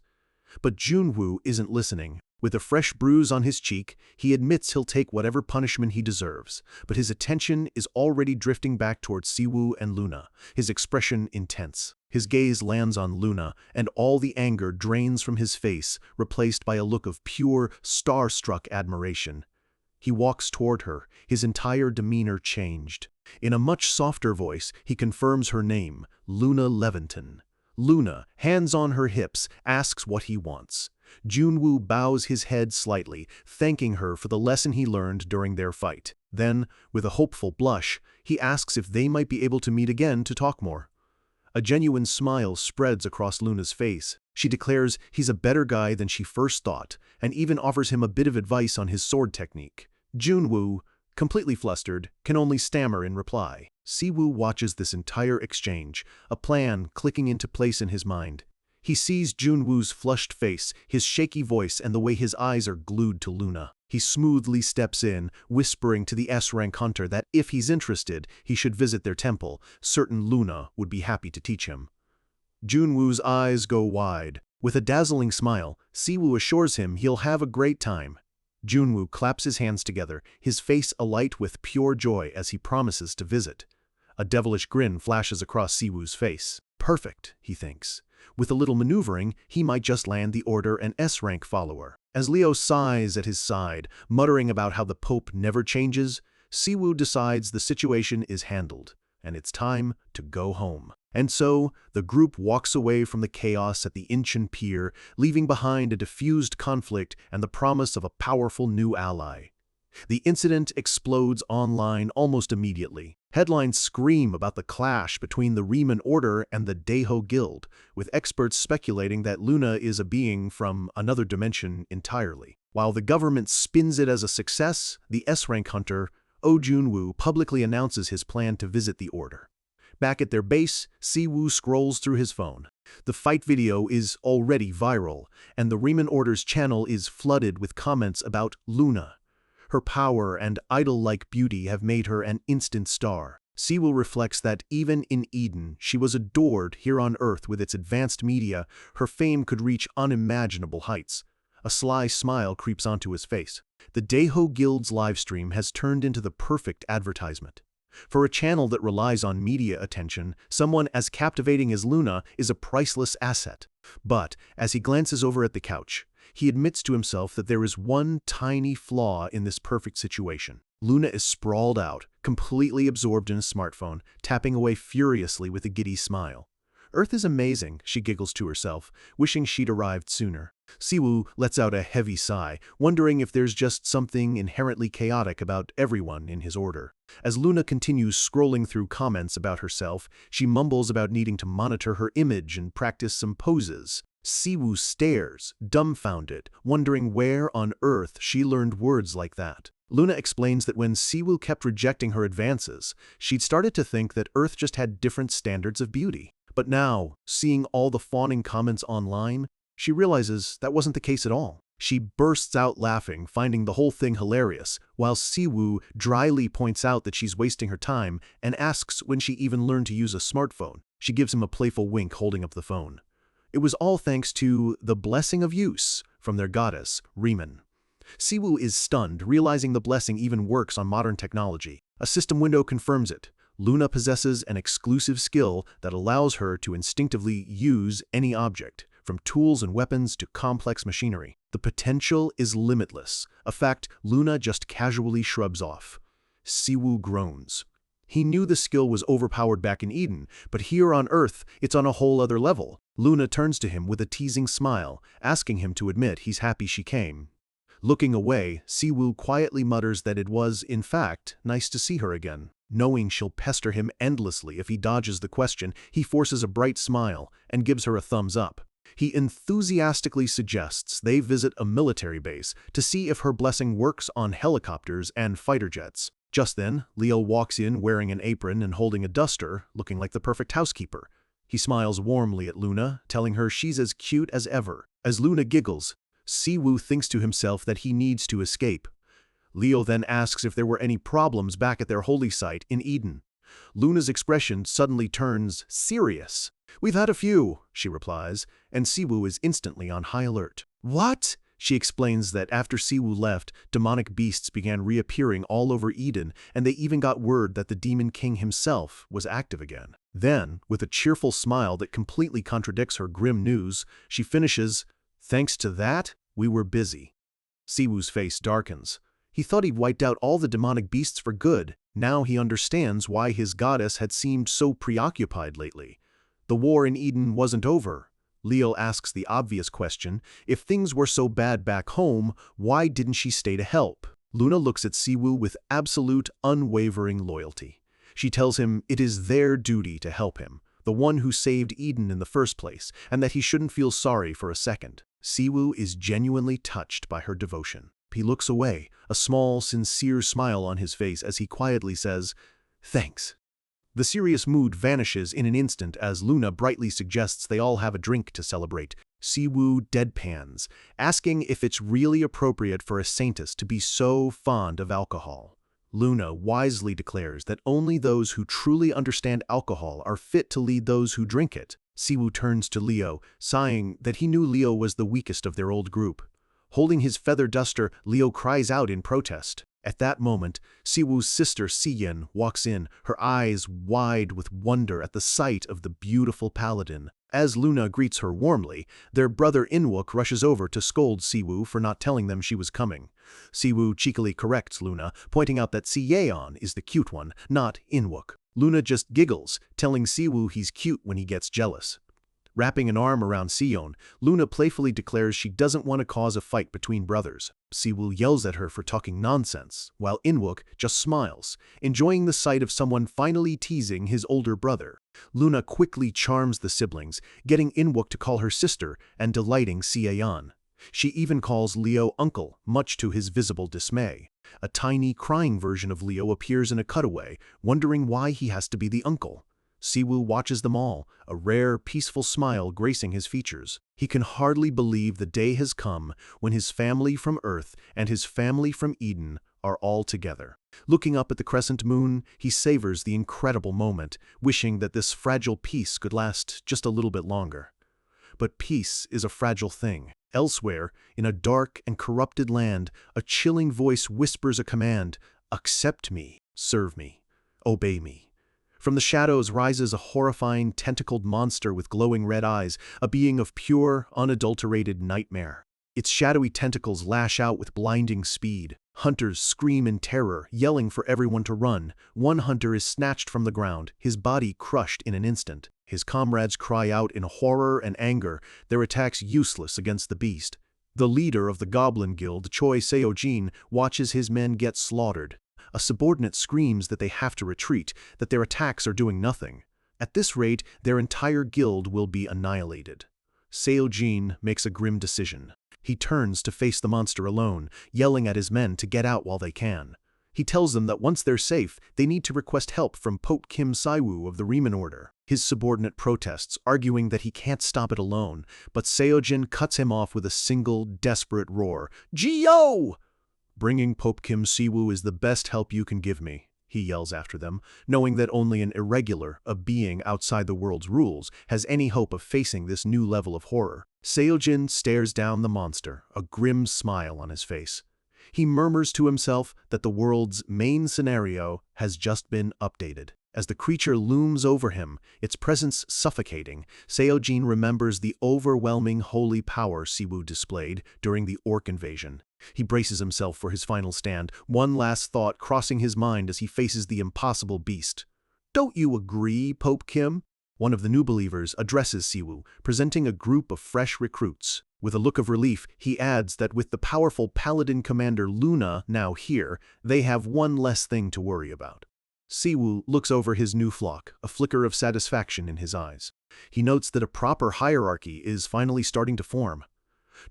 But Jun-woo isn't listening. With a fresh bruise on his cheek, he admits he'll take whatever punishment he deserves, but his attention is already drifting back towards Siwoo and Luna, his expression intense. His gaze lands on Luna, and all the anger drains from his face, replaced by a look of pure, star-struck admiration. He walks toward her, his entire demeanor changed. In a much softer voice, he confirms her name, Luna Leventon. Luna, hands on her hips, asks what he wants. Jun-woo bows his head slightly, thanking her for the lesson he learned during their fight. Then, with a hopeful blush, he asks if they might be able to meet again to talk more. A genuine smile spreads across Luna's face. She declares he's a better guy than she first thought, and even offers him a bit of advice on his sword technique. Jun-woo, completely flustered, can only stammer in reply. Siwoo watches this entire exchange, a plan clicking into place in his mind. He sees Jun-woo's flushed face, his shaky voice, and the way his eyes are glued to Luna. He smoothly steps in, whispering to the S-rank hunter that if he's interested, he should visit their temple. Certain Luna would be happy to teach him. Jun-woo's eyes go wide. With a dazzling smile, Siwoo assures him he'll have a great time. Jun-woo claps his hands together, his face alight with pure joy as he promises to visit. A devilish grin flashes across Siwoo's face. Perfect, he thinks. With a little maneuvering, he might just land the Order and S-rank follower. As Leo sighs at his side, muttering about how the Pope never changes, Siwoo decides the situation is handled, and it's time to go home. And so, the group walks away from the chaos at the Incheon Pier, leaving behind a diffused conflict and the promise of a powerful new ally. The incident explodes online almost immediately. Headlines scream about the clash between the Riemann Order and the Daeho Guild, with experts speculating that Luna is a being from another dimension entirely. While the government spins it as a success, the S-rank hunter, Oh Jun-woo, publicly announces his plan to visit the Order. Back at their base, Siwoo scrolls through his phone. The fight video is already viral, and the Riemann Order's channel is flooded with comments about Luna. Her power and idol-like beauty have made her an instant star. Siwoo reflects that even in Eden, she was adored. Here on Earth with its advanced media, her fame could reach unimaginable heights. A sly smile creeps onto his face. The Daeho Guild's livestream has turned into the perfect advertisement. For a channel that relies on media attention, someone as captivating as Luna is a priceless asset. But, as he glances over at the couch, he admits to himself that there is one tiny flaw in this perfect situation. Luna is sprawled out, completely absorbed in a smartphone, tapping away furiously with a giddy smile. Earth is amazing, she giggles to herself, wishing she'd arrived sooner. Siwoo lets out a heavy sigh, wondering if there's just something inherently chaotic about everyone in his order. As Luna continues scrolling through comments about herself, she mumbles about needing to monitor her image and practice some poses. Siwoo stares, dumbfounded, wondering where on earth she learned words like that. Luna explains that when Siwoo kept rejecting her advances, she'd started to think that Earth just had different standards of beauty. But now, seeing all the fawning comments online, she realizes that wasn't the case at all. She bursts out laughing, finding the whole thing hilarious, while Siwoo dryly points out that she's wasting her time and asks when she even learned to use a smartphone. She gives him a playful wink, holding up the phone. It was all thanks to the blessing of use from their goddess, Riemann. Siwoo is stunned, realizing the blessing even works on modern technology. A system window confirms it. Luna possesses an exclusive skill that allows her to instinctively use any object, from tools and weapons to complex machinery. The potential is limitless, a fact Luna just casually shrugs off. Siwoo groans. He knew the skill was overpowered back in Eden, but here on Earth, it's on a whole other level. Luna turns to him with a teasing smile, asking him to admit he's happy she came. Looking away, Siwoo quietly mutters that it was, in fact, nice to see her again. Knowing she'll pester him endlessly if he dodges the question, he forces a bright smile and gives her a thumbs up. He enthusiastically suggests they visit a military base to see if her blessing works on helicopters and fighter jets. Just then, Leo walks in wearing an apron and holding a duster, looking like the perfect housekeeper. He smiles warmly at Luna, telling her she's as cute as ever. As Luna giggles, Siwoo thinks to himself that he needs to escape. Leo then asks if there were any problems back at their holy site in Eden. Luna's expression suddenly turns serious. "We've had a few," she replies, and Siwoo is instantly on high alert. "What?" She explains that after Siwoo left, demonic beasts began reappearing all over Eden, and they even got word that the Demon King himself was active again. Then, with a cheerful smile that completely contradicts her grim news, she finishes, "Thanks to that, we were busy." Siwoo's face darkens. He thought he'd wiped out all the demonic beasts for good. Now he understands why his goddess had seemed so preoccupied lately. The war in Eden wasn't over. Leo asks the obvious question, if things were so bad back home, why didn't she stay to help? Luna looks at Siwoo with absolute, unwavering loyalty. She tells him it is their duty to help him, the one who saved Eden in the first place, and that he shouldn't feel sorry for a second. Siwoo is genuinely touched by her devotion. He looks away, a small, sincere smile on his face as he quietly says, "Thanks." The serious mood vanishes in an instant as Luna brightly suggests they all have a drink to celebrate. Siwoo deadpans, asking if it's really appropriate for a saintess to be so fond of alcohol. Luna wisely declares that only those who truly understand alcohol are fit to lead those who drink it. Siwoo turns to Leo, sighing that he knew Leo was the weakest of their old group. Holding his feather duster, Leo cries out in protest. At that moment, Siwoo's sister Siyen walks in, her eyes wide with wonder at the sight of the beautiful paladin. As Luna greets her warmly, their brother Inwook rushes over to scold Siwoo for not telling them she was coming. Siwoo cheekily corrects Luna, pointing out that Siyeon is the cute one, not Inwook. Luna just giggles, telling Siwoo he's cute when he gets jealous. Wrapping an arm around Siyeon, Luna playfully declares she doesn't want to cause a fight between brothers. Siwoo yells at her for talking nonsense, while Inwook just smiles, enjoying the sight of someone finally teasing his older brother. Luna quickly charms the siblings, getting Inwook to call her sister and delighting Siyeon. She even calls Leo uncle, much to his visible dismay. A tiny, crying version of Leo appears in a cutaway, wondering why he has to be the uncle. Siwoo watches them all, a rare, peaceful smile gracing his features. He can hardly believe the day has come when his family from Earth and his family from Eden are all together. Looking up at the crescent moon, he savors the incredible moment, wishing that this fragile peace could last just a little bit longer. But peace is a fragile thing. Elsewhere, in a dark and corrupted land, a chilling voice whispers a command, "Accept me, serve me, obey me." From the shadows rises a horrifying, tentacled monster with glowing red eyes, a being of pure, unadulterated nightmare. Its shadowy tentacles lash out with blinding speed. Hunters scream in terror, yelling for everyone to run. One hunter is snatched from the ground, his body crushed in an instant. His comrades cry out in horror and anger, their attacks useless against the beast. The leader of the Goblin Guild, Choi Seojin, watches his men get slaughtered. A subordinate screams that they have to retreat, that their attacks are doing nothing. At this rate, their entire guild will be annihilated. Seojin makes a grim decision. He turns to face the monster alone, yelling at his men to get out while they can. He tells them that once they're safe, they need to request help from Pope Kim Saiwoo of the Riemann Order. His subordinate protests, arguing that he can't stop it alone, but Seojin cuts him off with a single, desperate roar. "Gyo!" "Bringing Pope Kim Siwoo is the best help you can give me," he yells after them, knowing that only an irregular, a being outside the world's rules, has any hope of facing this new level of horror. Seojin stares down the monster, a grim smile on his face. He murmurs to himself that the world's main scenario has just been updated. As the creature looms over him, its presence suffocating, Seojin remembers the overwhelming holy power Siwoo displayed during the orc invasion. He braces himself for his final stand, one last thought crossing his mind as he faces the impossible beast. "Don't you agree, Pope Kim?" One of the new believers addresses Siwoo, presenting a group of fresh recruits. With a look of relief, he adds that with the powerful paladin commander Luna now here, they have one less thing to worry about. Siwoo looks over his new flock, a flicker of satisfaction in his eyes. He notes that a proper hierarchy is finally starting to form.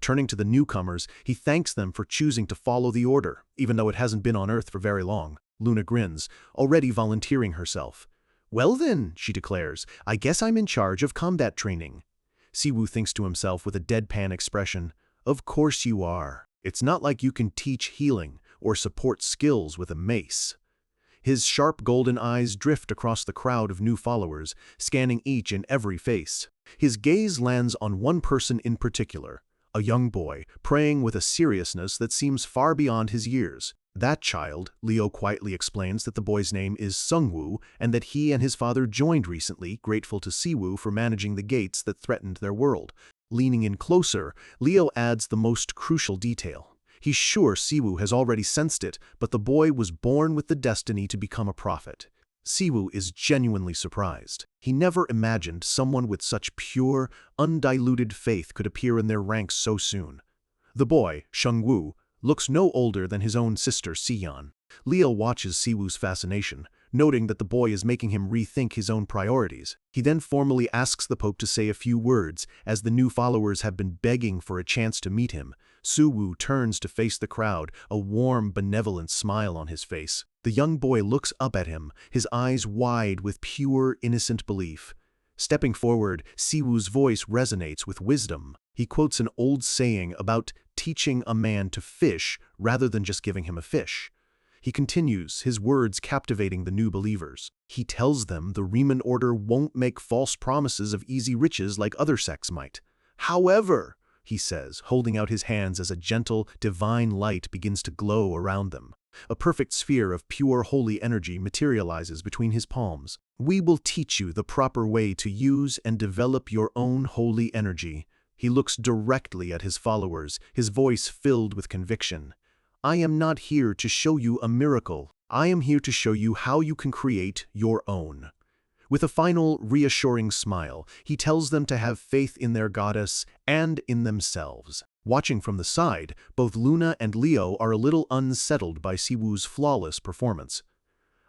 Turning to the newcomers, he thanks them for choosing to follow the order, even though it hasn't been on Earth for very long. Luna grins, already volunteering herself. "Well then," she declares, "I guess I'm in charge of combat training." Siwoo thinks to himself with a deadpan expression, "Of course you are. It's not like you can teach healing or support skills with a mace." His sharp golden eyes drift across the crowd of new followers, scanning each and every face. His gaze lands on one person in particular, a young boy, praying with a seriousness that seems far beyond his years. That child, Leo quietly explains that the boy's name is Sungwoo and that he and his father joined recently, grateful to Siwoo for managing the gates that threatened their world. Leaning in closer, Leo adds the most crucial detail. He's sure Siwoo has already sensed it, but the boy was born with the destiny to become a prophet. Siwoo is genuinely surprised. He never imagined someone with such pure, undiluted faith could appear in their ranks so soon. The boy, Shungwoo, looks no older than his own sister Siyeon. Leo watches Siwoo's fascination, noting that the boy is making him rethink his own priorities. He then formally asks the Pope to say a few words, as the new followers have been begging for a chance to meet him. Siwoo turns to face the crowd, a warm, benevolent smile on his face. The young boy looks up at him, his eyes wide with pure, innocent belief. Stepping forward, Siwoo's voice resonates with wisdom. He quotes an old saying about teaching a man to fish rather than just giving him a fish. He continues, his words captivating the new believers. He tells them the Riemann order won't make false promises of easy riches like other sects might. "However," he says, holding out his hands as a gentle, divine light begins to glow around them. A perfect sphere of pure, holy energy materializes between his palms. "We will teach you the proper way to use and develop your own holy energy." He looks directly at his followers, his voice filled with conviction. "I am not here to show you a miracle. I am here to show you how you can create your own." With a final, reassuring smile, he tells them to have faith in their goddess and in themselves. Watching from the side, both Luna and Leo are a little unsettled by Siwoo's flawless performance.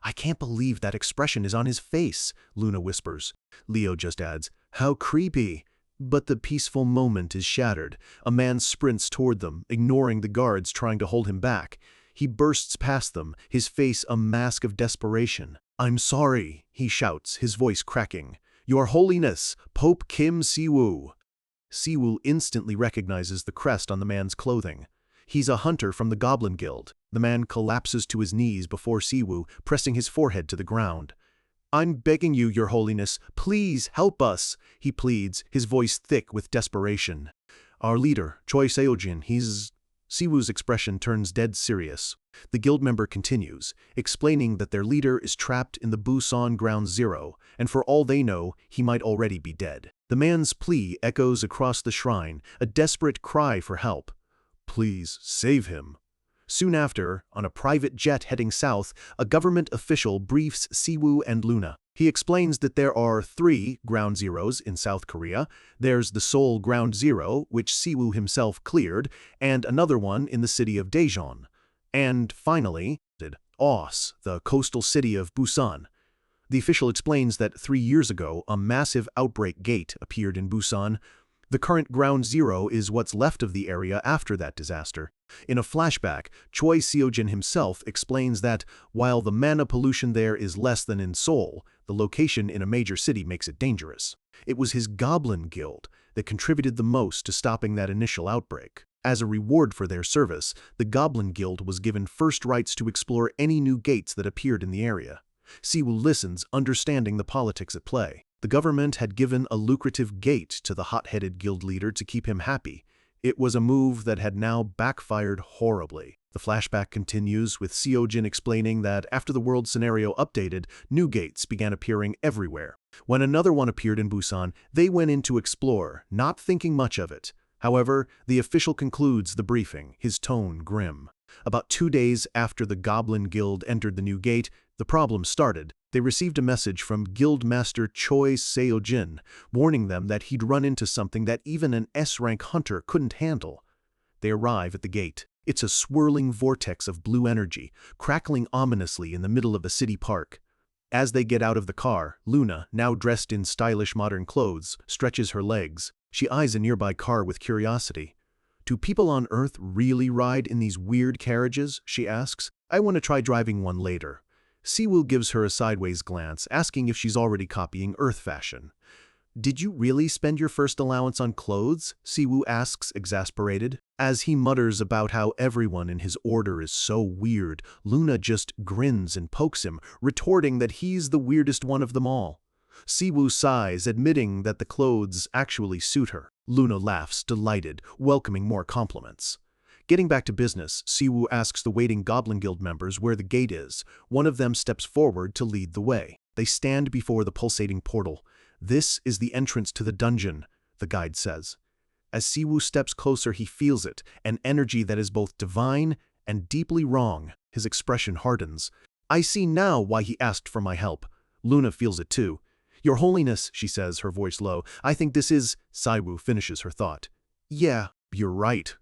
"I can't believe that expression is on his face," Luna whispers. Leo just adds, "How creepy." But the peaceful moment is shattered. A man sprints toward them, ignoring the guards trying to hold him back. He bursts past them, his face a mask of desperation. "I'm sorry," he shouts, his voice cracking. "Your Holiness, Pope Kim Siwoo." Siwoo instantly recognizes the crest on the man's clothing. He's a hunter from the Goblin Guild. The man collapses to his knees before Siwoo, pressing his forehead to the ground. "I'm begging you, Your Holiness, please help us," he pleads, his voice thick with desperation. "Our leader, Choi Seojin, he's..." Siwoo's expression turns dead serious. The guild member continues, explaining that their leader is trapped in the Busan Ground Zero, and for all they know, he might already be dead. The man's plea echoes across the shrine, a desperate cry for help. "Please, save him." Soon after, on a private jet heading south, a government official briefs Siwoo and Luna. He explains that there are 3 Ground Zeros in South Korea. There's the Seoul Ground Zero, which Siwoo himself cleared, and another one in the city of Daejeon. And finally, Os, the coastal city of Busan. The official explains that 3 years ago, a massive outbreak gate appeared in Busan. The current Ground Zero is what's left of the area after that disaster. In a flashback, Choi Seojin himself explains that, while the mana pollution there is less than in Seoul, the location in a major city makes it dangerous. It was his Goblin Guild that contributed the most to stopping that initial outbreak. As a reward for their service, the Goblin Guild was given first rights to explore any new gates that appeared in the area. Siwoo listens, understanding the politics at play. The government had given a lucrative gate to the hot-headed guild leader to keep him happy. It was a move that had now backfired horribly. The flashback continues with Seojin explaining that after the world scenario updated, new gates began appearing everywhere. When another one appeared in Busan, they went in to explore, not thinking much of it. However, the official concludes the briefing, his tone grim. About 2 days after the Goblin Guild entered the new gate, the problem started. They received a message from Guildmaster Choi Seojin, warning them that he'd run into something that even an S-rank hunter couldn't handle. They arrive at the gate. It's a swirling vortex of blue energy, crackling ominously in the middle of a city park. As they get out of the car, Luna, now dressed in stylish modern clothes, stretches her legs. She eyes a nearby car with curiosity. "Do people on Earth really ride in these weird carriages?" she asks. "I want to try driving one later." Siwoo gives her a sideways glance, asking if she's already copying Earth fashion. "Did you really spend your first allowance on clothes?" Siwoo asks, exasperated. As he mutters about how everyone in his order is so weird, Luna just grins and pokes him, retorting that he's the weirdest one of them all. Siwoo sighs, admitting that the clothes actually suit her. Luna laughs, delighted, welcoming more compliments. Getting back to business, Siwoo asks the waiting Goblin Guild members where the gate is. One of them steps forward to lead the way. They stand before the pulsating portal. "This is the entrance to the dungeon," the guide says. As Siwoo steps closer, he feels it, an energy that is both divine and deeply wrong. His expression hardens. "I see now why he asked for my help." Luna feels it too. "Your Holiness," she says, her voice low, "I think this is—" Siwoo finishes her thought. "Yeah, you're right."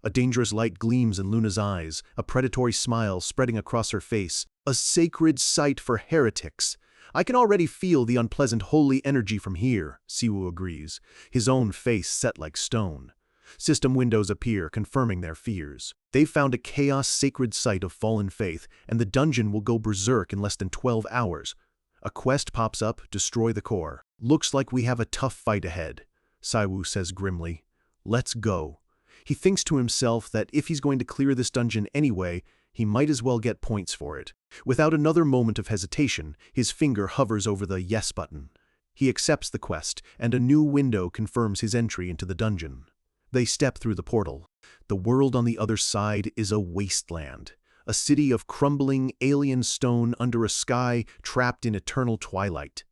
A dangerous light gleams in Luna's eyes, a predatory smile spreading across her face. "A sacred site for heretics." "I can already feel the unpleasant holy energy from here," Siwoo agrees, his own face set like stone. System windows appear, confirming their fears. They've found a chaos sacred site of fallen faith, and the dungeon will go berserk in less than 12 hours. A quest pops up, destroy the core. "Looks like we have a tough fight ahead," Siwoo says grimly. "Let's go." He thinks to himself that if he's going to clear this dungeon anyway, he might as well get points for it. Without another moment of hesitation, his finger hovers over the yes button. He accepts the quest, and a new window confirms his entry into the dungeon. They step through the portal. The world on the other side is a wasteland. A city of crumbling alien stone under a sky trapped in eternal twilight.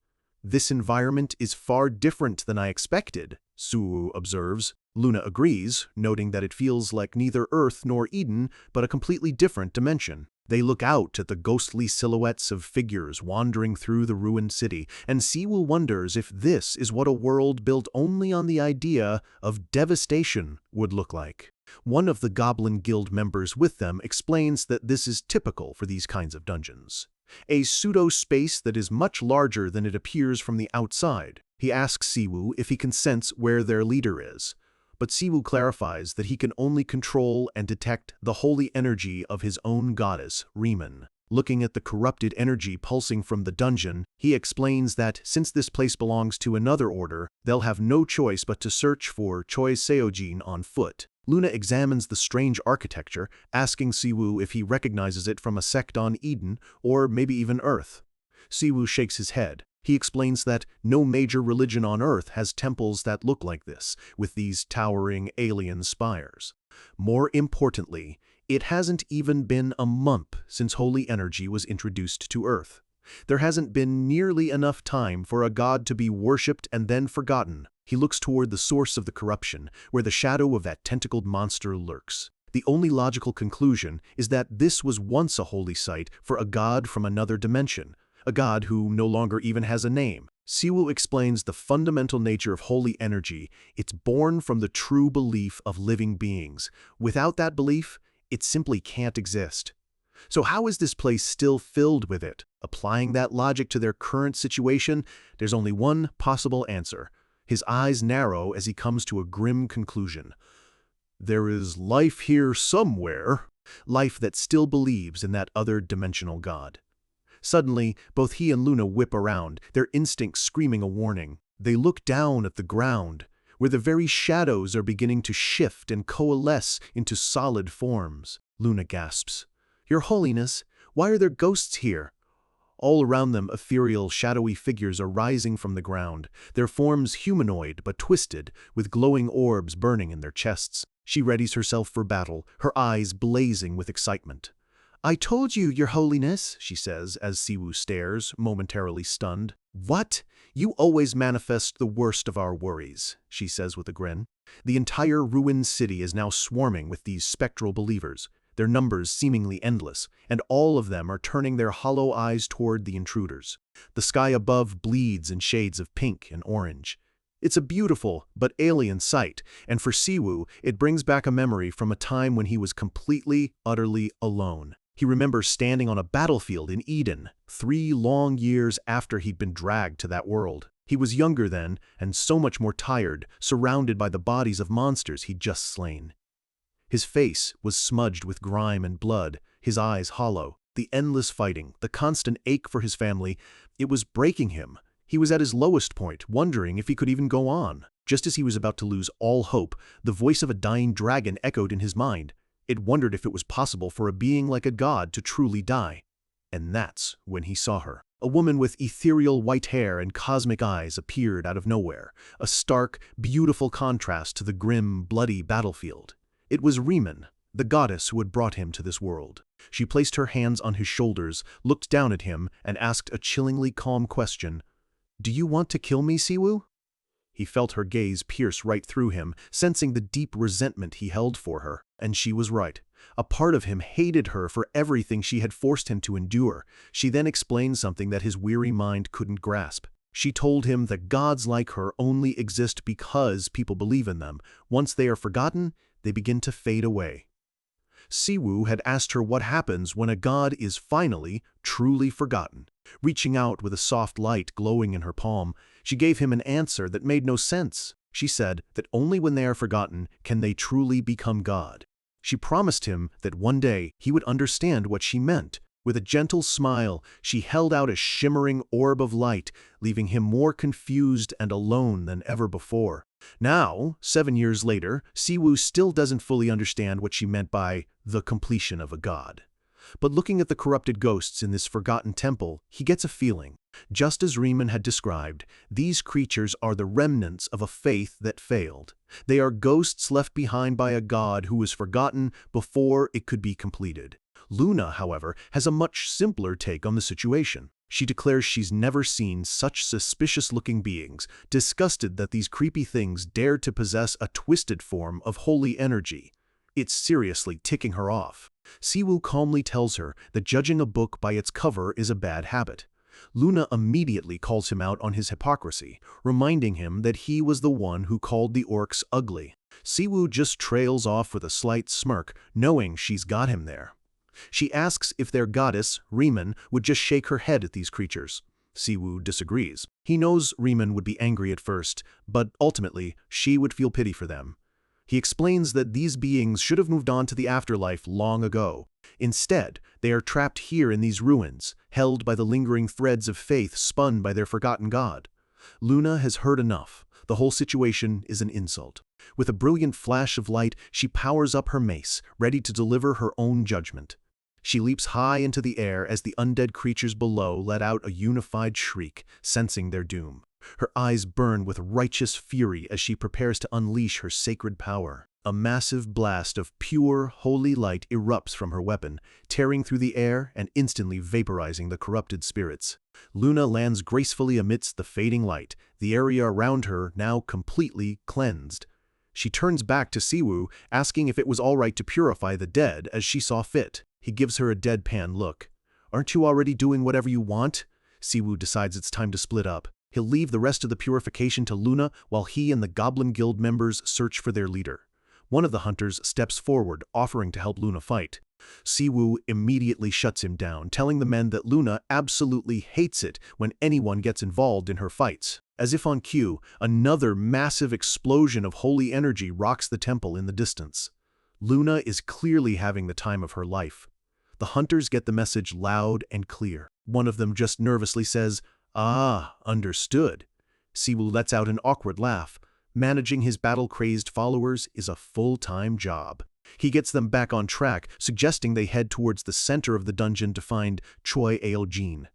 "This environment is far different than I expected," Siwoo observes. Luna agrees, noting that it feels like neither Earth nor Eden, but a completely different dimension. They look out at the ghostly silhouettes of figures wandering through the ruined city, and Siwoo wonders if this is what a world built only on the idea of devastation would look like. One of the Goblin Guild members with them explains that this is typical for these kinds of dungeons. A pseudo-space that is much larger than it appears from the outside. He asks Siwoo if he can sense where their leader is. But Siwoo clarifies that he can only control and detect the holy energy of his own goddess, Riemann. Looking at the corrupted energy pulsing from the dungeon, he explains that since this place belongs to another order, they'll have no choice but to search for Choi Seojin on foot. Luna examines the strange architecture, asking Siwoo if he recognizes it from a sect on Eden or maybe even Earth. Siwoo shakes his head. He explains that no major religion on Earth has temples that look like this, with these towering alien spires. More importantly, it hasn't even been a month since holy energy was introduced to Earth. There hasn't been nearly enough time for a god to be worshipped and then forgotten. He looks toward the source of the corruption, where the shadow of that tentacled monster lurks. The only logical conclusion is that this was once a holy site for a god from another dimension, a god who no longer even has a name. Siwoo explains the fundamental nature of holy energy. It's born from the true belief of living beings. Without that belief, it simply can't exist. So how is this place still filled with it? Applying that logic to their current situation, there's only one possible answer. His eyes narrow as he comes to a grim conclusion. There is life here somewhere. Life that still believes in that other dimensional god. Suddenly, both he and Luna whip around, their instincts screaming a warning. They look down at the ground. where the very shadows are beginning to shift and coalesce into solid forms. Luna gasps, "Your Holiness, why are there ghosts here?" All around them, ethereal, shadowy figures are rising from the ground, their forms humanoid but twisted, with glowing orbs burning in their chests. She readies herself for battle, her eyes blazing with excitement. "I told you, Your Holiness," she says as Siwoo stares, momentarily stunned. "What? You always manifest the worst of our worries," she says with a grin. The entire ruined city is now swarming with these spectral believers, their numbers seemingly endless, and all of them are turning their hollow eyes toward the intruders. The sky above bleeds in shades of pink and orange. It's a beautiful but alien sight, and for Siwoo, it brings back a memory from a time when he was completely, utterly alone. He remembers standing on a battlefield in Eden, 3 long years after he'd been dragged to that world. He was younger then, and so much more tired, surrounded by the bodies of monsters he'd just slain. His face was smudged with grime and blood, his eyes hollow. The endless fighting, the constant ache for his family, it was breaking him. He was at his lowest point, wondering if he could even go on. Just as he was about to lose all hope, the voice of a dying dragon echoed in his mind. It wondered if it was possible for a being like a god to truly die. And that's when he saw her. A woman with ethereal white hair and cosmic eyes appeared out of nowhere, a stark, beautiful contrast to the grim, bloody battlefield. It was Riemann, the goddess who had brought him to this world. She placed her hands on his shoulders, looked down at him, and asked a chillingly calm question. "Do you want to kill me, Siwoo?" He felt her gaze pierce right through him, sensing the deep resentment he held for her. And she was right. A part of him hated her for everything she had forced him to endure. She then explained something that his weary mind couldn't grasp. She told him that gods like her only exist because people believe in them. Once they are forgotten, they begin to fade away. Siwoo had asked her what happens when a god is finally, truly forgotten. Reaching out with a soft light glowing in her palm, she gave him an answer that made no sense. She said that only when they are forgotten can they truly become God. She promised him that one day he would understand what she meant. With a gentle smile, she held out a shimmering orb of light, leaving him more confused and alone than ever before. Now, 7 years later, Siwoo still doesn't fully understand what she meant by the completion of a god. But looking at the corrupted ghosts in this forgotten temple, he gets a feeling. Just as Riemann had described, these creatures are the remnants of a faith that failed. They are ghosts left behind by a god who was forgotten before it could be completed. Luna, however, has a much simpler take on the situation. She declares she's never seen such suspicious-looking beings, disgusted that these creepy things dared to possess a twisted form of holy energy. It's seriously ticking her off. Siwoo calmly tells her that judging a book by its cover is a bad habit. Luna immediately calls him out on his hypocrisy, reminding him that he was the one who called the orcs ugly. Siwoo just trails off with a slight smirk, knowing she's got him there. She asks if their goddess, Riemann, would just shake her head at these creatures. Siwoo disagrees. He knows Riemann would be angry at first, but ultimately, she would feel pity for them. He explains that these beings should have moved on to the afterlife long ago. Instead, they are trapped here in these ruins, held by the lingering threads of faith spun by their forgotten god. Luna has heard enough. The whole situation is an insult. With a brilliant flash of light, she powers up her mace, ready to deliver her own judgment. She leaps high into the air as the undead creatures below let out a unified shriek, sensing their doom. Her eyes burn with righteous fury as she prepares to unleash her sacred power. A massive blast of pure, holy light erupts from her weapon, tearing through the air and instantly vaporizing the corrupted spirits. Luna lands gracefully amidst the fading light, the area around her now completely cleansed. She turns back to Siwoo, asking if it was all right to purify the dead as she saw fit. He gives her a deadpan look. "Aren't you already doing whatever you want?" Siwoo decides it's time to split up. He'll leave the rest of the purification to Luna while he and the Goblin Guild members search for their leader. One of the hunters steps forward, offering to help Luna fight. Siwoo immediately shuts him down, telling the men that Luna absolutely hates it when anyone gets involved in her fights. As if on cue, another massive explosion of holy energy rocks the temple in the distance. Luna is clearly having the time of her life. The hunters get the message loud and clear. One of them just nervously says, "Ah, understood." Siwoo lets out an awkward laugh. Managing his battle-crazed followers is a full-time job. He gets them back on track, suggesting they head towards the center of the dungeon to find Choi Aeljin.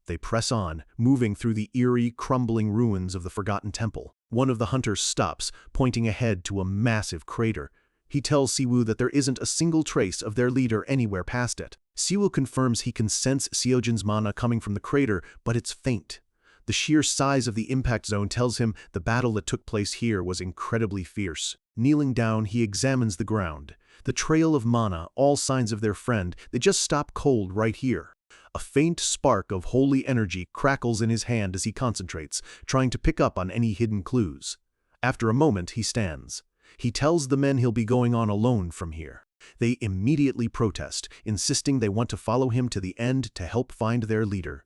They press on, moving through the eerie, crumbling ruins of the Forgotten Temple. One of the hunters stops, pointing ahead to a massive crater. He tells Siwoo that there isn't a single trace of their leader anywhere past it. Siwoo confirms he can sense Seojin's mana coming from the crater, but it's faint. The sheer size of the impact zone tells him the battle that took place here was incredibly fierce. Kneeling down, he examines the ground. The trail of mana, all signs of their friend, they just stop cold right here. A faint spark of holy energy crackles in his hand as he concentrates, trying to pick up on any hidden clues. After a moment, he stands. He tells the men he'll be going on alone from here. They immediately protest, insisting they want to follow him to the end to help find their leader.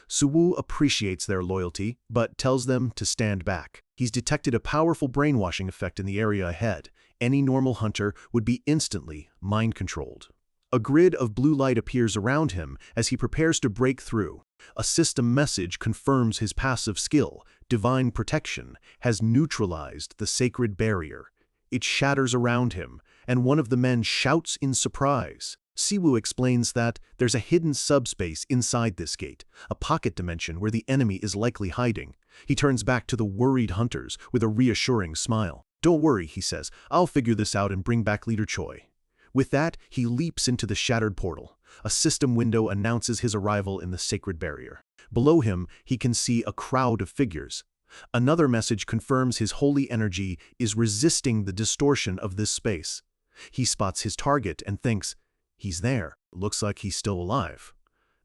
Siwoo appreciates their loyalty, but tells them to stand back. He's detected a powerful brainwashing effect in the area ahead. Any normal hunter would be instantly mind-controlled. A grid of blue light appears around him as he prepares to break through. A system message confirms his passive skill, divine protection, has neutralized the sacred barrier. It shatters around him, and one of the men shouts in surprise. Siwoo explains that there's a hidden subspace inside this gate, a pocket dimension where the enemy is likely hiding. He turns back to the worried hunters with a reassuring smile. "Don't worry," he says, "I'll figure this out and bring back Leader Choi." With that, he leaps into the shattered portal. A system window announces his arrival in the sacred barrier. Below him, he can see a crowd of figures. Another message confirms his holy energy is resisting the distortion of this space. He spots his target and thinks, he's there. Looks like he's still alive.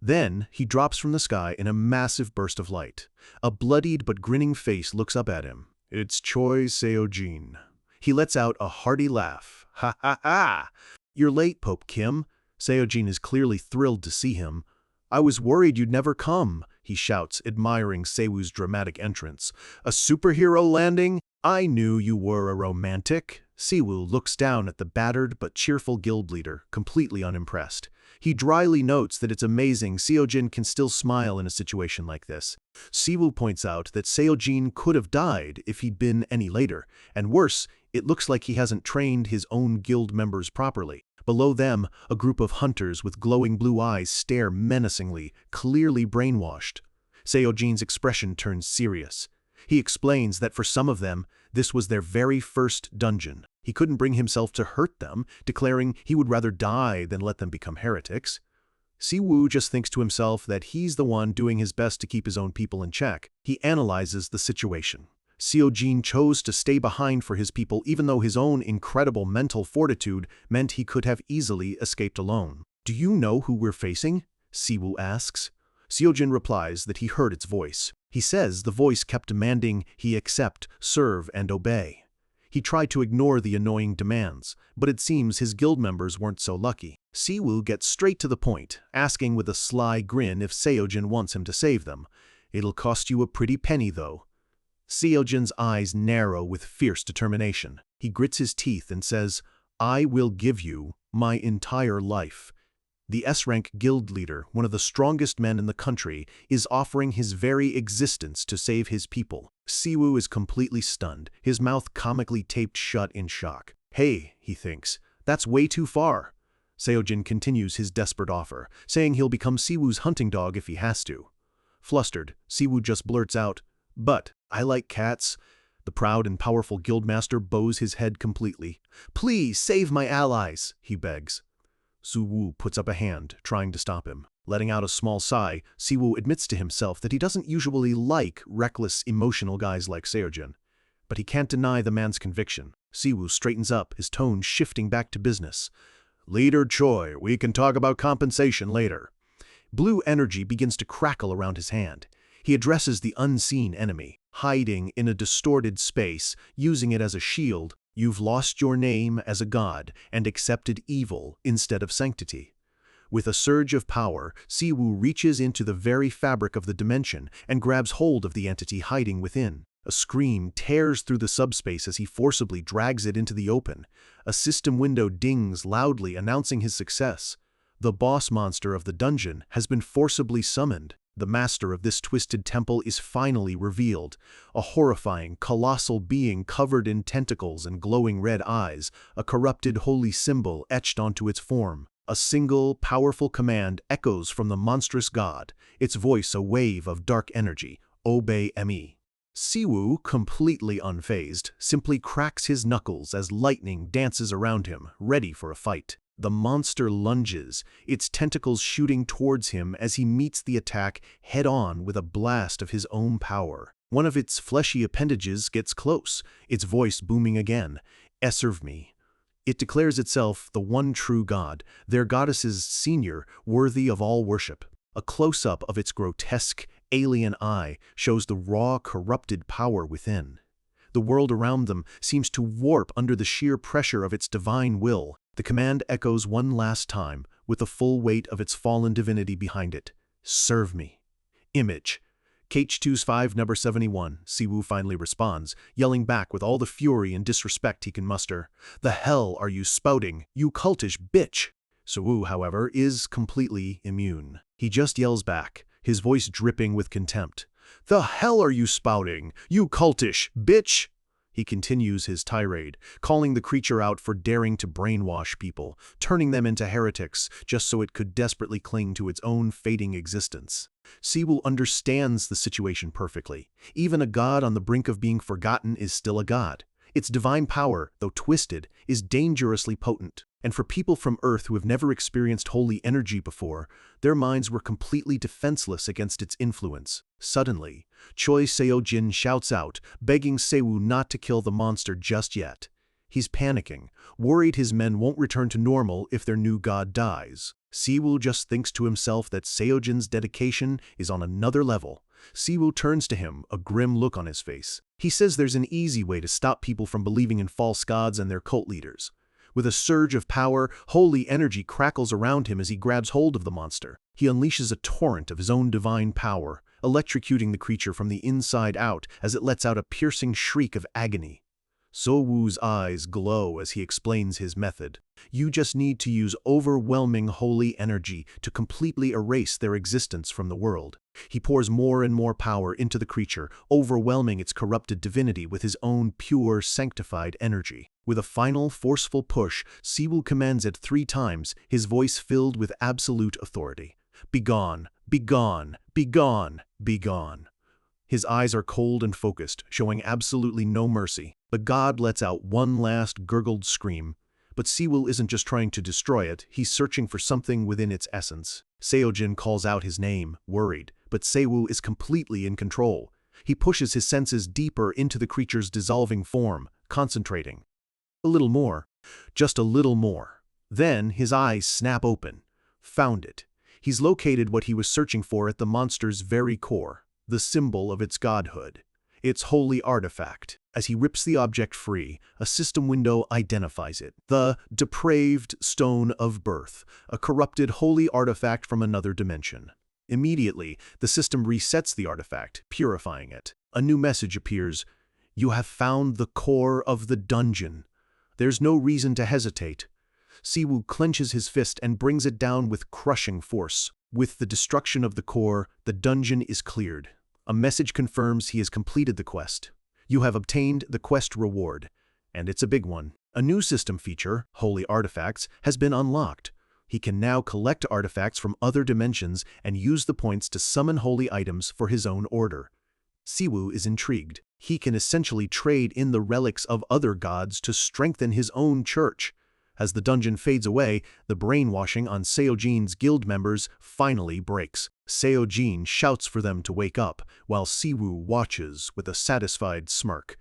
Then, he drops from the sky in a massive burst of light. A bloodied but grinning face looks up at him. It's Choi Seojin. He lets out a hearty laugh. "Ha ha ha! You're late, Pope Kim." Seojin is clearly thrilled to see him. "I was worried you'd never come," he shouts, admiring Siwoo's dramatic entrance. "A superhero landing? I knew you were a romantic." Siwoo looks down at the battered but cheerful guild leader, completely unimpressed. He dryly notes that it's amazing Seojin can still smile in a situation like this. Siwoo points out that Seojin could have died if he'd been any later, and worse, it looks like he hasn't trained his own guild members properly. Below them, a group of hunters with glowing blue eyes stare menacingly, clearly brainwashed. Seojin's expression turns serious. He explains that for some of them, this was their very first dungeon. He couldn't bring himself to hurt them, declaring he would rather die than let them become heretics. Siwoo just thinks to himself that he's the one doing his best to keep his own people in check. He analyzes the situation. Seojin chose to stay behind for his people even though his own incredible mental fortitude meant he could have easily escaped alone. "Do you know who we're facing?" Siwoo asks. Seojin replies that he heard its voice. He says the voice kept demanding he accept, serve, and obey. He tried to ignore the annoying demands, but it seems his guild members weren't so lucky. Siwoo gets straight to the point, asking with a sly grin if Seojin wants him to save them. "It'll cost you a pretty penny, though." Seojin's eyes narrow with fierce determination. He grits his teeth and says, "I will give you my entire life." The S-rank guild leader, one of the strongest men in the country, is offering his very existence to save his people. Siwoo is completely stunned, his mouth comically taped shut in shock. "Hey," he thinks, "that's way too far." Seojin continues his desperate offer, saying he'll become Siwoo's hunting dog if he has to. Flustered, Siwoo just blurts out, "But I like cats." The proud and powerful guildmaster bows his head completely. "Please save my allies," he begs. Siwoo puts up a hand, trying to stop him. Letting out a small sigh, Siwoo admits to himself that he doesn't usually like reckless, emotional guys like Seojin. But he can't deny the man's conviction. Siwoo straightens up, his tone shifting back to business. "Leader Choi, we can talk about compensation later." Blue energy begins to crackle around his hand. He addresses the unseen enemy, hiding in a distorted space, using it as a shield. "You've lost your name as a god and accepted evil instead of sanctity." With a surge of power, Siwoo reaches into the very fabric of the dimension and grabs hold of the entity hiding within. A scream tears through the subspace as he forcibly drags it into the open. A system window dings loudly, announcing his success. The boss monster of the dungeon has been forcibly summoned. The master of this twisted temple is finally revealed, a horrifying, colossal being covered in tentacles and glowing red eyes, a corrupted holy symbol etched onto its form. A single, powerful command echoes from the monstrous god, its voice a wave of dark energy, obey me. Siwoo, completely unfazed, simply cracks his knuckles as lightning dances around him, ready for a fight. The monster lunges, its tentacles shooting towards him as he meets the attack head-on with a blast of his own power. One of its fleshy appendages gets close, its voice booming again, "Serve me." It declares itself the one true god, their goddess's senior, worthy of all worship. A close-up of its grotesque, alien eye shows the raw, corrupted power within. The world around them seems to warp under the sheer pressure of its divine will. The command echoes one last time, with the full weight of its fallen divinity behind it. Serve me. Image. Kh25 number 71, Siwoo finally responds, yelling back with all the fury and disrespect he can muster. The hell are you spouting, you cultish bitch? Siwoo, however, is completely immune. He just yells back, his voice dripping with contempt. The hell are you spouting, you cultish bitch? He continues his tirade, calling the creature out for daring to brainwash people, turning them into heretics just so it could desperately cling to its own fading existence. Siwoo understands the situation perfectly. Even a god on the brink of being forgotten is still a god. Its divine power, though twisted, is dangerously potent. And for people from Earth who have never experienced holy energy before, their minds were completely defenseless against its influence. Suddenly, Choi Seo-jin shouts out, begging Siwoo not to kill the monster just yet. He's panicking, worried his men won't return to normal if their new god dies. Siwoo just thinks to himself that Seo-jin's dedication is on another level. Siwoo turns to him, a grim look on his face. He says there's an easy way to stop people from believing in false gods and their cult leaders. With a surge of power, holy energy crackles around him as he grabs hold of the monster. He unleashes a torrent of his own divine power, electrocuting the creature from the inside out as it lets out a piercing shriek of agony. Siwoo's eyes glow as he explains his method. You just need to use overwhelming holy energy to completely erase their existence from the world. He pours more and more power into the creature, overwhelming its corrupted divinity with his own pure, sanctified energy. With a final, forceful push, Siwoo commands it 3 times, his voice filled with absolute authority. Begone, begone, begone, begone. His eyes are cold and focused, showing absolutely no mercy. The god lets out one last gurgled scream, but Siwoo isn't just trying to destroy it, he's searching for something within its essence. Seo-jin calls out his name, worried, but Siwoo is completely in control. He pushes his senses deeper into the creature's dissolving form, concentrating. A little more, just a little more. Then his eyes snap open. Found it. He's located what he was searching for at the monster's very core, the symbol of its godhood, its holy artifact. As he rips the object free, a system window identifies it. The depraved stone of birth, a corrupted holy artifact from another dimension. Immediately, the system resets the artifact, purifying it. A new message appears. You have found the core of the dungeon. There's no reason to hesitate. Siwoo clenches his fist and brings it down with crushing force. With the destruction of the core, the dungeon is cleared. A message confirms he has completed the quest. You have obtained the quest reward, and it's a big one. A new system feature, Holy Artifacts, has been unlocked. He can now collect artifacts from other dimensions and use the points to summon holy items for his own order. Siwoo is intrigued. He can essentially trade in the relics of other gods to strengthen his own church. As the dungeon fades away, the brainwashing on Seo-jin's guild members finally breaks. Seo-jin shouts for them to wake up, while Siwoo watches with a satisfied smirk.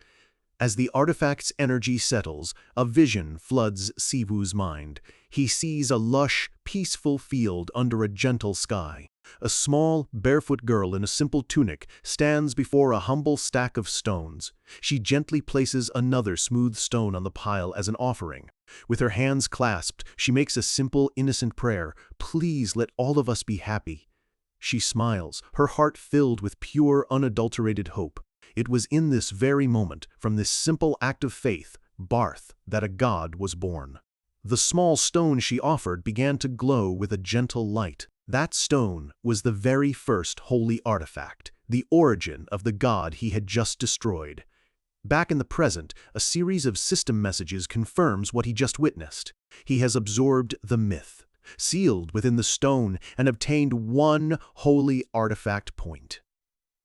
As the artifact's energy settles, a vision floods Siwoo's mind. He sees a lush, peaceful field under a gentle sky. A small, barefoot girl in a simple tunic stands before a humble stack of stones. She gently places another smooth stone on the pile as an offering. With her hands clasped, she makes a simple, innocent prayer. Please let all of us be happy. She smiles, her heart filled with pure, unadulterated hope. It was in this very moment, from this simple act of faith, Barth, that a god was born. The small stone she offered began to glow with a gentle light. That stone was the very first holy artifact, the origin of the god he had just destroyed. Back in the present, a series of system messages confirms what he just witnessed. He has absorbed the myth, sealed within the stone, and obtained one holy artifact point.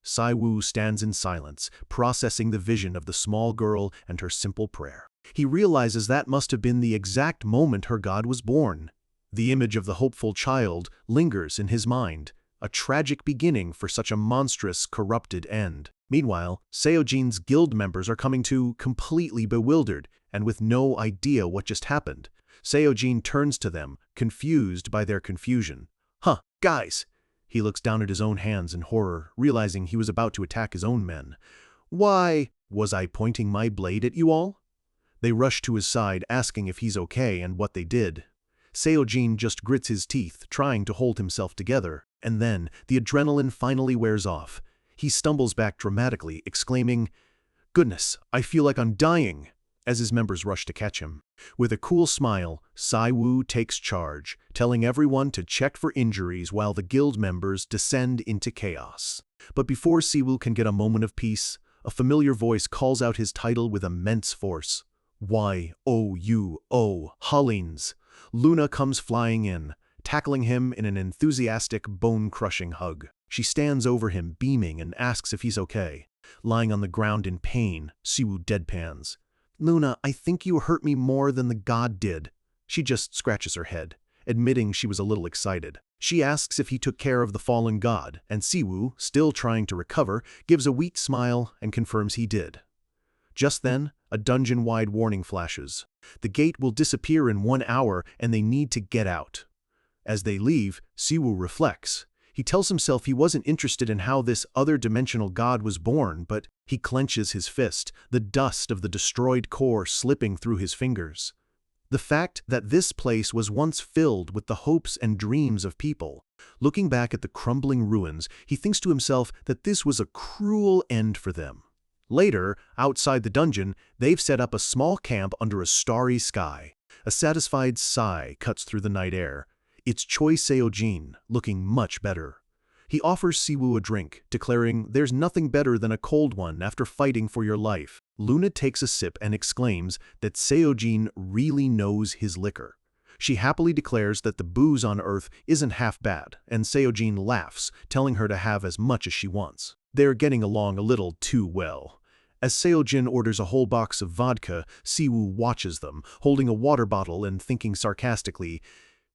Sai-Wu stands in silence, processing the vision of the small girl and her simple prayer. He realizes that must have been the exact moment her god was born. The image of the hopeful child lingers in his mind, a tragic beginning for such a monstrous, corrupted end. Meanwhile, Seojin's guild members are coming to, completely bewildered and with no idea what just happened. Seojin turns to them, confused by their confusion. "Huh, guys!" He looks down at his own hands in horror, realizing he was about to attack his own men. "Why, was I pointing my blade at you all?" They rush to his side, asking if he's okay and what they did. Seojin just grits his teeth, trying to hold himself together, and then the adrenaline finally wears off. He stumbles back dramatically, exclaiming, "Goodness, I feel like I'm dying," as his members rush to catch him. With a cool smile, Sai-Wu takes charge, telling everyone to check for injuries while the guild members descend into chaos. But before Si-Wu can get a moment of peace, a familiar voice calls out his title with immense force. "Y-O-U-O, Hollins." Luna comes flying in, tackling him in an enthusiastic, bone-crushing hug. She stands over him, beaming, and asks if he's okay. Lying on the ground in pain, Si-Wu deadpans. "Luna, I think you hurt me more than the god did." She just scratches her head, admitting she was a little excited. She asks if he took care of the fallen god, and Si-Wu, still trying to recover, gives a weak smile and confirms he did. Just then, a dungeon-wide warning flashes. The gate will disappear in 1 hour, and they need to get out. As they leave, Si-Wu reflects. He tells himself he wasn't interested in how this other-dimensional god was born, but he clenches his fist, the dust of the destroyed core slipping through his fingers. The fact that this place was once filled with the hopes and dreams of people. Looking back at the crumbling ruins, he thinks to himself that this was a cruel end for them. Later, outside the dungeon, they've set up a small camp under a starry sky. A satisfied sigh cuts through the night air. It's Choi Seojin, looking much better. He offers Si-Wu a drink, declaring there's nothing better than a cold one after fighting for your life. Luna takes a sip and exclaims that Seojin really knows his liquor. She happily declares that the booze on Earth isn't half bad, and Seojin laughs, telling her to have as much as she wants. They're getting along a little too well. As Seojin orders a whole box of vodka, Si-Wu watches them, holding a water bottle and thinking sarcastically,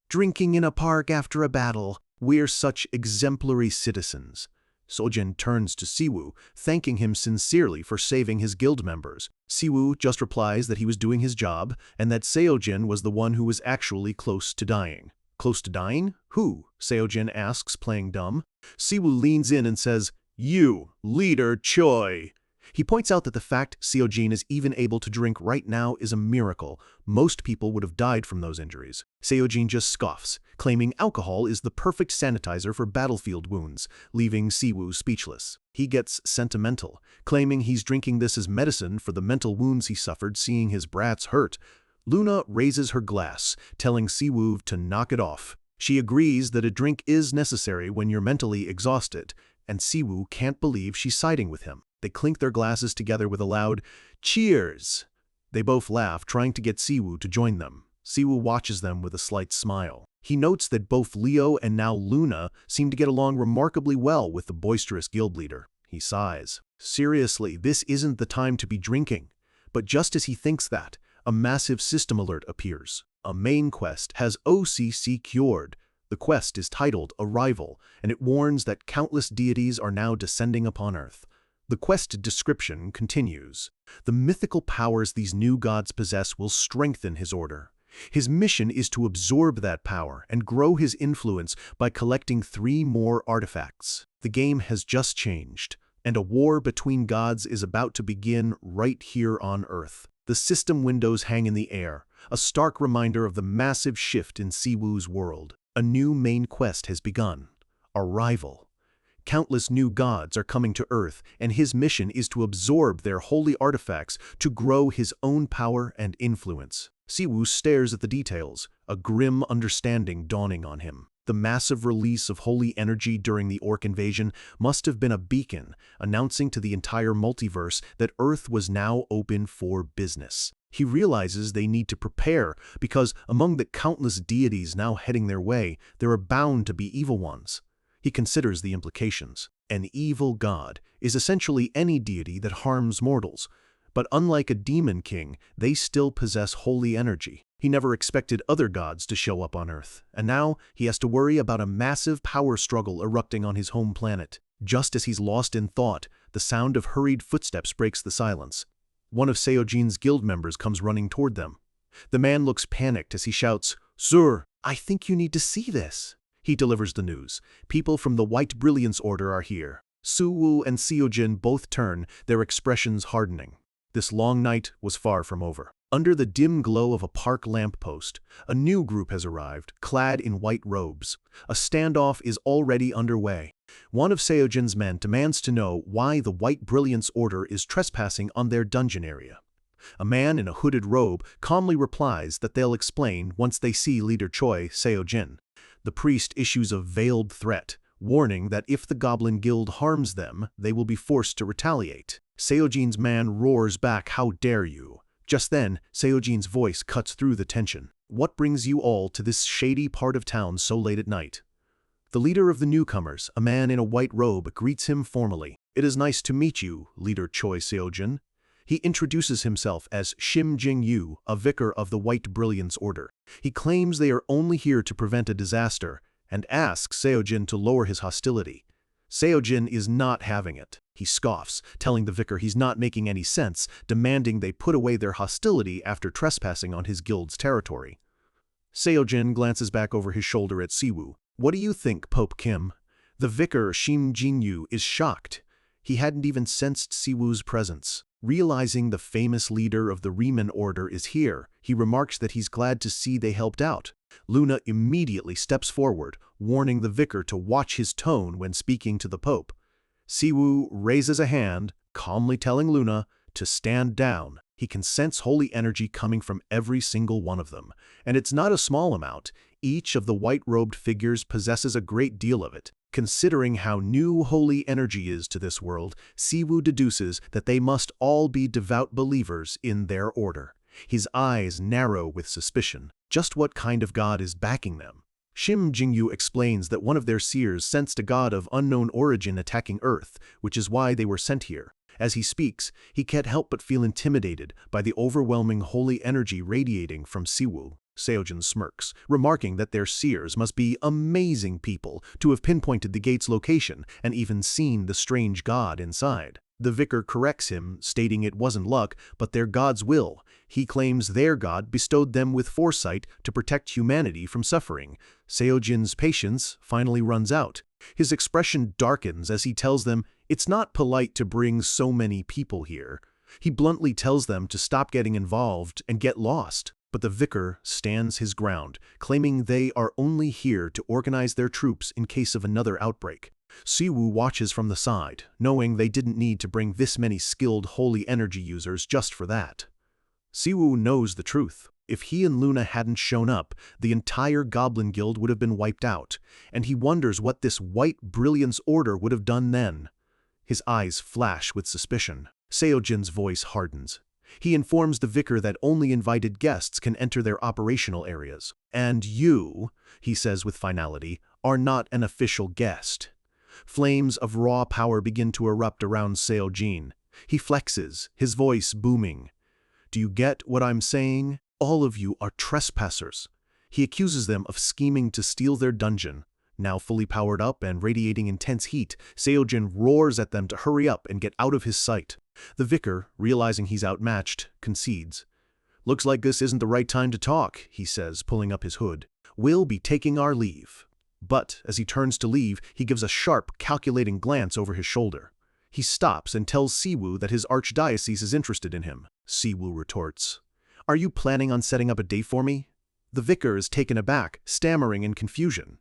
"Drinking in a park after a battle, we're such exemplary citizens." Sojin turns to Si-Wu, thanking him sincerely for saving his guild members. Si-Wu just replies that he was doing his job, and that Seojin was the one who was actually close to dying. "Close to dying? Who?" Seojin asks, playing dumb. Si-Wu leans in and says, "You, leader Choi." He points out that the fact Seojin is even able to drink right now is a miracle. Most people would have died from those injuries. Seojin just scoffs, claiming alcohol is the perfect sanitizer for battlefield wounds, leaving Si-Wu speechless. He gets sentimental, claiming he's drinking this as medicine for the mental wounds he suffered seeing his brats hurt. Luna raises her glass, telling Si-Wu to knock it off. She agrees that a drink is necessary when you're mentally exhausted, and Si-Wu can't believe she's siding with him. They clink their glasses together with a loud, "Cheers!" They both laugh, trying to get Si-Wu to join them. Si-Wu watches them with a slight smile. He notes that both Leo and now Luna seem to get along remarkably well with the boisterous guild leader. He sighs. Seriously, this isn't the time to be drinking. But just as he thinks that, a massive system alert appears. A main quest has OCC cured. The quest is titled Arrival, and it warns that countless deities are now descending upon Earth. The quest description continues. The mythical powers these new gods possess will strengthen his order. His mission is to absorb that power and grow his influence by collecting 3 more artifacts. The game has just changed, and a war between gods is about to begin right here on Earth. The system windows hang in the air, a stark reminder of the massive shift in Si-Wu's world. A new main quest has begun. Arrival. Countless new gods are coming to Earth, and his mission is to absorb their holy artifacts to grow his own power and influence. Si-Wu stares at the details, a grim understanding dawning on him. The massive release of holy energy during the orc invasion must have been a beacon, announcing to the entire multiverse that Earth was now open for business. He realizes they need to prepare, because among the countless deities now heading their way, there are bound to be evil ones. He considers the implications. An evil god is essentially any deity that harms mortals, but unlike a demon king, they still possess holy energy. He never expected other gods to show up on Earth, and now he has to worry about a massive power struggle erupting on his home planet. Just as he's lost in thought, the sound of hurried footsteps breaks the silence. One of Seojin's guild members comes running toward them. The man looks panicked as he shouts, "Sir, I think you need to see this." He delivers the news. People from the White Brilliance Order are here. Suwoo and Seojin both turn, their expressions hardening. This long night was far from over. Under the dim glow of a park lamppost, a new group has arrived, clad in white robes. A standoff is already underway. One of Seojin's men demands to know why the White Brilliance Order is trespassing on their dungeon area. A man in a hooded robe calmly replies that they'll explain once they see leader Choi Seojin. The priest issues a veiled threat, warning that if the Goblin Guild harms them, they will be forced to retaliate. Seojin's man roars back, "How dare you!" Just then, Seojin's voice cuts through the tension. "What brings you all to this shady part of town so late at night?" The leader of the newcomers, a man in a white robe, greets him formally. "It is nice to meet you, Leader Choi Seojin." He introduces himself as Shim Jing-yu, a vicar of the White Brilliance Order. He claims they are only here to prevent a disaster, and asks Seojin to lower his hostility. Seojin is not having it. He scoffs, telling the vicar he's not making any sense, demanding they put away their hostility after trespassing on his guild's territory. Seojin glances back over his shoulder at Siwoo. "What do you think, Pope Kim?" The vicar, Shim Jin-yu, is shocked. He hadn't even sensed Siwoo's presence. Realizing the famous leader of the Riemann Order is here, he remarks that he's glad to see they helped out. Luna immediately steps forward, warning the vicar to watch his tone when speaking to the Pope. Siwoo raises a hand, calmly telling Luna to stand down. He can sense holy energy coming from every single one of them, and it's not a small amount. Each of the white-robed figures possesses a great deal of it. Considering how new holy energy is to this world, Siwoo deduces that they must all be devout believers in their order. His eyes narrow with suspicion. Just what kind of god is backing them? Shim Jingyu explains that one of their seers sensed a god of unknown origin attacking Earth, which is why they were sent here. As he speaks, he can't help but feel intimidated by the overwhelming holy energy radiating from Siwoo. Seojin smirks, remarking that their seers must be amazing people to have pinpointed the gate's location and even seen the strange god inside. The vicar corrects him, stating it wasn't luck, but their god's will. He claims their god bestowed them with foresight to protect humanity from suffering. Seojin's patience finally runs out. His expression darkens as he tells them it's not polite to bring so many people here. He bluntly tells them to stop getting involved and get lost. But the vicar stands his ground, claiming they are only here to organize their troops in case of another outbreak. Siwoo watches from the side, knowing they didn't need to bring this many skilled holy energy users just for that. Siwoo knows the truth. If he and Luna hadn't shown up, the entire Goblin Guild would have been wiped out, and he wonders what this White Brilliance Order would have done then. His eyes flash with suspicion. Seojin's voice hardens. He informs the vicar that only invited guests can enter their operational areas. "And you," he says with finality, "are not an official guest." Flames of raw power begin to erupt around Seojin. He flexes, his voice booming. "Do you get what I'm saying? All of you are trespassers." He accuses them of scheming to steal their dungeon. Now fully powered up and radiating intense heat, Seojin roars at them to hurry up and get out of his sight. The vicar, realizing he's outmatched, concedes. "Looks like this isn't the right time to talk," he says, pulling up his hood. "We'll be taking our leave." But as he turns to leave, he gives a sharp, calculating glance over his shoulder. He stops and tells Siwoo that his archdiocese is interested in him. Siwoo retorts, "Are you planning on setting up a date for me?" The vicar is taken aback, stammering in confusion.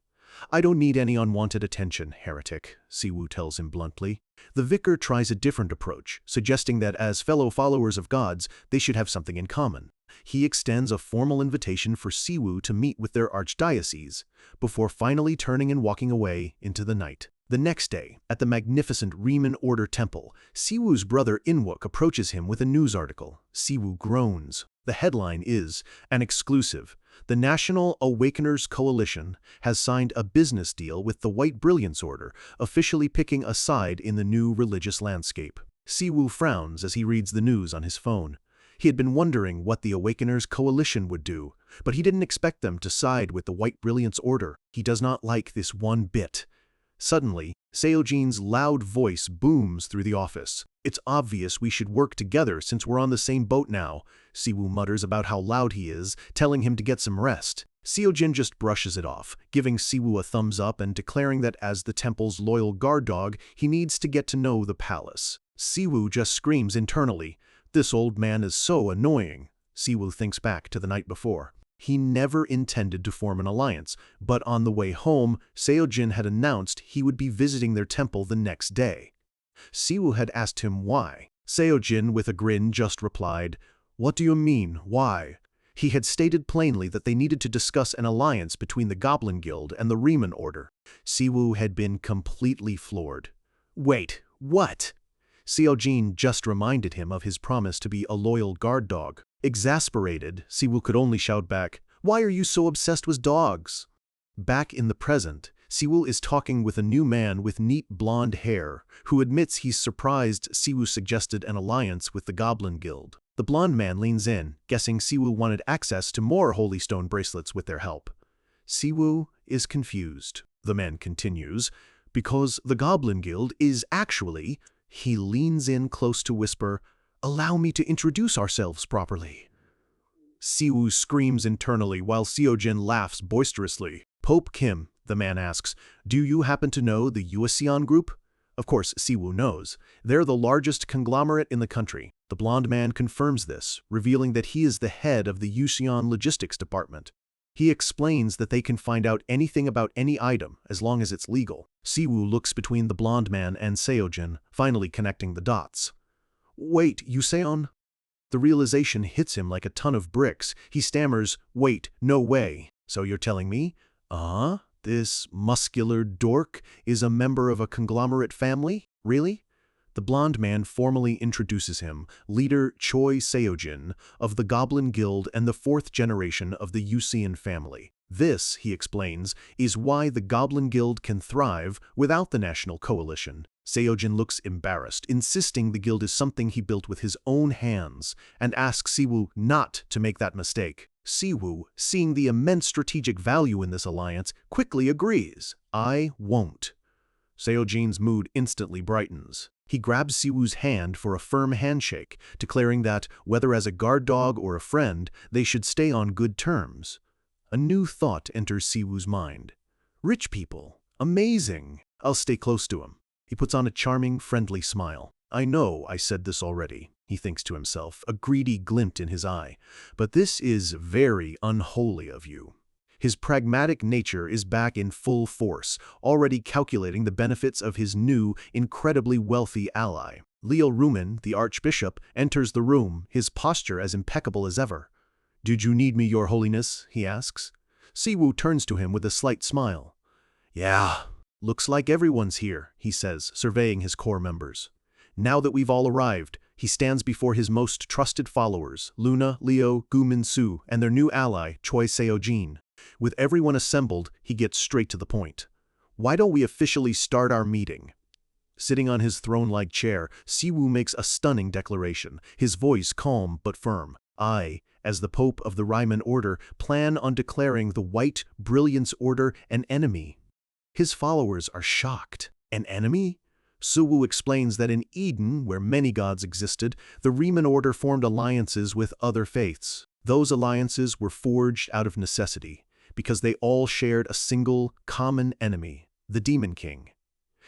"I don't need any unwanted attention, heretic," Siwoo tells him bluntly. The vicar tries a different approach, suggesting that as fellow followers of gods, they should have something in common. He extends a formal invitation for Siwoo to meet with their archdiocese, before finally turning and walking away into the night. The next day, at the magnificent Riemann Order Temple, Siwoo's brother Inwook approaches him with a news article. Siwoo groans. The headline is, an exclusive. The National Awakeners Coalition has signed a business deal with the White Brilliance Order, officially picking a side in the new religious landscape. Siwoo frowns as he reads the news on his phone. He had been wondering what the Awakeners Coalition would do, but he didn't expect them to side with the White Brilliance Order. He does not like this one bit. Suddenly, Seojin's loud voice booms through the office. "It's obvious we should work together since we're on the same boat now," Siwoo mutters about how loud he is, telling him to get some rest. Seojin just brushes it off, giving Siwoo a thumbs up and declaring that as the temple's loyal guard dog, he needs to get to know the palace. Siwoo just screams internally, "This old man is so annoying." Siwoo thinks back to the night before. He never intended to form an alliance, but on the way home, Seojin had announced he would be visiting their temple the next day. Siwoo had asked him why. Seojin, with a grin, just replied, "What do you mean, why?" He had stated plainly that they needed to discuss an alliance between the Goblin Guild and the Riemann Order. Siwoo had been completely floored. "Wait, what?" Seojin just reminded him of his promise to be a loyal guard dog. Exasperated, Siwoo could only shout back, "Why are you so obsessed with dogs?" Back in the present, Siwoo is talking with a new man with neat blonde hair, who admits he's surprised Siwoo suggested an alliance with the Goblin Guild. The blonde man leans in, guessing Siwoo wanted access to more Holy Stone bracelets with their help. Siwoo is confused. The man continues, "Because the Goblin Guild is actually—" He leans in close to whisper, "Allow me to introduce ourselves properly." Siwoo screams internally while Seojin laughs boisterously. "Pope Kim," the man asks, "do you happen to know the Uaseon Group?" Of course, Siwoo knows. They're the largest conglomerate in the country. The blonde man confirms this, revealing that he is the head of the Uaseon Logistics Department. He explains that they can find out anything about any item as long as it's legal. Siwoo looks between the blonde man and Seojin, finally connecting the dots. "Wait, Uaseon?" The realization hits him like a ton of bricks. He stammers, "Wait, no way. So you're telling me? This muscular dork is a member of a conglomerate family? Really?" The blonde man formally introduces him, leader Choi Seojin of the Goblin Guild and the fourth generation of the Uaseon family. This, he explains, is why the Goblin Guild can thrive without the National Coalition. Seojin looks embarrassed, insisting the guild is something he built with his own hands, and asks Siwoo not to make that mistake. Siwoo, seeing the immense strategic value in this alliance, quickly agrees. "I won't." Seojin's mood instantly brightens. He grabs Siwoo's hand for a firm handshake, declaring that, whether as a guard dog or a friend, they should stay on good terms. A new thought enters Siwoo's mind. "Rich people. Amazing. I'll stay close to him." He puts on a charming, friendly smile. "I know I said this already," he thinks to himself, a greedy glint in his eye, "but this is very unholy of you." His pragmatic nature is back in full force, already calculating the benefits of his new, incredibly wealthy ally. Leo Rumen, the archbishop, enters the room, his posture as impeccable as ever. "Did you need me, Your Holiness?" he asks. Siwoo turns to him with a slight smile. "Yeah, looks like everyone's here," he says, surveying his core members. Now that we've all arrived, he stands before his most trusted followers, Luna, Leo, Gu Min-soo, and their new ally, Choi Seojin. With everyone assembled, he gets straight to the point. "Why don't we officially start our meeting?" Sitting on his throne-like chair, Siwoo makes a stunning declaration, his voice calm but firm. "I, as the Pope of the Riemann Order, plan on declaring the White Brilliance Order an enemy." His followers are shocked. An enemy? Siwoo explains that in Eden, where many gods existed, the Riemann Order formed alliances with other faiths. Those alliances were forged out of necessity, because they all shared a single, common enemy, the Demon King.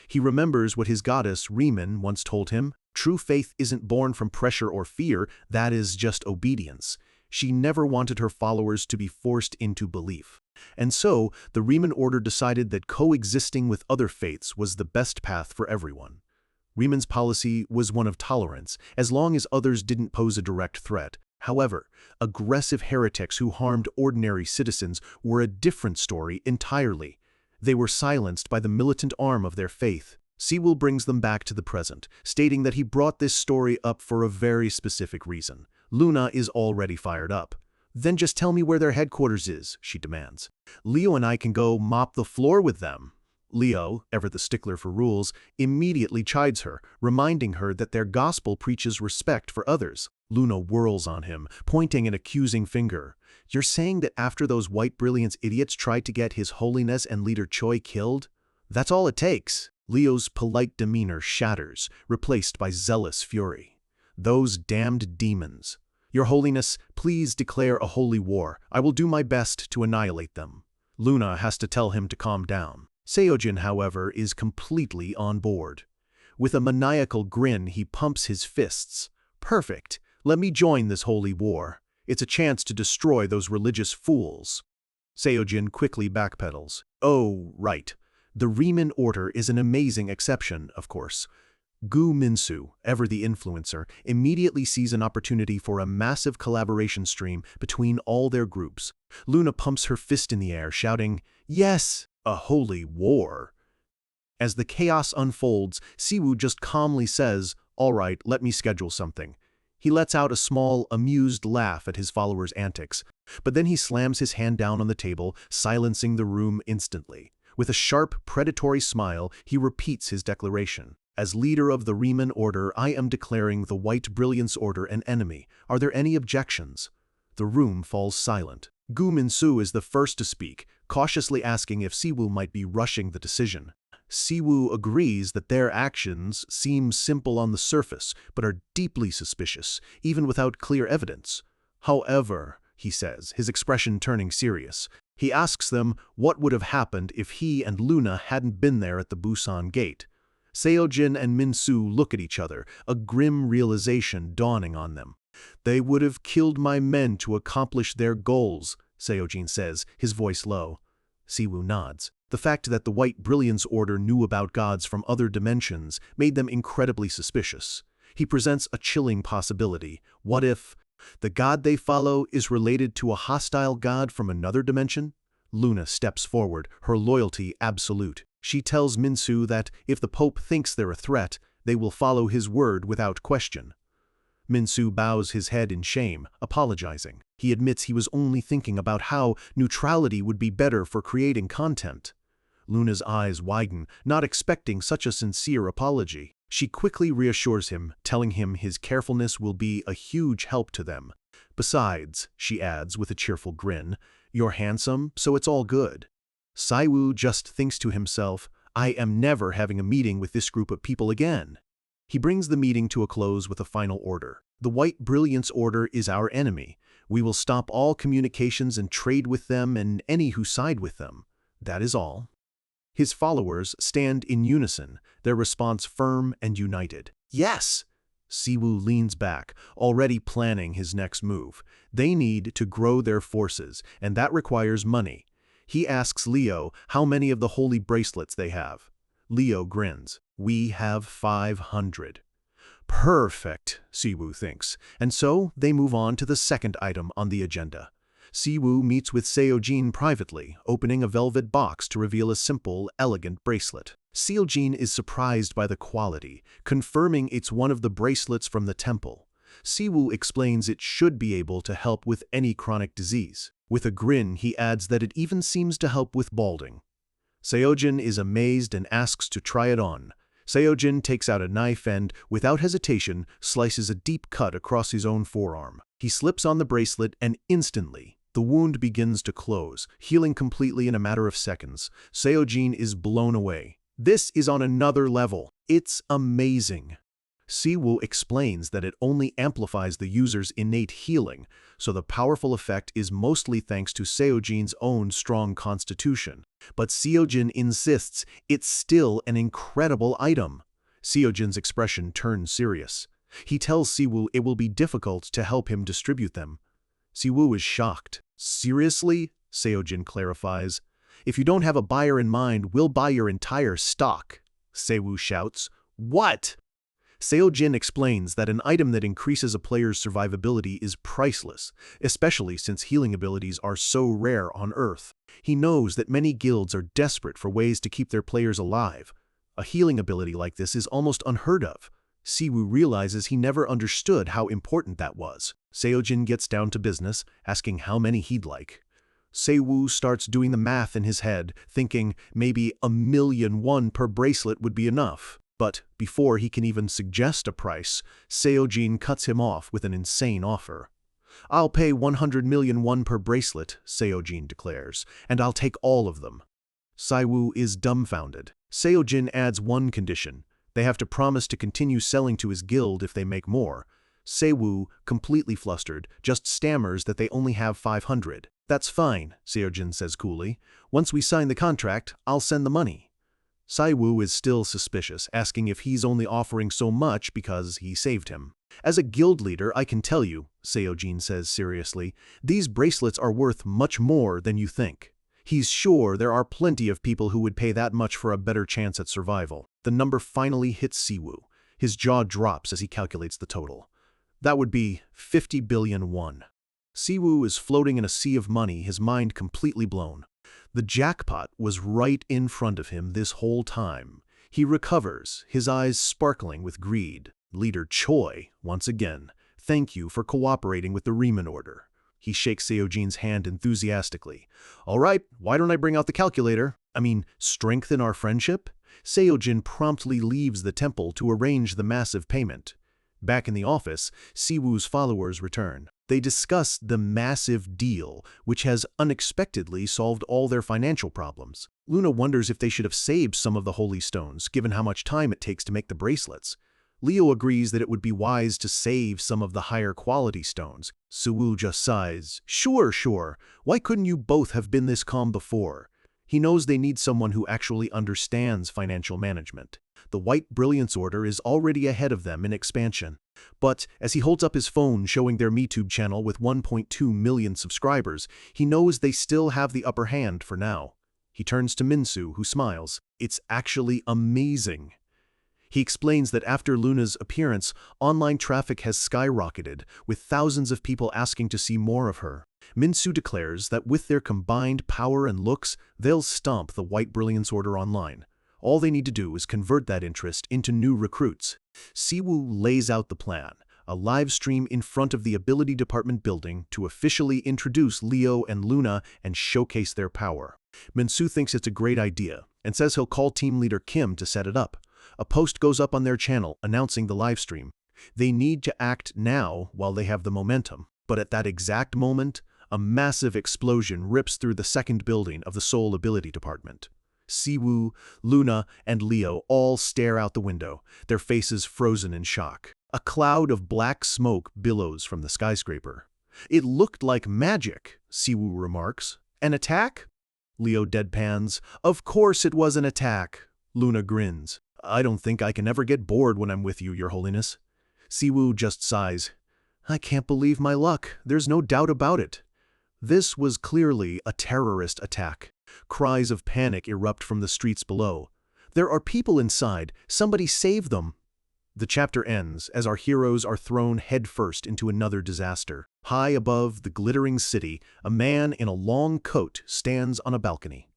He remembers what his goddess, Riemann, once told him: "True faith isn't born from pressure or fear, that is just obedience." She never wanted her followers to be forced into belief. And so, the Riemann Order decided that coexisting with other faiths was the best path for everyone. Riemann's policy was one of tolerance, as long as others didn't pose a direct threat. However, aggressive heretics who harmed ordinary citizens were a different story entirely. They were silenced by the militant arm of their faith. Siwoo brings them back to the present, stating that he brought this story up for a very specific reason. Luna is already fired up. "Then just tell me where their headquarters is," she demands. "Leo and I can go mop the floor with them." Leo, ever the stickler for rules, immediately chides her, reminding her that their gospel preaches respect for others. Luna whirls on him, pointing an accusing finger. "You're saying that after those white brilliance idiots tried to get His Holiness and Leader Choi killed? That's all it takes." Leo's polite demeanor shatters, replaced by zealous fury. "Those damned demons. Your Holiness, please declare a holy war. I will do my best to annihilate them." Luna has to tell him to calm down. Seojin, however, is completely on board. With a maniacal grin, he pumps his fists. "Perfect. Let me join this holy war. It's a chance to destroy those religious fools." Seojin quickly backpedals. "Oh, right. The Riemann Order is an amazing exception, of course." Gu Minsu, ever the influencer, immediately sees an opportunity for a massive collaboration stream between all their groups. Luna pumps her fist in the air, shouting, "Yes, a holy war." As the chaos unfolds, Siwoo just calmly says, "All right, let me schedule something." He lets out a small, amused laugh at his followers' antics, but then he slams his hand down on the table, silencing the room instantly. With a sharp, predatory smile, he repeats his declaration. "As leader of the Riemann Order, I am declaring the White Brilliance Order an enemy. Are there any objections?" The room falls silent. Gu Minsu is the first to speak, cautiously asking if Siwoo might be rushing the decision. Siwoo agrees that their actions seem simple on the surface, but are deeply suspicious, even without clear evidence. "However," he says, his expression turning serious, he asks them what would have happened if he and Luna hadn't been there at the Busan gate. Seojin and Minsu look at each other, a grim realization dawning on them. "They would have killed my men to accomplish their goals," Seojin says, his voice low. Siwoo nods. The fact that the White Brilliance Order knew about gods from other dimensions made them incredibly suspicious. He presents a chilling possibility. What if the god they follow is related to a hostile god from another dimension? Luna steps forward, her loyalty absolute. She tells Minsu that if the Pope thinks they're a threat, they will follow his word without question. Minsu bows his head in shame, apologizing. He admits he was only thinking about how neutrality would be better for creating content. Luna's eyes widen, not expecting such a sincere apology. She quickly reassures him, telling him his carefulness will be a huge help to them. "Besides," she adds with a cheerful grin, "you're handsome, so it's all good." Siwoo just thinks to himself, "I am never having a meeting with this group of people again." He brings the meeting to a close with a final order. "The White Brilliance Order is our enemy. We will stop all communications and trade with them and any who side with them. That is all." His followers stand in unison, their response firm and united. "Yes!" Siwoo leans back, already planning his next move. They need to grow their forces, and that requires money. He asks Leo how many of the holy bracelets they have. Leo grins. "We have 500. "Perfect," Siwoo thinks, and so they move on to the second item on the agenda. Siwoo meets with Seojin privately, opening a velvet box to reveal a simple, elegant bracelet. Seojin is surprised by the quality, confirming it's one of the bracelets from the temple. Siwoo explains it should be able to help with any chronic disease. With a grin, he adds that it even seems to help with balding. Seojin is amazed and asks to try it on. Seojin takes out a knife and, without hesitation, slices a deep cut across his own forearm. He slips on the bracelet and instantly, the wound begins to close, healing completely in a matter of seconds. Seojin is blown away. This is on another level. It's amazing. Siwoo explains that it only amplifies the user's innate healing, so the powerful effect is mostly thanks to Seojin's own strong constitution. But Seojin insists it's still an incredible item. Seojin's expression turns serious. He tells Siwoo it will be difficult to help him distribute them. Siwoo is shocked. "Seriously?" Seojin clarifies. "If you don't have a buyer in mind, we'll buy your entire stock." Siwoo shouts. "What?" Seojin explains that an item that increases a player's survivability is priceless, especially since healing abilities are so rare on Earth. He knows that many guilds are desperate for ways to keep their players alive. A healing ability like this is almost unheard of. Siwoo realizes he never understood how important that was. Seojin gets down to business, asking how many he'd like. Siwoo starts doing the math in his head, thinking maybe 1,000,001 per bracelet would be enough. But before he can even suggest a price, Seojin cuts him off with an insane offer. "I'll pay 100,000,001 per bracelet," Seojin declares, "and I'll take all of them." Siwoo is dumbfounded. Seojin adds one condition. They have to promise to continue selling to his guild if they make more. Siwoo, completely flustered, just stammers that they only have 500. "That's fine," Seojin says coolly. "Once we sign the contract, I'll send the money." Siwoo is still suspicious, asking if he's only offering so much because he saved him. "As a guild leader, I can tell you," Seojin says seriously, "these bracelets are worth much more than you think." He's sure there are plenty of people who would pay that much for a better chance at survival. The number finally hits Siwoo. His jaw drops as he calculates the total. That would be 50 billion won. Siwoo is floating in a sea of money, his mind completely blown. The jackpot was right in front of him this whole time. He recovers, his eyes sparkling with greed. "Leader Choi, once again, thank you for cooperating with the Riemann order." He shakes Seojin's hand enthusiastically. "All right, why don't I bring out the calculator? Strengthen our friendship?" Seojin promptly leaves the temple to arrange the massive payment. Back in the office, Siwoo's followers return. They discuss the massive deal, which has unexpectedly solved all their financial problems. Luna wonders if they should have saved some of the holy stones, given how much time it takes to make the bracelets. Leo agrees that it would be wise to save some of the higher quality stones. Siwoo just sighs. Sure. Why couldn't you both have been this calm before?" He knows they need someone who actually understands financial management. The White Brilliance Order is already ahead of them in expansion. But as he holds up his phone showing their MeTube channel with 1.2 million subscribers, he knows they still have the upper hand for now. He turns to Minsu, who smiles. "It's actually amazing." He explains that after Luna's appearance, online traffic has skyrocketed, with thousands of people asking to see more of her. Minsu declares that with their combined power and looks, they'll stomp the White Brilliance Order online. All they need to do is convert that interest into new recruits. Siwoo lays out the plan, a live stream in front of the Ability Department building to officially introduce Leo and Luna and showcase their power. Minsu thinks it's a great idea and says he'll call team leader Kim to set it up. A post goes up on their channel announcing the live stream. They need to act now while they have the momentum. But at that exact moment, a massive explosion rips through the second building of the Seoul Ability Department. Siwoo, Luna, and Leo all stare out the window, their faces frozen in shock. A cloud of black smoke billows from the skyscraper. "It looked like magic," Siwoo remarks. "An attack?" Leo deadpans. "Of course it was an attack." Luna grins. "I don't think I can ever get bored when I'm with you, Your Holiness." Siwoo just sighs. "I can't believe my luck. There's no doubt about it." This was clearly a terrorist attack. Cries of panic erupt from the streets below. "There are people inside. Somebody save them." The chapter ends as our heroes are thrown headfirst into another disaster. High above the glittering city, a man in a long coat stands on a balcony.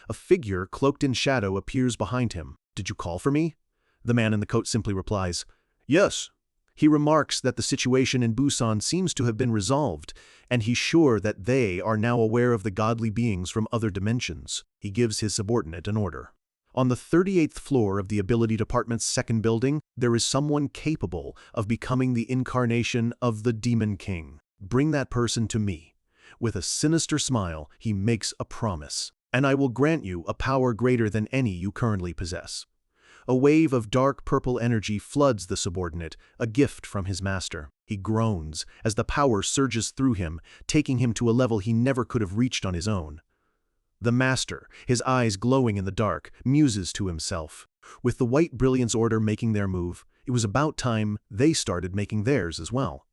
A figure cloaked in shadow appears behind him. "Did you call for me?" The man in the coat simply replies, "Yes." He remarks that the situation in Busan seems to have been resolved, and he's sure that they are now aware of the godly beings from other dimensions. He gives his subordinate an order. On the 38th floor of the Ability Department's second building, there is someone capable of becoming the incarnation of the Demon King. "Bring that person to me." With a sinister smile, he makes a promise. "And I will grant you a power greater than any you currently possess." A wave of dark purple energy floods the subordinate, a gift from his master. He groans as the power surges through him, taking him to a level he never could have reached on his own. The master, his eyes glowing in the dark, muses to himself. With the White Brilliance Order making their move, it was about time they started making theirs as well.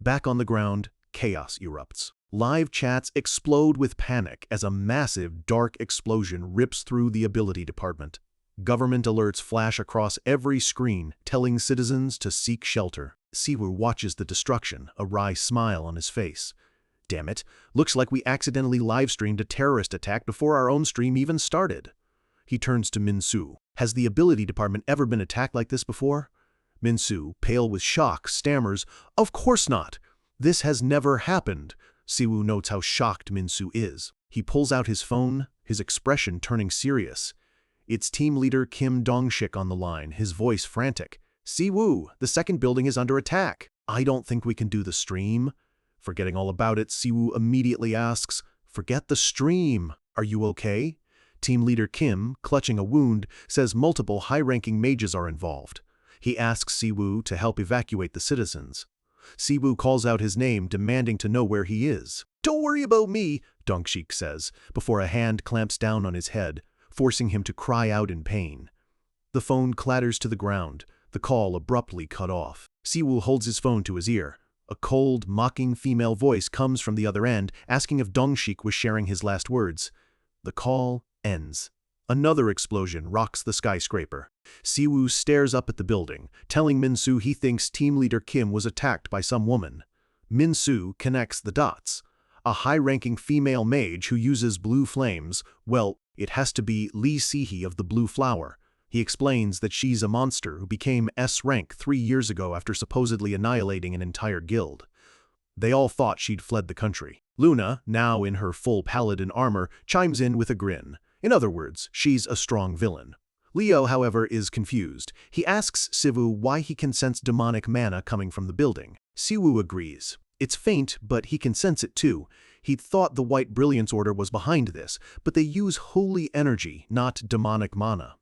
Back on the ground, chaos erupts. Live chats explode with panic as a massive, dark explosion rips through the Ability Department. Government alerts flash across every screen, telling citizens to seek shelter. Siwoo watches the destruction, a wry smile on his face. Damn it, looks like we accidentally live-streamed a terrorist attack before our own stream even started. He turns to Min-soo. Has the ability department ever been attacked like this before? Min-soo, pale with shock, stammers, "Of course not. This has never happened." Siwoo notes how shocked Min-soo is. He pulls out his phone, his expression turning serious. It's team leader Kim Dong-shik on the line, his voice frantic. "Siwoo, the second building is under attack. I don't think we can do the stream." Forgetting all about it, Siwoo immediately asks, "Forget the stream. Are you okay?" Team leader Kim, clutching a wound, says multiple high-ranking mages are involved. He asks Siwoo to help evacuate the citizens. Siwoo calls out his name, demanding to know where he is. "Don't worry about me," Dong-shik says, before a hand clamps down on his head, forcing him to cry out in pain. The phone clatters to the ground, the call abruptly cut off. Siwoo holds his phone to his ear. A cold, mocking female voice comes from the other end, asking if Dong-shik was sharing his last words. The call ends. Another explosion rocks the skyscraper. Siwoo stares up at the building, telling Min-soo he thinks team leader Kim was attacked by some woman. Min-soo connects the dots. A high-ranking female mage who uses blue flames, well, it has to be Lee Si-hee of the Blue Flower. He explains that she's a monster who became S rank 3 years ago after supposedly annihilating an entire guild. They all thought she'd fled the country. Luna, now in her full paladin armor, chimes in with a grin. In other words, she's a strong villain. Leo, however, is confused. He asks Siwoo why he can sense demonic mana coming from the building. Siwoo agrees. It's faint, but he can sense it too. He'd thought the White Brilliance Order was behind this, but they use holy energy, not demonic mana.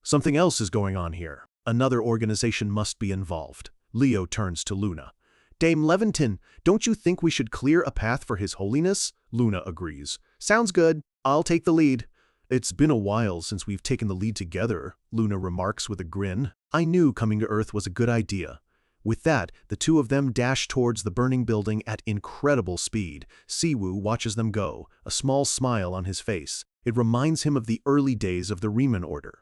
Something else is going on here. Another organization must be involved. Leo turns to Luna. "Dame Leventon, don't you think we should clear a path for His Holiness?" Luna agrees. "Sounds good. I'll take the lead." "It's been a while since we've taken the lead together," Luna remarks with a grin. "I knew coming to Earth was a good idea." With that, the two of them dash towards the burning building at incredible speed. Siwoo watches them go, a small smile on his face. It reminds him of the early days of the Riemann Order.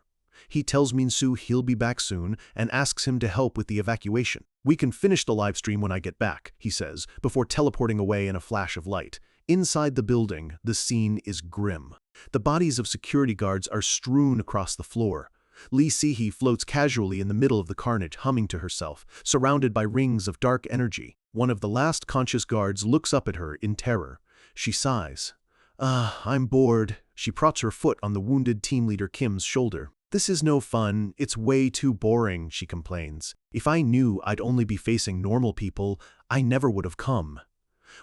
He tells Min-soo he'll be back soon and asks him to help with the evacuation. "We can finish the livestream when I get back," he says, before teleporting away in a flash of light. Inside the building, the scene is grim. The bodies of security guards are strewn across the floor. Lee Si-hee floats casually in the middle of the carnage, humming to herself, surrounded by rings of dark energy. One of the last conscious guards looks up at her in terror. She sighs. I'm bored." She props her foot on the wounded team leader Kim's shoulder. "This is no fun. It's way too boring," she complains. "If I knew I'd only be facing normal people, I never would have come."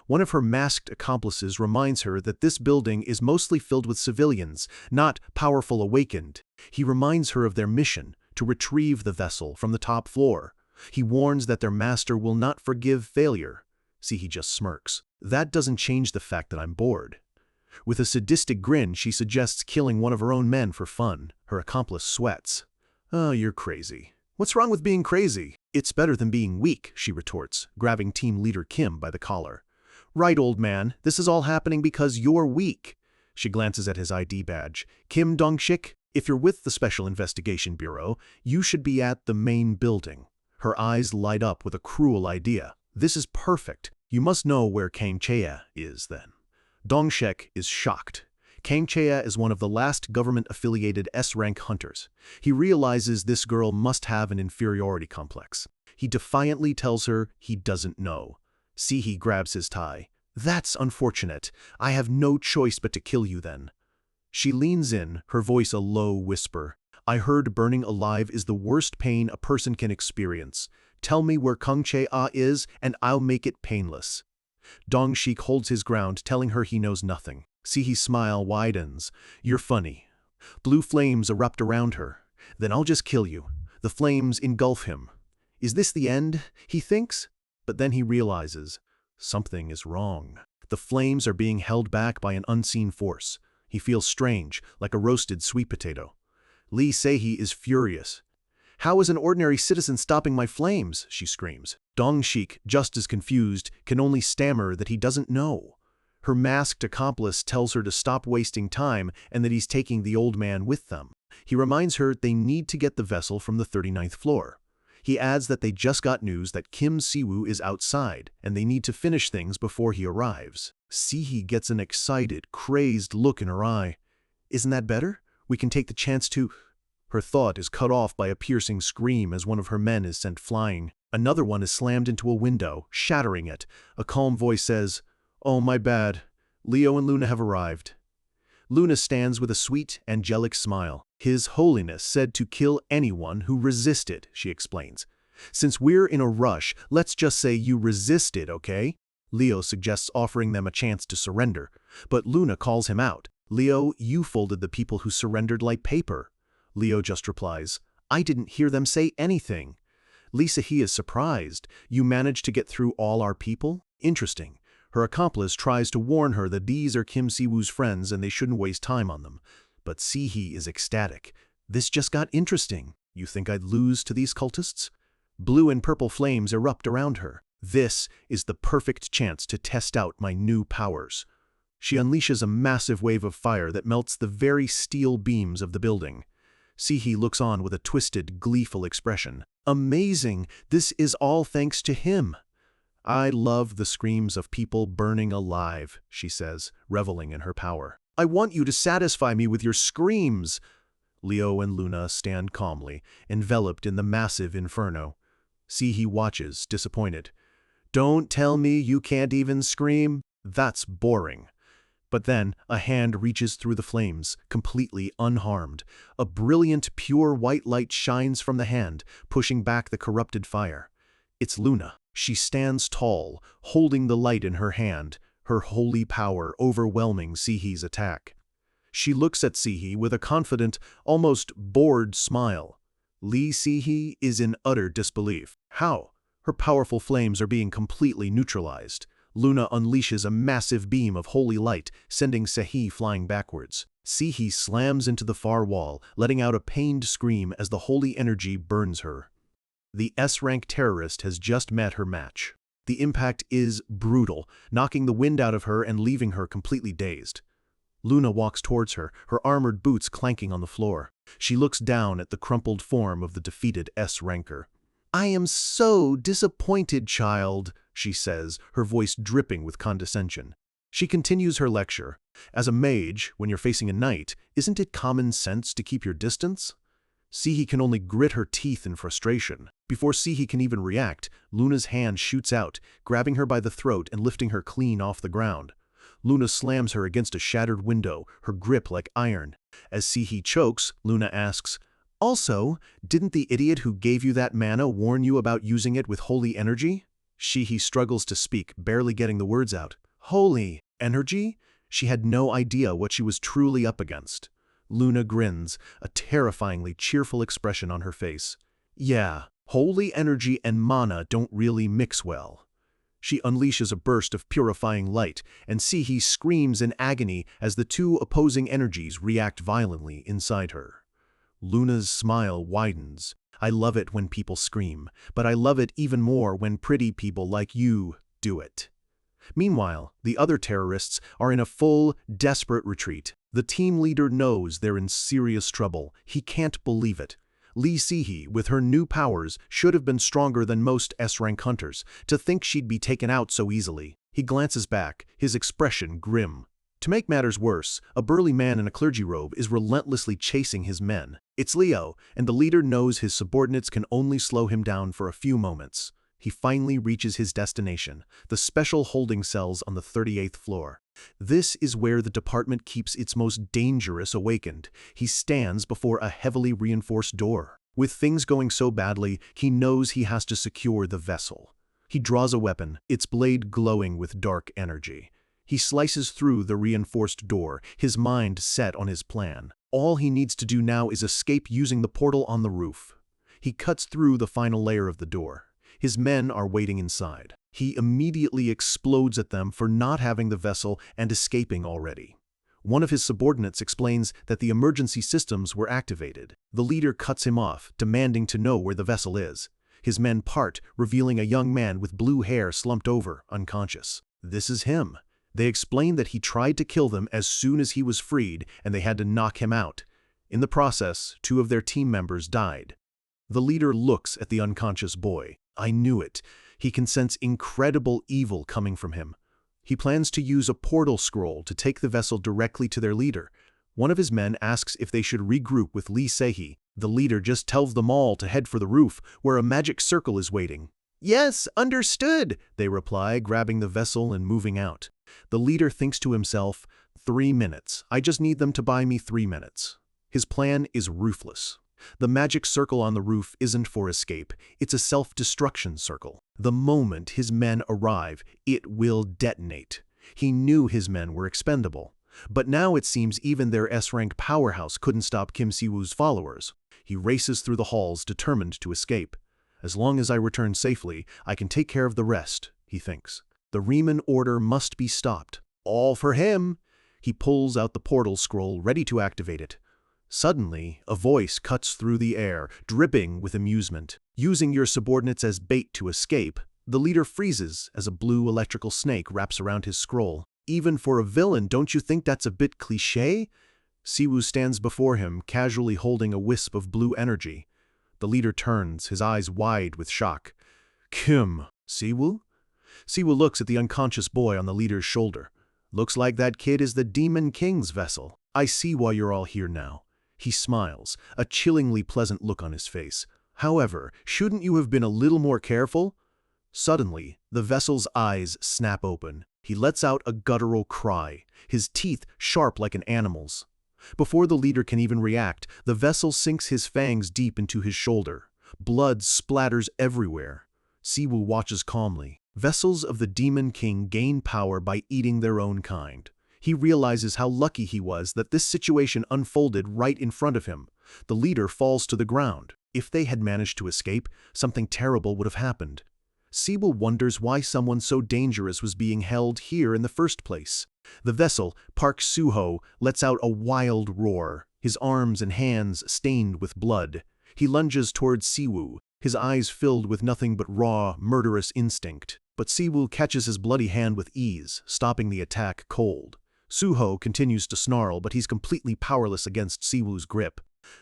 One of her masked accomplices reminds her that this building is mostly filled with civilians, not powerful awakened. He reminds her of their mission, to retrieve the vessel from the top floor. He warns that their master will not forgive failure. See, he just smirks. "That doesn't change the fact that I'm bored." With a sadistic grin, she suggests killing one of her own men for fun. Her accomplice sweats. "Oh, you're crazy." "What's wrong with being crazy?" "It's better than being weak," she retorts, grabbing team leader Kim by the collar. "Right, old man, this is all happening because you're weak." She glances at his ID badge. "Kim Dong-shik, if you're with the Special Investigation Bureau, you should be at the main building." Her eyes light up with a cruel idea. "This is perfect. You must know where Kang Chea is, then." Dong-shik is shocked. Kang Chea is one of the last government-affiliated S-rank hunters. He realizes this girl must have an inferiority complex. He defiantly tells her he doesn't know. Si-hee grabs his tie. "That's unfortunate. I have no choice but to kill you then." She leans in, her voice a low whisper. "I heard burning alive is the worst pain a person can experience. Tell me where Kang Chea is, and I'll make it painless." Dong-shik holds his ground, telling her he knows nothing. Si-hee's smile widens. "You're funny." Blue flames erupt around her. "Then I'll just kill you." The flames engulf him. Is this the end, he thinks? But then he realizes something is wrong. The flames are being held back by an unseen force. He feels strange, like a roasted sweet potato. Lee Si-hee is furious. "How is an ordinary citizen stopping my flames?" she screams. Dong-shik, just as confused, can only stammer that he doesn't know. Her masked accomplice tells her to stop wasting time and that he's taking the old man with them. He reminds her they need to get the vessel from the 39th floor. He adds that they just got news that Kim Siwoo is outside, and they need to finish things before he arrives. Si-hee gets an excited, crazed look in her eye. Isn't that better? We can take the chance to… Her thought is cut off by a piercing scream as one of her men is sent flying. Another one is slammed into a window, shattering it. A calm voice says, "Oh, my bad. Leo and Luna have arrived." Luna stands with a sweet, angelic smile. His Holiness said to kill anyone who resisted, she explains. Since we're in a rush, let's just say you resisted, okay? Leo suggests offering them a chance to surrender, but Luna calls him out. Leo, you folded the people who surrendered like paper. Leo just replies, I didn't hear them say anything. Lisa He is surprised. You managed to get through all our people? Interesting. Her accomplice tries to warn her that these are Kim Si-woo's friends and they shouldn't waste time on them. But Si-hee is ecstatic. This just got interesting. You think I'd lose to these cultists? Blue and purple flames erupt around her. This is the perfect chance to test out my new powers. She unleashes a massive wave of fire that melts the very steel beams of the building. Si-hee looks on with a twisted, gleeful expression. Amazing! This is all thanks to him. I love the screams of people burning alive, she says, reveling in her power. I want you to satisfy me with your screams. Leo and Luna stand calmly, enveloped in the massive inferno. Si-hee watches, disappointed. Don't tell me you can't even scream? That's boring. But then a hand reaches through the flames, completely unharmed. A brilliant, pure white light shines from the hand, pushing back the corrupted fire. It's Luna. She stands tall, holding the light in her hand, her holy power overwhelming Si-hee's attack. She looks at Si-hee with a confident, almost bored smile. Lee Si-hee is in utter disbelief. How? Her powerful flames are being completely neutralized. Luna unleashes a massive beam of holy light, sending Si-hee flying backwards. Si-hee slams into the far wall, letting out a pained scream as the holy energy burns her. The S-rank terrorist has just met her match. The impact is brutal, knocking the wind out of her and leaving her completely dazed. Luna walks towards her, her armored boots clanking on the floor. She looks down at the crumpled form of the defeated S-ranker. I am so disappointed, child, she says, her voice dripping with condescension. She continues her lecture. As a mage, when you're facing a knight, isn't it common sense to keep your distance? Si-hee can only grit her teeth in frustration. Before Si-hee can even react, Luna's hand shoots out, grabbing her by the throat and lifting her clean off the ground. Luna slams her against a shattered window, her grip like iron. As Si-hee chokes, Luna asks, Also, didn't the idiot who gave you that mana warn you about using it with holy energy? Si-hee struggles to speak, barely getting the words out. Holy energy? She had no idea what she was truly up against. Luna grins, a terrifyingly cheerful expression on her face. Yeah, holy energy and mana don't really mix well. She unleashes a burst of purifying light, and Si-hee screams in agony as the two opposing energies react violently inside her. Luna's smile widens. I love it when people scream, but I love it even more when pretty people like you do it. Meanwhile, the other terrorists are in a full, desperate retreat. The team leader knows they're in serious trouble. He can't believe it. Lee Si-hee, with her new powers, should have been stronger than most S-rank hunters. To think she'd be taken out so easily. He glances back, his expression grim. To make matters worse, a burly man in a clergy robe is relentlessly chasing his men. It's Leo, and the leader knows his subordinates can only slow him down for a few moments. He finally reaches his destination, the special holding cells on the 38th floor. This is where the department keeps its most dangerous awakened. He stands before a heavily reinforced door. With things going so badly, he knows he has to secure the vessel. He draws a weapon, its blade glowing with dark energy. He slices through the reinforced door, his mind set on his plan. All he needs to do now is escape using the portal on the roof. He cuts through the final layer of the door. His men are waiting inside. He immediately explodes at them for not having the vessel and escaping already. One of his subordinates explains that the emergency systems were activated. The leader cuts him off, demanding to know where the vessel is. His men part, revealing a young man with blue hair slumped over, unconscious. This is him. They explain that he tried to kill them as soon as he was freed and they had to knock him out. In the process, 2 of their team members died. The leader looks at the unconscious boy. I knew it. He can sense incredible evil coming from him. He plans to use a portal scroll to take the vessel directly to their leader. One of his men asks if they should regroup with Lee Sehi. The leader just tells them all to head for the roof, where a magic circle is waiting. "Yes, understood," they reply, grabbing the vessel and moving out. The leader thinks to himself, 3 minutes. I just need them to buy me 3 minutes. His plan is ruthless. The magic circle on the roof isn't for escape, it's a self-destruction circle. The moment his men arrive, it will detonate. He knew his men were expendable. But now it seems even their S-rank powerhouse couldn't stop Kim Si-woo's followers. He races through the halls, determined to escape. As long as I return safely, I can take care of the rest, he thinks. The Riemann order must be stopped. All for him! He pulls out the portal scroll, ready to activate it. Suddenly, a voice cuts through the air, dripping with amusement. Using your subordinates as bait to escape, the leader freezes as a blue electrical snake wraps around his scroll. Even for a villain, don't you think that's a bit cliché? Si-woo stands before him, casually holding a wisp of blue energy. The leader turns, his eyes wide with shock. Kim, Si-woo? Si-woo looks at the unconscious boy on the leader's shoulder. Looks like that kid is the Demon King's vessel. I see why you're all here now. He smiles, a chillingly pleasant look on his face. However, shouldn't you have been a little more careful? Suddenly, the vessel's eyes snap open. He lets out a guttural cry, his teeth sharp like an animal's. Before the leader can even react, the vessel sinks his fangs deep into his shoulder. Blood splatters everywhere. Si-woo watches calmly. Vessels of the Demon King gain power by eating their own kind. He realizes how lucky he was that this situation unfolded right in front of him. The leader falls to the ground. If they had managed to escape, something terrible would have happened. Si-woo wonders why someone so dangerous was being held here in the first place. The vessel, Park Soo-ho, lets out a wild roar, his arms and hands stained with blood. He lunges towards Si-woo, his eyes filled with nothing but raw, murderous instinct. But Si-woo catches his bloody hand with ease, stopping the attack cold. Soo-ho continues to snarl, but he's completely powerless against Si-woo's grip.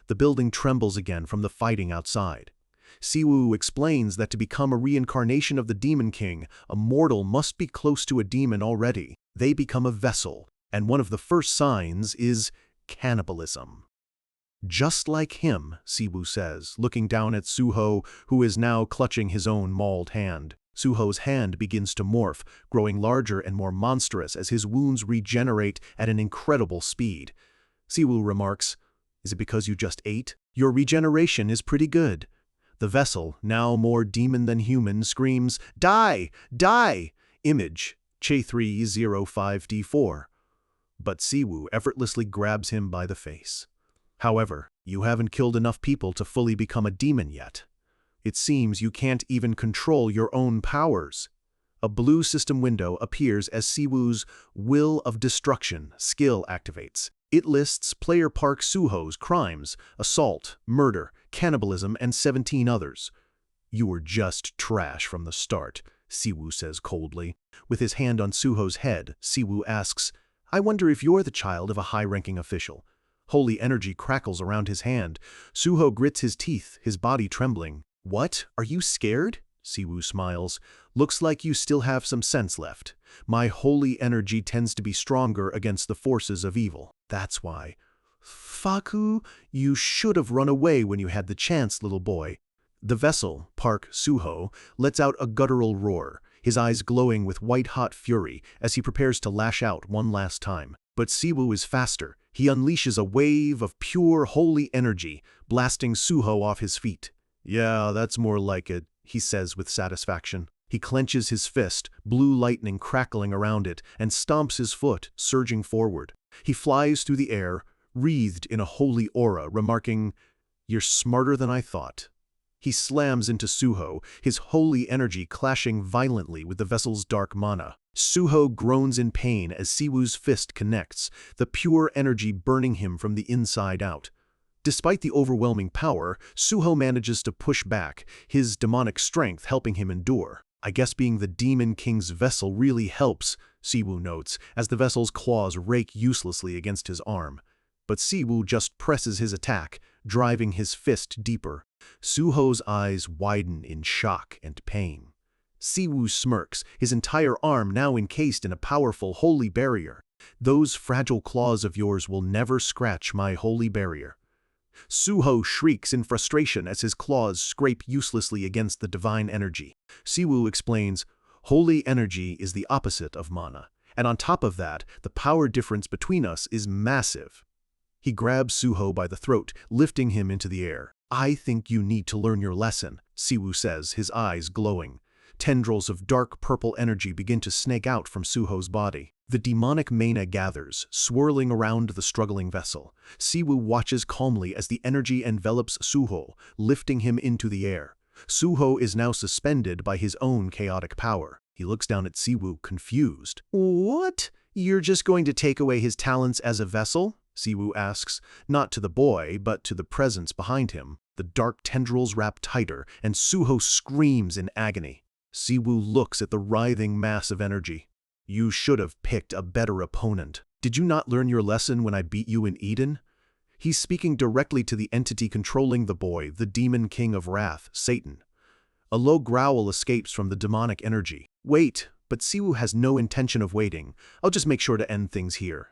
The building trembles again from the fighting outside. Si-woo explains that to become a reincarnation of the Demon King, a mortal must be close to a demon already. They become a vessel, and one of the first signs is cannibalism. Just like him, Si-woo says, looking down at Soo-ho, who is now clutching his own mauled hand. Soo-ho's hand begins to morph, growing larger and more monstrous as his wounds regenerate at an incredible speed. Si-woo remarks, "Is it because you just ate? Your regeneration is pretty good." The vessel, now more demon than human, screams, "Die! Die!" Image, Che305D4. But Si-woo effortlessly grabs him by the face. However, you haven't killed enough people to fully become a demon yet. It seems you can't even control your own powers. A blue system window appears as Si-woo's Will of Destruction skill activates. It lists player Park Soo-ho's crimes, assault, murder, cannibalism, and 17 others. You were just trash from the start, Si-woo says coldly. With his hand on Soo-ho's head, Si-woo asks, "I wonder if you're the child of a high-ranking official." Holy energy crackles around his hand. Soo-ho grits his teeth, his body trembling. "What? Are you scared?" Si-woo smiles. "Looks like you still have some sense left. My holy energy tends to be stronger against the forces of evil. That's why." "Faku, you should have run away when you had the chance, little boy." The vessel, Park Soo-ho, lets out a guttural roar, his eyes glowing with white-hot fury as he prepares to lash out one last time. But Si-woo is faster. He unleashes a wave of pure, holy energy, blasting Soo-ho off his feet. "Yeah, that's more like it," he says with satisfaction. He clenches his fist, blue lightning crackling around it, and stomps his foot, surging forward. He flies through the air, wreathed in a holy aura, remarking, "You're smarter than I thought." He slams into Soo-ho, his holy energy clashing violently with the vessel's dark mana. Soo-ho groans in pain as Si-woo's fist connects, the pure energy burning him from the inside out. Despite the overwhelming power, Soo-ho manages to push back, his demonic strength helping him endure. "I guess being the Demon King's vessel really helps," Si-woo notes, as the vessel's claws rake uselessly against his arm. but Siwoo just presses his attack, driving his fist deeper. Suho's eyes widen in shock and pain. Siwoo smirks, his entire arm now encased in a powerful holy barrier. Those fragile claws of yours will never scratch my holy barrier. Suho shrieks in frustration as his claws scrape uselessly against the divine energy. Siwoo explains, holy energy is the opposite of mana, and on top of that, the power difference between us is massive. He grabs Suho by the throat, lifting him into the air. I think you need to learn your lesson, Siwoo says, his eyes glowing. Tendrils of dark purple energy begin to snake out from Suho's body. The demonic mana gathers, swirling around the struggling vessel. Siwoo watches calmly as the energy envelops Suho, lifting him into the air. Suho is now suspended by his own chaotic power. He looks down at Siwoo, confused. What? You're just going to take away his talents as a vessel? Siwoo asks, not to the boy, but to the presence behind him. The dark tendrils wrap tighter, and Suho screams in agony. Siwoo looks at the writhing mass of energy. You should have picked a better opponent. Did you not learn your lesson when I beat you in Eden? He's speaking directly to the entity controlling the boy, the demon king of wrath, Satan. A low growl escapes from the demonic energy. Wait, but Siwoo has no intention of waiting. I'll just make sure to end things here.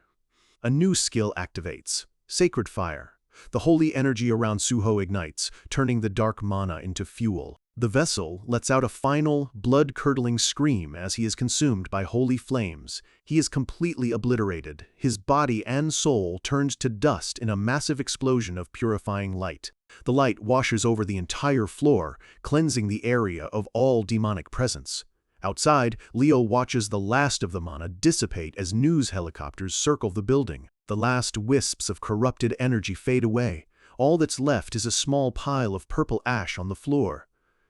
A new skill activates. Sacred Fire. The holy energy around Suho ignites, turning the dark mana into fuel. The vessel lets out a final, blood-curdling scream as he is consumed by holy flames. He is completely obliterated, his body and soul turned to dust in a massive explosion of purifying light. The light washes over the entire floor, cleansing the area of all demonic presence. Outside, Leo watches the last of the mana dissipate as news helicopters circle the building. The last wisps of corrupted energy fade away. All that's left is a small pile of purple ash on the floor.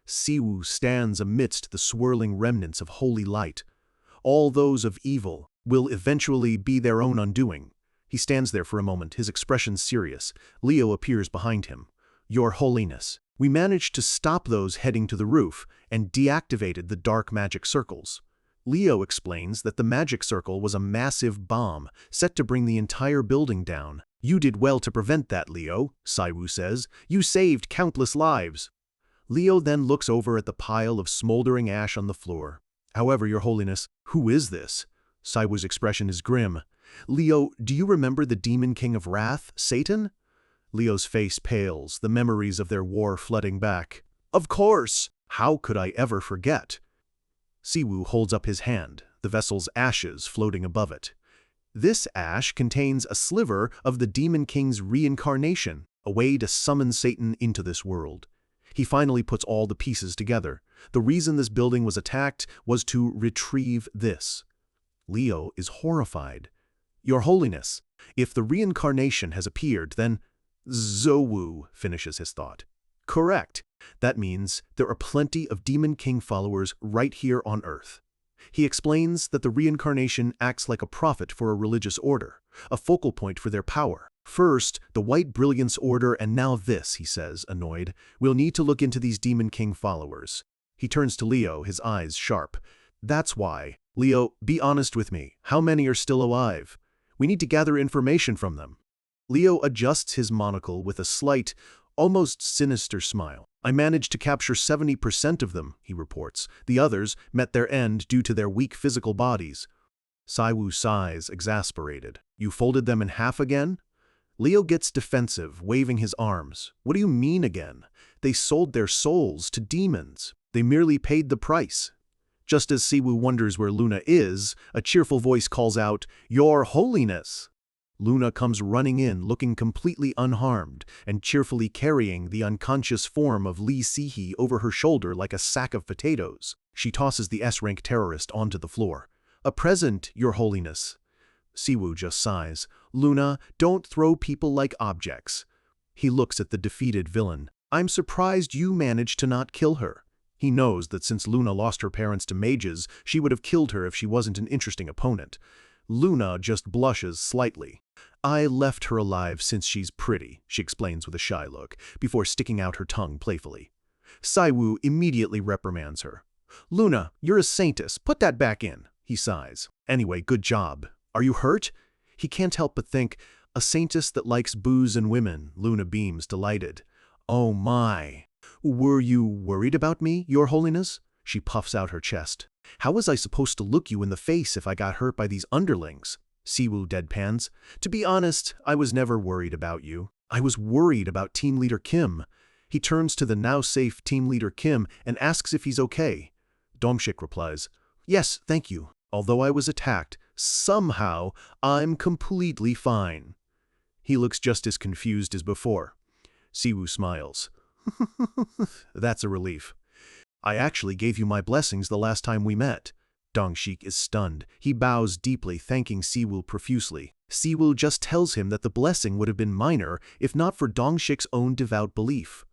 Siwoo stands amidst the swirling remnants of holy light. All those of evil will eventually be their own undoing. He stands there for a moment, his expression serious. Leo appears behind him. Your Holiness, we managed to stop those heading to the roof and deactivated the dark magic circles. Leo explains that the magic circle was a massive bomb set to bring the entire building down. You did well to prevent that, Leo, Siwoo says. You saved countless lives. Leo then looks over at the pile of smoldering ash on the floor. However, Your Holiness, who is this? Siwoo's expression is grim. Leo, do you remember the demon king of wrath, Satan? Leo's face pales, the memories of their war flooding back. Of course! How could I ever forget? Siwoo holds up his hand, the vessel's ashes floating above it. This ash contains a sliver of the demon king's reincarnation, a way to summon Satan into this world. He finally puts all the pieces together. The reason this building was attacked was to retrieve this. Leo is horrified. Your Holiness, if the reincarnation has appeared, then Siwoo finishes his thought. Correct. That means there are plenty of Demon King followers right here on Earth. He explains that the reincarnation acts like a prophet for a religious order, a focal point for their power. First, the White Brilliance Order, and now this, he says, annoyed. We'll need to look into these Demon King followers. He turns to Leo, his eyes sharp. That's why. Leo, be honest with me. How many are still alive? We need to gather information from them. Leo adjusts his monocle with a slight, almost sinister smile. I managed to capture 70% of them, he reports. The others met their end due to their weak physical bodies. Siwoo sighs, exasperated. You folded them in half again? Leo gets defensive, waving his arms. What do you mean again? They sold their souls to demons. They merely paid the price. Just as Siwoo wonders where Luna is, a cheerful voice calls out, Your Holiness! Luna comes running in, looking completely unharmed, and cheerfully carrying the unconscious form of Lee Si-hee over her shoulder like a sack of potatoes. She tosses the S-rank terrorist onto the floor. A present, Your Holiness. Siwoo just sighs. Luna, don't throw people like objects. He looks at the defeated villain. I'm surprised you managed to not kill her. He knows that since Luna lost her parents to mages, she would have killed her if she wasn't an interesting opponent. Luna just blushes slightly. I left her alive since she's pretty, she explains with a shy look, before sticking out her tongue playfully. Siwoo immediately reprimands her. Luna, you're a saintess, put that back in, he sighs. Anyway, good job. Are you hurt? He can't help but think, A saintess that likes booze and women, Luna beams, delighted. Oh my. Were you worried about me, Your Holiness? She puffs out her chest. How was I supposed to look you in the face if I got hurt by these underlings? Siwoo deadpans. To be honest, I was never worried about you. I was worried about Team Leader Kim. He turns to the now safe Team Leader Kim and asks if he's okay. Dongshik replies, Yes, thank you. Although I was attacked, somehow I'm completely fine. He looks just as confused as before. Siwoo smiles. That's a relief. I actually gave you my blessings the last time we met. Dongshik is stunned. He bows deeply, thanking Siwoo profusely. Siwoo just tells him that the blessing would have been minor if not for Dongshik's own devout belief.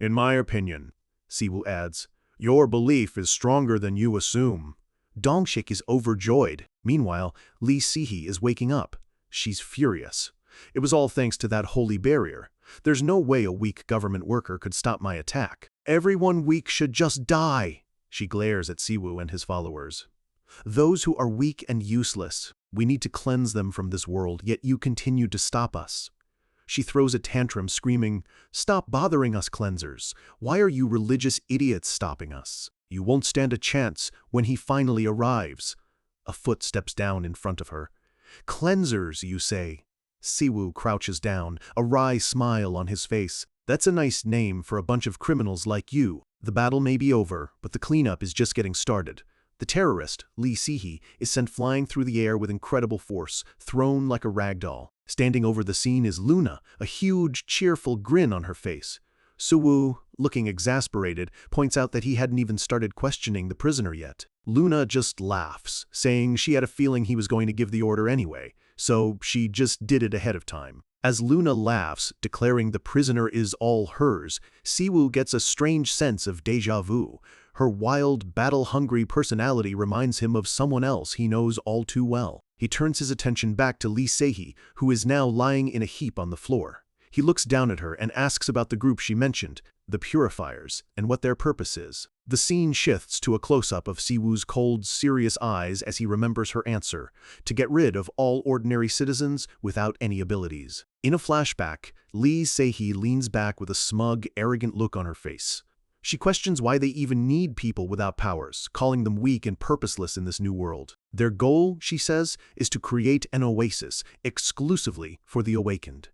In my opinion, Siwoo adds, your belief is stronger than you assume. Dongshik is overjoyed. Meanwhile, Lee Si-hee is waking up. She's furious. It was all thanks to that holy barrier. There's no way a weak government worker could stop my attack. Everyone weak should just die. She glares at Siwoo and his followers. Those who are weak and useless, we need to cleanse them from this world, yet you continue to stop us. She throws a tantrum, screaming, Stop bothering us, cleansers. Why are you religious idiots stopping us? You won't stand a chance when he finally arrives. A foot steps down in front of her. Cleansers, you say? Siwoo crouches down, a wry smile on his face. That's a nice name for a bunch of criminals like you. The battle may be over, but the cleanup is just getting started. The terrorist, Lee Si-hee, is sent flying through the air with incredible force, thrown like a rag doll. Standing over the scene is Luna, a huge, cheerful grin on her face. Siwoo, looking exasperated, points out that he hadn't even started questioning the prisoner yet. Luna just laughs, saying she had a feeling he was going to give the order anyway, so she just did it ahead of time. As Luna laughs, declaring the prisoner is all hers, Siwoo gets a strange sense of déjà vu. Her wild, battle-hungry personality reminds him of someone else he knows all too well. He turns his attention back to Lee Si-hee, who is now lying in a heap on the floor. He looks down at her and asks about the group she mentioned, the Purifiers, and what their purpose is. The scene shifts to a close-up of Siwoo's cold, serious eyes as he remembers her answer, to get rid of all ordinary citizens without any abilities. In a flashback, Lee Si-hee leans back with a smug, arrogant look on her face. She questions why they even need people without powers, calling them weak and purposeless in this new world. Their goal, she says, is to create an oasis exclusively for the awakened.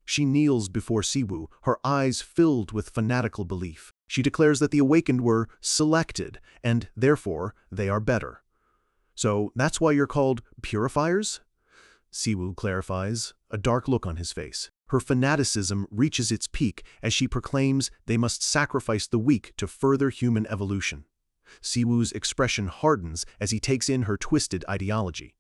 She kneels before Siwoo, her eyes filled with fanatical belief. She declares that the awakened were selected, and therefore they are better. So that's why you're called Purifiers? Siwoo clarifies, a dark look on his face. Her fanaticism reaches its peak as she proclaims they must sacrifice the weak to further human evolution. Siwoo's expression hardens as he takes in her twisted ideology.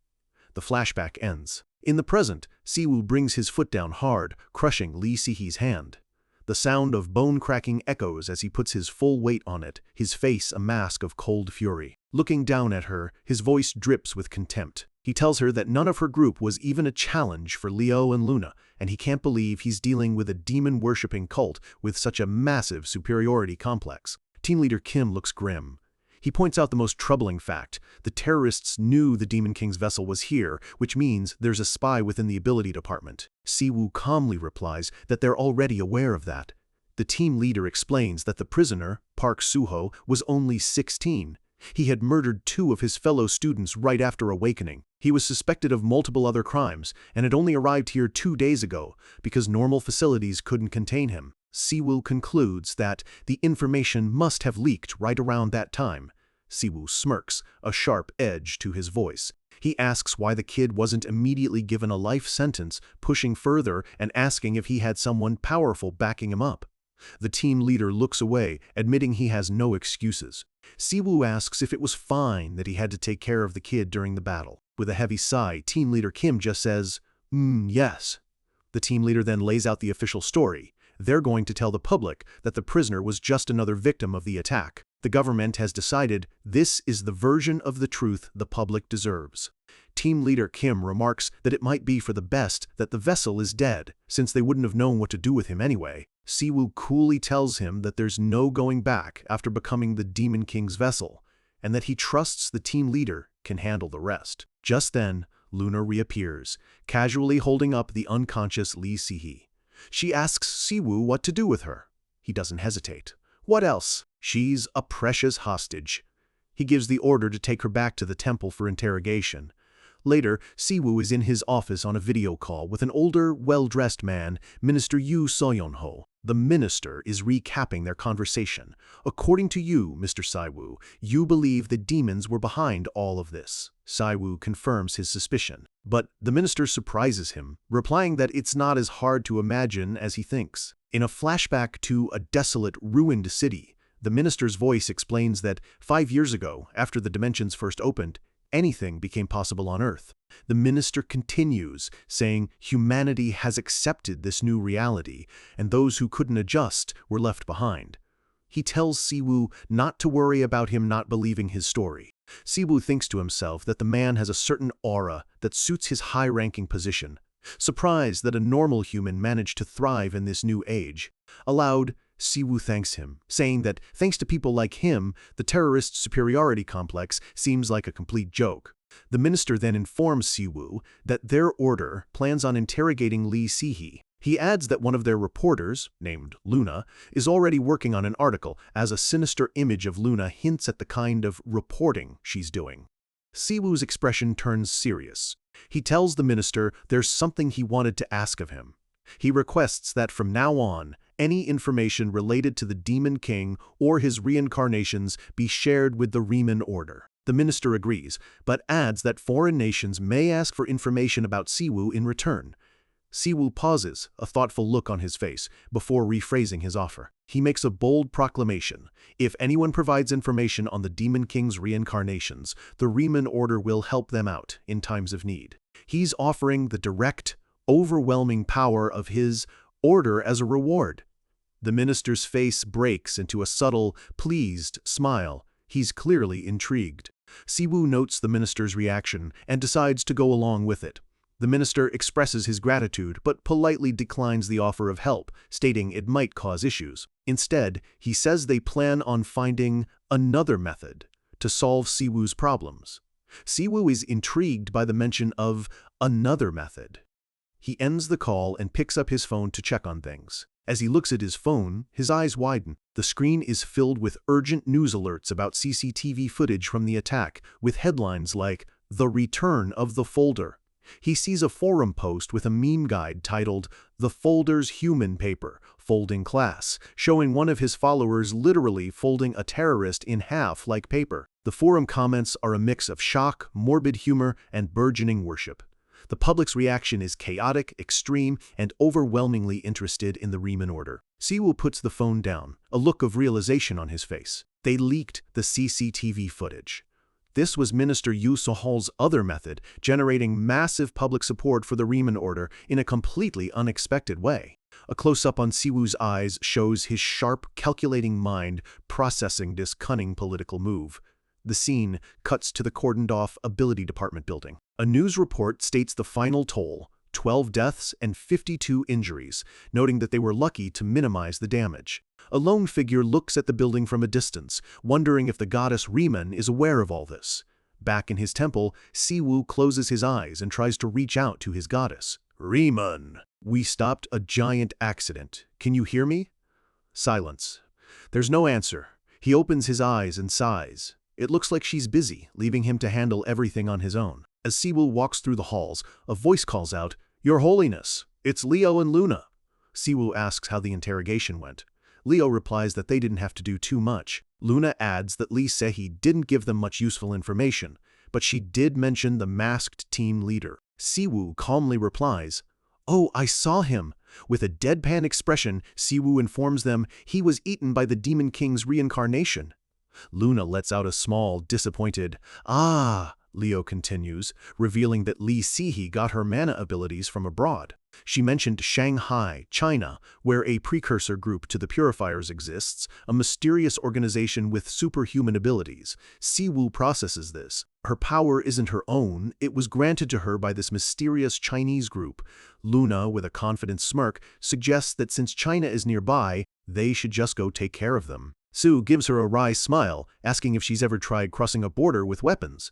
The flashback ends. In the present, Siwoo brings his foot down hard, crushing Lee Si-hee's hand. The sound of bone-cracking echoes as he puts his full weight on it, his face a mask of cold fury. Looking down at her, his voice drips with contempt. He tells her that none of her group was even a challenge for Leo and Luna, and he can't believe he's dealing with a demon-worshipping cult with such a massive superiority complex. Team leader Kim looks grim. He points out the most troubling fact. The terrorists knew the Demon King's vessel was here, which means there's a spy within the ability department. Siwoo calmly replies that they're already aware of that. The team leader explains that the prisoner, Park Suho, was only 16. He had murdered 2 of his fellow students right after awakening. He was suspected of multiple other crimes and had only arrived here 2 days ago because normal facilities couldn't contain him. Siwoo concludes that the information must have leaked right around that time. Siwoo smirks, a sharp edge to his voice. He asks why the kid wasn't immediately given a life sentence, pushing further and asking if he had someone powerful backing him up. The team leader looks away, admitting he has no excuses. Siwoo asks if it was fine that he had to take care of the kid during the battle. With a heavy sigh, team leader Kim just says, yes. The team leader then lays out the official story. They're going to tell the public that the prisoner was just another victim of the attack. The government has decided this is the version of the truth the public deserves. Team leader Kim remarks that it might be for the best that the vessel is dead, since they wouldn't have known what to do with him anyway. Siwoo coolly tells him that there's no going back after becoming the Demon King's vessel, and that he trusts the team leader can handle the rest. Just then, Luna reappears, casually holding up the unconscious Lee Si-hee. She asks Siwoo what to do with her. He doesn't hesitate. What else? She's a precious hostage. He gives the order to take her back to the temple for interrogation. Later, Siwoo is in his office on a video call with an older, well-dressed man, Minister Yu Soyeon-ho. The minister is recapping their conversation. According to you, Mr. Siwoo, you believe the demons were behind all of this. Siwoo confirms his suspicion, but the minister surprises him, replying that it's not as hard to imagine as he thinks. In a flashback to a desolate, ruined city, the minister's voice explains that 5 years ago, after the dimensions first opened, anything became possible on Earth. The minister continues, saying humanity has accepted this new reality, and those who couldn't adjust were left behind. He tells Siwoo not to worry about him not believing his story. Siwoo thinks to himself that the man has a certain aura that suits his high-ranking position, surprised that a normal human managed to thrive in this new age. Aloud, Siwoo thanks him, saying that thanks to people like him, the terrorist superiority complex seems like a complete joke. The minister then informs Siwoo that their order plans on interrogating Lee Si-hee. He adds that one of their reporters, named Luna, is already working on an article, as a sinister image of Luna hints at the kind of reporting she's doing. Siwoo's expression turns serious. He tells the minister there's something he wanted to ask of him. He requests that from now on, any information related to the Demon King or his reincarnations be shared with the Riemann Order. The minister agrees, but adds that foreign nations may ask for information about Siwoo in return. Siwoo pauses, a thoughtful look on his face, before rephrasing his offer. He makes a bold proclamation. If anyone provides information on the Demon King's reincarnations, the Riemann Order will help them out in times of need. He's offering the direct, overwhelming power of his order as a reward. The minister's face breaks into a subtle, pleased smile. He's clearly intrigued. Siwoo notes the minister's reaction and decides to go along with it. The minister expresses his gratitude but politely declines the offer of help, stating it might cause issues. Instead, he says they plan on finding another method to solve Siwoo's problems. Siwoo is intrigued by the mention of another method. He ends the call and picks up his phone to check on things. As he looks at his phone, his eyes widen. The screen is filled with urgent news alerts about CCTV footage from the attack, with headlines like, "The Return of the Folder." He sees a forum post with a meme guide titled, "The Folder's Human Paper, Folding Class," showing one of his followers literally folding a terrorist in half like paper. The forum comments are a mix of shock, morbid humor, and burgeoning worship. The public's reaction is chaotic, extreme, and overwhelmingly interested in the Riemann Order. Siwoo puts the phone down, a look of realization on his face. They leaked the CCTV footage. This was Minister Yu So-hol's other method, generating massive public support for the Riemann Order in a completely unexpected way. A close-up on Siwoo's eyes shows his sharp, calculating mind processing this cunning political move. The scene cuts to the cordoned-off Ability Department building. A news report states the final toll, 12 deaths and 52 injuries, noting that they were lucky to minimize the damage. A lone figure looks at the building from a distance, wondering if the goddess Riemann is aware of all this. Back in his temple, Siwoo closes his eyes and tries to reach out to his goddess. "Riemann, we stopped a giant accident. Can you hear me?" Silence. There's no answer. He opens his eyes and sighs. It looks like she's busy, leaving him to handle everything on his own. As Siwoo walks through the halls, a voice calls out, "Your Holiness, it's Leo and Luna." Siwoo asks how the interrogation went. Leo replies that they didn't have to do too much. Luna adds that Lee Si-hee didn't give them much useful information, but she did mention the masked team leader. Siwoo calmly replies, "Oh, I saw him." With a deadpan expression, Siwoo informs them he was eaten by the Demon King's reincarnation. Luna lets out a small, disappointed, "Ah," Leo continues, revealing that Lee Si-hee got her mana abilities from abroad. She mentioned Shanghai, China, where a precursor group to the Purifiers exists, a mysterious organization with superhuman abilities. Siwoo processes this. Her power isn't her own, it was granted to her by this mysterious Chinese group. Luna, with a confident smirk, suggests that since China is nearby, they should just go take care of them. Sue gives her a wry smile, asking if she's ever tried crossing a border with weapons.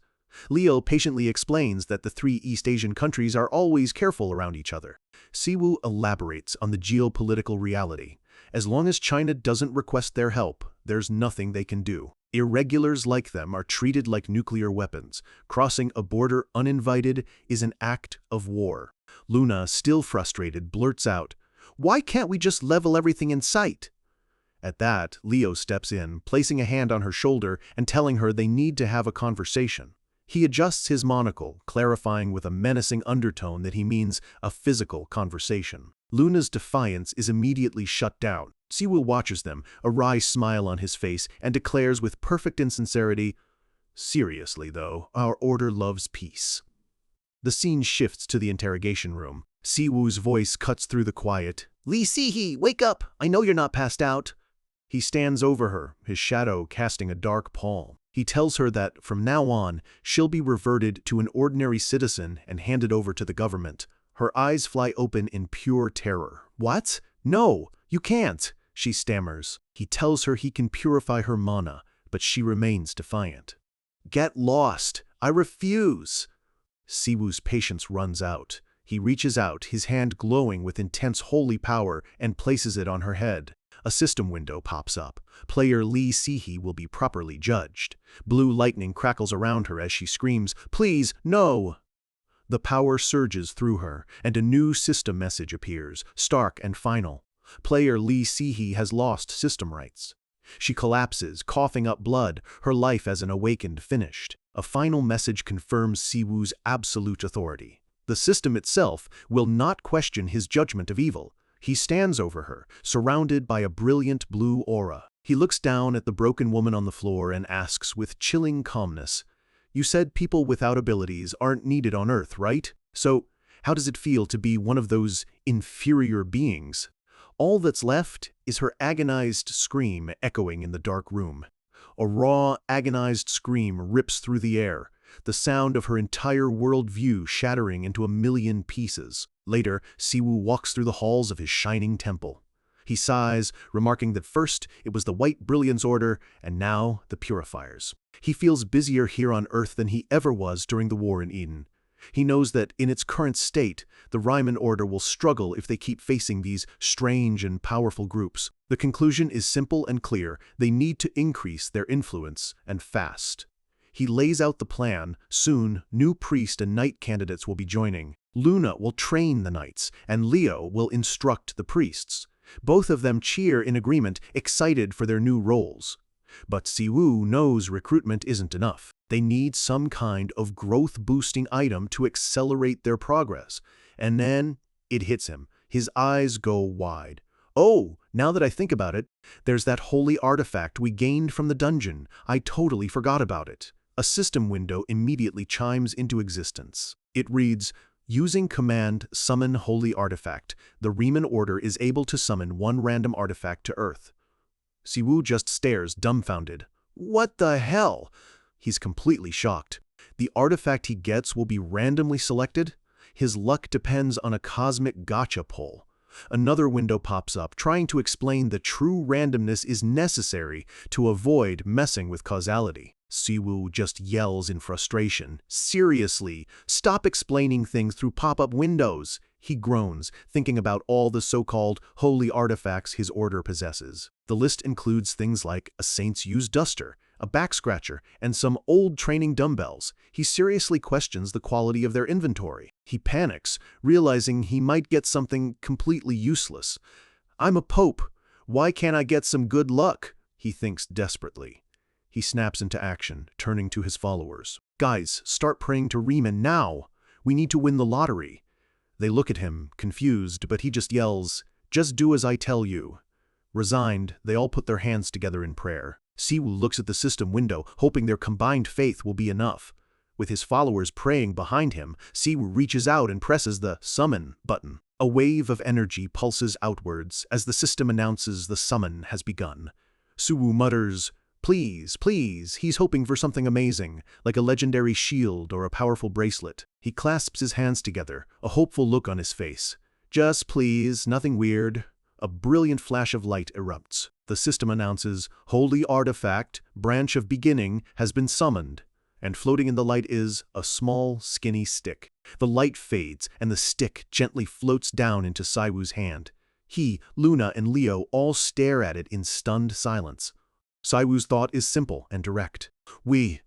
Leo patiently explains that the three East Asian countries are always careful around each other. Siwoo elaborates on the geopolitical reality. As long as China doesn't request their help, there's nothing they can do. Irregulars like them are treated like nuclear weapons. Crossing a border uninvited is an act of war. Luna, still frustrated, blurts out, "Why can't we just level everything in sight?" At that, Leo steps in, placing a hand on her shoulder and telling her they need to have a conversation. He adjusts his monocle, clarifying with a menacing undertone that he means a physical conversation. Luna's defiance is immediately shut down. Siwoo watches them, a wry smile on his face, and declares with perfect insincerity, "Seriously, though, our order loves peace." The scene shifts to the interrogation room. Siwoo's voice cuts through the quiet. "Lee Si-hee, wake up! I know you're not passed out." He stands over her, his shadow casting a dark pall. He tells her that, from now on, she'll be reverted to an ordinary citizen and handed over to the government. Her eyes fly open in pure terror. "What? No, you can't," she stammers. He tells her he can purify her mana, but she remains defiant. "Get lost! I refuse!" Siwoo's patience runs out. He reaches out, his hand glowing with intense holy power, and places it on her head. A system window pops up. Player Lee Si-hee will be properly judged. Blue lightning crackles around her as she screams, "Please, no!" The power surges through her, and a new system message appears, stark and final. Player Lee Si-hee has lost system rights. She collapses, coughing up blood, her life as an awakened finished. A final message confirms Siwoo's absolute authority. The system itself will not question his judgment of evil. He stands over her, surrounded by a brilliant blue aura. He looks down at the broken woman on the floor and asks with chilling calmness, "You said people without abilities aren't needed on Earth, right? So, how does it feel to be one of those inferior beings?" All that's left is her agonized scream echoing in the dark room. A raw, agonized scream rips through the air, the sound of her entire worldview shattering into a million pieces. Later, Siwoo walks through the halls of his shining temple. He sighs, remarking that first it was the White Brilliance Order, and now the Purifiers. He feels busier here on Earth than he ever was during the War in Eden. He knows that in its current state, the Ryman Order will struggle if they keep facing these strange and powerful groups. The conclusion is simple and clear: they need to increase their influence, and fast. He lays out the plan. Soon, new priest and knight candidates will be joining. Luna will train the knights, and Leo will instruct the priests. Both of them cheer in agreement, excited for their new roles. But Siwoo knows recruitment isn't enough. They need some kind of growth-boosting item to accelerate their progress. And then it hits him. His eyes go wide. "Oh, now that I think about it, there's that holy artifact we gained from the dungeon. I totally forgot about it." A system window immediately chimes into existence. It reads, "Using command Summon Holy Artifact, the Riemann Order is able to summon one random artifact to Earth." Siwoo just stares, dumbfounded. What the hell? He's completely shocked. The artifact he gets will be randomly selected? His luck depends on a cosmic gotcha pull. Another window pops up, trying to explain that true randomness is necessary to avoid messing with causality. Siwoo just yells in frustration. "Seriously, stop explaining things through pop-up windows!" He groans, thinking about all the so-called holy artifacts his order possesses. The list includes things like a saint's used duster, a back scratcher, and some old training dumbbells. He seriously questions the quality of their inventory. He panics, realizing he might get something completely useless. "I'm a pope. Why can't I get some good luck?" he thinks desperately. He snaps into action, turning to his followers. "Guys, start praying to Riemann now! We need to win the lottery." They look at him, confused, but he just yells, "Just do as I tell you." Resigned, they all put their hands together in prayer. Siwoo looks at the system window, hoping their combined faith will be enough. With his followers praying behind him, Siwoo reaches out and presses the Summon button. A wave of energy pulses outwards as the system announces the summon has begun. Siwoo mutters, "Please, please," he's hoping for something amazing, like a legendary shield or a powerful bracelet. He clasps his hands together, a hopeful look on his face. "Just please, nothing weird." A brilliant flash of light erupts. The system announces, "Holy Artifact, Branch of Beginning, has been summoned." and floating in the light is a small, skinny stick. The light fades, and the stick gently floats down into Saiwoo's hand. He, Luna, and Leo all stare at it in stunned silence. Saiwoo's thought is simple and direct. We're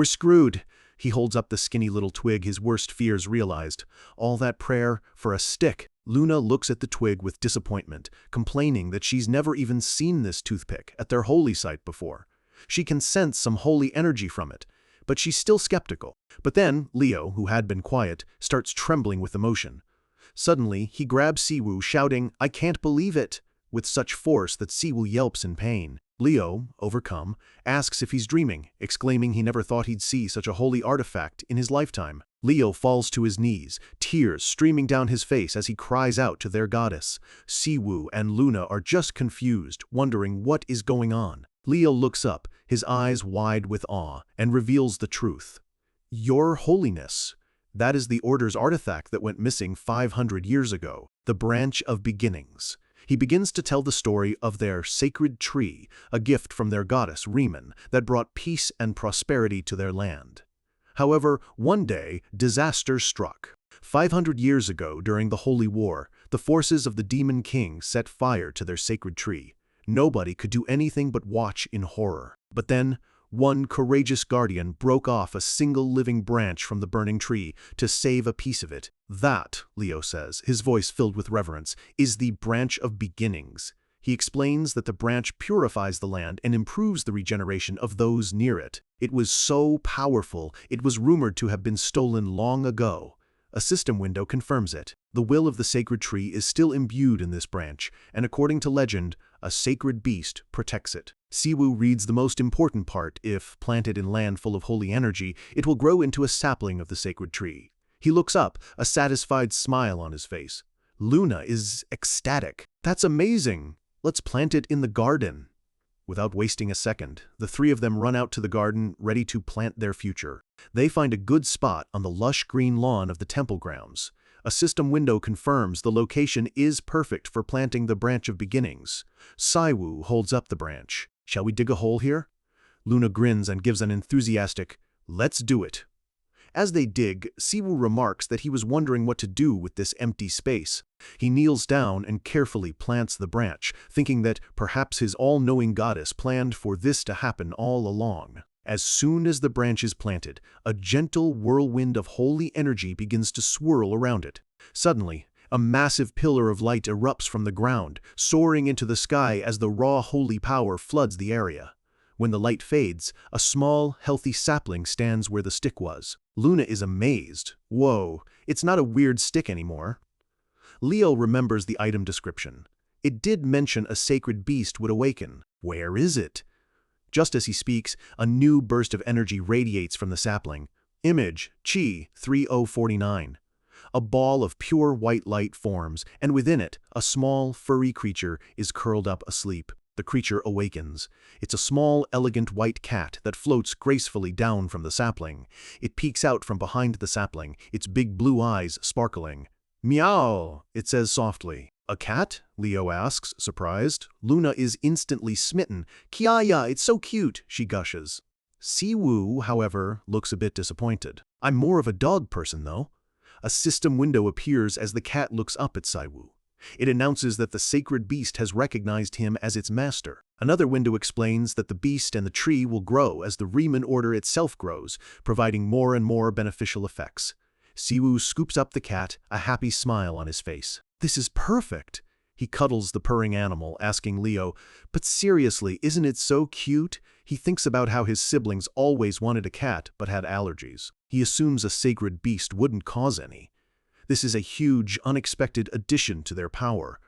screwed. He holds up the skinny little twig his worst fears realized. All that prayer for a stick. Luna looks at the twig with disappointment, complaining that she's never even seen this toothpick at their holy site before. She can sense some holy energy from it, but she's still skeptical. But then, Leo, who had been quiet, starts trembling with emotion. Suddenly, he grabs Siwoo, shouting, "I can't believe it!" with such force that Siwoo yelps in pain. Leo, overcome, asks if he's dreaming, exclaiming he never thought he'd see such a holy artifact in his lifetime. Leo falls to his knees, tears streaming down his face as he cries out to their goddess. Siwoo and Luna are just confused, wondering what is going on. Leo looks up, his eyes wide with awe, and reveals the truth. "Your Holiness, that is the Order's artifact that went missing 500 years ago, the Branch of Beginnings." He begins to tell the story of their sacred tree, a gift from their goddess, Riemann, that brought peace and prosperity to their land. However, one day, disaster struck. 500 years ago, during the Holy War, the forces of the Demon King set fire to their sacred tree. Nobody could do anything but watch in horror. But then, one courageous guardian broke off a single living branch from the burning tree to save a piece of it. That, Leo says, his voice filled with reverence, is the Branch of Beginnings. He explains that the branch purifies the land and improves the regeneration of those near it. It was so powerful, it was rumored to have been stolen long ago. A system window confirms it. The will of the sacred tree is still imbued in this branch, and according to legend, a sacred beast protects it. Siwoo reads the most important part. If planted in land full of holy energy, it will grow into a sapling of the sacred tree. He looks up, a satisfied smile on his face. Luna is ecstatic. "That's amazing! Let's plant it in the garden." Without wasting a second, the three of them run out to the garden, ready to plant their future. They find a good spot on the lush green lawn of the temple grounds. A system window confirms the location is perfect for planting the Branch of Beginnings. Saiwoo holds up the branch. "Shall we dig a hole here?" Luna grins and gives an enthusiastic, "Let's do it." As they dig, Siwoo remarks that he was wondering what to do with this empty space. He kneels down and carefully plants the branch, thinking that perhaps his all-knowing goddess planned for this to happen all along. As soon as the branch is planted, a gentle whirlwind of holy energy begins to swirl around it. Suddenly, a massive pillar of light erupts from the ground, soaring into the sky as the raw holy power floods the area. When the light fades, a small, healthy sapling stands where the stick was. Luna is amazed. Whoa, it's not a weird stick anymore. Leo remembers the item description. It did mention a sacred beast would awaken. Where is it? Just as he speaks, a new burst of energy radiates from the sapling. Image, Chi 3049. A ball of pure white light forms, and within it, a small, furry creature is curled up asleep. The creature awakens. It's a small, elegant white cat that floats gracefully down from the sapling. It peeks out from behind the sapling, its big blue eyes sparkling. "Meow," it says softly. "A cat?" Leo asks, surprised. Luna is instantly smitten. "Kiaya, it's so cute," she gushes. Siwoo, however, looks a bit disappointed. "I'm more of a dog person, though." A system window appears as the cat looks up at Siwoo. It announces that the sacred beast has recognized him as its master. Another window explains that the beast and the tree will grow as the Riemann order itself grows, providing more and more beneficial effects. Siwoo scoops up the cat, a happy smile on his face. "This is perfect." He cuddles the purring animal, asking Leo, "But seriously, isn't it so cute?" He thinks about how his siblings always wanted a cat but had allergies. He assumes a sacred beast wouldn't cause any. This is a huge, unexpected addition to their power.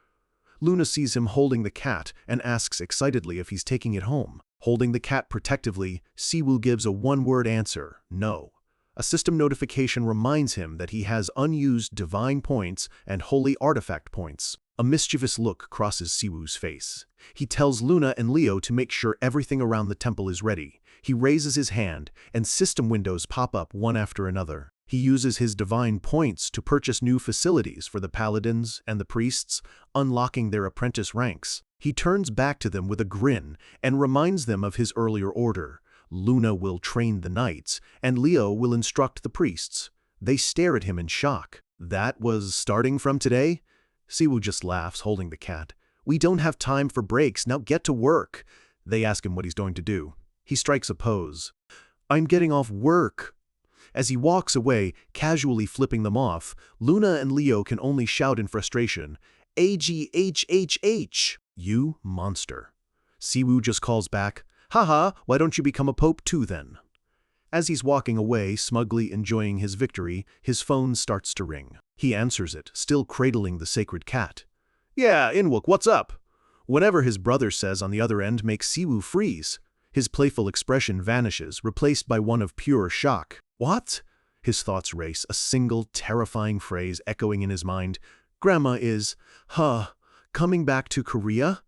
Luna sees him holding the cat and asks excitedly if he's taking it home. Holding the cat protectively, Siwoo gives a one-word answer, no. A system notification reminds him that he has unused divine points and holy artifact points. A mischievous look crosses Siwoo's face. He tells Luna and Leo to make sure everything around the temple is ready. He raises his hand, and system windows pop up one after another. He uses his divine points to purchase new facilities for the paladins and the priests, unlocking their apprentice ranks. He turns back to them with a grin and reminds them of his earlier order, Luna will train the knights, and Leo will instruct the priests. They stare at him in shock. That was starting from today? Siwoo just laughs, holding the cat. We don't have time for breaks, now get to work. They ask him what he's going to do. He strikes a pose. I'm getting off work. As he walks away, casually flipping them off, Luna and Leo can only shout in frustration, AGHHH! You monster. Siwoo just calls back, haha, why don't you become a pope too then? As he's walking away, smugly enjoying his victory, his phone starts to ring. He answers it, still cradling the sacred cat. Yeah, Inwook, what's up? Whatever his brother says on the other end makes Siwoo freeze. His playful expression vanishes, replaced by one of pure shock. What? His thoughts race, a single terrifying phrase echoing in his mind. Grandma is, coming back to Korea?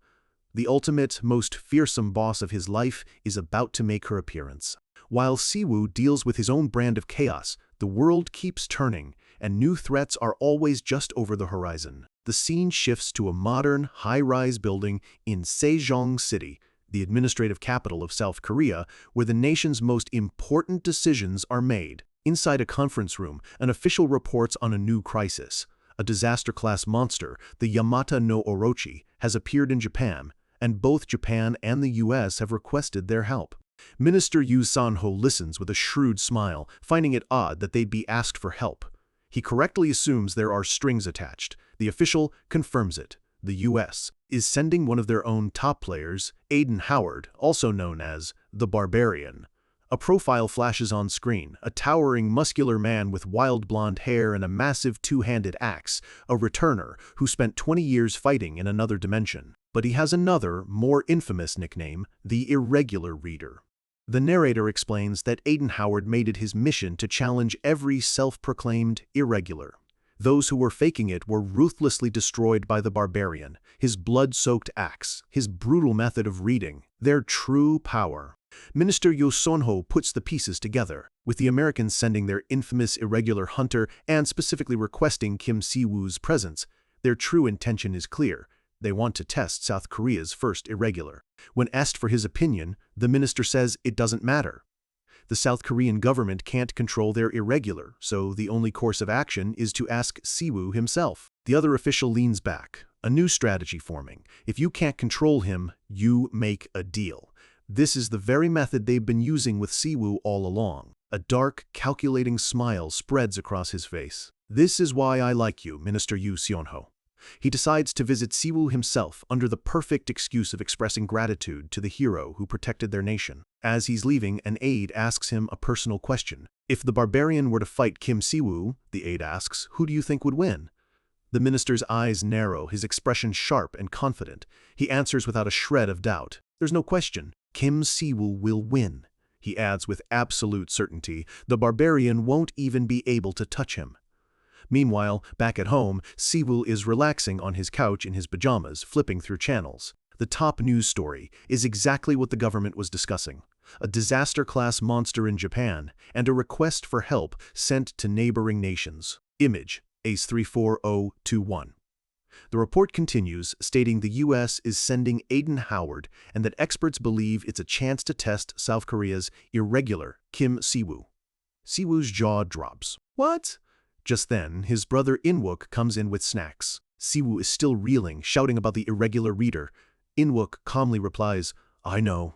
The ultimate, most fearsome boss of his life is about to make her appearance. While Siwoo deals with his own brand of chaos, the world keeps turning, and new threats are always just over the horizon. The scene shifts to a modern, high-rise building in Sejong City, the administrative capital of South Korea, where the nation's most important decisions are made. Inside a conference room, an official reports on a new crisis. A disaster-class monster, the Yamata no Orochi, has appeared in Japan, and both Japan and the US have requested their help. Minister Yu Sanho listens with a shrewd smile, finding it odd that they'd be asked for help. He correctly assumes there are strings attached. The official confirms it. The US is sending one of their own top players, Aiden Howard, also known as the Barbarian. A profile flashes on screen, a towering, muscular man with wild blonde hair and a massive two-handed axe, a returner who spent 20 years fighting in another dimension. But he has another, more infamous nickname, the Irregular Reader. The narrator explains that Aiden Howard made it his mission to challenge every self-proclaimed irregular. Those who were faking it were ruthlessly destroyed by the Barbarian, his blood-soaked axe, his brutal method of reading, their true power. Minister Yo Sonho puts the pieces together, with the Americans sending their infamous irregular hunter and specifically requesting Kim Si-woo's presence. Their true intention is clear. They want to test South Korea's first irregular. When asked for his opinion, the minister says it doesn't matter. The South Korean government can't control their irregular, so the only course of action is to ask Siwoo himself. The other official leans back, a new strategy forming. If you can't control him, you make a deal. This is the very method they've been using with Siwoo all along. A dark, calculating smile spreads across his face. This is why I like you, Minister Yu Seonho. He decides to visit Siwoo himself under the perfect excuse of expressing gratitude to the hero who protected their nation. As he's leaving, an aide asks him a personal question. If the Barbarian were to fight Kim Si-woo, the aide asks, who do you think would win? The minister's eyes narrow, his expression sharp and confident. He answers without a shred of doubt. There's no question. Kim Si-woo will win. He adds with absolute certainty, the Barbarian won't even be able to touch him. Meanwhile, back at home, Siwoo is relaxing on his couch in his pajamas, flipping through channels. The top news story is exactly what the government was discussing. A disaster-class monster in Japan, and a request for help sent to neighboring nations. Image, ACE34021. The report continues, stating the U.S. is sending Aiden Howard and that experts believe it's a chance to test South Korea's irregular Kim Si-woo. Siwoo's jaw drops. What? Just then, his brother Inwook comes in with snacks. Siwoo is still reeling, shouting about the irregular reader. Inwook calmly replies, I know.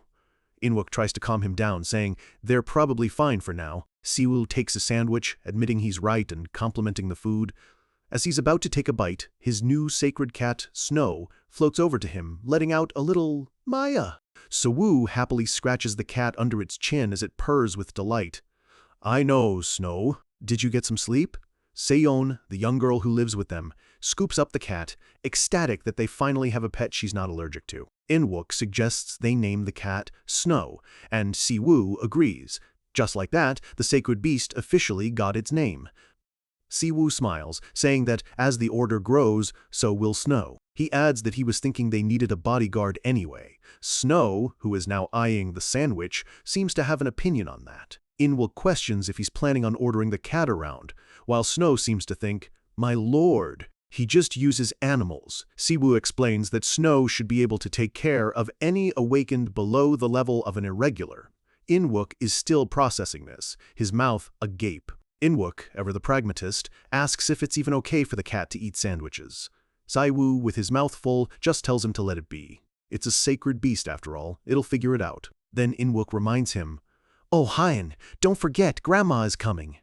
Inwook tries to calm him down, saying, they're probably fine for now. Siwoo takes a sandwich, admitting he's right and complimenting the food. As he's about to take a bite, his new sacred cat, Snow, floats over to him, letting out a little Maya. Siwoo happily scratches the cat under its chin as it purrs with delight. I know, Snow. Did you get some sleep? Seon, the young girl who lives with them, scoops up the cat, ecstatic that they finally have a pet she's not allergic to. Inwook suggests they name the cat Snow, and Siwoo agrees. Just like that, the sacred beast officially got its name. Siwoo smiles, saying that as the order grows, so will Snow. He adds that he was thinking they needed a bodyguard anyway. Snow, who is now eyeing the sandwich, seems to have an opinion on that. Inwook questions if he's planning on ordering the cat around, while Snow seems to think, my lord, he just uses animals. Siwoo explains that Snow should be able to take care of any awakened below the level of an irregular. In-wook is still processing this, his mouth agape. In-wook, ever the pragmatist, asks if it's even okay for the cat to eat sandwiches. Sai-woo, with his mouth full, just tells him to let it be. It's a sacred beast after all, it'll figure it out. Then In-wook reminds him, "Oh, Hyan, don't forget, Grandma is coming."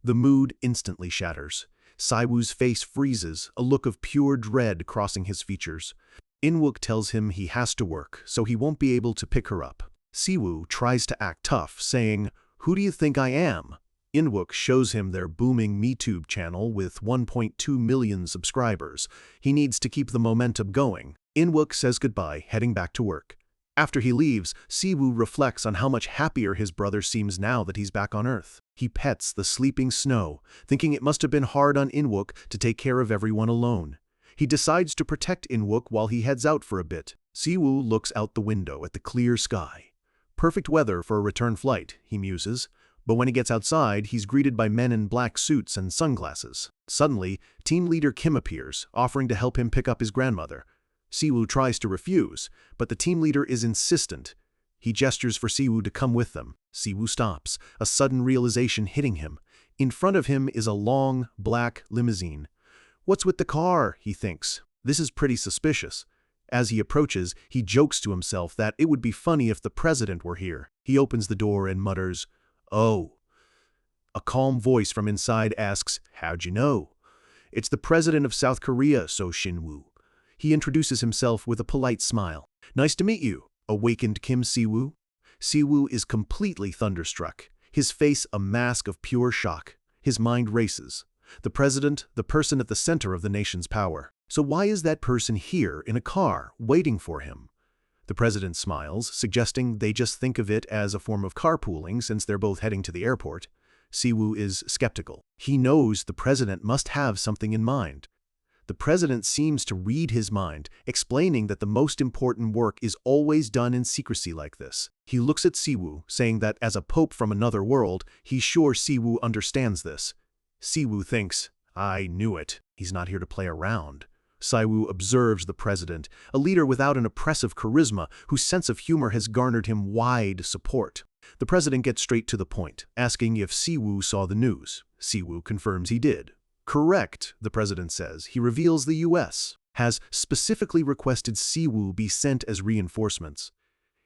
The mood instantly shatters. Sai-woo's face freezes, a look of pure dread crossing his features. In-wook tells him he has to work, so he won't be able to pick her up. Si-woo tries to act tough, saying, "Who do you think I am?" In-wook shows him their booming MeTube channel with 1.2 million subscribers. He needs to keep the momentum going. In-wook says goodbye, heading back to work. After he leaves, Si-woo reflects on how much happier his brother seems now that he's back on Earth. He pets the sleeping snow, thinking it must have been hard on In-wook to take care of everyone alone. He decides to protect In-wook while he heads out for a bit. Si-woo looks out the window at the clear sky. Perfect weather for a return flight, he muses. But when he gets outside, he's greeted by men in black suits and sunglasses. Suddenly, team leader Kim appears, offering to help him pick up his grandmother. Si-woo tries to refuse, but the team leader is insistent. He gestures for Si-woo to come with them. Si-woo stops, a sudden realization hitting him. In front of him is a long, black limousine. "What's with the car?" he thinks. This is pretty suspicious. As he approaches, he jokes to himself that it would be funny if the president were here. He opens the door and mutters, "Oh." A calm voice from inside asks, "How'd you know?" "It's the president of South Korea, So Shin-woo." He introduces himself with a polite smile. "Nice to meet you." Awakened Kim Si-woo. Si-woo is completely thunderstruck, his face a mask of pure shock. His mind races. The president, the person at the center of the nation's power. So why is that person here in a car, waiting for him? The president smiles, suggesting they just think of it as a form of carpooling since they're both heading to the airport. Si-woo is skeptical. He knows the president must have something in mind. The president seems to read his mind, explaining that the most important work is always done in secrecy like this. He looks at Si-woo, saying that as a pope from another world, he's sure Si-woo understands this. Si-woo thinks, "I knew it. He's not here to play around." Si-woo observes the president, a leader without an oppressive charisma whose sense of humor has garnered him wide support. The president gets straight to the point, asking if Si-woo saw the news. Si-woo confirms he did. "Correct," the president says. He reveals the U.S. has specifically requested Si-woo be sent as reinforcements.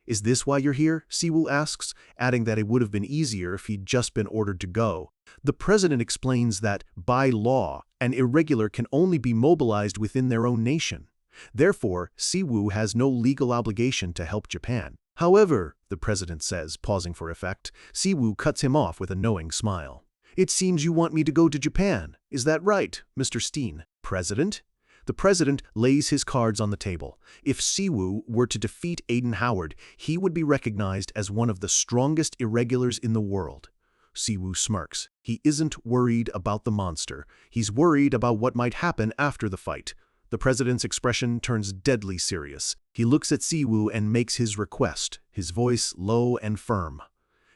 "Is this why you're here?" Si-woo asks, adding that it would have been easier if he'd just been ordered to go. The president explains that, by law, an irregular can only be mobilized within their own nation. Therefore, Si-woo has no legal obligation to help Japan. "However," the president says, pausing for effect, Si-woo cuts him off with a knowing smile. "It seems you want me to go to Japan. Is that right, Mr. Steen?" "President?" The president lays his cards on the table. If Si-woo were to defeat Aiden Howard, he would be recognized as one of the strongest irregulars in the world. Si-woo smirks. He isn't worried about the monster. He's worried about what might happen after the fight. The president's expression turns deadly serious. He looks at Si-woo and makes his request, his voice low and firm.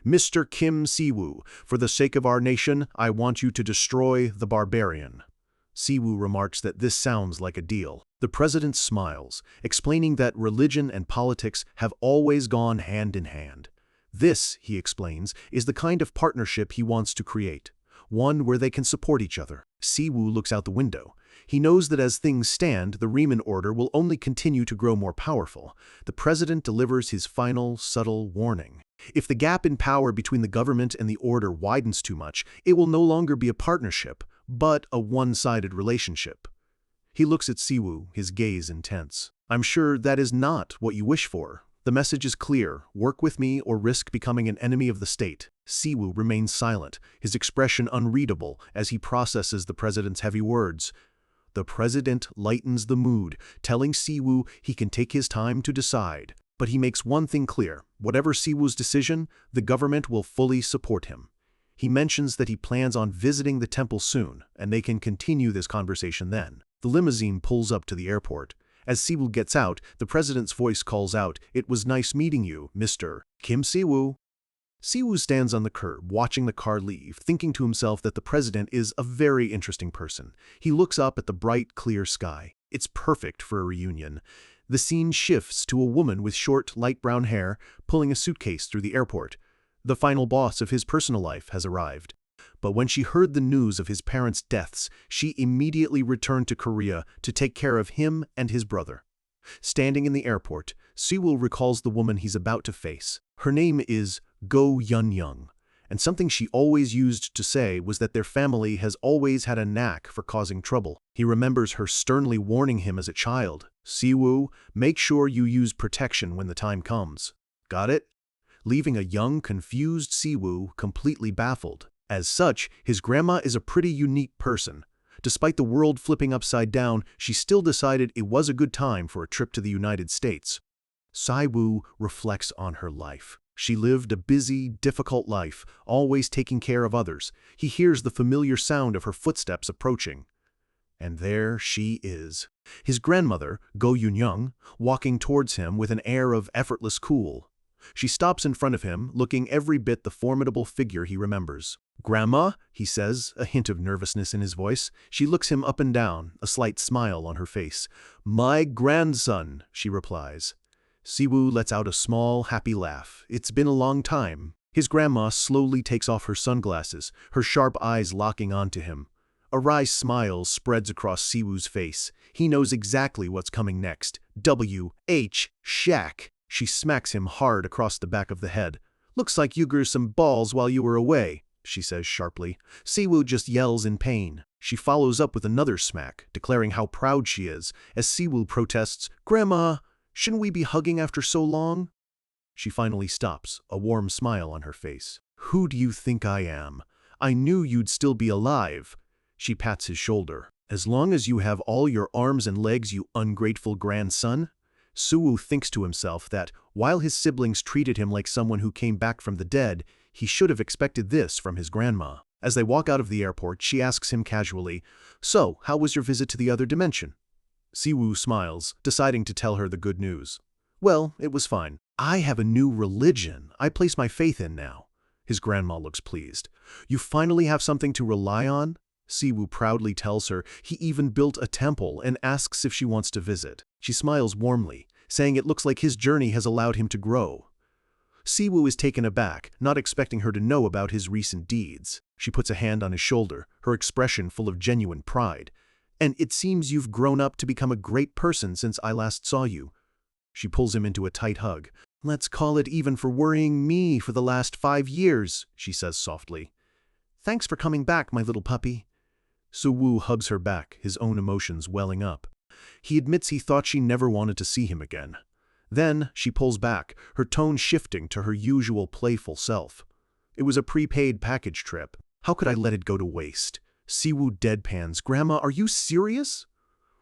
"Mr. Kim Si-woo, for the sake of our nation, I want you to destroy the barbarian." Si-woo remarks that this sounds like a deal. The president smiles, explaining that religion and politics have always gone hand in hand. This, he explains, is the kind of partnership he wants to create, one where they can support each other. Si-woo looks out the window. He knows that as things stand, the Riemann order will only continue to grow more powerful. The president delivers his final, subtle warning. If the gap in power between the government and the order widens too much, it will no longer be a partnership, but a one-sided relationship. He looks at Si-woo, his gaze intense. "I'm sure that is not what you wish for. The message is clear. Work with me or risk becoming an enemy of the state." Si-woo remains silent, his expression unreadable as he processes the president's heavy words. The president lightens the mood, telling Si-woo he can take his time to decide. But he makes one thing clear. Whatever Si-woo's decision, the government will fully support him. He mentions that he plans on visiting the temple soon, and they can continue this conversation then. The limousine pulls up to the airport. As Si-woo gets out, the president's voice calls out, "It was nice meeting you, Mr. Kim Si-woo." Si-woo stands on the curb, watching the car leave, thinking to himself that the president is a very interesting person. He looks up at the bright, clear sky. It's perfect for a reunion. The scene shifts to a woman with short, light brown hair, pulling a suitcase through the airport. The final boss of his personal life has arrived. But when she heard the news of his parents' deaths, she immediately returned to Korea to take care of him and his brother. Standing in the airport, Siwoo recalls the woman he's about to face. Her name is Go Yun-young, and something she always used to say was that their family has always had a knack for causing trouble. He remembers her sternly warning him as a child, "Siwoo, make sure you use protection when the time comes." Got it? Leaving a young, confused Siwoo completely baffled. As such, his grandma is a pretty unique person. Despite the world flipping upside down, she still decided it was a good time for a trip to the United States. Siwoo reflects on her life. She lived a busy, difficult life, always taking care of others. He hears the familiar sound of her footsteps approaching. And there she is. His grandmother, Go Yun-young, walking towards him with an air of effortless cool. She stops in front of him, looking every bit the formidable figure he remembers. "Grandma," he says, a hint of nervousness in his voice. She looks him up and down, a slight smile on her face. "My grandson," she replies. Siwoo lets out a small, happy laugh. It's been a long time. His grandma slowly takes off her sunglasses, her sharp eyes locking onto him. A wry smile spreads across Siwoo's face. He knows exactly what's coming next. W.H. Shack. She smacks him hard across the back of the head. "Looks like you grew some balls while you were away," she says sharply. Siwoo just yells in pain. She follows up with another smack, declaring how proud she is, as Siwoo protests, "Grandma, shouldn't we be hugging after so long?" She finally stops, a warm smile on her face. "Who do you think I am? I knew you'd still be alive." She pats his shoulder. "As long as you have all your arms and legs, you ungrateful grandson." Siwoo thinks to himself that, while his siblings treated him like someone who came back from the dead, he should have expected this from his grandma. As they walk out of the airport, she asks him casually, "So, how was your visit to the other dimension?" Siwoo smiles, deciding to tell her the good news. "Well, it was fine. I have a new religion I place my faith in now." His grandma looks pleased. "You finally have something to rely on?" Siwoo proudly tells her he even built a temple and asks if she wants to visit. She smiles warmly, saying it looks like his journey has allowed him to grow. Siwoo is taken aback, not expecting her to know about his recent deeds. She puts a hand on his shoulder, her expression full of genuine pride. "And it seems you've grown up to become a great person since I last saw you." She pulls him into a tight hug. "Let's call it even for worrying me for the last 5 years," she says softly. "Thanks for coming back, my little puppy." Siwoo hugs her back, his own emotions welling up. He admits he thought she never wanted to see him again. Then she pulls back, her tone shifting to her usual playful self. "It was a prepaid package trip. How could I let it go to waste?" Siwoo deadpans, "Grandma, are you serious?"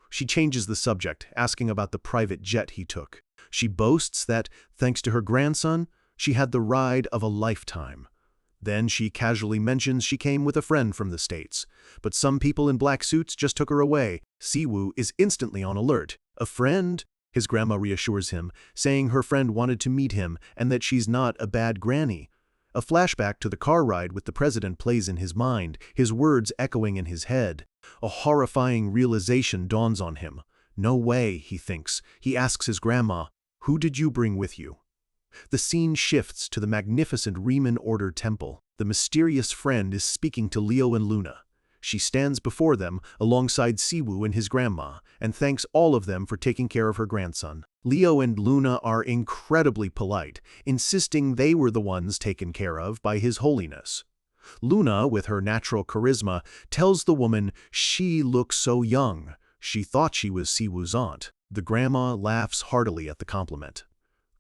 She changes the subject, asking about the private jet he took. She boasts that, thanks to her grandson, she had the ride of a lifetime. Then she casually mentions she came with a friend from the States, but some people in black suits just took her away. Siwoo is instantly on alert. "A friend?" His grandma reassures him, saying her friend wanted to meet him and that she's not a bad granny. A flashback to the car ride with the president plays in his mind, his words echoing in his head. A horrifying realization dawns on him. No way, he thinks. He asks his grandma, "Who did you bring with you?" The scene shifts to the magnificent Riemann Order temple. The mysterious friend is speaking to Leo and Luna. She stands before them alongside Siwoo and his grandma, and thanks all of them for taking care of her grandson. Leo and Luna are incredibly polite, insisting they were the ones taken care of by His Holiness. Luna, with her natural charisma, tells the woman she looks so young. She thought she was Siwoo's aunt. The grandma laughs heartily at the compliment.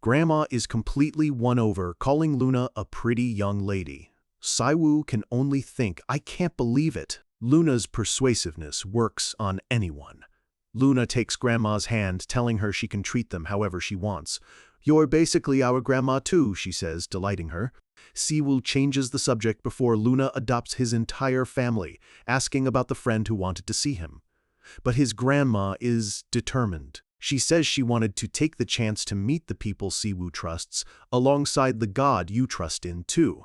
Grandma is completely won over, calling Luna a pretty young lady. Siwoo can only think, "I can't believe it." Luna's persuasiveness works on anyone. Luna takes Grandma's hand, telling her she can treat them however she wants. "You're basically our grandma too," she says, delighting her. Siwoo changes the subject before Luna adopts his entire family, asking about the friend who wanted to see him. But his grandma is determined. She says she wanted to take the chance to meet the people Siwoo trusts, alongside the god you trust in too.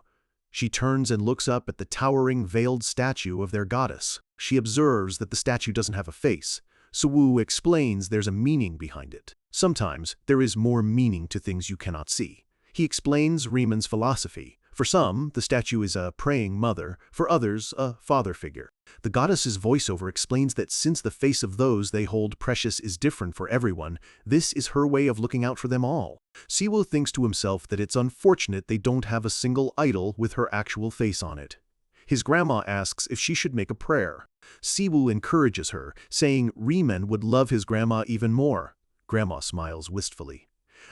She turns and looks up at the towering veiled statue of their goddess. She observes that the statue doesn't have a face. Siwoo explains there's a meaning behind it. Sometimes there is more meaning to things you cannot see. He explains Riemann's philosophy. For some, the statue is a praying mother, for others, a father figure. The goddess's voiceover explains that since the face of those they hold precious is different for everyone, this is her way of looking out for them all. Siwoo thinks to himself that it's unfortunate they don't have a single idol with her actual face on it. His grandma asks if she should make a prayer. Siwoo encourages her, saying Riemann would love his grandma even more. Grandma smiles wistfully.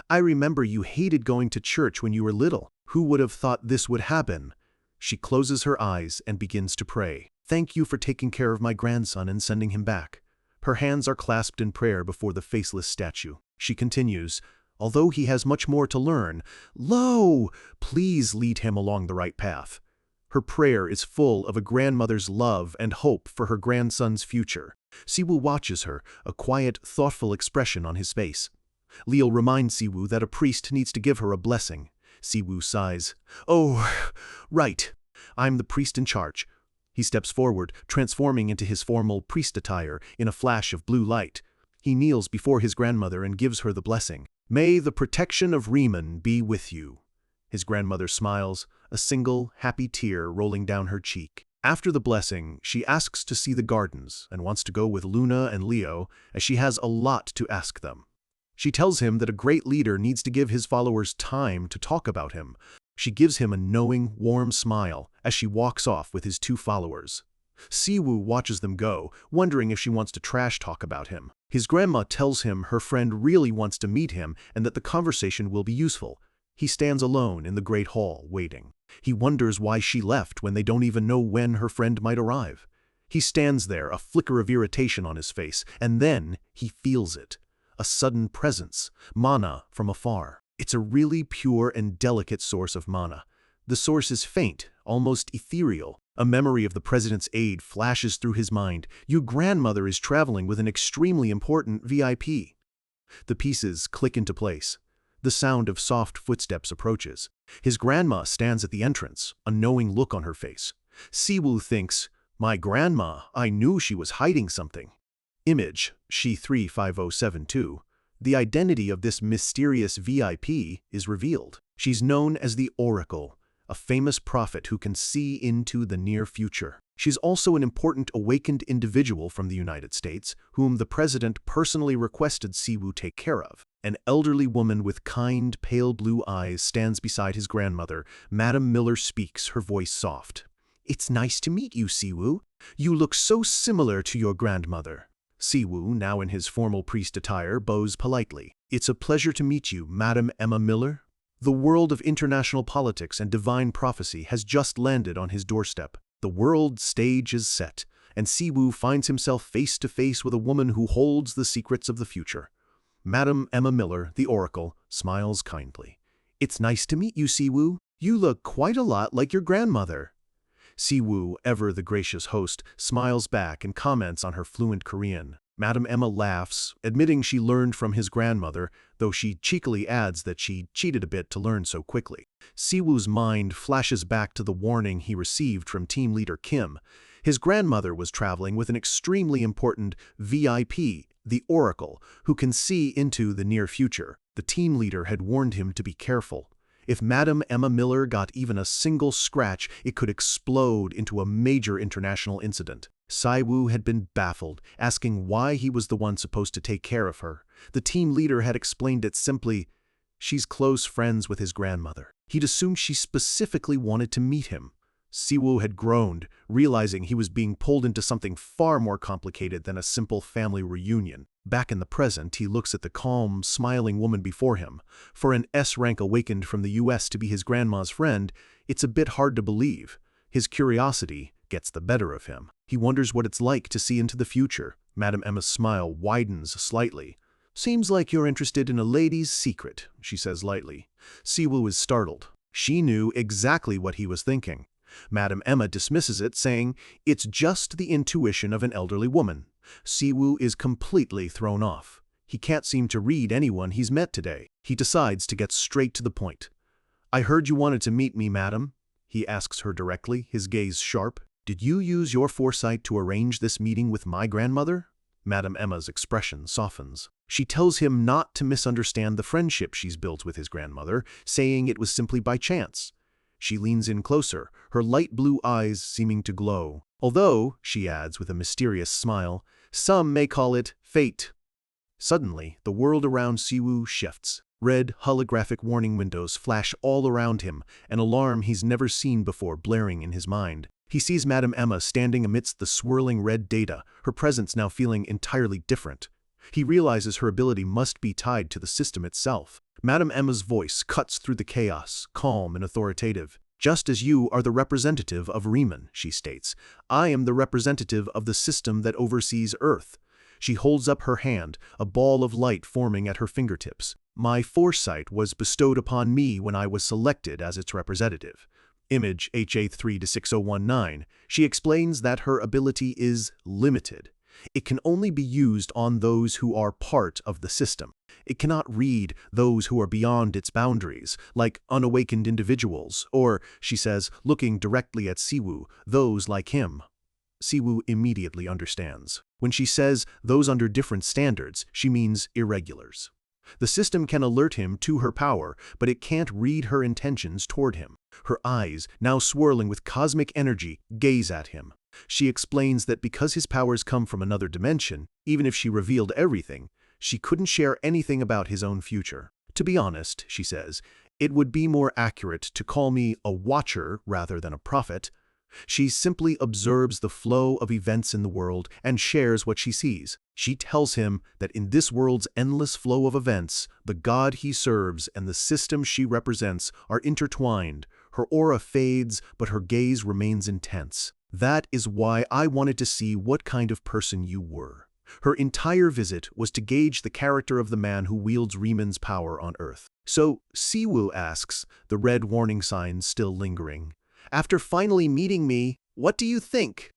I remember you hated going to church when you were little. Who would have thought this would happen? She closes her eyes and begins to pray. Thank you for taking care of my grandson and sending him back. Her hands are clasped in prayer before the faceless statue. She continues, although he has much more to learn, lo, please lead him along the right path. Her prayer is full of a grandmother's love and hope for her grandson's future. Siwoo watches her, a quiet, thoughtful expression on his face. Leo reminds Siwoo that a priest needs to give her a blessing. Siwoo sighs. Oh, right. I'm the priest in charge. He steps forward, transforming into his formal priest attire in a flash of blue light. He kneels before his grandmother and gives her the blessing. May the protection of Riemann be with you. His grandmother smiles, a single, happy tear rolling down her cheek. After the blessing, she asks to see the gardens and wants to go with Luna and Leo, as she has a lot to ask them. She tells him that a great leader needs to give his followers time to talk about him. She gives him a knowing, warm smile as she walks off with his two followers. Siwoo watches them go, wondering if she wants to trash talk about him. His grandma tells him her friend really wants to meet him and that the conversation will be useful. He stands alone in the great hall, waiting. He wonders why she left when they don't even know when her friend might arrive. He stands there, a flicker of irritation on his face, and then he feels it. A sudden presence, mana from afar. It's a really pure and delicate source of mana. The source is faint, almost ethereal. A memory of the president's aide flashes through his mind. Your grandmother is traveling with an extremely important VIP. The pieces click into place. The sound of soft footsteps approaches. His grandma stands at the entrance, a knowing look on her face. Siwoo thinks, my grandma, I knew she was hiding something. Image, she 35072. The identity of this mysterious VIP is revealed. She's known as the Oracle, a famous prophet who can see into the near future. She's also an important awakened individual from the United States, whom the president personally requested Siwoo take care of. An elderly woman with kind, pale blue eyes stands beside his grandmother. Madam Miller speaks, her voice soft. It's nice to meet you, Siwoo. You look so similar to your grandmother. Siwoo, now in his formal priest attire, bows politely. It's a pleasure to meet you, Madam Emma Miller. The world of international politics and divine prophecy has just landed on his doorstep. The world stage is set, and Siwoo finds himself face to face with a woman who holds the secrets of the future. Madam Emma Miller, the Oracle, smiles kindly. It's nice to meet you, Siwoo. You look quite a lot like your grandmother. Siwoo, ever the gracious host, smiles back and comments on her fluent Korean. Madam Emma laughs, admitting she learned from his grandmother, though she cheekily adds that she cheated a bit to learn so quickly. Siwoo's mind flashes back to the warning he received from team leader Kim. His grandmother was traveling with an extremely important VIP, the Oracle, who can see into the near future. The team leader had warned him to be careful. If Madam Emma Miller got even a single scratch, it could explode into a major international incident. Siwoo had been baffled, asking why he was the one supposed to take care of her. The team leader had explained it simply. She's close friends with his grandmother. He'd assumed she specifically wanted to meet him. Siwoo had groaned, realizing he was being pulled into something far more complicated than a simple family reunion. Back in the present, he looks at the calm, smiling woman before him. For an S-rank awakened from the US to be his grandma's friend, it's a bit hard to believe. His curiosity gets the better of him. He wonders what it's like to see into the future. Madam Emma's smile widens slightly. Seems like you're interested in a lady's secret, she says lightly. Siwoo is startled. She knew exactly what he was thinking. Madam Emma dismisses it, saying, it's just the intuition of an elderly woman. Siwoo is completely thrown off. He can't seem to read anyone he's met today. He decides to get straight to the point. I heard you wanted to meet me, madam. He asks her directly, his gaze sharp. Did you use your foresight to arrange this meeting with my grandmother? Madam Emma's expression softens. She tells him not to misunderstand the friendship she's built with his grandmother, saying it was simply by chance. She leans in closer, her light blue eyes seeming to glow. Although, she adds with a mysterious smile, some may call it fate. Suddenly, the world around Siwoo shifts. Red, holographic warning windows flash all around him, an alarm he's never seen before blaring in his mind. He sees Madame Emma standing amidst the swirling red data, her presence now feeling entirely different. He realizes her ability must be tied to the system itself. Madame Emma's voice cuts through the chaos, calm and authoritative. "Just as you are the representative of Riemann," she states, "I am the representative of the system that oversees Earth." She holds up her hand, a ball of light forming at her fingertips. "My foresight was bestowed upon me when I was selected as its representative." Image HA3-6019. She explains that her ability is limited. It can only be used on those who are part of the system. It cannot read those who are beyond its boundaries, like unawakened individuals, or, she says, looking directly at Siwoo, those like him. Siwoo immediately understands. When she says those under different standards, she means irregulars. The system can alert him to her power, but it can't read her intentions toward him. Her eyes, now swirling with cosmic energy, gaze at him. She explains that because his powers come from another dimension, even if she revealed everything, she couldn't share anything about his own future. "To be honest," she says, "it would be more accurate to call me a watcher rather than a prophet." She simply observes the flow of events in the world and shares what she sees. She tells him that in this world's endless flow of events, the God he serves and the system she represents are intertwined. Her aura fades, but her gaze remains intense. "That is why I wanted to see what kind of person you were." Her entire visit was to gauge the character of the man who wields Riemann's power on Earth. So, Siwoo asks, the red warning signs still lingering, "After finally meeting me, what do you think?"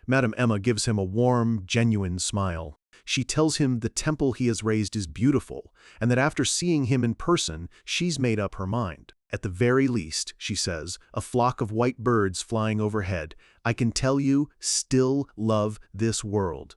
Madame Emma gives him a warm, genuine smile. She tells him the temple he has raised is beautiful, and that after seeing him in person, she's made up her mind. "At the very least," she says, a flock of white birds flying overhead, "I can tell you, still love this world."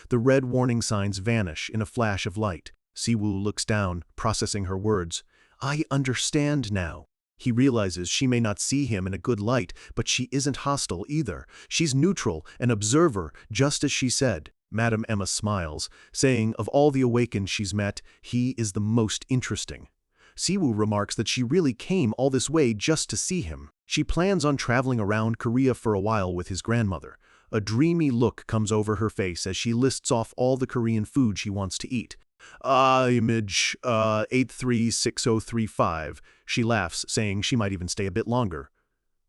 The red warning signs vanish in a flash of light. Siwoo looks down, processing her words. "I understand now." He realizes she may not see him in a good light, but she isn't hostile either. She's neutral, an observer, just as she said. Madame Emma smiles, saying of all the awakened she's met, he is the most interesting. Siwoo remarks that she really came all this way just to see him. She plans on traveling around Korea for a while with his grandmother. A dreamy look comes over her face as she lists off all the Korean food she wants to eat. Image 836035. She laughs, saying she might even stay a bit longer.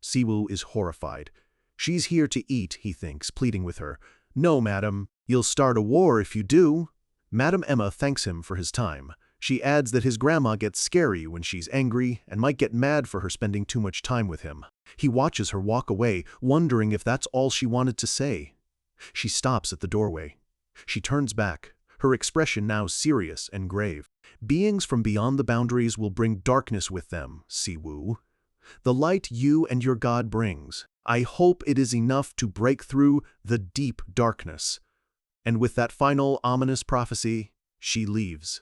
Siwoo is horrified. She's here to eat, he thinks, pleading with her. "No, madam, you'll start a war if you do." Madame Emma thanks him for his time. She adds that his grandma gets scary when she's angry and might get mad for her spending too much time with him. He watches her walk away, wondering if that's all she wanted to say. She stops at the doorway. She turns back, her expression now serious and grave. "Beings from beyond the boundaries will bring darkness with them, Siwoo. The light you and your God brings. I hope it is enough to break through the deep darkness." And with that final ominous prophecy, she leaves.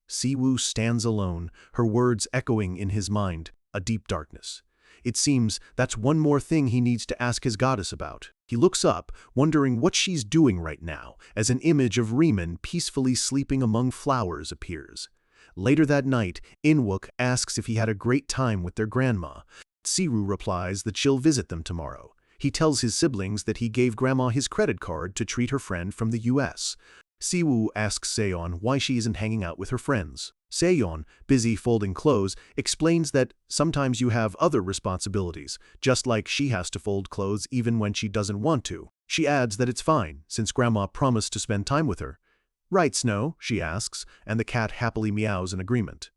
Siwoo stands alone, her words echoing in his mind, a deep darkness. It seems that's one more thing he needs to ask his goddess about. He looks up, wondering what she's doing right now, as an image of Riemann peacefully sleeping among flowers appears. Later that night, Inwook asks if he had a great time with their grandma. Siwoo replies that she'll visit them tomorrow. He tells his siblings that he gave Grandma his credit card to treat her friend from the US. Siwoo asks Seon why she isn't hanging out with her friends. Seon, busy folding clothes, explains that sometimes you have other responsibilities, just like she has to fold clothes even when she doesn't want to. She adds that it's fine, since Grandma promised to spend time with her. "Right, Snow?" she asks, and the cat happily meows in agreement.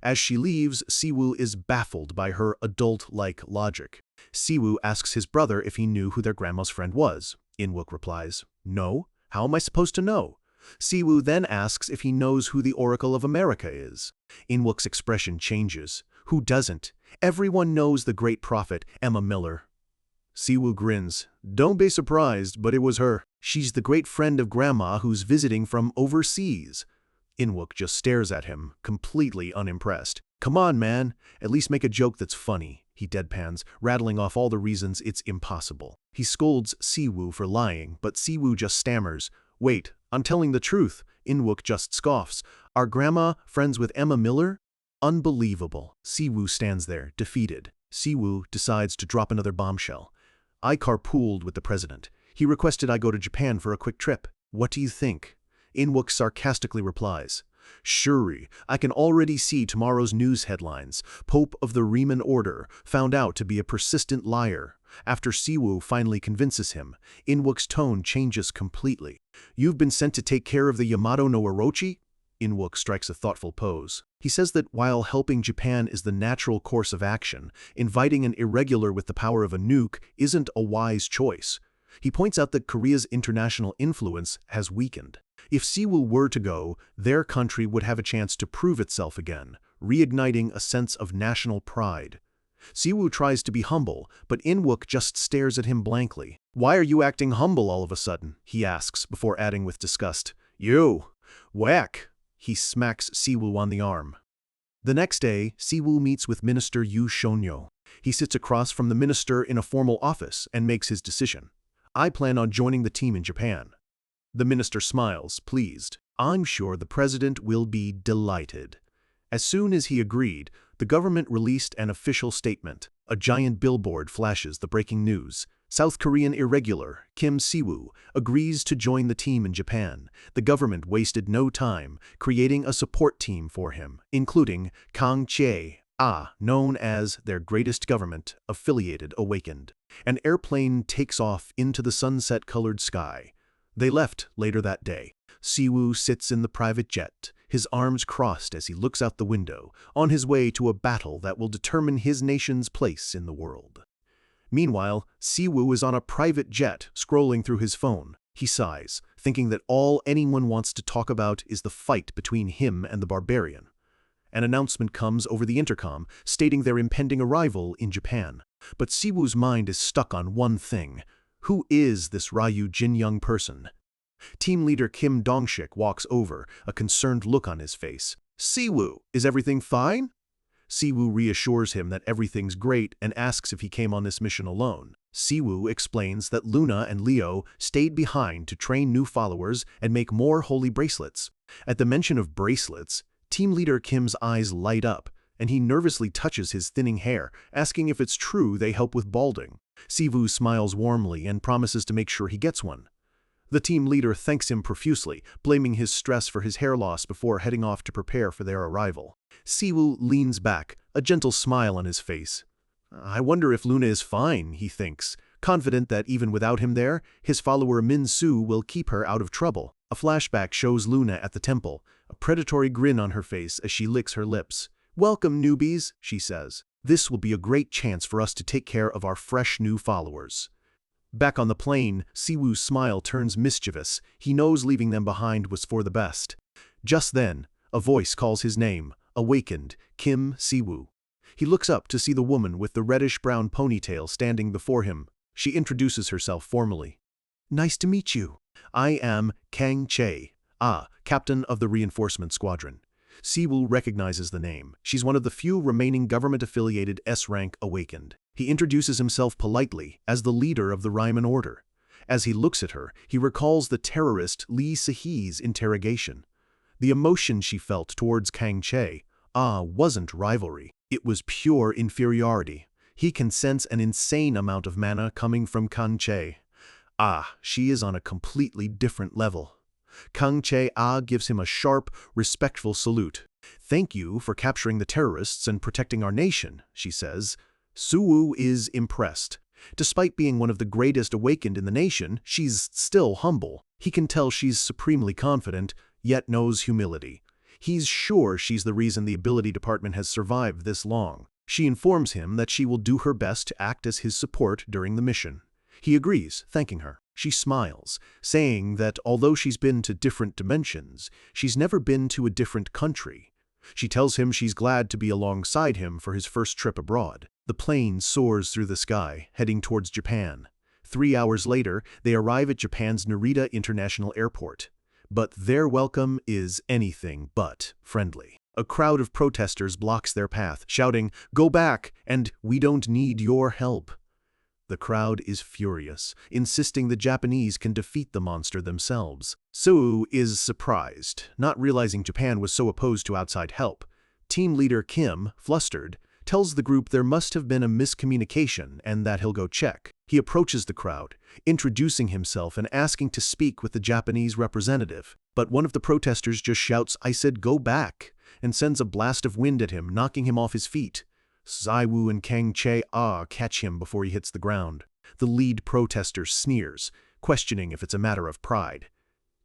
As she leaves, Siwoo is baffled by her adult-like logic. Siwoo asks his brother if he knew who their grandma's friend was. Inwook replies, "No, how am I supposed to know?" Siwoo then asks if he knows who the Oracle of America is. Inwook's expression changes. Who doesn't? Everyone knows the great prophet, Emma Miller. Siwoo grins. "Don't be surprised, but it was her. She's the great friend of Grandma who's visiting from overseas." Inwook just stares at him, completely unimpressed. "Come on, man. At least make a joke that's funny." he deadpans, rattling off all the reasons it's impossible. He scolds Siwoo for lying, but Siwoo just stammers. Wait, I'm telling the truth. Inwook just scoffs. Our grandma friends with Emma Miller? Unbelievable. Siwoo stands there, defeated. Siwoo decides to drop another bombshell. I carpooled with the president. He requested I go to Japan for a quick trip. What do you think? Inwook sarcastically replies. Shuri, I can already see tomorrow's news headlines. Pope of the Riemann Order found out to be a persistent liar. After Siwoo finally convinces him, Inwook's tone changes completely. You've been sent to take care of the Yamato no Orochi? Inwook strikes a thoughtful pose. He says that while helping Japan is the natural course of action, inviting an irregular with the power of a nuke isn't a wise choice. He points out that Korea's international influence has weakened. If Siwoo were to go, their country would have a chance to prove itself again, reigniting a sense of national pride. Siwoo tries to be humble, but Inwook just stares at him blankly. Why are you acting humble all of a sudden? He asks, before adding with disgust. You! Whack! He smacks Siwoo on the arm. The next day, Siwoo meets with Minister Yu Shonyo. He sits across from the minister in a formal office and makes his decision. I plan on joining the team in Japan. The minister smiles, pleased. I'm sure the president will be delighted. As soon as he agreed, the government released an official statement. A giant billboard flashes the breaking news. South Korean irregular Kim Siwoo agrees to join the team in Japan. The government wasted no time creating a support team for him, including Kang Chae-ah, known as their greatest government-affiliated awakened. An airplane takes off into the sunset-colored sky. They left later that day. Siwoo sits in the private jet, his arms crossed as he looks out the window, on his way to a battle that will determine his nation's place in the world. Meanwhile, Siwoo is on a private jet, scrolling through his phone. He sighs, thinking that all anyone wants to talk about is the fight between him and the barbarian. An announcement comes over the intercom, stating their impending arrival in Japan. But Siwoo's mind is stuck on one thing. Who is this Ryu Jinyoung person? Team leader Kim Dongshik walks over, a concerned look on his face. Siwoo, is everything fine? Siwoo reassures him that everything's great and asks if he came on this mission alone. Siwoo explains that Luna and Leo stayed behind to train new followers and make more holy bracelets. At the mention of bracelets, team leader Kim's eyes light up, and he nervously touches his thinning hair, asking if it's true they help with balding. Siwoo smiles warmly and promises to make sure he gets one. The team leader thanks him profusely, blaming his stress for his hair loss before heading off to prepare for their arrival. Siwoo leans back, a gentle smile on his face. I wonder if Luna is fine, he thinks, confident that even without him there, his follower Min Soo will keep her out of trouble. A flashback shows Luna at the temple, a predatory grin on her face as she licks her lips. Welcome, newbies, she says. This will be a great chance for us to take care of our fresh new followers. Back on the plane, Siwoo's smile turns mischievous. He knows leaving them behind was for the best. Just then, a voice calls his name, awakened, Kim Siwoo. He looks up to see the woman with the reddish-brown ponytail standing before him. She introduces herself formally. Nice to meet you. I am Kang Chae-ah, captain of the reinforcement squadron. Siwoo recognizes the name. She's one of the few remaining government-affiliated S-rank awakened. He introduces himself politely as the leader of the Riemann Order. As he looks at her, he recalls the terrorist Lee Se-hee's interrogation. The emotion she felt towards Kang Chae-ah wasn't rivalry. It was pure inferiority. He can sense an insane amount of mana coming from Kang Chae-ah. She is on a completely different level. Kang Chae-ah gives him a sharp, respectful salute. Thank you for capturing the terrorists and protecting our nation, she says. Siwoo is impressed. Despite being one of the greatest awakened in the nation, she's still humble. He can tell she's supremely confident, yet knows humility. He's sure she's the reason the ability department has survived this long. She informs him that she will do her best to act as his support during the mission. He agrees, thanking her. She smiles, saying that although she's been to different dimensions, she's never been to a different country. She tells him she's glad to be alongside him for his first trip abroad. The plane soars through the sky, heading towards Japan. 3 hours later, they arrive at Japan's Narita International Airport. But their welcome is anything but friendly. A crowd of protesters blocks their path, shouting, "Go back!" and "We don't need your help." The crowd is furious, insisting the Japanese can defeat the monster themselves. Suwoo is surprised, not realizing Japan was so opposed to outside help. Team leader Kim, flustered, tells the group there must have been a miscommunication and that he'll go check. He approaches the crowd, introducing himself and asking to speak with the Japanese representative. But one of the protesters just shouts, "I said go back," and sends a blast of wind at him, knocking him off his feet. Zaiwoo and Kang Chae-ah catch him before he hits the ground. The lead protester sneers, questioning if it's a matter of pride.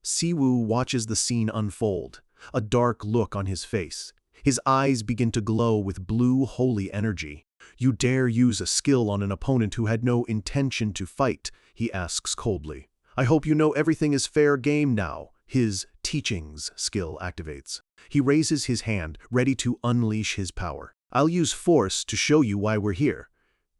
Siwoo watches the scene unfold, a dark look on his face. His eyes begin to glow with blue, holy energy. "You dare use a skill on an opponent who had no intention to fight?" he asks coldly. "I hope you know everything is fair game now." His teachings skill activates. He raises his hand, ready to unleash his power. "I'll use force to show you why we're here."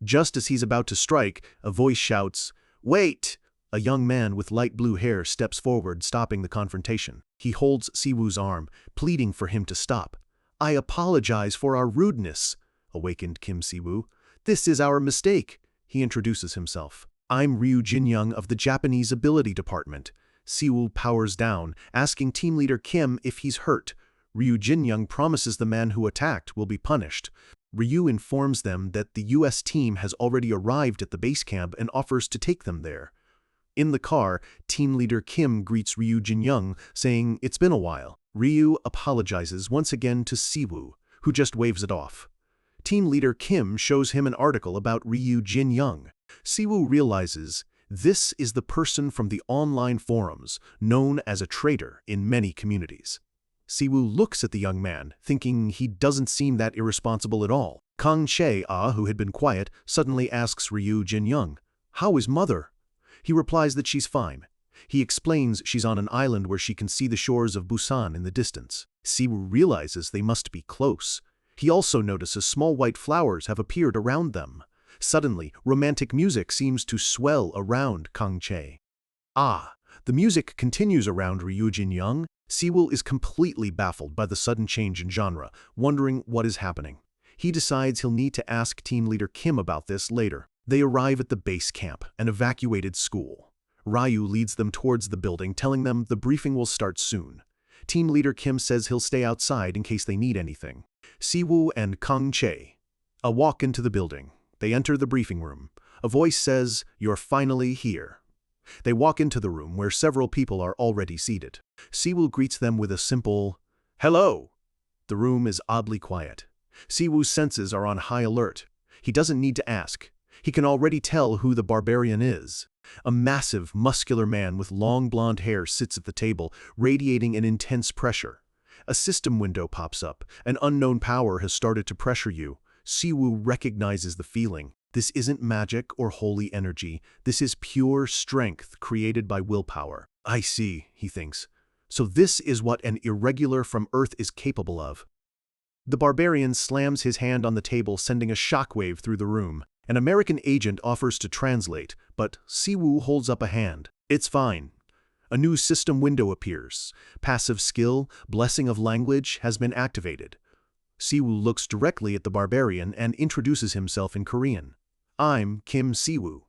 Just as he's about to strike, a voice shouts, "Wait!" A young man with light blue hair steps forward, stopping the confrontation. He holds Siwoo's arm, pleading for him to stop. "I apologize for our rudeness," awakened Kim Siwoo. "This is our mistake." He introduces himself. "I'm Ryu Jinyoung of the Japanese Ability Department." Siwoo powers down, asking team leader Kim if he's hurt. Ryu Jinyoung promises the man who attacked will be punished. Ryu informs them that the US team has already arrived at the base camp and offers to take them there. In the car, team leader Kim greets Ryu Jinyoung, saying it's been a while. Ryu apologizes once again to Siwoo, who just waves it off. Team leader Kim shows him an article about Ryu Jinyoung. Siwoo realizes this is the person from the online forums, known as a traitor in many communities. Siwoo looks at the young man, thinking he doesn't seem that irresponsible at all. Kang Chae-ah, who had been quiet, suddenly asks Ryu Jinyoung, "How is mother?" He replies that she's fine. He explains she's on an island where she can see the shores of Busan in the distance. Siwoo realizes they must be close. He also notices small white flowers have appeared around them. Suddenly, romantic music seems to swell around Kang Chae. The music continues around Ryu Jinyoung. Siwoo is completely baffled by the sudden change in genre, wondering what is happening. He decides he'll need to ask team leader Kim about this later. They arrive at the base camp, an evacuated school. Ryu leads them towards the building, telling them the briefing will start soon. Team leader Kim says he'll stay outside in case they need anything. Siwoo and Kang Chae walk into the building. They enter the briefing room. A voice says, "You're finally here." They walk into the room where several people are already seated. Siwoo greets them with a simple, "Hello." The room is oddly quiet. Siwoo's senses are on high alert. He doesn't need to ask. He can already tell who the barbarian is. A massive, muscular man with long blonde hair sits at the table, radiating an intense pressure. A system window pops up. An unknown power has started to pressure you. Siwoo recognizes the feeling. This isn't magic or holy energy. This is pure strength created by willpower. "I see," he thinks. "So this is what an irregular from Earth is capable of." The barbarian slams his hand on the table, sending a shockwave through the room. An American agent offers to translate, but Siwoo holds up a hand. "It's fine." A new system window appears. Passive skill, Blessing of Language, has been activated. Siwoo looks directly at the barbarian and introduces himself in Korean. "I'm Kim Siwoo."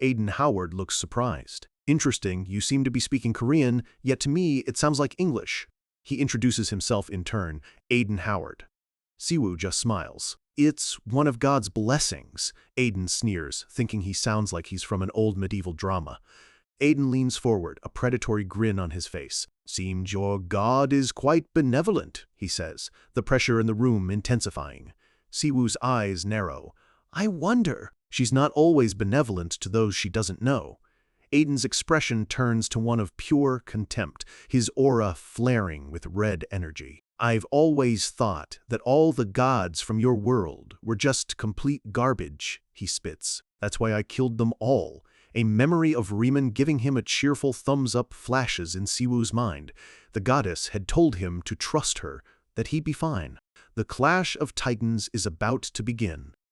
Aiden Howard looks surprised. "Interesting, you seem to be speaking Korean, yet to me it sounds like English." He introduces himself in turn, Aiden Howard. Siwoo just smiles. "It's one of God's blessings," Aiden sneers, thinking he sounds like he's from an old medieval drama. Aiden leans forward, a predatory grin on his face. "Seems your God is quite benevolent," he says, the pressure in the room intensifying. Siwoo's eyes narrow. "I wonder." She's not always benevolent to those she doesn't know. Aiden's expression turns to one of pure contempt, his aura flaring with red energy. "I've always thought that all the gods from your world were just complete garbage," he spits. "That's why I killed them all." A memory of Riemann giving him a cheerful thumbs-up flashes in Siwoo's mind. The goddess had told him to trust her, that he'd be fine. The clash of titans is about to begin.